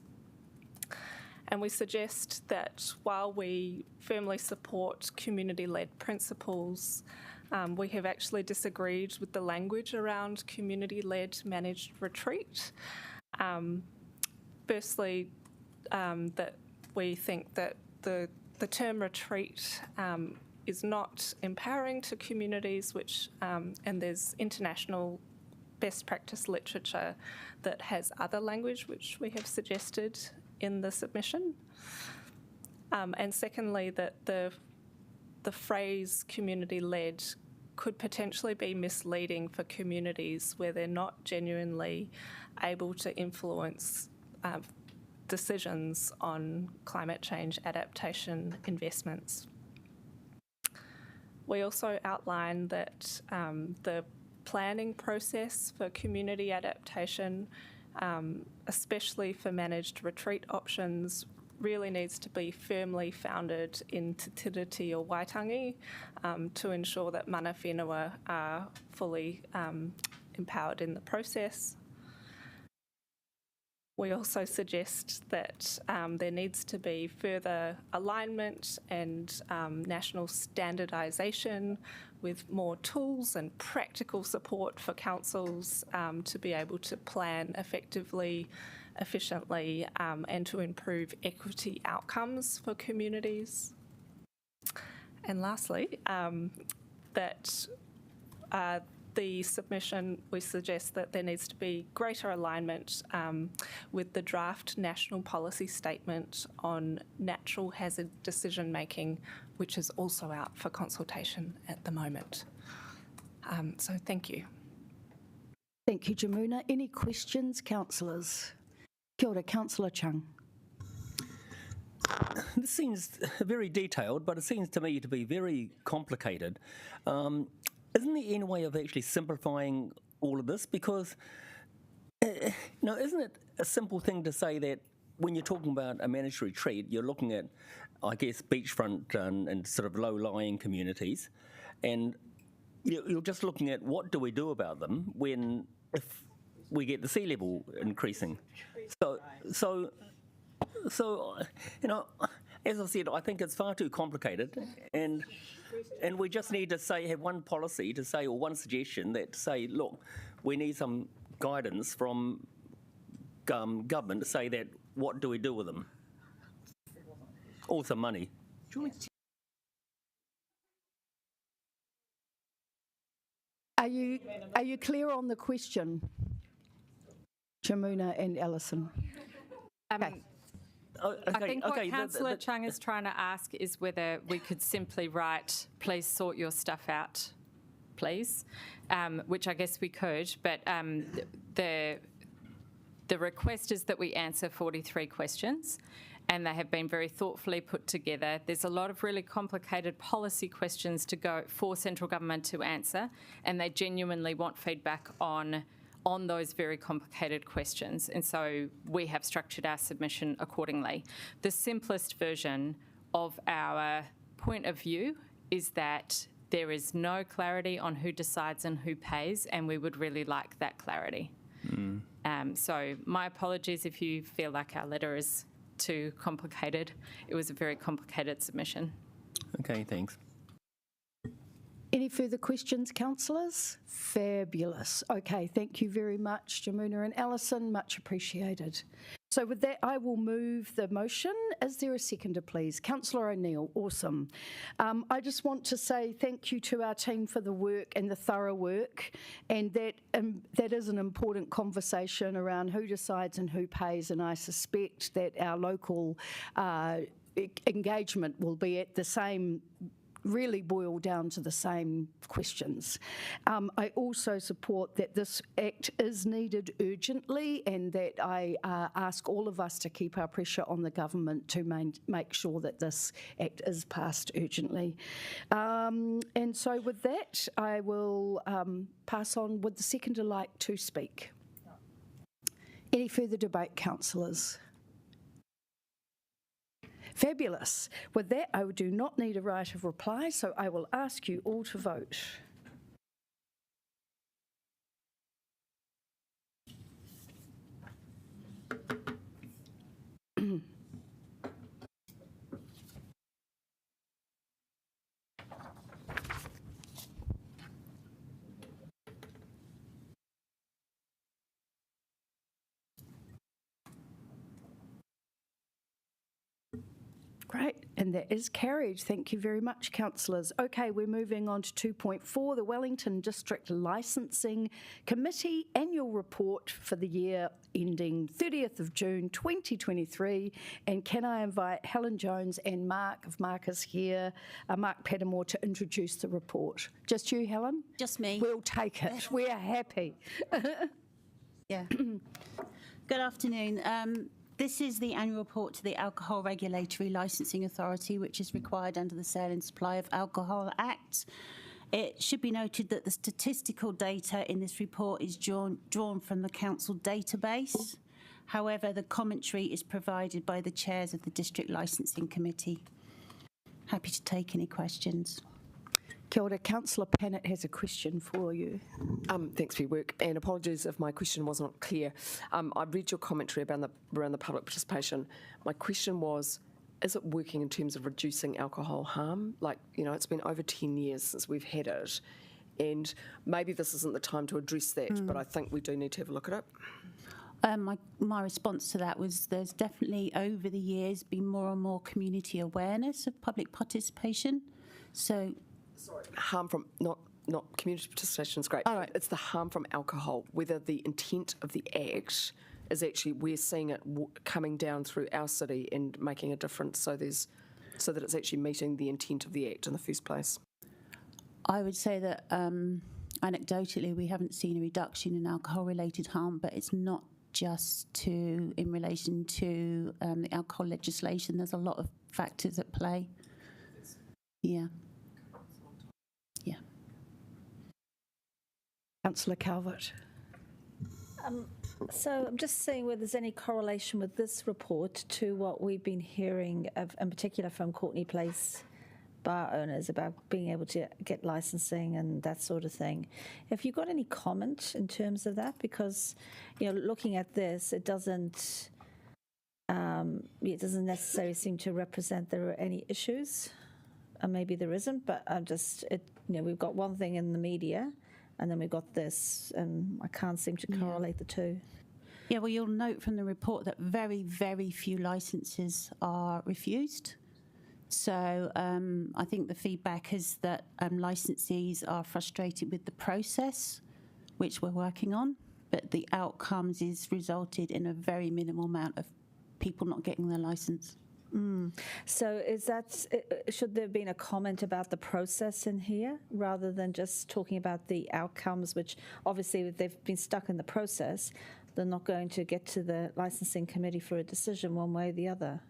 And we suggest that while we firmly support community-led principles, we have actually disagreed with the language around community-led managed retreat. Firstly, that we think that the term retreat is not empowering to communities, and there's international best practice literature that has other language which we have suggested in the submission. And secondly, that the phrase community-led could potentially be misleading for communities where they're not genuinely able to influence decisions on climate change adaptation investments. We also outline that the planning process for community adaptation, especially for managed retreat options, really needs to be firmly founded in te tiriti o Waitangi to ensure that mana whenua are fully empowered in the process. We also suggest that there needs to be further alignment and national standardisation with more tools and practical support for councils to be able to plan effectively, efficiently, and to improve equity outcomes for communities. And lastly, that the submission, we suggest that there needs to be greater alignment with the draft national policy statement on natural hazard decision making, which is also out for consultation at the moment. So thank you. Thank you, Jamuna. Any questions, councillors? Kia ora, Councillor Chung. This seems very detailed, but it seems to me to be very complicated. Isn't there any way of actually simplifying all of this? Because, isn't it a simple thing to say that when you're talking about a managed retreat, you're looking at, I guess, beachfront and sort of low-lying communities, and you're just looking at what do we do about them if we get the sea level increasing. So as I said, I think it's far too complicated, and we just need to have one policy to say, or one suggestion that to say, look, we need some guidance from government to say that what do we do with them, or some money. Are you clear on the question, Jamuna and Alison? Okay. I think what Councillor Chung is trying to ask is whether we could simply write, please sort your stuff out, please, which I guess we could, but the request is that we answer 43 questions, and they have been very thoughtfully put together. There's a lot of really complicated policy questions to go for central government to answer, and they genuinely want feedback on those very complicated questions. And so we have structured our submission accordingly. The simplest version of our point of view is that there is no clarity on who decides and who pays, and we would really like that clarity. So my apologies if you feel like our letter is too complicated. It was a very complicated submission. Okay, thanks. Any further questions, councillors? Fabulous. Okay, thank you very much, Jamuna and Alison. Much appreciated. So with that, I will move the motion. Is there a seconder, please? Councillor O'Neill, awesome. I just want to say thank you to our team for the work and the thorough work, and that is an important conversation around who decides and who pays, and I suspect that our local engagement will be at the same really boil down to the same questions. I also support that this act is needed urgently, and that I ask all of us to keep our pressure on the government to make sure that this act is passed urgently. And so with that, I will pass on. Would the seconder like to speak? Any further debate, councillors? Fabulous. With that, I do not need a right of reply, so I will ask you all to vote. Great, and that is carried. Thank you very much, councillors. Okay, we're moving on to 2.4, the Wellington District Licensing Committee Annual Report for the year ending 30th of June 2023. And can I invite Helen Jones and Mark, if Mark is here, Mark Pettimore, to introduce the report. Just you, Helen? Just me. We'll take it. We are happy. Yeah. Good afternoon. This is the annual report to the Alcohol Regulatory Licensing Authority, which is required under the Sale and Supply of Alcohol Act. It should be noted that the statistical data in this report is drawn from the council database. However, the commentary is provided by the chairs of the District Licensing Committee. Happy to take any questions. Kia ora, Councillor Pennant has a question for you. Thanks for your work, and apologies if my question wasn't clear. I read your commentary around the public participation. My question was, is it working in terms of reducing alcohol harm? Like, you know, it's been over 10 years since we've had it, and maybe this isn't the time to address that, but I think we do need to have a look at it. My response to that was there's definitely over the years been more and more community awareness of public participation. So, sorry, harm from not community participation is great. All right. It's the harm from alcohol. Whether the intent of the act is actually we're seeing it coming down through our city and making a difference. So that it's actually meeting the intent of the act in the first place. I would say that anecdotally we haven't seen a reduction in alcohol-related harm, but it's not just in relation to the alcohol legislation. There's a lot of factors at play. Yeah. Yeah. Councillor Calvert. So I'm just seeing whether there's any correlation with this report to what we've been hearing of, in particular from Courtney Place bar owners about being able to get licensing and that sort of thing. Have you got any comment in terms of that? Because, you know, looking at this, it doesn't necessarily seem to represent there are any issues. Maybe there isn't, but we've got one thing in the media, and then we've got this, and I can't seem to correlate the two. Yeah, well, you'll note from the report that very, very few licences are refused. So I think the feedback is that licensees are frustrated with the process, which we're working on, but the outcomes is resulted in a very minimal amount of people not getting their licence. So should there have been a comment about the process in here rather than just talking about the outcomes, which obviously if they've been stuck in the process, they're not going to get to the licensing committee for a decision one way or the other.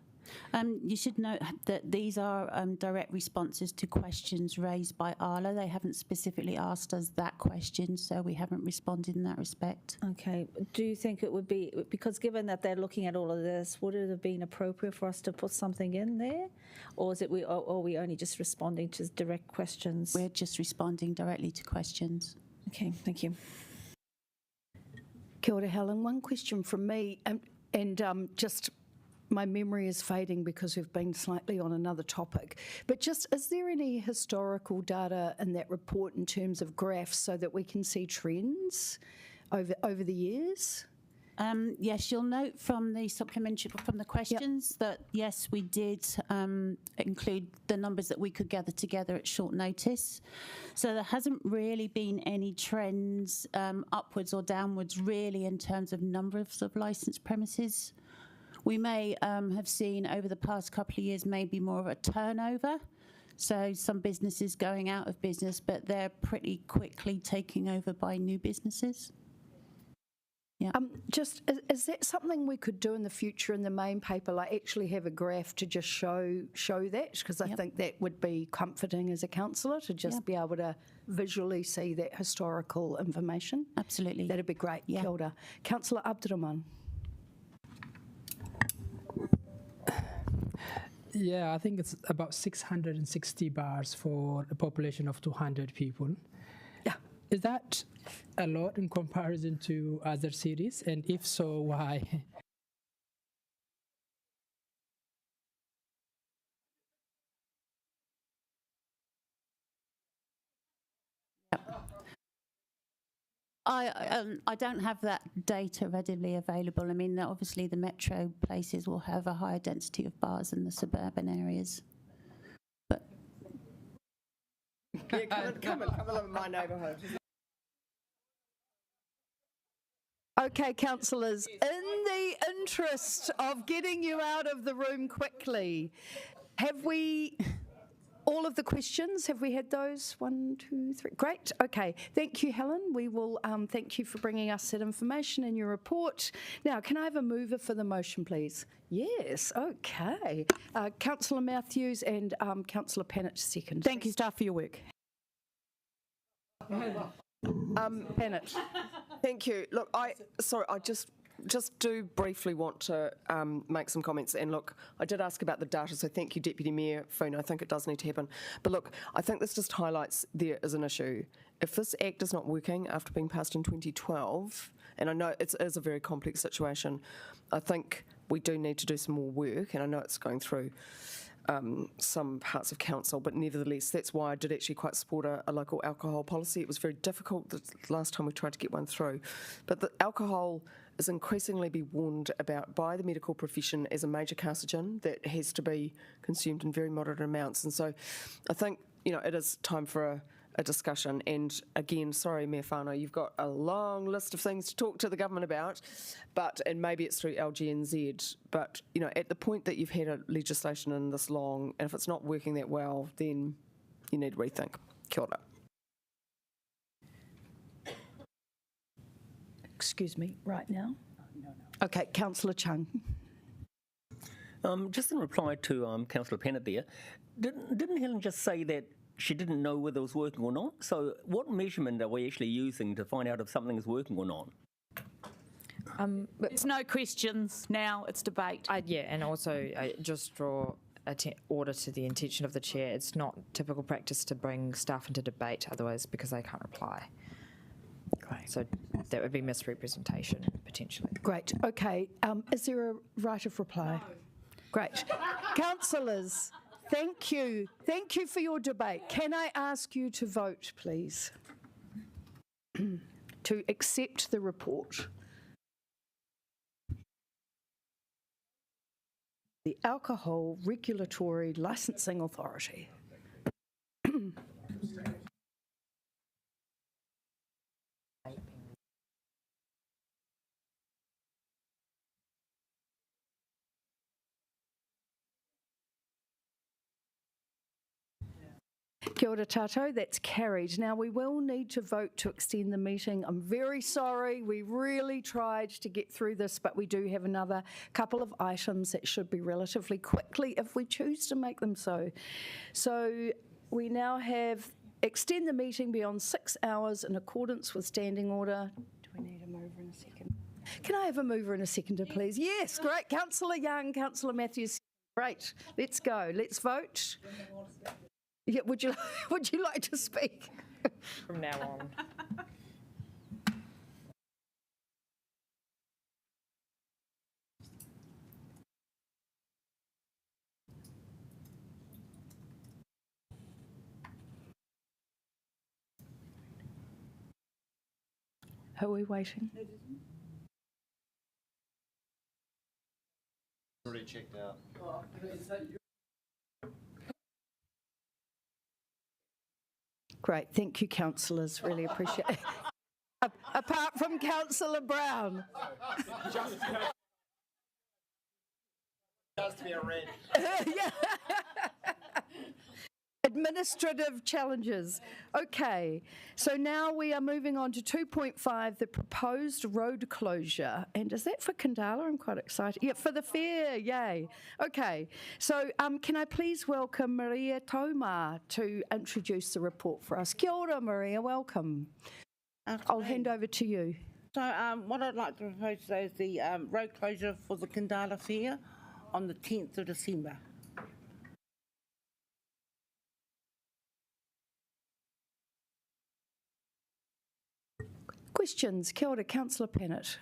You should note that these are direct responses to questions raised by ALA. They haven't specifically asked us that question, so we haven't responded in that respect. Okay. Do you think it would be, because given that they're looking at all of this, would it have been appropriate for us to put something in there? Or are we only just responding to direct questions? We're just responding directly to questions. Okay, thank you. Kia ora, Helen. One question from me, and just my memory is fading because we've been slightly on another topic. But just, is there any historical data in that report in terms of graphs so that we can see trends over the years? Yes, you'll note from the supplementary, from the questions that, yes, we did include the numbers that we could gather together at short notice. So there hasn't really been any trends upwards or downwards really in terms of numbers of licensed premises. We may have seen over the past couple of years maybe more of a turnover. So some businesses going out of business, but they're pretty quickly taking over by new businesses. Yeah. Is that something we could do in the future in the main paper, like actually have a graph to just show that? Because I think that would be comforting as a councillor to just be able to visually see that historical information. Absolutely. That'd be great. Yeah. Kia ora. Councillor Abdurrahman. Yeah, I think it's about 660 bars for a population of 200 people. Yeah. Is that a lot in comparison to other cities? And if so, why? I don't have that data readily available. I mean, obviously the metro places will have a higher density of bars than the suburban areas. But yeah, come and live in my neighbourhood. Okay, councillors, in the interest of getting you out of the room quickly, have we... All of the questions, have we had those? 1, 2, 3. Great. Okay. Thank you, Helen. We will thank you for bringing us that information in your report. Now, can I have a mover for the motion, please? Yes. Okay. Councillor Matthews and Councillor Pennant second. Thank you, staff, for your work. Pennant. Thank you. Look, I just do briefly want to make some comments. And look, I did ask about the data, so thank you, Deputy Mayor Funa. I think it does need to happen. But look, I think this just highlights there is an issue. If this Act is not working after being passed in 2012, and I know it is a very complex situation, I think we do need to do some more work, and I know it's going through some parts of council, but nevertheless, that's why I did actually quite support a local alcohol policy. It was very difficult the last time we tried to get one through. But the alcohol is increasingly be warned about by the medical profession as a major carcinogen that has to be consumed in very moderate amounts. And so I think, it is time for a discussion. And again, sorry, Mayor Whānau, you've got a long list of things to talk to the government about, and maybe it's through LGNZ, but, at the point that you've had a legislation in this long, and if it's not working that well, then you need to rethink. Kia ora. Excuse me, right now? Okay, Councillor Chung. Just in reply to Councillor Pennant there, didn't Helen just say that she didn't know whether it was working or not? So what measurement are we actually using to find out if something is working or not? It's no questions now, it's debate. And also I just draw order to the intention of the chair. It's not typical practice to bring staff into debate otherwise because they can't reply. Great. So that would be misrepresentation potentially. Great. Okay. Is there a right of reply? No. Great. Councillors, thank you. Thank you for your debate. Can I ask you to vote, please? To accept the report. The Alcohol Regulatory Licensing Authority. Kia ora tātou, that's carried. Now we will need to vote to extend the meeting. I'm very sorry, we really tried to get through this, but we do have another couple of items that should be relatively quickly if we choose to make them so. So we now have extend the meeting beyond 6 hours in accordance with standing order. Do we need a mover in a second? Can I have a mover and a seconder, please? Yes, great. Councillor Young, Councillor Matthews. Great. Let's go. Let's vote. Yeah, would you like to speak? From now on. Are we waiting? Already checked out. Great, thank you, councillors. Really appreciate it. Apart from Councillor Brown. Just to be a red. Yeah. administrative challenges. Okay, so now we are moving on to 2.5, the proposed road closure. And is that for Kandala? I'm quite excited. Yeah, for the fair, yay. Okay, so can I please welcome Maria Toma to introduce the report for us. Kia ora, Maria, welcome. I'll hand over to you. So what I'd like to propose today is the road closure for the Kandala Fair on the 10th of December. Questions? Kia ora, Councillor Pennant.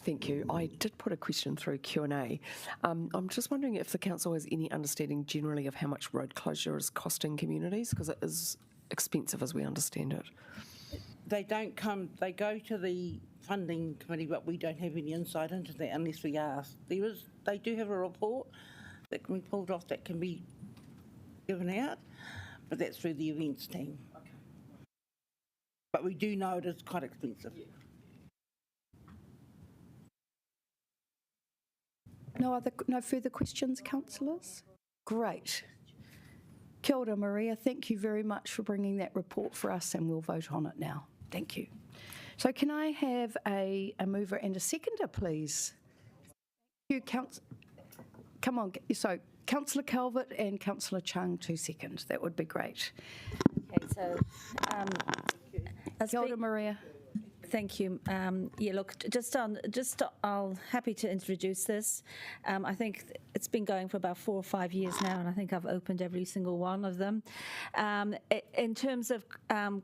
Thank you. I did put a question through Q&A. I'm just wondering if the council has any understanding generally of how much road closure is costing communities, because it is expensive as we understand it. They don't come, they go to the funding committee, but we don't have any insight into that unless we ask. They do have a report that can be pulled off that can be given out, but that's through the events team. Okay. But we do know it is quite expensive. Yeah. No further questions, councillors? Great. Kia ora, Maria. Thank you very much for bringing that report for us, and we'll vote on it now. Thank you. So can I have a mover and a seconder, please? Thank you, come on. So Councillor Calvert and Councillor Chung to second. That would be great. Okay, so Kia ora, Maria. Thank you. Yeah, look, I'll happy to introduce this. I think it's been going for about 4 or 5 years now, and I think I've opened every single one of them. In terms of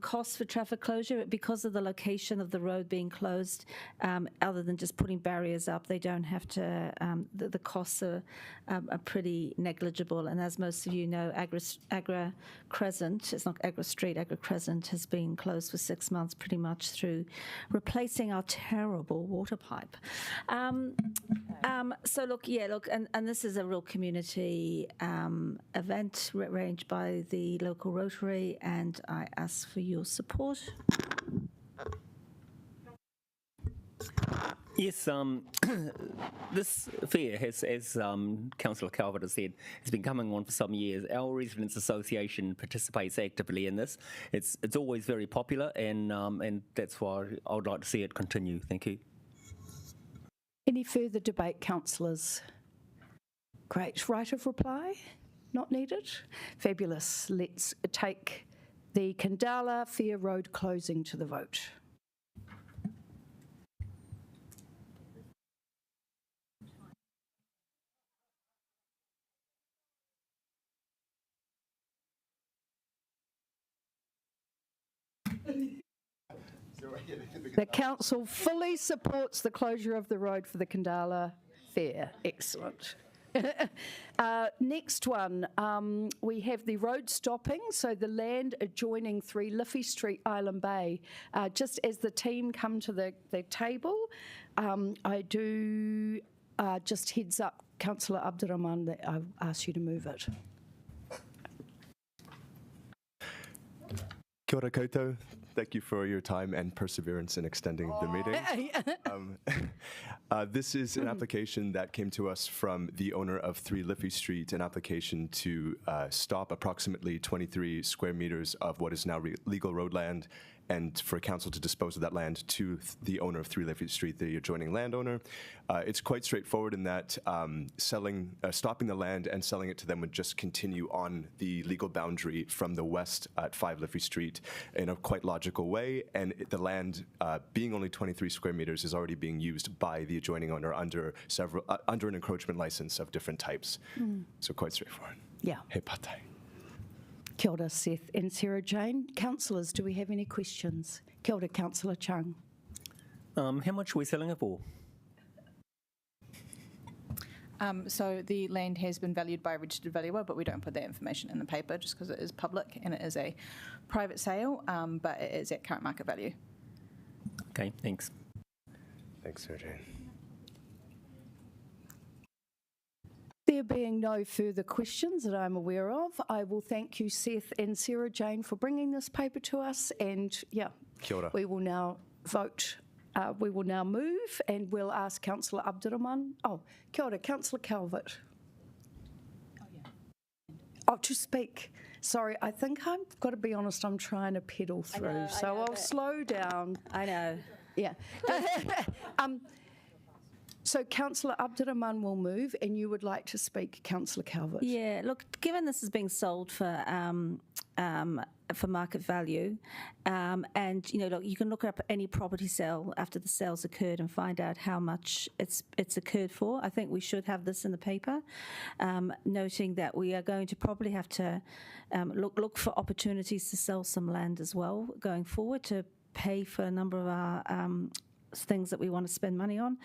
costs for traffic closure, because of the location of the road being closed, other than just putting barriers up, they don't have to, the costs are pretty negligible. And as most of you know, Agra Crescent, it's not Agra Street, Agra Crescent has been closed for 6 months pretty much through replacing our terrible water pipe. So look, and this is a real community event arranged by the local Rotary, and I ask for your support. Yes, this fair has, as Councillor Calvert has said, has been coming on for some years. Our Residents Association participates actively in this. It's always very popular, and that's why I would like to see it continue. Thank you. Any further debate, councillors? Great. Right of reply? Not needed? Fabulous. Let's take the Kandala Fair Road closing to the vote. The council fully supports the closure of the road for the Kandala Fair. Excellent. Next one, we have the road stopping, so the land adjoining 3 Liffey Street, Island Bay. Just as the team come to the table, I do just heads up, Councillor Abdurrahman, that I've asked you to move it. Kia ora koutou. Thank you for your time and perseverance in extending the meeting. This is an application that came to us from the owner of 3 Liffey Street, an application to stop approximately 23 square meters of what is now legal road land, and for council to dispose of that land to the owner of 3 Liffey Street, the adjoining landowner. It's quite straightforward in that stopping the land and selling it to them would just continue on the legal boundary from the west at 5 Liffey Street in a quite logical way, and the land, being only 23 square meters, is already being used by the adjoining owner under an encroachment license of different types. So quite straightforward. Yeah. He patai. Kia ora, Seth and Sarah Jane. Councillors, do we have any questions? Kia ora, Councillor Chung. How much are we selling it for? So the land has been valued by a registered valuer, but we don't put that information in the paper just because it is public and it is a private sale, but it is at current market value. Okay, thanks. Thanks, Sarah Jane. There being no further questions that I'm aware of, I will thank you, Seth and Sarah Jane, for bringing this paper to us. And yeah, Kia ora. We will now vote. We will now move, and we'll ask Councillor Abdurrahman. Oh, kia ora, Councillor Calvert. Oh, to speak. Sorry, I think I've got to be honest, I'm trying to pedal through, so I'll slow down. I know. Yeah. So Councillor Abdurrahman will move, and you would like to speak, Councillor Calvert. Yeah, look, given this is being sold for market value, and look, you can look up any property sale after the sale's occurred and find out how much it's occurred for. I think we should have this in the paper, noting that we are going to probably have to look for opportunities to sell some land as well going forward to pay for a number of our things that we want to spend money on.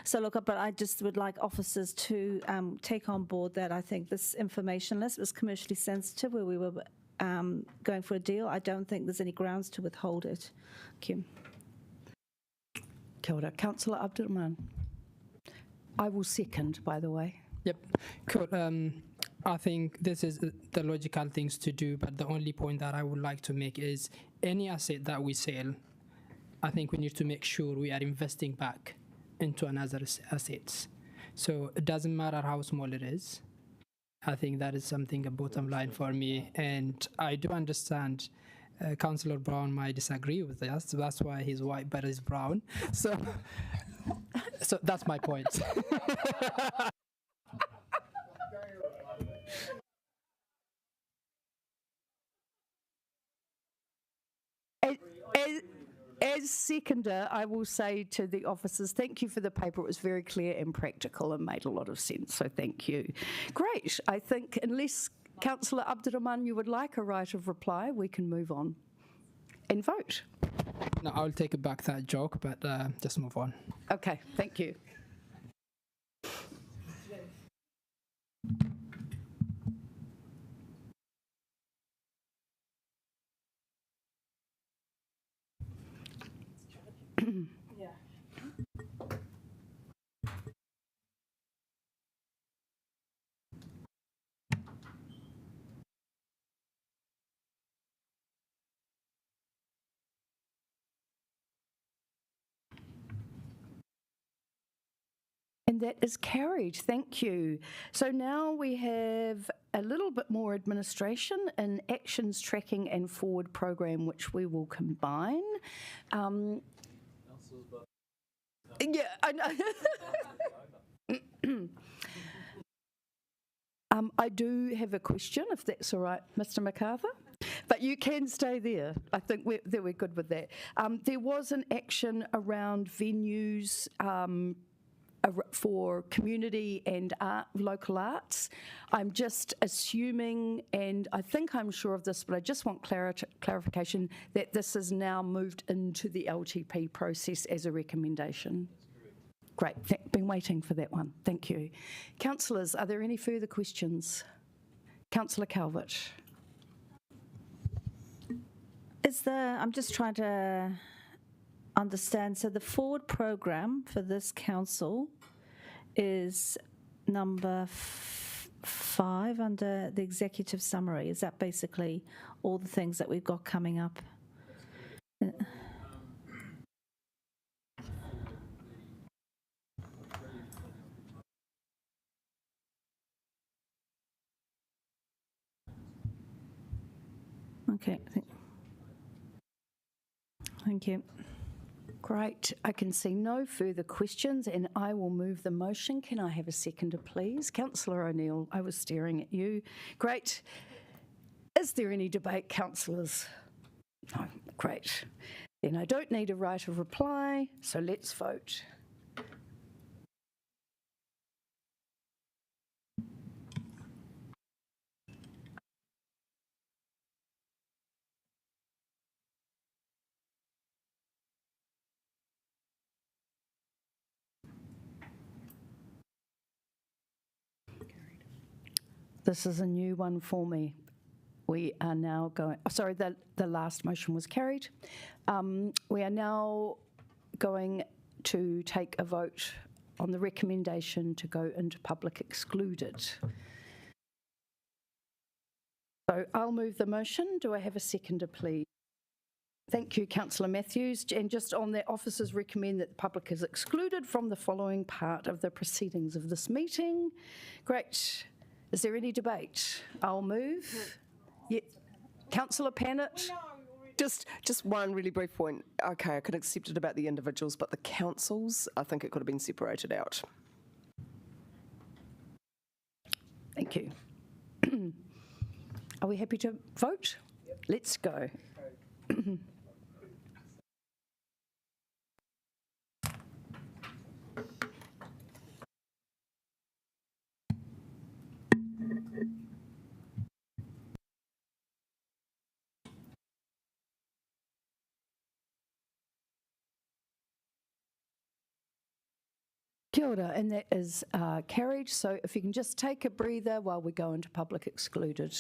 So look, but I just would like officers to take on board that I think this information list was commercially sensitive where we were going for a deal. I don't think there's any grounds to withhold it. Thank you. Kia ora. Councillor Abdurrahman. I will second, by the way. Yep. Cool. I think this is the logical things to do, but the only point that I would like to make is any asset that we sell, I think we need to make sure we are investing back into another assets. So it doesn't matter how small it is. I think that is something a bottom line for me. And I do understand Councillor Brown might disagree with us. So that's why he's white but he's brown. So that's my point. As seconder, I will say to the officers, thank you for the paper. It was very clear and practical and made a lot of sense, so thank you. Great. I think unless Councillor Abdurrahman, you would like a right of reply, we can move on and vote. No, I'll take back that joke, but just move on. Okay, thank you. Yeah. And that is carried. Thank you. So now we have a little bit more administration, an actions tracking and forward program, which we will combine. Yeah, I know. I do have a question, if that's all right, Mr. MacArthur. But you can stay there. I think we're good with that. There was an action around venues for community and local arts. I'm just assuming, and I think I'm sure of this, but I just want clarification that this is now moved into the LTP process as a recommendation. Great, been waiting for that one. Thank you. Councillors, are there any further questions? Councillor Calvert. I'm just trying to understand. So the forward program for this council is number 5 under the executive summary. Is that basically all the things that we've got coming up? Okay. Thank you. Great. I can see no further questions and I will move the motion. Can I have a seconder, please? Councillor O'Neill, I was staring at you. Great. Is there any debate, councillors? No. Great. Then I don't need a right of reply, so let's vote. This is a new one for me. We are now going, sorry, the last motion was carried. We are now going to take a vote on the recommendation to go into public excluded. So I'll move the motion. Do I have a seconder, please? Thank you, Councillor Matthews. And just on that, officers recommend that the public is excluded from the following part of the proceedings of this meeting. Great. Is there any debate? I'll move. Yeah. Councillor Pennant? Just one really brief point. Okay, I could accept it about the individuals, but the councils, I think it could have been separated out. Thank you. Are we happy to vote? Let's go. Kia ora, and that is carried. So if you can just take a breather while we go into public excluded.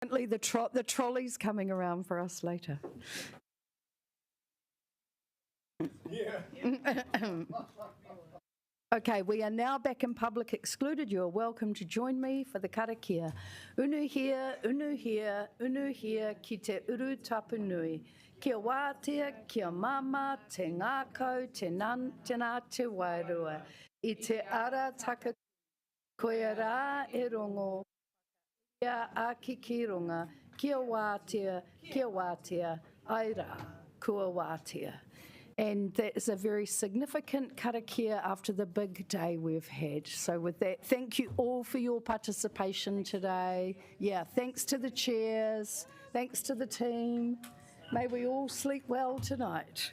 The trolley's coming around for us later. Yeah. Okay, we are now back in public excluded. You are welcome to join me for the karakia. Unu hia, ki te uru tapu nui. Kia wātea, kia mama, te ngākau, tēnā te wairua. I te ara taka koe rā e rongo. Kia āki ki runga, kia wātea, ai rā, kua wātea. And that is a very significant karakia after the big day we've had. So with that, thank you all for your participation today. Yeah, thanks to the chairs, thanks to the team. May we all sleep well tonight.